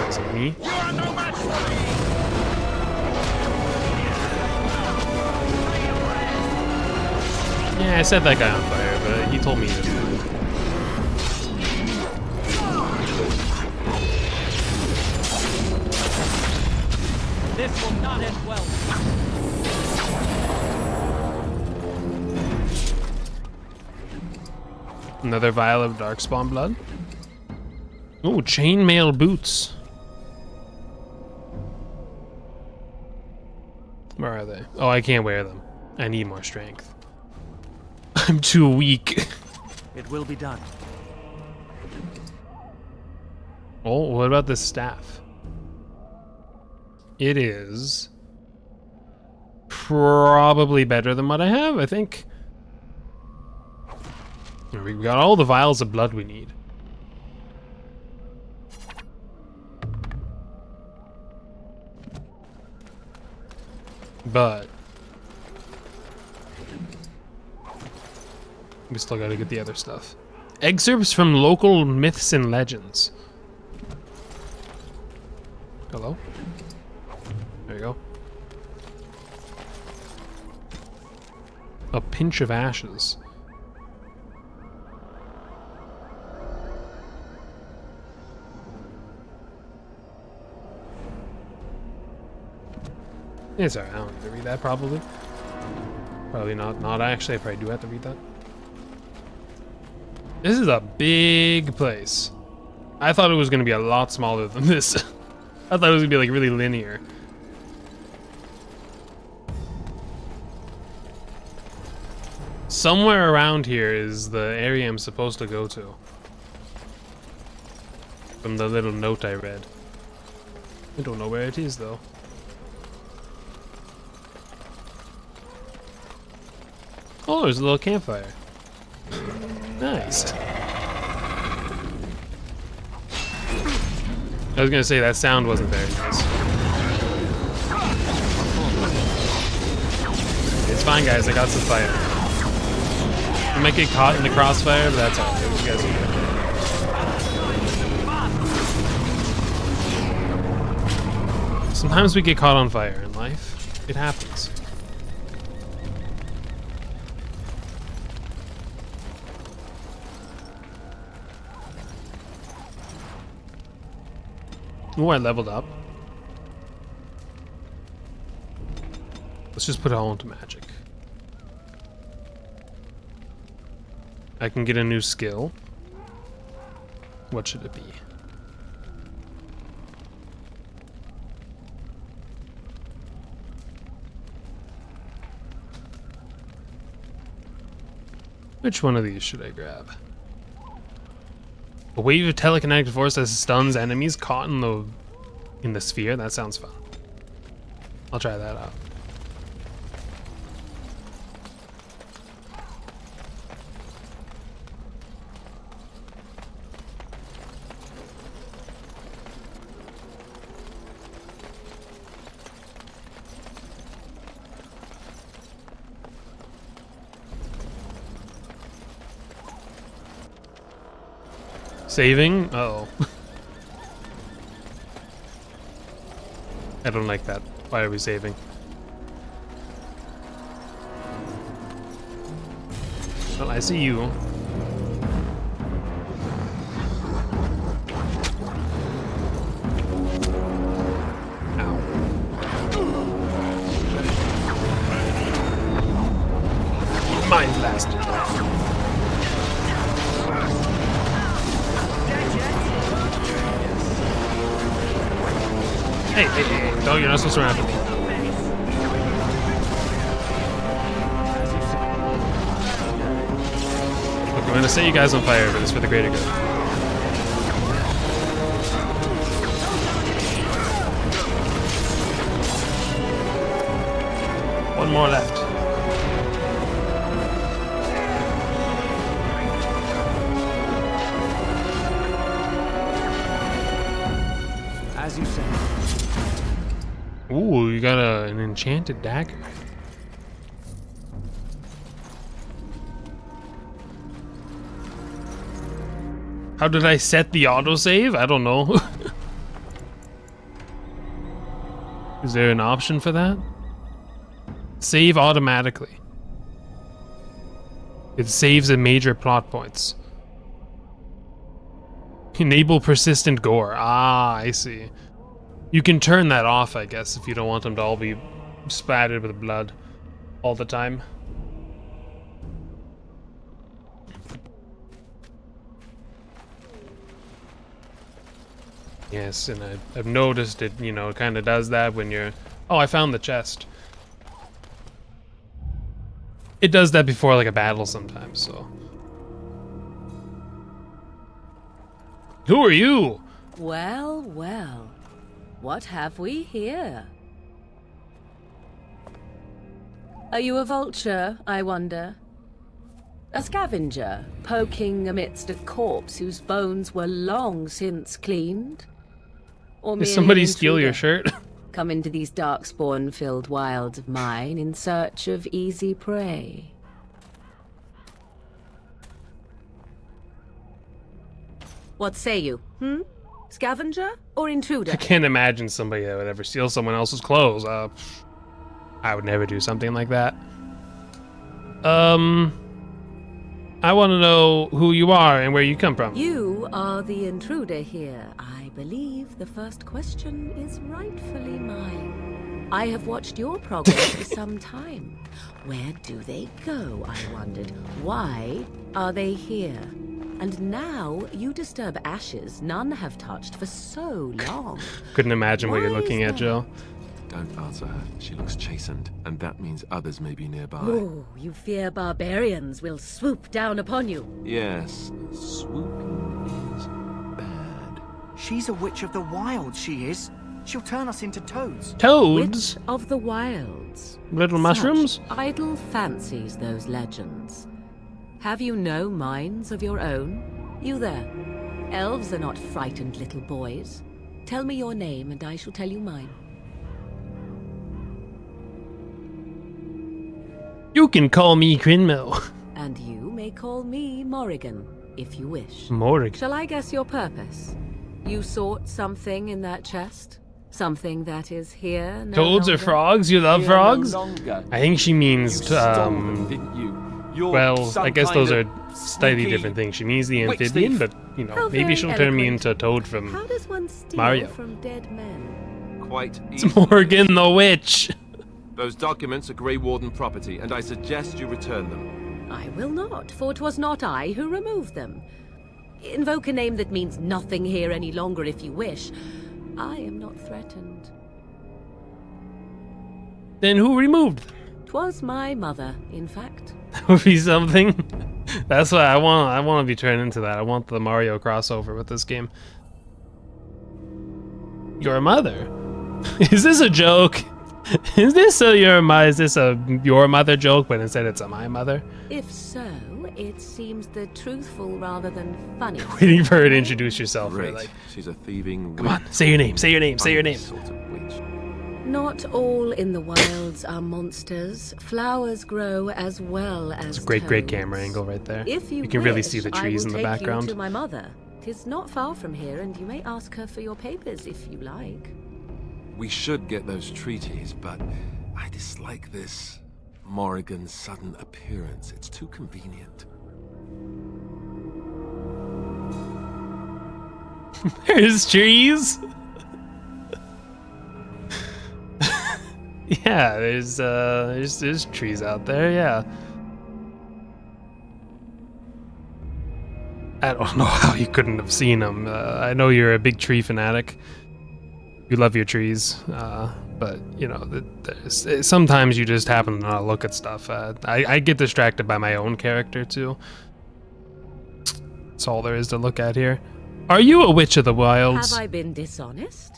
Was it me? Yeah, I set that guy on fire, but he told me to. This will not end well. Another vial of Darkspawn blood. Oh, chainmail boots. Where are they? Oh, I can't wear them. I need more strength. I'm too weak. It will be done. Oh, what about this staff? It is probably better than what I have, I think. We got all the vials of blood we need. But we still gotta get the other stuff. Excerpts from local myths and legends. Hello? There you go. A pinch of ashes. It's alright, I don't need to read that probably. Probably not actually, I probably do have to read that. This is a big place. I thought it was gonna be a lot smaller than this. I thought it was gonna be like really linear. Somewhere around here is the area I'm supposed to go to. From the little note I read. I don't know where it is though. Oh, there's a little campfire. Nice. I was gonna say that sound wasn't very nice. It's fine, guys. I got some fire. I might get caught in the crossfire, but that's alright. You guys will get it. Sometimes we get caught on fire in life. It happens. Oh, I leveled up. Let's just put it all into magic. I can get a new skill. What should it be? Which one of these should I grab? A wave of telekinetic force that stuns enemies caught in the sphere. That sounds fun. I'll try that out. Saving? Uh-oh. I don't like that. Why are we saving? Well, I see you. Ow. Mind blast. Hey. No, you're not supposed to run after me. Look, I'm gonna set you guys on fire, but it's for the greater good. One more left. As you say. Ooh, you got an enchanted dagger. How did I set the autosave? I don't know. Is there an option for that? Save automatically. It saves at major plot points. Enable persistent gore. Ah, I see. You can turn that off, I guess, if you don't want them to all be splattered with blood all the time. Yes, and I've noticed it, you know, it kind of does that when you're... Oh, I found the chest. It does that before, like, a battle sometimes, so... Who are you? Well, well. What have we here? Are you a vulture, I wonder? A scavenger, poking amidst a corpse whose bones were long since cleaned? Or Did somebody steal your intruder? shirt? Come into these darkspawn-filled wilds of mine in search of easy prey. What say you, Scavenger or intruder? I can't imagine somebody that would ever steal someone else's clothes. I would never do something like that. I want to know who you are and where you come from. You are the intruder here. I believe the first question is rightfully mine. I have watched your progress for some time. Where do they go, I wondered. Why are they here? And now you disturb ashes none have touched for so long. Couldn't imagine what you're looking at, Jill. Don't answer her. She looks chastened, and that means others may be nearby. Oh, you fear barbarians will swoop down upon you. Yes, swooping is bad. She's a witch of the wild, she is. She'll turn us into toads. Toads? Witch of the wilds. Little mushrooms? Such idle fancies, those legends. Have you no minds of your own? You there. Elves are not frightened little boys. Tell me your name and I shall tell you mine. You can call me Grinmo. And you may call me Morrigan, if you wish. Morrigan. Shall I guess your purpose? You sought something in that chest? Something that is here no Toads longer? or frogs? You love Here frogs? no longer. I think she means, You stole them, didn't you? You're well, some I guess kind those are of slightly sneaky different things. She means the witch amphibian, thief. but, you know, How maybe very she'll turn me eloquent. into Toad from How does one steal Mario. from dead men? Quite It's easy. Morgan the Witch. Those documents are Grey Warden property, and I suggest you return them. I will not, for 'twas not I who removed them. Invoke a name that means nothing here any longer if you wish. I am not threatened. Then who removed them? 'Twas my mother, in fact. That would be something. That's what I want. I want to be turned into that. I want the Mario crossover with this game. Your mother? Is this a joke? Is this a your mother joke, but instead it's a my mother? If so, it seems the truthful rather than funny. Waiting for her to introduce yourself. Great. Like, She's a thieving come on, say your name. Say your name. Say your name. Sort of witch. Not all in the wilds are monsters. Flowers grow as well as It's a great toads. camera angle right there. If you can really wish, see the trees in the I will take background. you to my mother. 'Tis not far from here, and you may ask her for your papers if you like. We should get those treaties, but I dislike this Morrigan's sudden appearance. It's too convenient. There's trees. Yeah, there's trees out there. Yeah. I don't know how you couldn't have seen them. I know you're a big tree fanatic. You love your trees, but you know, sometimes you just happen to not look at stuff. I get distracted by my own character too. That's all there is to look at here. Are you a witch of the wilds? Have I been dishonest?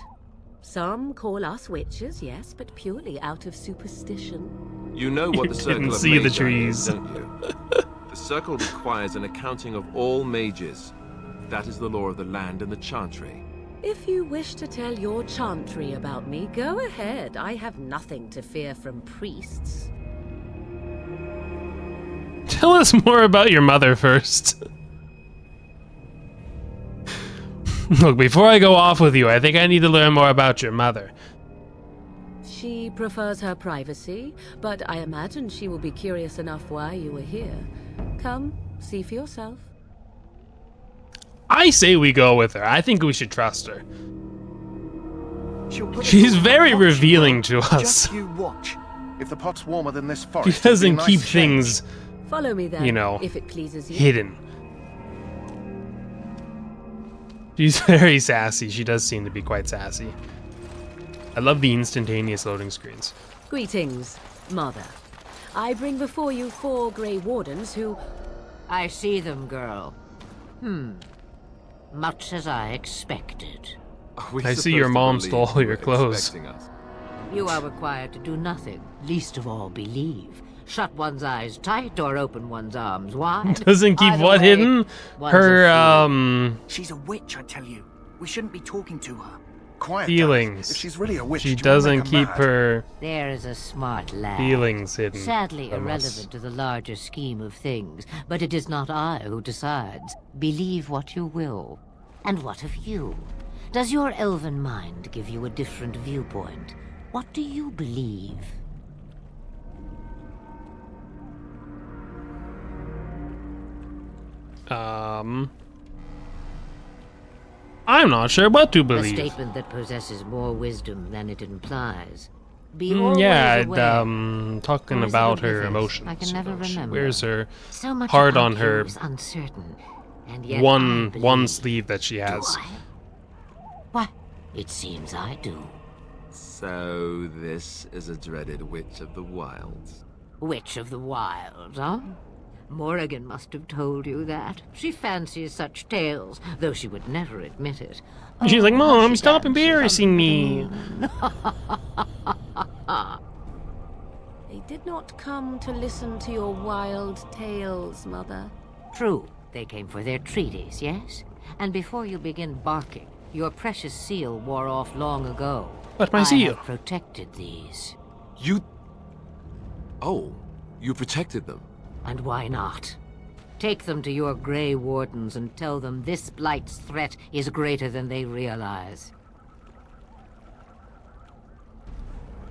Some call us witches, yes, but purely out of superstition. You know what the You Circle didn't of see the Magi trees. is, don't you? The Circle requires an accounting of all mages. That is the law of the land and the Chantry. If you wish to tell your chantry about me, go ahead. I have nothing to fear from priests. Tell us more about your mother first. Look, before I go off with you, I think I need to learn more about your mother. She prefers her privacy, but I imagine she will be curious enough why you were here. Come, see for yourself. I say we go with her. I think we should trust her. She's very revealing to us. Just you watch. If the pot's warmer than this forest, She doesn't it'd be a keep nice things, Follow me then, you know, if it pleases you. hidden. She's very sassy. She does seem to be quite sassy. I love the instantaneous loading screens. Greetings, Mother. I bring before you 4 Grey Wardens who... I see them, girl. Much as I expected. I see your mom stole all your clothes. You are required to do nothing, least of all believe. Shut one's eyes tight or open one's arms wide. Doesn't keep Either what way, hidden? one's Her, She's a witch, I tell you. We shouldn't be talking to her. Quiet, feelings. If she's really a witch, She do you wanna doesn't make her keep mad? her There is a smart lad. feelings hidden. Sadly from irrelevant us. to the larger scheme of things, but it is not I who decides. Believe what you will. And what of you? Does your elven mind give you a different viewpoint? What do you believe? I'm not sure what to A believe. statement that possesses more wisdom than it implies. Be Yeah, always aware. talking Who is about it with her us? emotions. I can you never know, she remember. wears her So much heart about on you her is uncertain, and yet I one believe. sleeve that she has. Why? It seems I do. So this is a dreaded witch of the wilds. Witch of the Wilds, huh? Morrigan must have told you that. She fancies such tales, though she would never admit it. She's like, Mom, stop embarrassing me. They did not come to listen to your wild tales, Mother. True, they came for their treaties, yes? And before you begin barking, your precious seal wore off long ago. But my I seal. have protected these. You... Oh, you protected them. And why not? Take them to your Grey Wardens and tell them this Blight's threat is greater than they realize.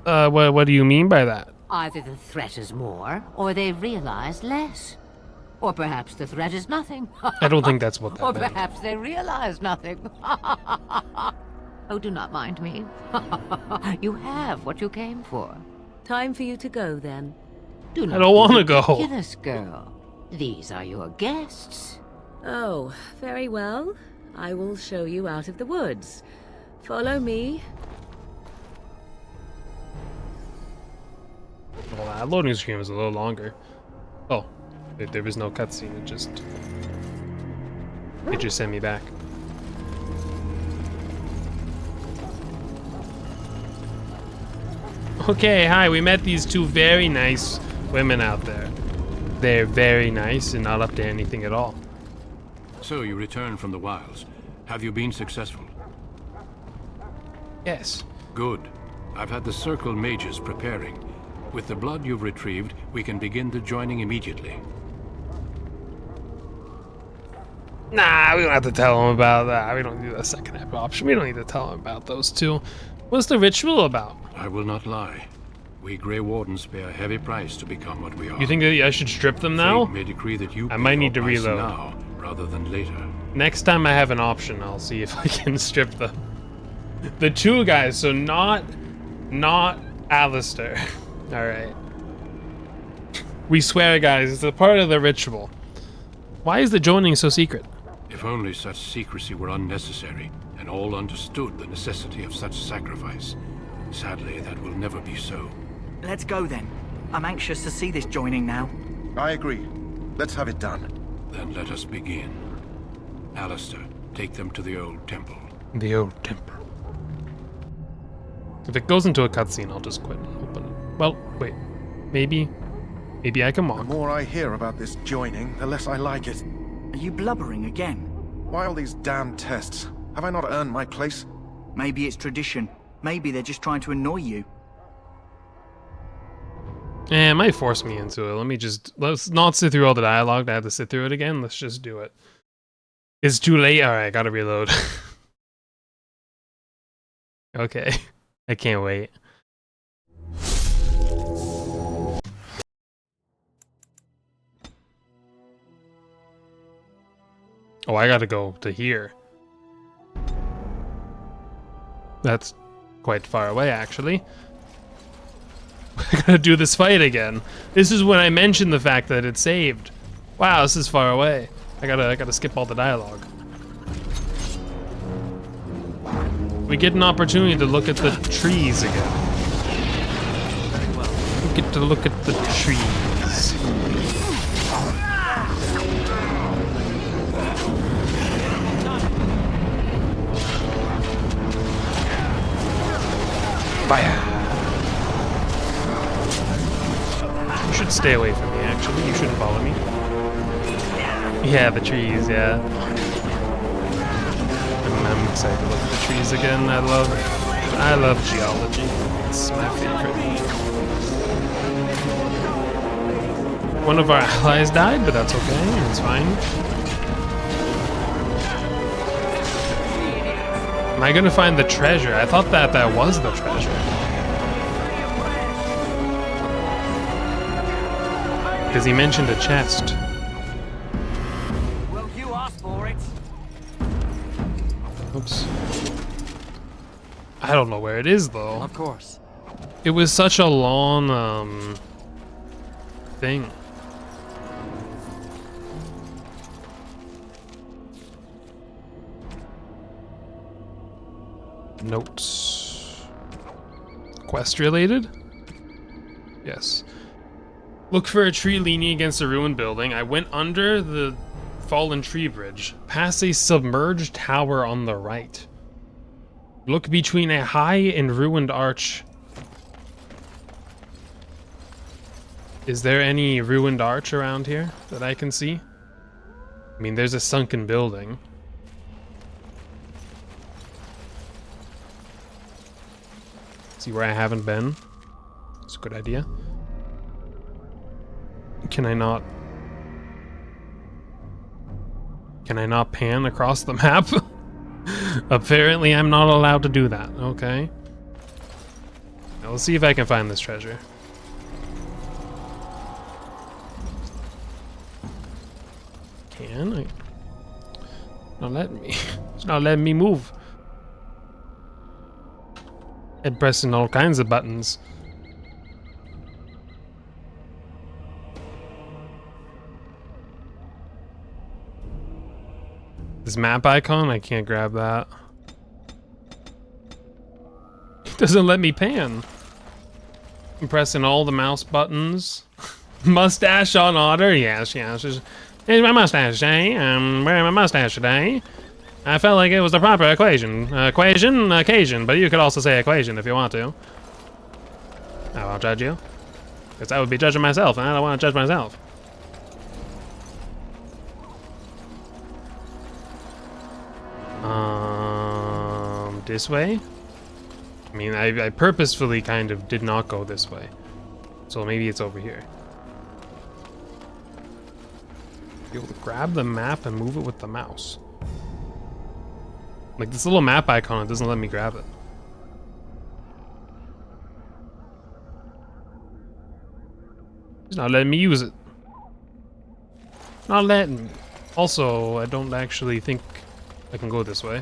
What do you mean by that? Either the threat is more, or they realize less. Or perhaps the threat is nothing. I don't think that's what that Or meant. perhaps they realize nothing. Oh, do not mind me. You have what you came for. Time for you to go, then. Do not I don't want to be go. ridiculous, girl. These are your guests. Oh, very well. I will show you out of the woods. Follow me. Well, that loading screen was a little longer. Oh. There was no cutscene. It just sent me back. Okay, hi. We met these two very nice women out there. They're very nice and not up to anything at all. So you returned from the wilds. Have you been successful? Yes. Good. I've had the Circle mages preparing. With the blood you've retrieved, we can begin the joining immediately. Nah, we don't have to tell them about that. We don't need a second option. We don't need to tell them about those two. What's the ritual about? I will not lie. We Grey Wardens pay a heavy price to become what we are. You think that I should strip them now? Fate may decree that you I might need to reload now rather than later. Next time I have an option, I'll see if I can strip them. The two guys, so not Alistair. All right. We swear, guys, it's a part of the ritual. Why is the joining so secret? If only such secrecy were unnecessary, and all understood the necessity of such sacrifice. Sadly, that will never be so. Let's go then. I'm anxious to see this joining now. I agree. Let's have it done. Then let us begin. Alistair, take them to the old temple. The old temple. If it goes into a cutscene, I'll just quit and open it. Well, wait. Maybe I can walk. The more I hear about this joining, the less I like it. Are you blubbering again? Why all these damn tests? Have I not earned my place? Maybe it's tradition. Maybe they're just trying to annoy you. It might force me into it. Let's not sit through all the dialogue. I have to sit through it again. Let's just do it. It's too late. All right, gotta reload. Okay, I can't wait. Oh, I gotta go to here. That's quite far away, actually. I gotta do this fight again. This is when I mentioned the fact that it's saved. Wow, this is far away. I gotta skip all the dialogue. We get an opportunity to look at the trees again. We get to look at the trees. Fire. You should stay away from me, actually. You shouldn't follow me. Yeah, the trees, yeah. I'm excited to look at the trees again. I love geology. It's my favorite. One of our allies died, but that's okay. It's fine. Am I gonna find the treasure? I thought that was the treasure. Because he mentioned a chest. Well, you asked for it. Oops. I don't know where it is, though. Of course. It was such a long, thing. Notes. Quest related? Yes. Look for a tree leaning against a ruined building. I went under the fallen tree bridge, past a submerged tower on the right. Look between a high and ruined arch. Is there any ruined arch around here that I can see? I mean, there's a sunken building. See where I haven't been? It's a good idea. Can I not pan across the map? Apparently I'm not allowed to do that. Okay. Now let's see if I can find this treasure. Can I? Not letting me. It's not letting me move. And pressing all kinds of buttons. This map icon, I can't grab that. It doesn't let me pan. I'm pressing all the mouse buttons. Mustache on order? Yes. Here's my mustache, eh? I'm wearing my mustache today. I felt like it was the proper occasion, but you could also say equation if you want to. I won't judge you. Because I would be judging myself, and I don't want to judge myself. This way? I mean, I purposefully kind of did not go this way. So maybe it's over here. Be able to grab the map and move it with the mouse. Like this little map icon, it doesn't let me grab it. It's not letting me use it. Not letting me. Also, I don't actually think I can go this way.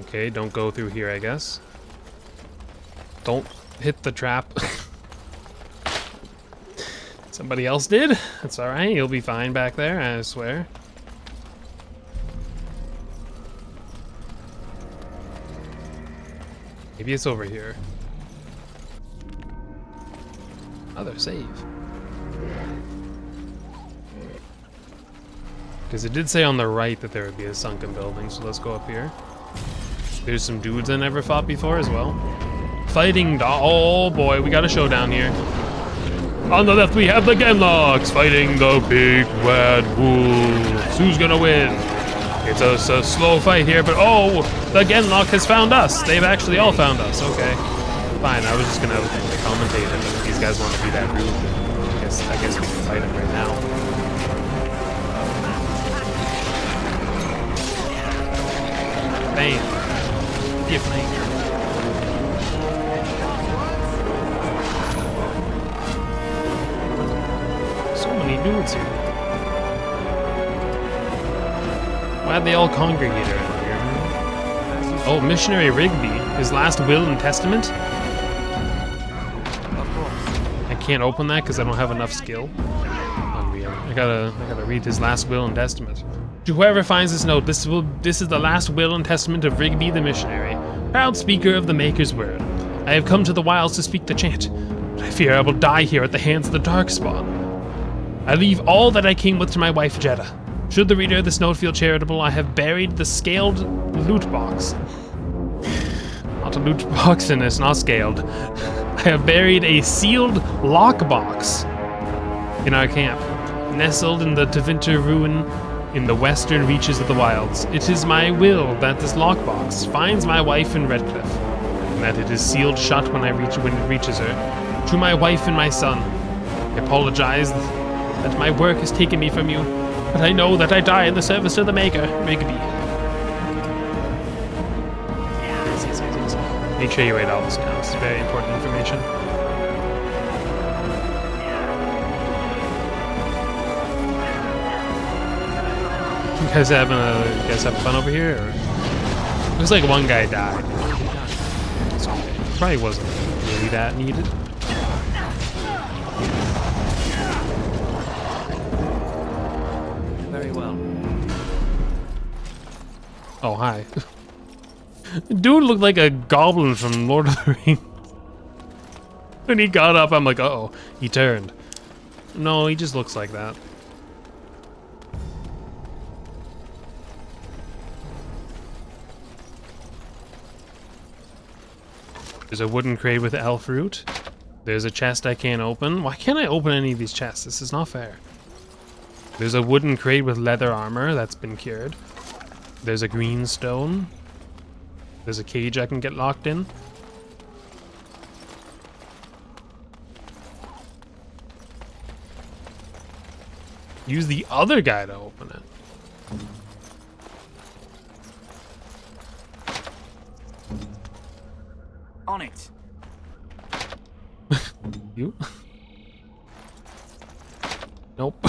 Okay, don't go through here, I guess. Don't hit the trap. Somebody else did. That's alright, you'll be fine back there, I swear. Maybe it's over here. Other save. Because it did say on the right that there would be a sunken building, so let's go up here. There's some dudes I never fought before as well. Fighting oh boy, we got a showdown here. On the left we have the Genlocks fighting the big bad wolves. Who's gonna win? It's a slow fight here, but oh, the Genlock has found us. They've actually all found us. Okay, fine. I was just gonna commentate it, but if these guys want to be that rude, then I guess we can fight them right now. Bam. So many dudes here. Why'd they all congregate around here? Oh, Missionary Rigby. His last will and testament? I can't open that because I don't have enough skill. Unreal. I gotta read his last will and testament. To whoever finds this note, this is the last will and testament of Rigby the Missionary, proud speaker of the Maker's word. I have come to the wilds to speak the chant, but I fear I will die here at the hands of the Darkspawn. I leave all that I came with to my wife Jeddah. Should the reader of this note feel charitable, I have buried the scaled loot box. Not a loot box, and it's not scaled. I have buried a sealed lockbox in our camp, nestled in the Tevinter ruin in the western reaches of the wilds. It is my will that this lockbox finds my wife in Redcliffe, and that it is sealed shut when it reaches her. To my wife and my son, I apologize that my work has taken me from you, but I know that I die in the service of the Maker, Rigby. Yes. Make sure you write all this down. It's very important information. You guys having fun over here? Or? Looks like one guy died. It's okay. Probably wasn't really that needed. Very well. Oh, hi. Dude looked like a goblin from Lord of the Rings. When he got up, I'm like, uh-oh, he turned. No, he just looks like that. There's a wooden crate with elf root. There's a chest I can't open. Why can't I open any of these chests? This is not fair. There's a wooden crate with leather armor that's been cured. There's a green stone. There's a cage I can get locked in. Use the other guy to open it. On it. You? Nope.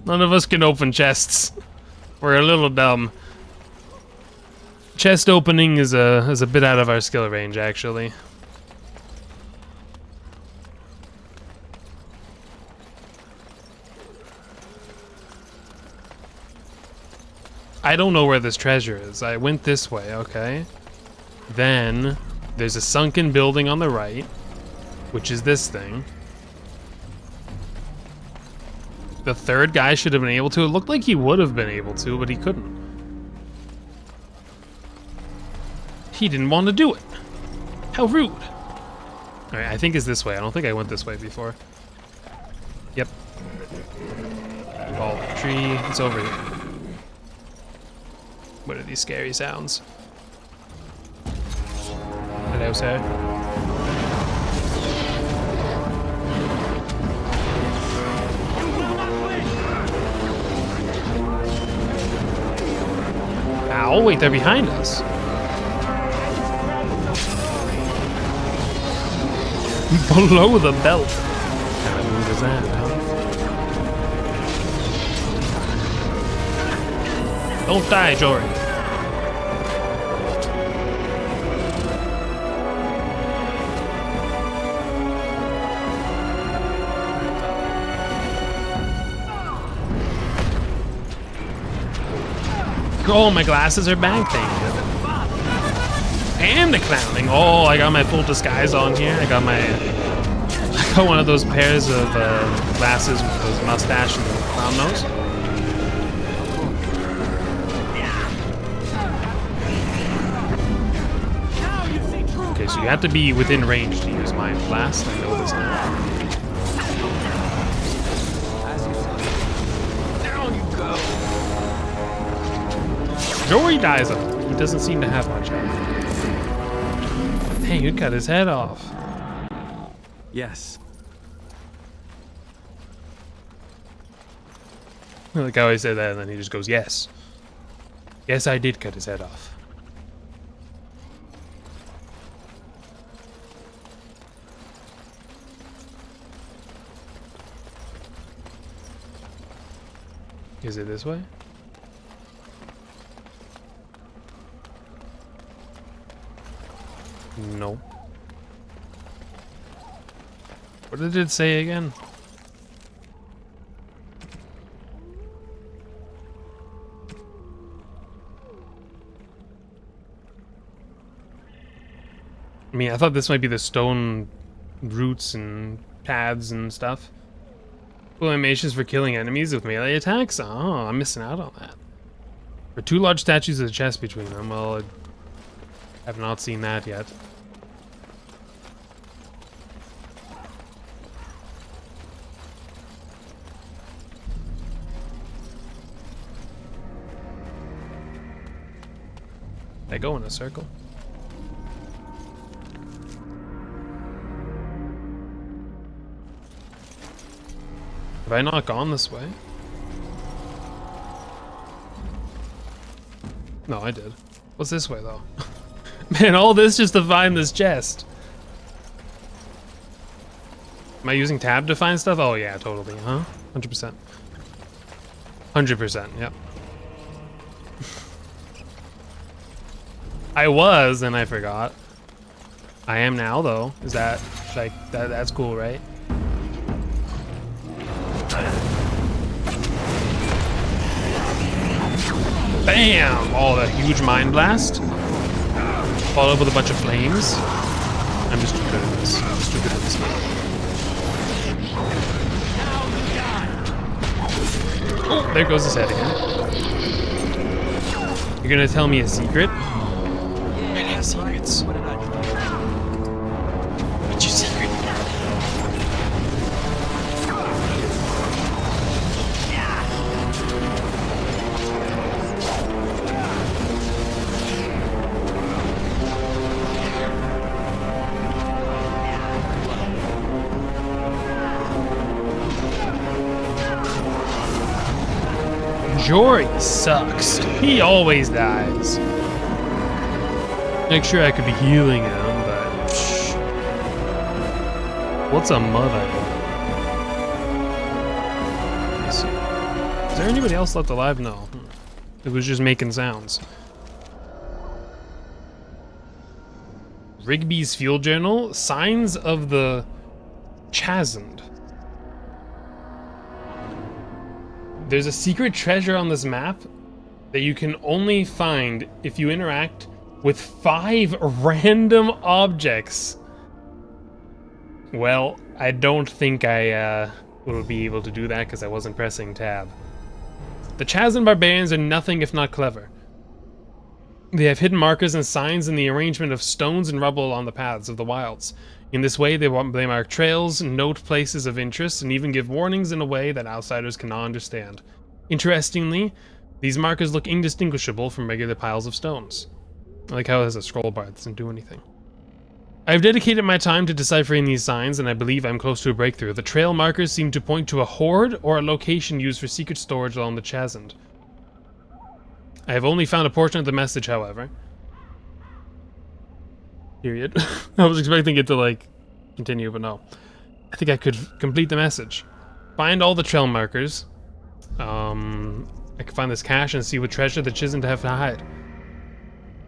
None of us can open chests. We're a little dumb. Chest opening is a bit out of our skill range, actually. I don't know where this treasure is. I went this way, okay. Then there's a sunken building on the right, which is this thing. The third guy should have been able to. It looked like he would have been able to, but he couldn't. He didn't want to do it. How rude. Alright, I think it's this way. I don't think I went this way before. Yep. Fall tree. It's over here. What are these scary sounds? Hello, sir. Ow, wait, they're behind us. Below the belt. How move is that, huh? Don't die, Jory. Oh, my glasses are back, thank you. And the clowning. Oh, I got my full disguise on here. I got one of those pairs of glasses with those mustache and the clown nose. Okay, so you have to be within range to use Mind Blast. I know this now. Down you go. Jory dies of it. He doesn't seem to have much health. Hey, you cut his head off. Yes. Like I always say that, and then he just goes, yes. Yes, I did cut his head off. Is it this way? No. What did it say again? I mean, I thought this might be the stone roots and paths and stuff. Full animations for killing enemies with melee attacks? Oh, I'm missing out on that. For 2 large statues with a chest between them. Well, I have not seen that yet. They go in a circle. Have I not gone this way? No, I did. What's this way, though? Man, all this just to find this chest. Am I using tab to find stuff? Oh, yeah, totally, huh? 100%. 100%, yep. I was, and I forgot. I am now, though. Is that, like, that's cool, right? Bam! Oh, that huge mind blast. Followed with a bunch of flames. I'm just too good at this. I'm just too good at this game. Oh, there goes his head again. You're gonna tell me a secret? I love secrets. What's your secret? Jory sucks. He always dies. Make sure I could be healing him, but shh. What's a mud item? Is there anybody else left alive? No. It was just making sounds. Rigby's Fuel Journal. Signs of the Chasmed. There's a secret treasure on this map that you can only find if you interact with 5 random objects. Well, I don't think I will be able to do that because I wasn't pressing tab. The Chazan barbarians are nothing if not clever. They have hidden markers and signs in the arrangement of stones and rubble along the paths of the wilds. In this way, they mark trails, note places of interest, and even give warnings in a way that outsiders cannot understand. Interestingly, these markers look indistinguishable from regular piles of stones. I like how it has a scroll bar that doesn't do anything. I've dedicated my time to deciphering these signs, and I believe I'm close to a breakthrough. The trail markers seem to point to a hoard or a location used for secret storage along the Chazan. I have only found a portion of the message, however. Period. I was expecting it to, like, continue, but no. I think I could complete the message. Find all the trail markers. I can find this cache and see what treasure the Chazan have to hide.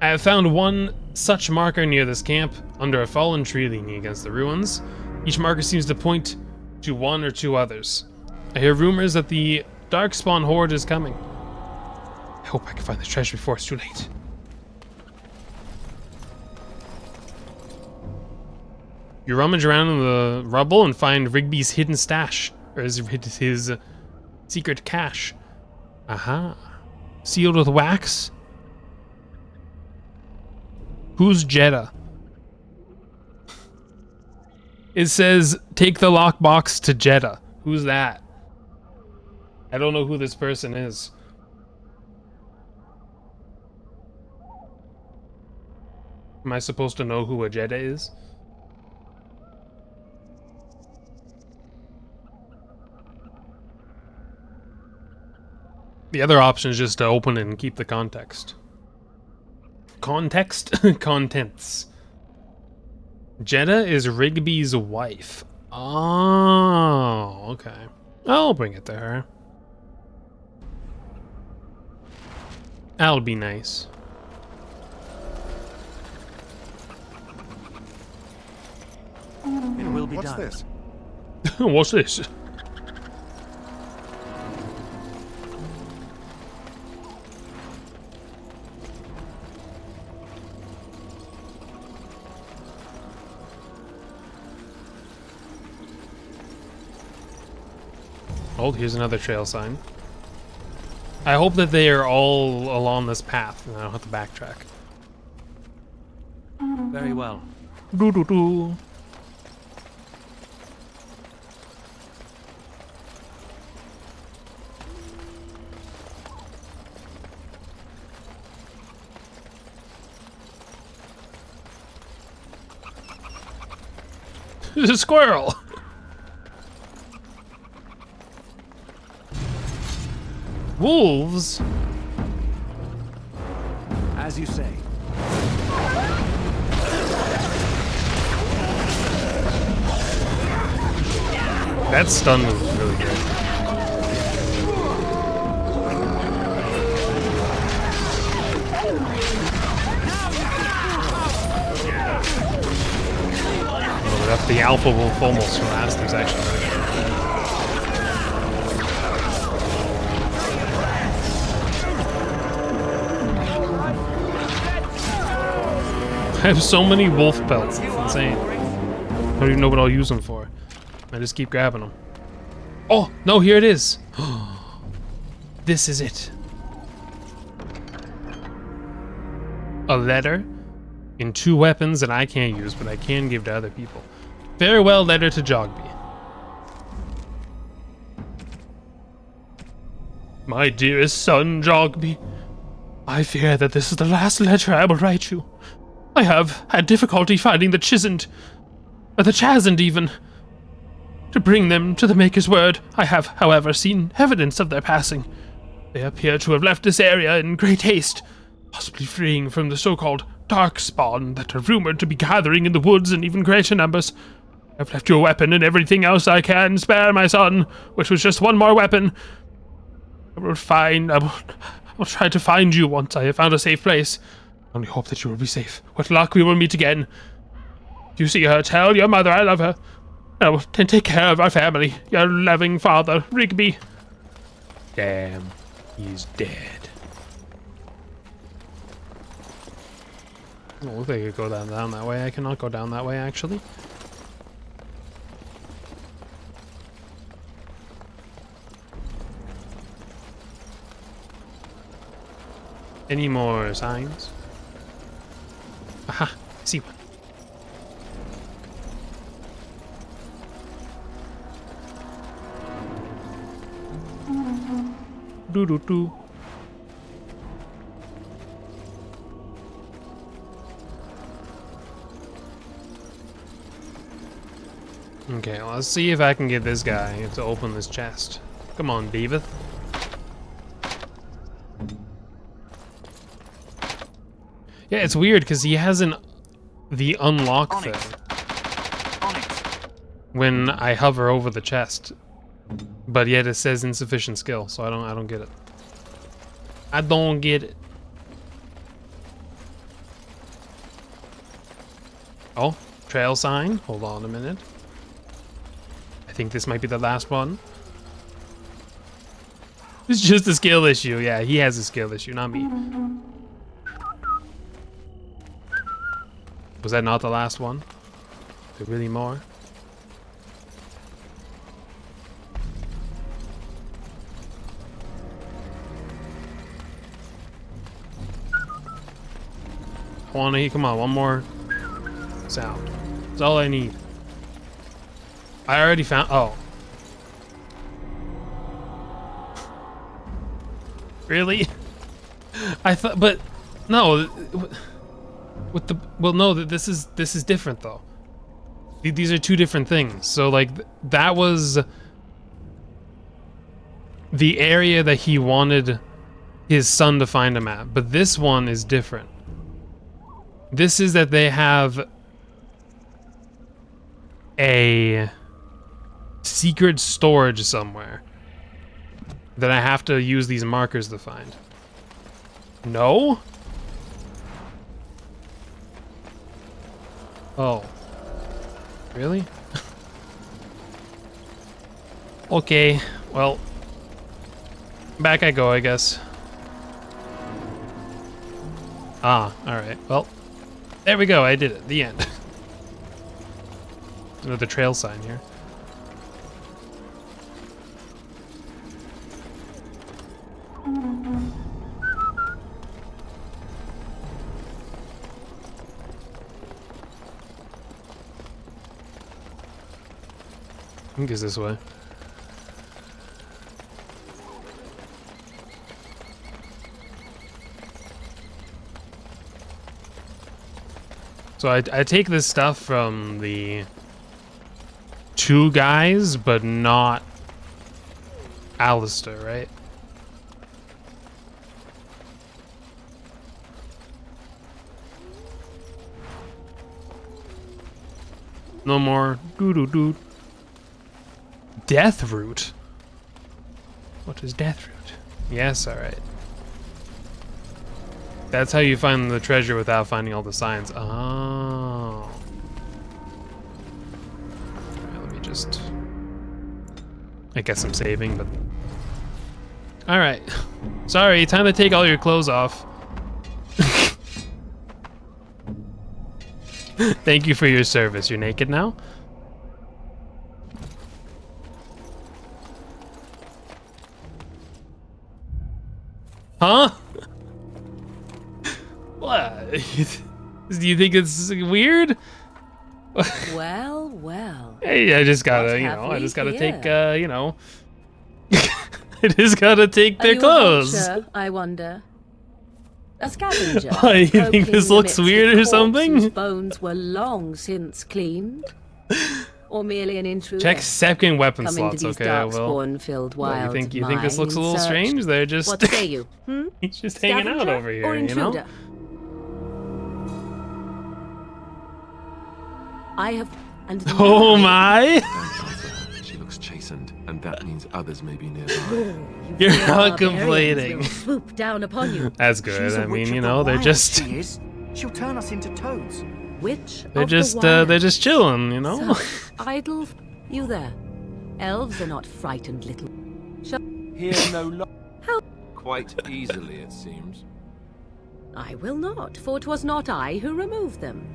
I have found one such marker near this camp, under a fallen tree leaning against the ruins. Each marker seems to point to 1 or 2 others. I hear rumors that the Darkspawn horde is coming. I hope I can find the treasure before it's too late. You rummage around in the rubble and find Rigby's hidden stash, or his secret cache. Aha. Sealed with wax? Who's Jeddah? It says, take the lockbox to Jeddah. Who's that? I don't know who this person is. Am I supposed to know who a Jeddah is? The other option is just to open it and keep the context. Context? Contents. Jeddah is Rigby's wife. Oh, okay. I'll bring it to her. That'll be nice. It will be What's done. this? What's this? Oh, here's another trail sign. I hope that they are all along this path and I don't have to backtrack. Very well. Doo-doo-doo. There's a squirrel! Wolves? As you say. That stun move is really good. Oh, that's the Alpha Wolf almost from last year's actually. I have so many wolf pelts, it's insane. I don't even know what I'll use them for. I just keep grabbing them. Oh, no, here it is. This is it. A letter and 2 weapons that I can't use, but I can give to other people. Farewell letter to Jogby. My dearest son, Jogby, I fear that this is the last letter I will write you. I have had difficulty finding the Chazan even. To bring them to the Maker's word, I have, however, seen evidence of their passing. They appear to have left this area in great haste, possibly fleeing from the so-called Darkspawn that are rumored to be gathering in the woods in even greater numbers. I've left you a weapon and everything else I can spare, my son, which was just one more weapon. I will try to find you once I have found a safe place. I only hope that you will be safe. With luck, we will meet again. If you see her, tell your mother I love her. I will take care of our family. Your loving father, Rigby. Damn, he's dead. Oh, look, I could go down that way. I cannot go down that way, actually. Any more signs? Aha! I see one. Doo-doo-doo. Okay, well, let's see if I can get this guy to open this chest. Come on, Beaveth. Yeah, it's weird because he has the unlock thing when I hover over the chest, but yet it says insufficient skill, so I don't get it. I don't get it. Oh, trail sign. Hold on a minute. I think this might be the last one. It's just a skill issue. Yeah, he has a skill issue, not me. Was that not the last one? Is there really more? Come on, one more sound. That's all I need. I already found. Oh. Really? I thought, but no. With the no, this is different though. These are two different things. So like that was the area that he wanted his son to find him at, but this one is different. This is that they have a secret storage somewhere that I have to use these markers to find. No? Oh. Really? Okay, well, back I go, I guess. Ah, alright, well, there we go, I did it, the end. Another trail sign here. I think it's this way. So I take this stuff from the two guys, but not Alistair, right? No more doo-doo-doo. Death root? What is death root? Yes, alright. That's how you find the treasure without finding all the signs. Oh. Right, let me just... I guess I'm saving, but... Alright. Sorry, time to take all your clothes off. Thank you for your service. You're naked now? Huh? What? Do you think it's weird? Well, well. Hey, I just gotta, I just gotta take, I just gotta take their clothes. Are you a vulture, I wonder? A scavenger. Why, you think this looks weird or something? Whose bones were long since cleaned. Or merely an intruder. Check second weapon slots, okay, well. You think this looks a little strange? They're just... What say you? He's just hanging out over here, or intruder? you know? I have... And oh my! She looks chastened, and that means others may be nearby. You're not complaining. Swoop down upon you. That's good. I mean, you know, they're just... She is. She'll turn us into toads. Which they're just chilling, you know? So, idle, you there. Elves are not frightened little... Here no How? Quite easily, it seems. I will not, for 'twas not I who removed them.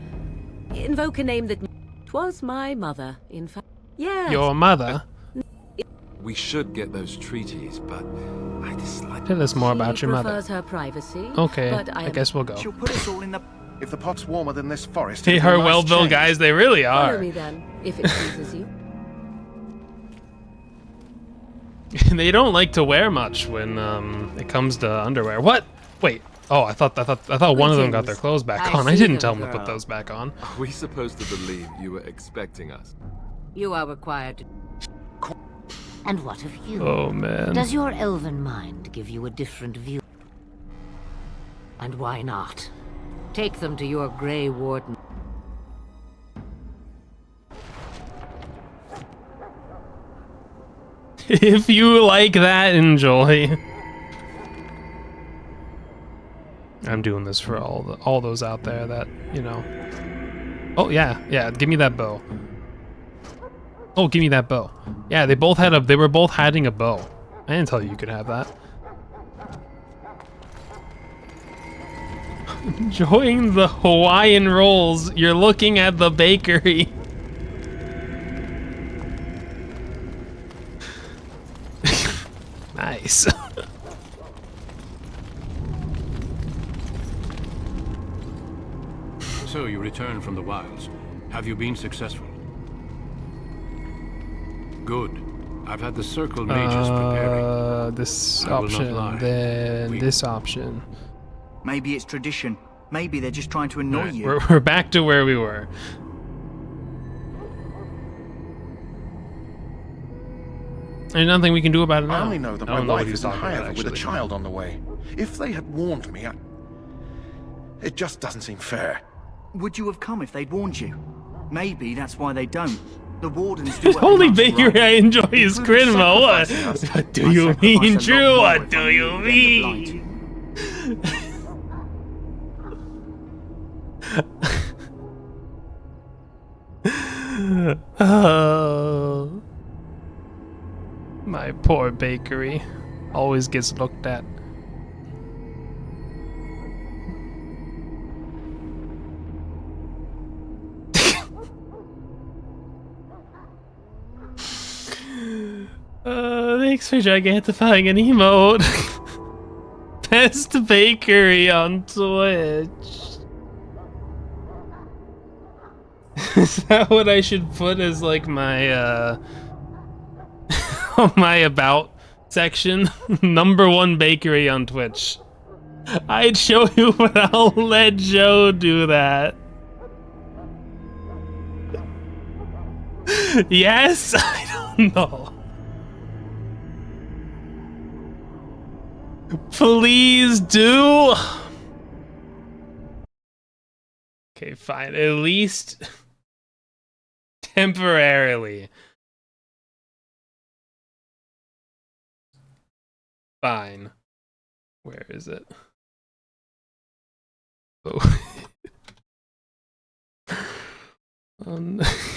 Invoke a name that 'twas my mother, in fact. Yes. Your mother? We should get those treaties, but I dislike. Tell us more about your mother. Prefers her privacy. Okay, but I guess we'll go. She'll put us all in the... If the pot's warmer than this forest... They are well-built guys, they really Follow are. me then, if it pleases you. They don't like to wear much when it comes to underwear. What? Wait. Oh, I thought one of them got their clothes back on. I didn't tell them to put those back on. Are we supposed to believe you were expecting us? You are required to... And what of you? Oh, man. Does your elven mind give you a different view? And why not? Take them to your Grey Warden. If you like that, enjoy. I'm doing this for all those out there that, you know. Oh yeah, give me that bow. Oh, give me that bow. Yeah, they were both hiding a bow. I didn't tell you could have that. Enjoying the Hawaiian rolls. You're looking at the bakery. Nice. So you returned from the wilds. Have you been successful? Good. I've had the Circle mages preparing. This I will not option, lie. then this option. Maybe it's tradition. Maybe they're just trying to annoy Right, you. we're back to where we were. There's nothing we can do about it now. I only know that my wife is in Highever with a child on the way. If they had warned me, it just doesn't seem fair. Would you have come if they'd warned you? Maybe that's why they don't. The wardens do The only bakery I enjoy is Grinmo. What do you mean, Drew? What do you mean? Oh, my poor bakery always gets looked at. Thanks for gigantifying an emote. Best bakery on Twitch. Is that what I should put as like my my about section? #1 bakery on Twitch. I'd show you, but I'll let Joe do that. Yes? I don't know. Please do. Okay, fine. At least temporarily. Fine. Where is it? Oh.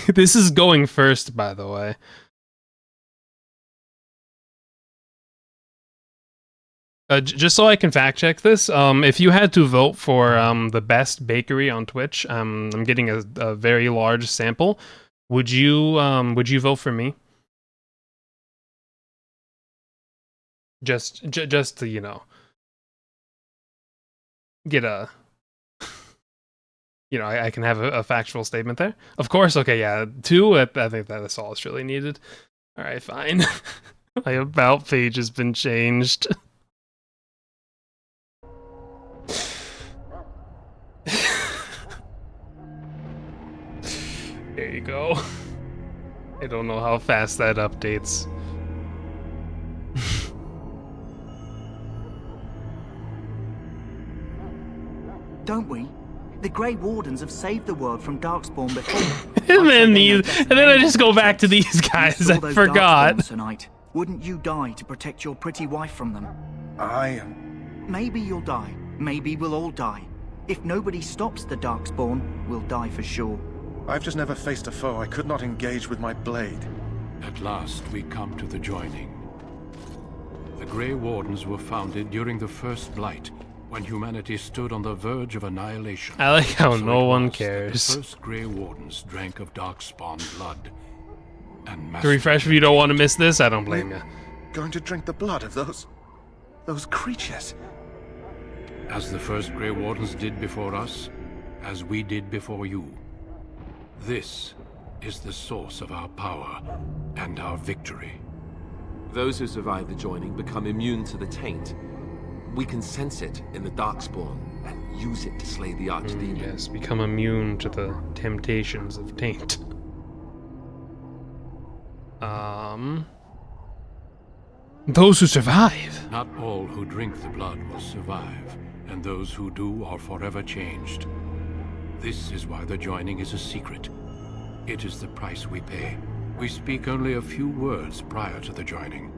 This is going first, by the way. Just so I can fact check this, if you had to vote for the best bakery on Twitch, I'm getting a very large sample. Would you vote for me? Just to, you know, get a, you know, I can have a factual statement there. Of course, okay, yeah, 2. I think that's all that's really needed. All right, fine. My about page has been changed. There you go. I don't know how fast that updates. Don't we? The Grey Wardens have saved the world from Darkspawn before. and then I just go back to these guys. I forgot. Tonight. Wouldn't you die to protect your pretty wife from them? Maybe you'll die. Maybe we'll all die. If nobody stops the Darkspawn, we'll die for sure. I've just never faced a foe I could not engage with my blade. At last, we come to the joining. The Grey Wardens were founded during the First Blight, when humanity stood on the verge of annihilation. I like how So no it one was that cares. The first Grey Wardens drank of Darkspawn blood. And To refresh, if you don't want to miss this, I don't blame you. Going to drink the blood of those creatures. As the first Grey Wardens did before us, as we did before you. This is the source of our power and our victory. Those who survive the joining become immune to the taint. We can sense it in the Darkspawn and use it to slay the Archdemon. Yes, become immune to the temptations of taint. Those who survive. Not all who drink the blood will survive, and those who do are forever changed. This is why the joining is a secret. It is the price we pay. We speak only a few words prior to the joining,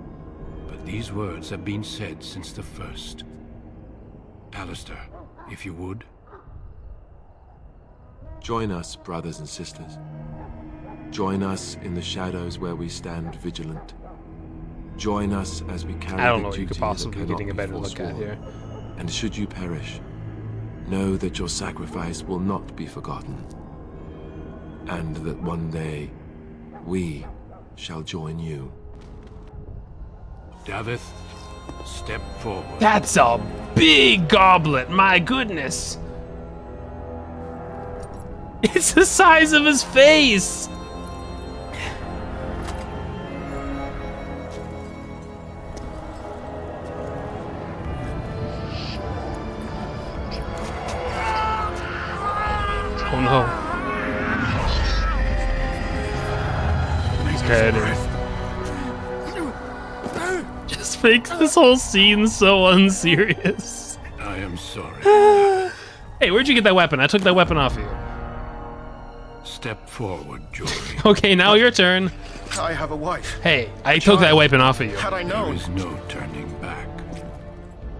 but these words have been said since the first. Alistair, if you would. Join us, brothers and sisters. Join us in the shadows where we stand vigilant. Join us as we carry I don't the know, you could duty possibly that be getting a cannot better be look at forsworn. here. And should you perish, know that your sacrifice will not be forgotten. And that one day, we shall join you. Davith, step forward. That's a big goblet, my goodness! It's the size of his face! Oh no. He's dead. Just makes this whole scene so unserious. I am sorry. Hey, where'd you get that weapon? I took that weapon off you. Step forward, Jory. Okay, now your turn. I have a wife. Hey, I took that weapon off of you. Had I known. There is no turning back.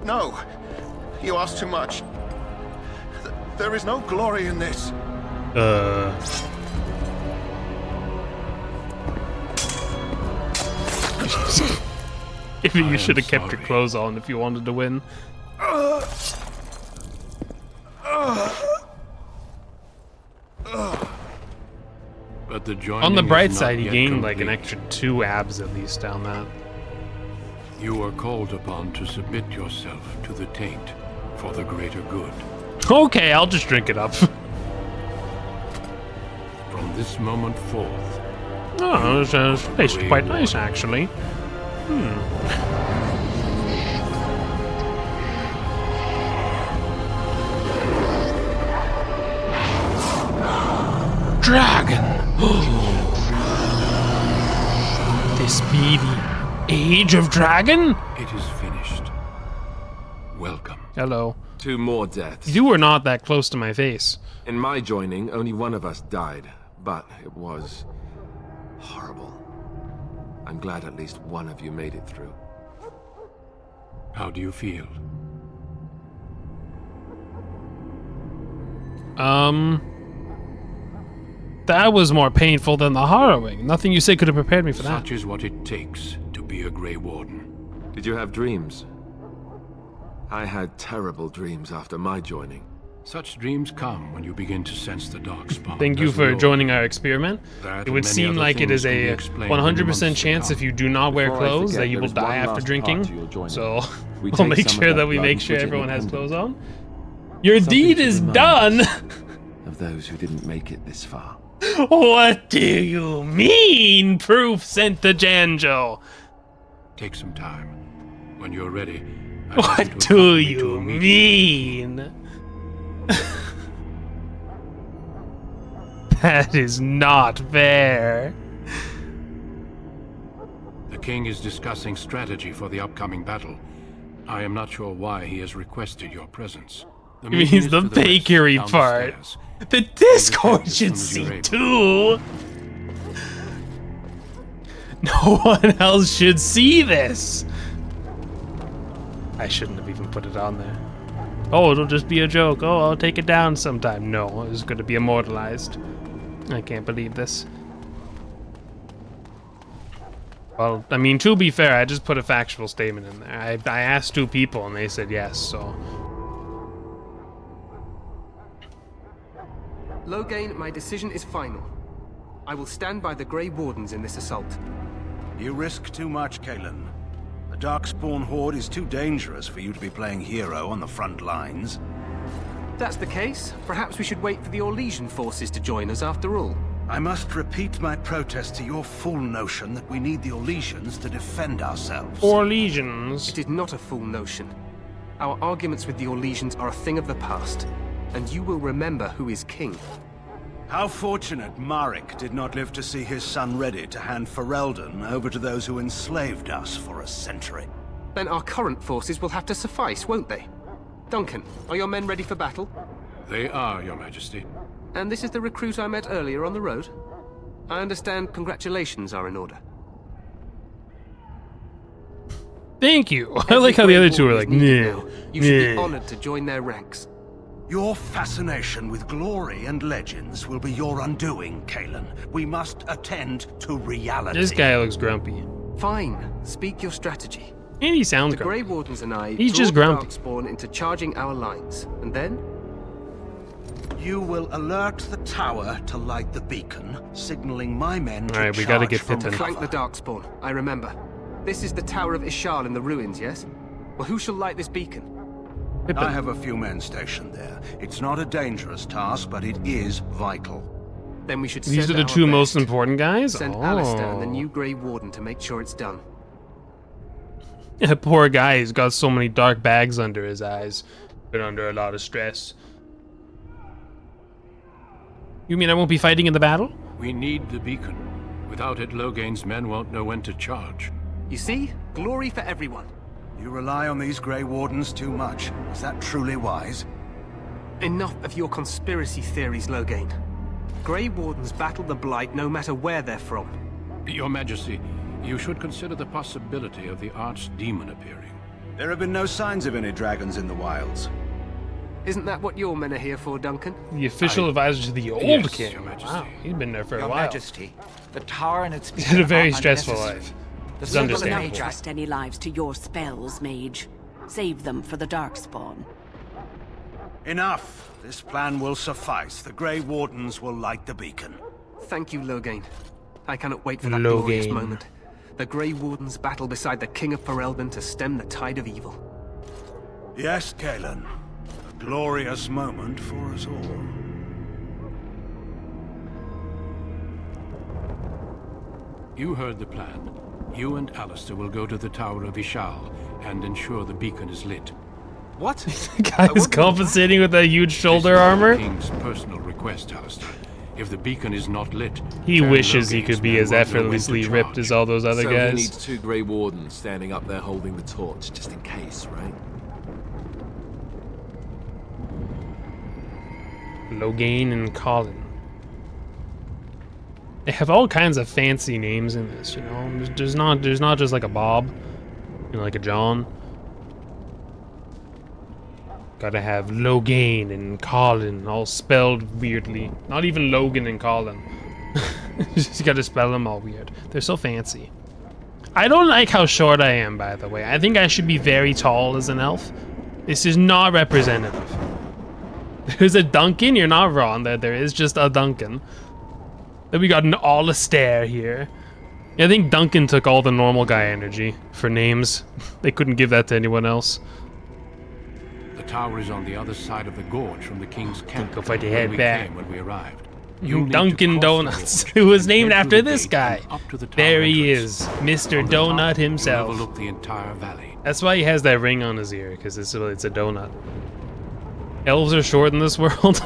No. You ask too much. There is no glory in this. Maybe you should have kept your clothes on if you wanted to win. But the joining On the bright is not side, he yet gained like an complete. extra 2 abs at least down that. You are called upon to submit yourself to the taint for the greater good. Okay, I'll just drink it up. From this moment forth, Oh, it tastes quite nice actually. Dragon! This be the Age of Dragon? it is finished. Welcome. Hello. 2 more deaths. You were not that close to my face. In my joining, only one of us died, but it was horrible. I'm glad at least one of you made it through. How do you feel? That was more painful than the harrowing. Nothing you said could have prepared me for that. Such is what it takes to be a Grey Warden. Did you have dreams? I had terrible dreams after my joining. Such dreams come when you begin to sense the Darkspawn. Thank you as for we all joining our experiment. That It would and many seem other like it is things can be a explained in the months 100% to chance come. if you do not wear Before I clothes forget, that you there will is one die after last drinking. part to your joining. So We we'll take make some of sure that that we blood make and sure put it in everyone a has pendant. clothes on. Your Something deed to is remind done. us of those who didn't make it this far. What do you mean? Proof sent to Janjo. Take some time. When you're ready, I'd like What you to do accompany me to you a meeting. mean? That is not fair. The king is discussing strategy for the upcoming battle. I am not sure why he has requested your presence. The It meeting means is the to west, bakery down the part. stairs. The Discord as should soon as you're see able. too. No one else should see this. I shouldn't have even put it on there. Oh, it'll just be a joke. Oh, I'll take it down sometime. No, it's going to be immortalized. I can't believe this. Well, I mean, to be fair, I just put a factual statement in there. I asked 2 people and they said yes, so... Loghain, my decision is final. I will stand by the Grey Wardens in this assault. You risk too much, Cailan. The Darkspawn Horde is too dangerous for you to be playing hero on the front lines. If that's the case, perhaps we should wait for the Orlesian forces to join us after all. I must repeat my protest to your fool notion that we need the Orlesians to defend ourselves. Orlesians? It is not a fool notion. Our arguments with the Orlesians are a thing of the past, and you will remember who is king. How fortunate Marek did not live to see his son ready to hand Ferelden over to those who enslaved us for a century. Then our current forces will have to suffice, won't they? Duncan, are your men ready for battle? They are, Your Majesty. And this is the recruit I met earlier on the road? I understand congratulations are in order. Thank you. I like how the other two are like, nah. You should be honored to join their ranks. Your fascination with glory and legends will be your undoing, Cailan. We must attend to reality. This guy looks grumpy. Fine. Speak your strategy. And he sounds grumpy. The Grey Wardens and I He's just grumpy. Darkspawn into charging our lines. And then? You will alert the tower to light the beacon, signaling my men to Alright, we gotta get from Pippin. Flank the Darkspawn. I remember. This is the Tower of Ishal in the ruins, yes? Well, who shall light this beacon? Pippin. I have a few men stationed there. It's not a dangerous task, but it is vital. Then we should These are the two most important guys? Send Alistair and the new Grey Warden to make sure it's done. Yeah, poor guy, he's got so many dark bags under his eyes. Been under a lot of stress. You mean I won't be fighting in the battle? We need the beacon. Without it, Loghain's men won't know when to charge. You see? Glory for everyone. You rely on these Grey Wardens too much. Is that truly wise? Enough of your conspiracy theories, Loghain. Grey Wardens battle the Blight no matter where they're from. Your Majesty, you should consider the possibility of the Archdemon appearing. There have been no signs of any dragons in the wilds. Isn't that what your men are here for, Duncan? The official advisor to the old king. Wow, he's been there for a while. Your Majesty, the tower and its He's had a very stressful life. The It's understandable. Don't trust any lives to your spells, mage. Save them for the Darkspawn. Enough. This plan will suffice. The Grey Wardens will light the beacon. Thank you, Loghain. I cannot wait for that glorious moment. The Grey Wardens battle beside the King of Ferelden to stem the tide of evil. Yes, Cailan. A glorious moment for us all. You heard the plan. You and Alistair will go to the Tower of Ishal and ensure the beacon is lit. What? The guy is compensating with that huge shoulder armor? The King's personal request, Alistair. If the beacon is not lit, He wishes he could be as effortlessly ripped as all those other So guys. he needs two Grey Wardens standing up there holding the torch, just in case, right? Loghain and Colin. They have all kinds of fancy names in this, you know. There's not just like a Bob, you know, like a John. Gotta have Loghain and Colin all spelled weirdly. Not even Logan and Colin. Just gotta spell them all weird. They're so fancy. I don't like how short I am, by the way. I think I should be very tall as an elf. This is not representative. There's a Duncan, you're not wrong. There is just a Duncan. Then we got an Alistair here. Yeah, I think Duncan took all the normal guy energy for names. They couldn't give that to anyone else. The tower is on the other side of the gorge from the King's camp. Go fight your where head we back. came when we arrived. Dunkin' Donuts, who was named after this guy. There he is, Mr. Donut himself. Overlook the entire valley. That's why he has that ring on his ear, because it's a donut. Elves are short in this world.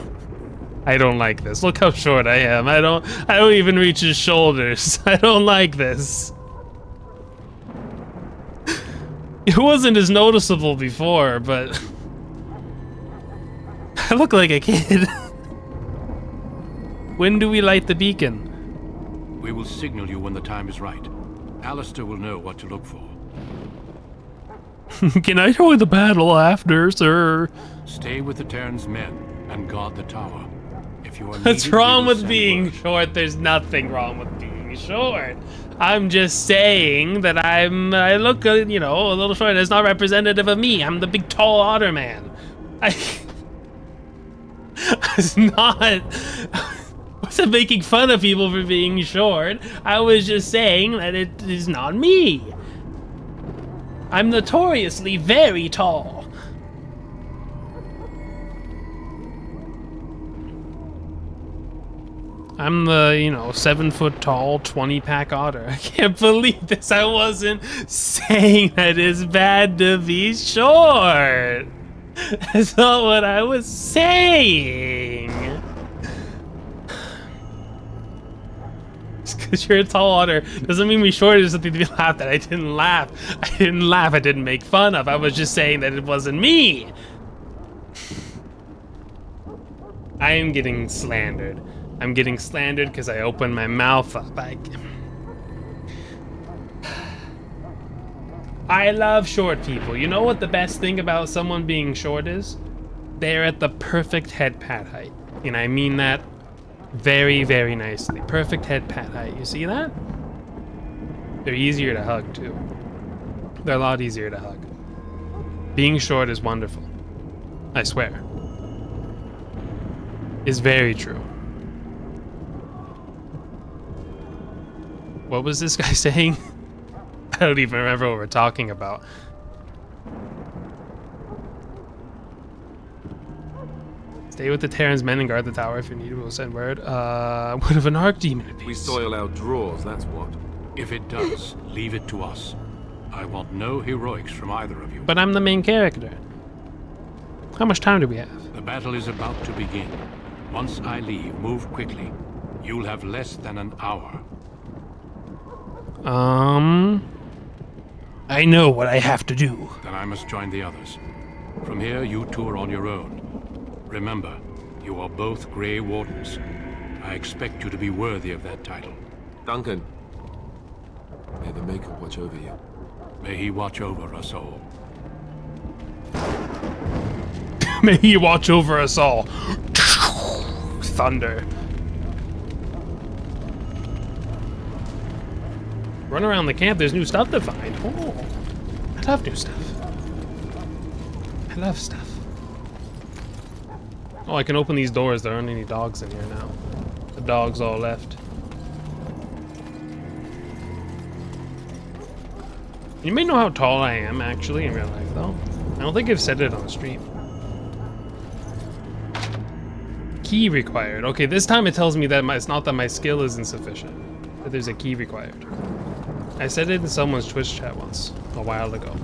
I don't like this. Look how short I am. I don't even reach his shoulders. I don't like this. It wasn't as noticeable before, but I look like a kid. When do we light the beacon? We will signal you when the time is right. Alistair will know what to look for. Can I join the battle after, sir? Stay with the Terran's men and guard the tower. If you are What's needed, wrong we will with send being word. short? There's nothing wrong with being short. I'm just saying that I look, you know, a little short. It's not representative of me. I'm the big tall otter man. I was not. I wasn't making fun of people for being short. I was just saying that it is not me. I'm notoriously very tall. I'm the, 7 foot tall, 20-pack otter. I can't believe this. I wasn't saying that it's bad to be short. That's not what I was saying. Just because you're a tall otter doesn't mean me short is something to be laughed at. I didn't laugh. I didn't make fun of. I was just saying that it wasn't me. I am getting slandered. I'm getting slandered because I opened my mouth up. I love short people. You know what the best thing about someone being short is? They're at the perfect head pat height. And I mean that very, very nicely. Perfect head pat height. You see that? They're easier to hug, too. They're a lot easier to hug. Being short is wonderful. I swear. It's very true. What was this guy saying? I don't even remember what we're talking about. Stay with the Terran's men and guard the tower if you need. We'll send word. What if an archdemon appears? We soil our drawers, that's what. If it does, leave it to us. I want no heroics from either of you. But I'm the main character. How much time do we have? The battle is about to begin. Once I leave, move quickly. You'll have less than an hour. I know what I have to do. Then I must join the others. From here, you two are on your own. Remember, you are both Grey Wardens. I expect you to be worthy of that title. Duncan, may the Maker watch over you. May he watch over us all. May he watch over us all. Thunder. Run around the camp, there's new stuff to find. Oh, I love new stuff. I love stuff. Oh, I can open these doors. There aren't any dogs in here now. The dogs all left. You may know how tall I am, actually, in real life, though. I don't think I've said it on the stream. Key required. Okay, this time it tells me that it's not that my skill is insufficient, but there's a key required. I said it in someone's Twitch chat once, a while ago.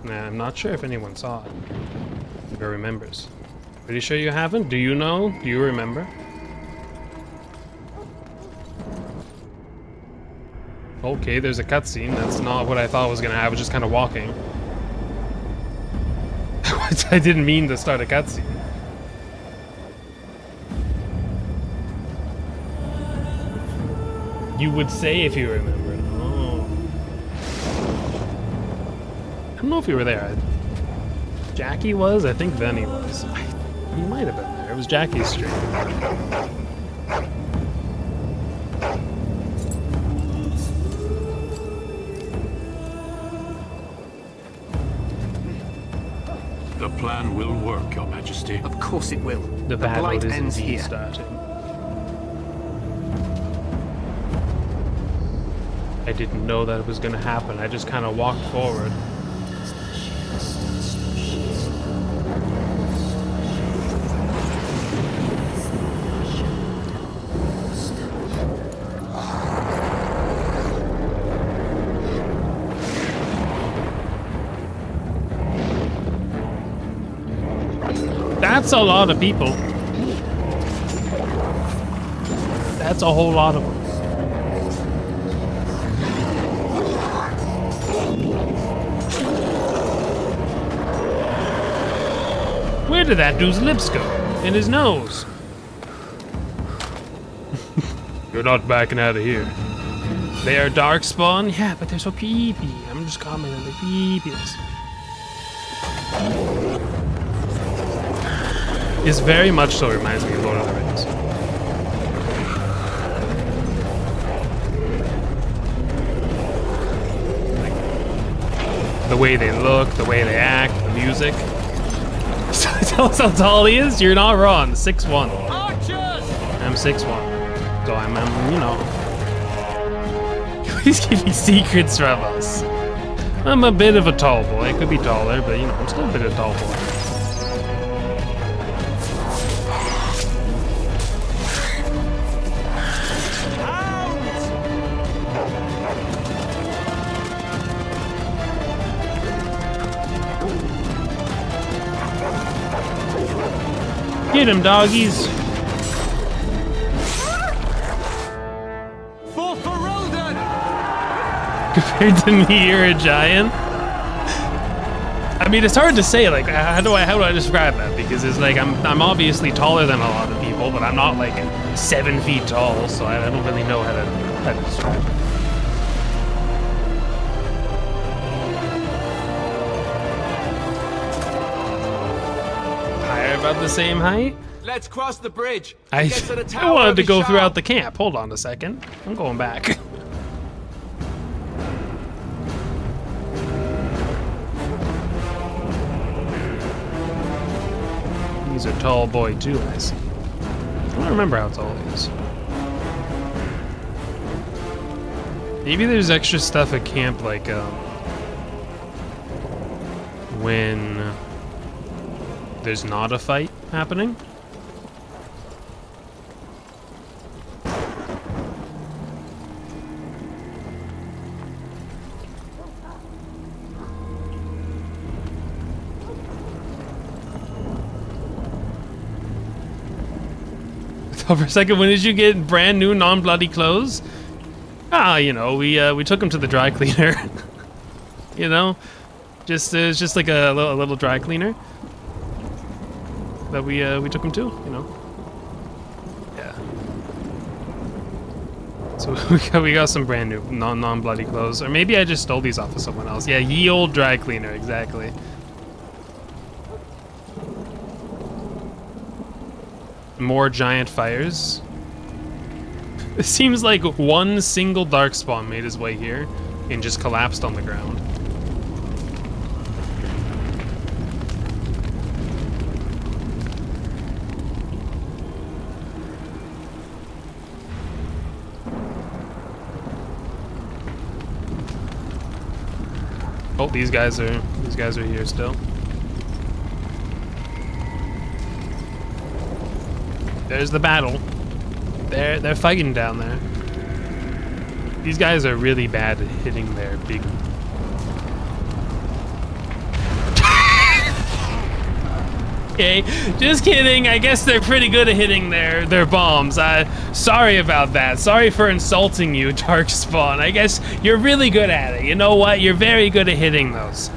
Nah, I'm not sure if anyone saw it or remembers. Pretty sure you haven't? Do you know? Do you remember? Okay, there's a cutscene. That's not what I thought was gonna happen. I was just kind of walking. I didn't mean to start a cutscene. You would say if you remembered. Oh. I don't know if you were there. Jackie was? I think Venny was. He might have been there. It was Jackie's stream. The plan will work, Your Majesty. Of course it will. The battle blight is ends indeed here. starting. I didn't know that it was gonna happen. I just kind of walked forward. That's a lot of people. That's a whole lot of them. Where did that dude's lips go? And his nose? You're not backing out of here. They are darkspawn? Yeah, but they're so peepee. I'm just commenting on the peepees. This very much so reminds me of Lord of the Rings. Like, the way they look, the way they act, the music. Tell us how tall he is? You're not wrong. 6'1". I'm 6'1". So I'm you know. He's giving secrets from us. I'm a bit of a tall boy. I could be taller, but you know, I'm still a bit of a tall boy. Get him, doggies. For Ferelden! Compared to me, you're a giant. I mean, it's hard to say. Like, how do I describe that? Because it's like I'm obviously taller than a lot of people, but I'm not like 7 feet tall, so I don't really know how to describe it. About the same height? Let's cross the bridge. I wanted to go throughout the camp. Hold on a second. I'm going back. He's a tall boy too, I see. I don't remember how tall he is. Maybe there's extra stuff at camp, like when there's not a fight happening. For a second, when did you get brand new non-bloody clothes? Ah, you know, we took them to the dry cleaner. You know, it's just like a little dry cleaner that we took him to, you know. Yeah. So we got some brand new non-bloody clothes, or maybe I just stole these off of someone else. Yeah, ye old dry cleaner, exactly. More giant fires. It seems like one single darkspawn made his way here and just collapsed on the ground. Oh, these guys are here still. There's the battle. They're fighting down there. These guys are really bad at hitting their big. Okay, just kidding. I guess they're pretty good at hitting their bombs. Sorry about that. Sorry for insulting you, Darkspawn. I guess you're really good at it. You know what? You're very good at hitting those.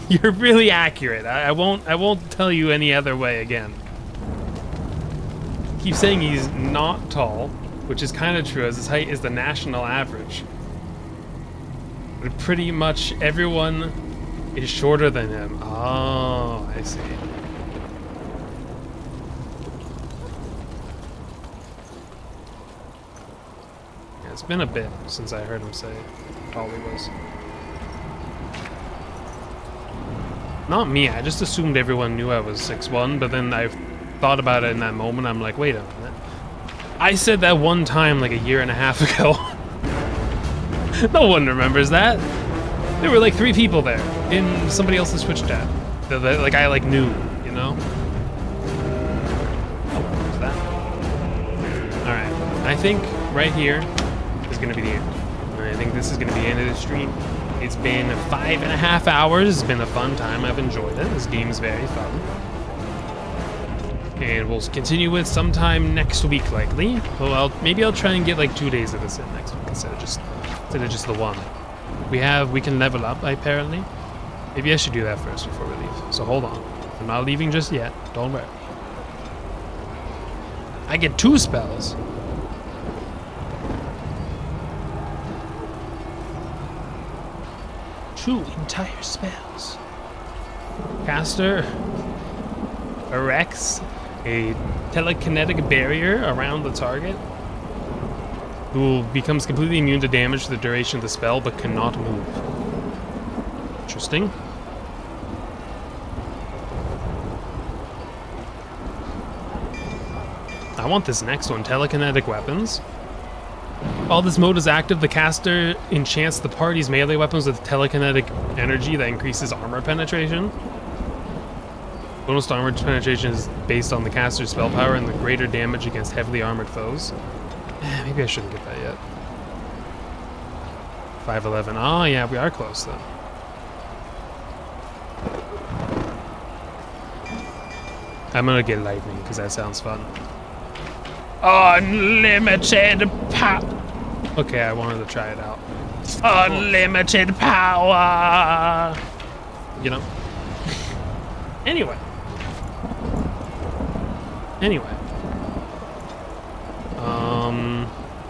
You're really accurate. I won't tell you any other way again. Keep saying he's not tall, which is kind of true, as his height is the national average. But pretty much everyone is shorter than him. Oh, I see. Yeah, it's been a bit since I heard him say how tall he was. Not me, I just assumed everyone knew I was 6'1", but then I thought about it in that moment. I'm like, wait a minute. I said that one time like a year and a half ago. No one remembers that. There were like 3 people there in somebody else's Twitch chat that like I like knew, you know? Oh, what was that? Alright, I think right here is gonna be the end. I think this is gonna be the end of the stream. It's been 5.5 hours. It's been a fun time. I've enjoyed it. This game is very fun. And we'll continue with sometime next week, likely. Well, maybe I'll try and get like 2 days of this in next week instead of just the one. We can level up apparently. Maybe I should do that first before we leave. So hold on. I'm not leaving just yet. Don't worry. I get 2 spells. Two entire spells. Caster erects a telekinetic barrier around the target, who becomes completely immune to damage for the duration of the spell but cannot move. Interesting. I want this next one, telekinetic weapons. While this mode is active, the caster enchants the party's melee weapons with telekinetic energy that increases armor penetration. Bonus armor penetration is based on the caster's spell power and the greater damage against heavily armored foes. Maybe I shouldn't get that yet. 511. Oh yeah, we are close then. I'm gonna get lightning because that sounds fun. Unlimited power. Okay, I wanted to try it out. Unlimited power. You know. Anyway.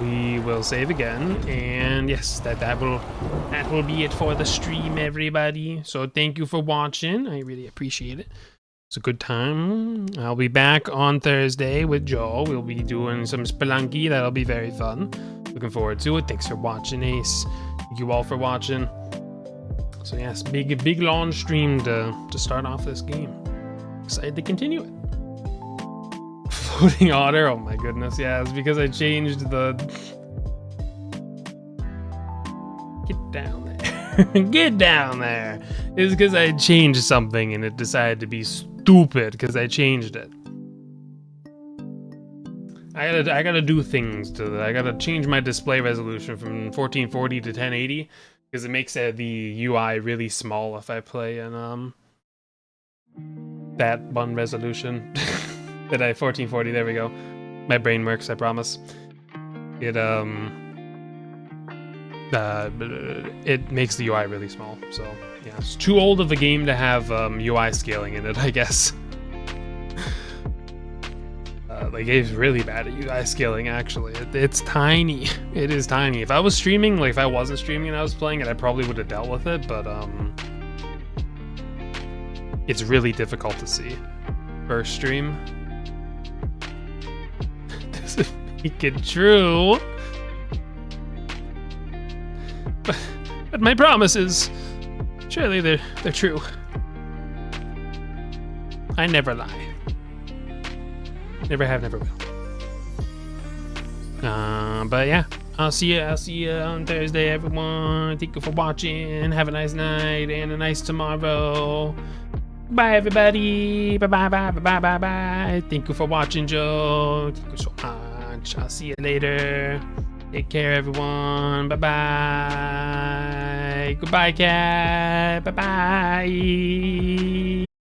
We will save again, and yes, that will be it for the stream, everybody. So thank you for watching. I really appreciate it. It's a good time. I'll be back on Thursday with Joel. We'll be doing some Spelunky. That'll be very fun. Looking forward to it. Thanks for watching, Ace. Thank you all for watching. So yes, big launch stream to start off this game. Excited to continue it. Floating otter, oh my goodness, yeah, it's because I changed the... Get down there. Get down there. It's because I changed something and it decided to be stupid because I changed it. I gotta do things to that. I gotta change my display resolution from 1440 to 1080 because it makes the UI really small if I play in that one resolution. Did I 1440? There we go. My brain works, I promise. It makes the UI really small. So yeah, it's too old of a game to have UI scaling in it, I guess. Like it's really bad at UI scaling. Actually, it's tiny. It is tiny. If I was streaming, like if I wasn't streaming and I was playing it, I probably would have dealt with it. But it's really difficult to see. First stream. Make it true, but my promises, surely they're true. I never lie. Never have, never will. But yeah, I'll see you on Thursday, everyone. Thank you for watching. Have a nice night and a nice tomorrow. Bye, everybody. Bye. Thank you for watching, Joe. Thank you so much. I'll see you later. Take care, everyone. Bye-bye. Goodbye, cat. Bye-bye.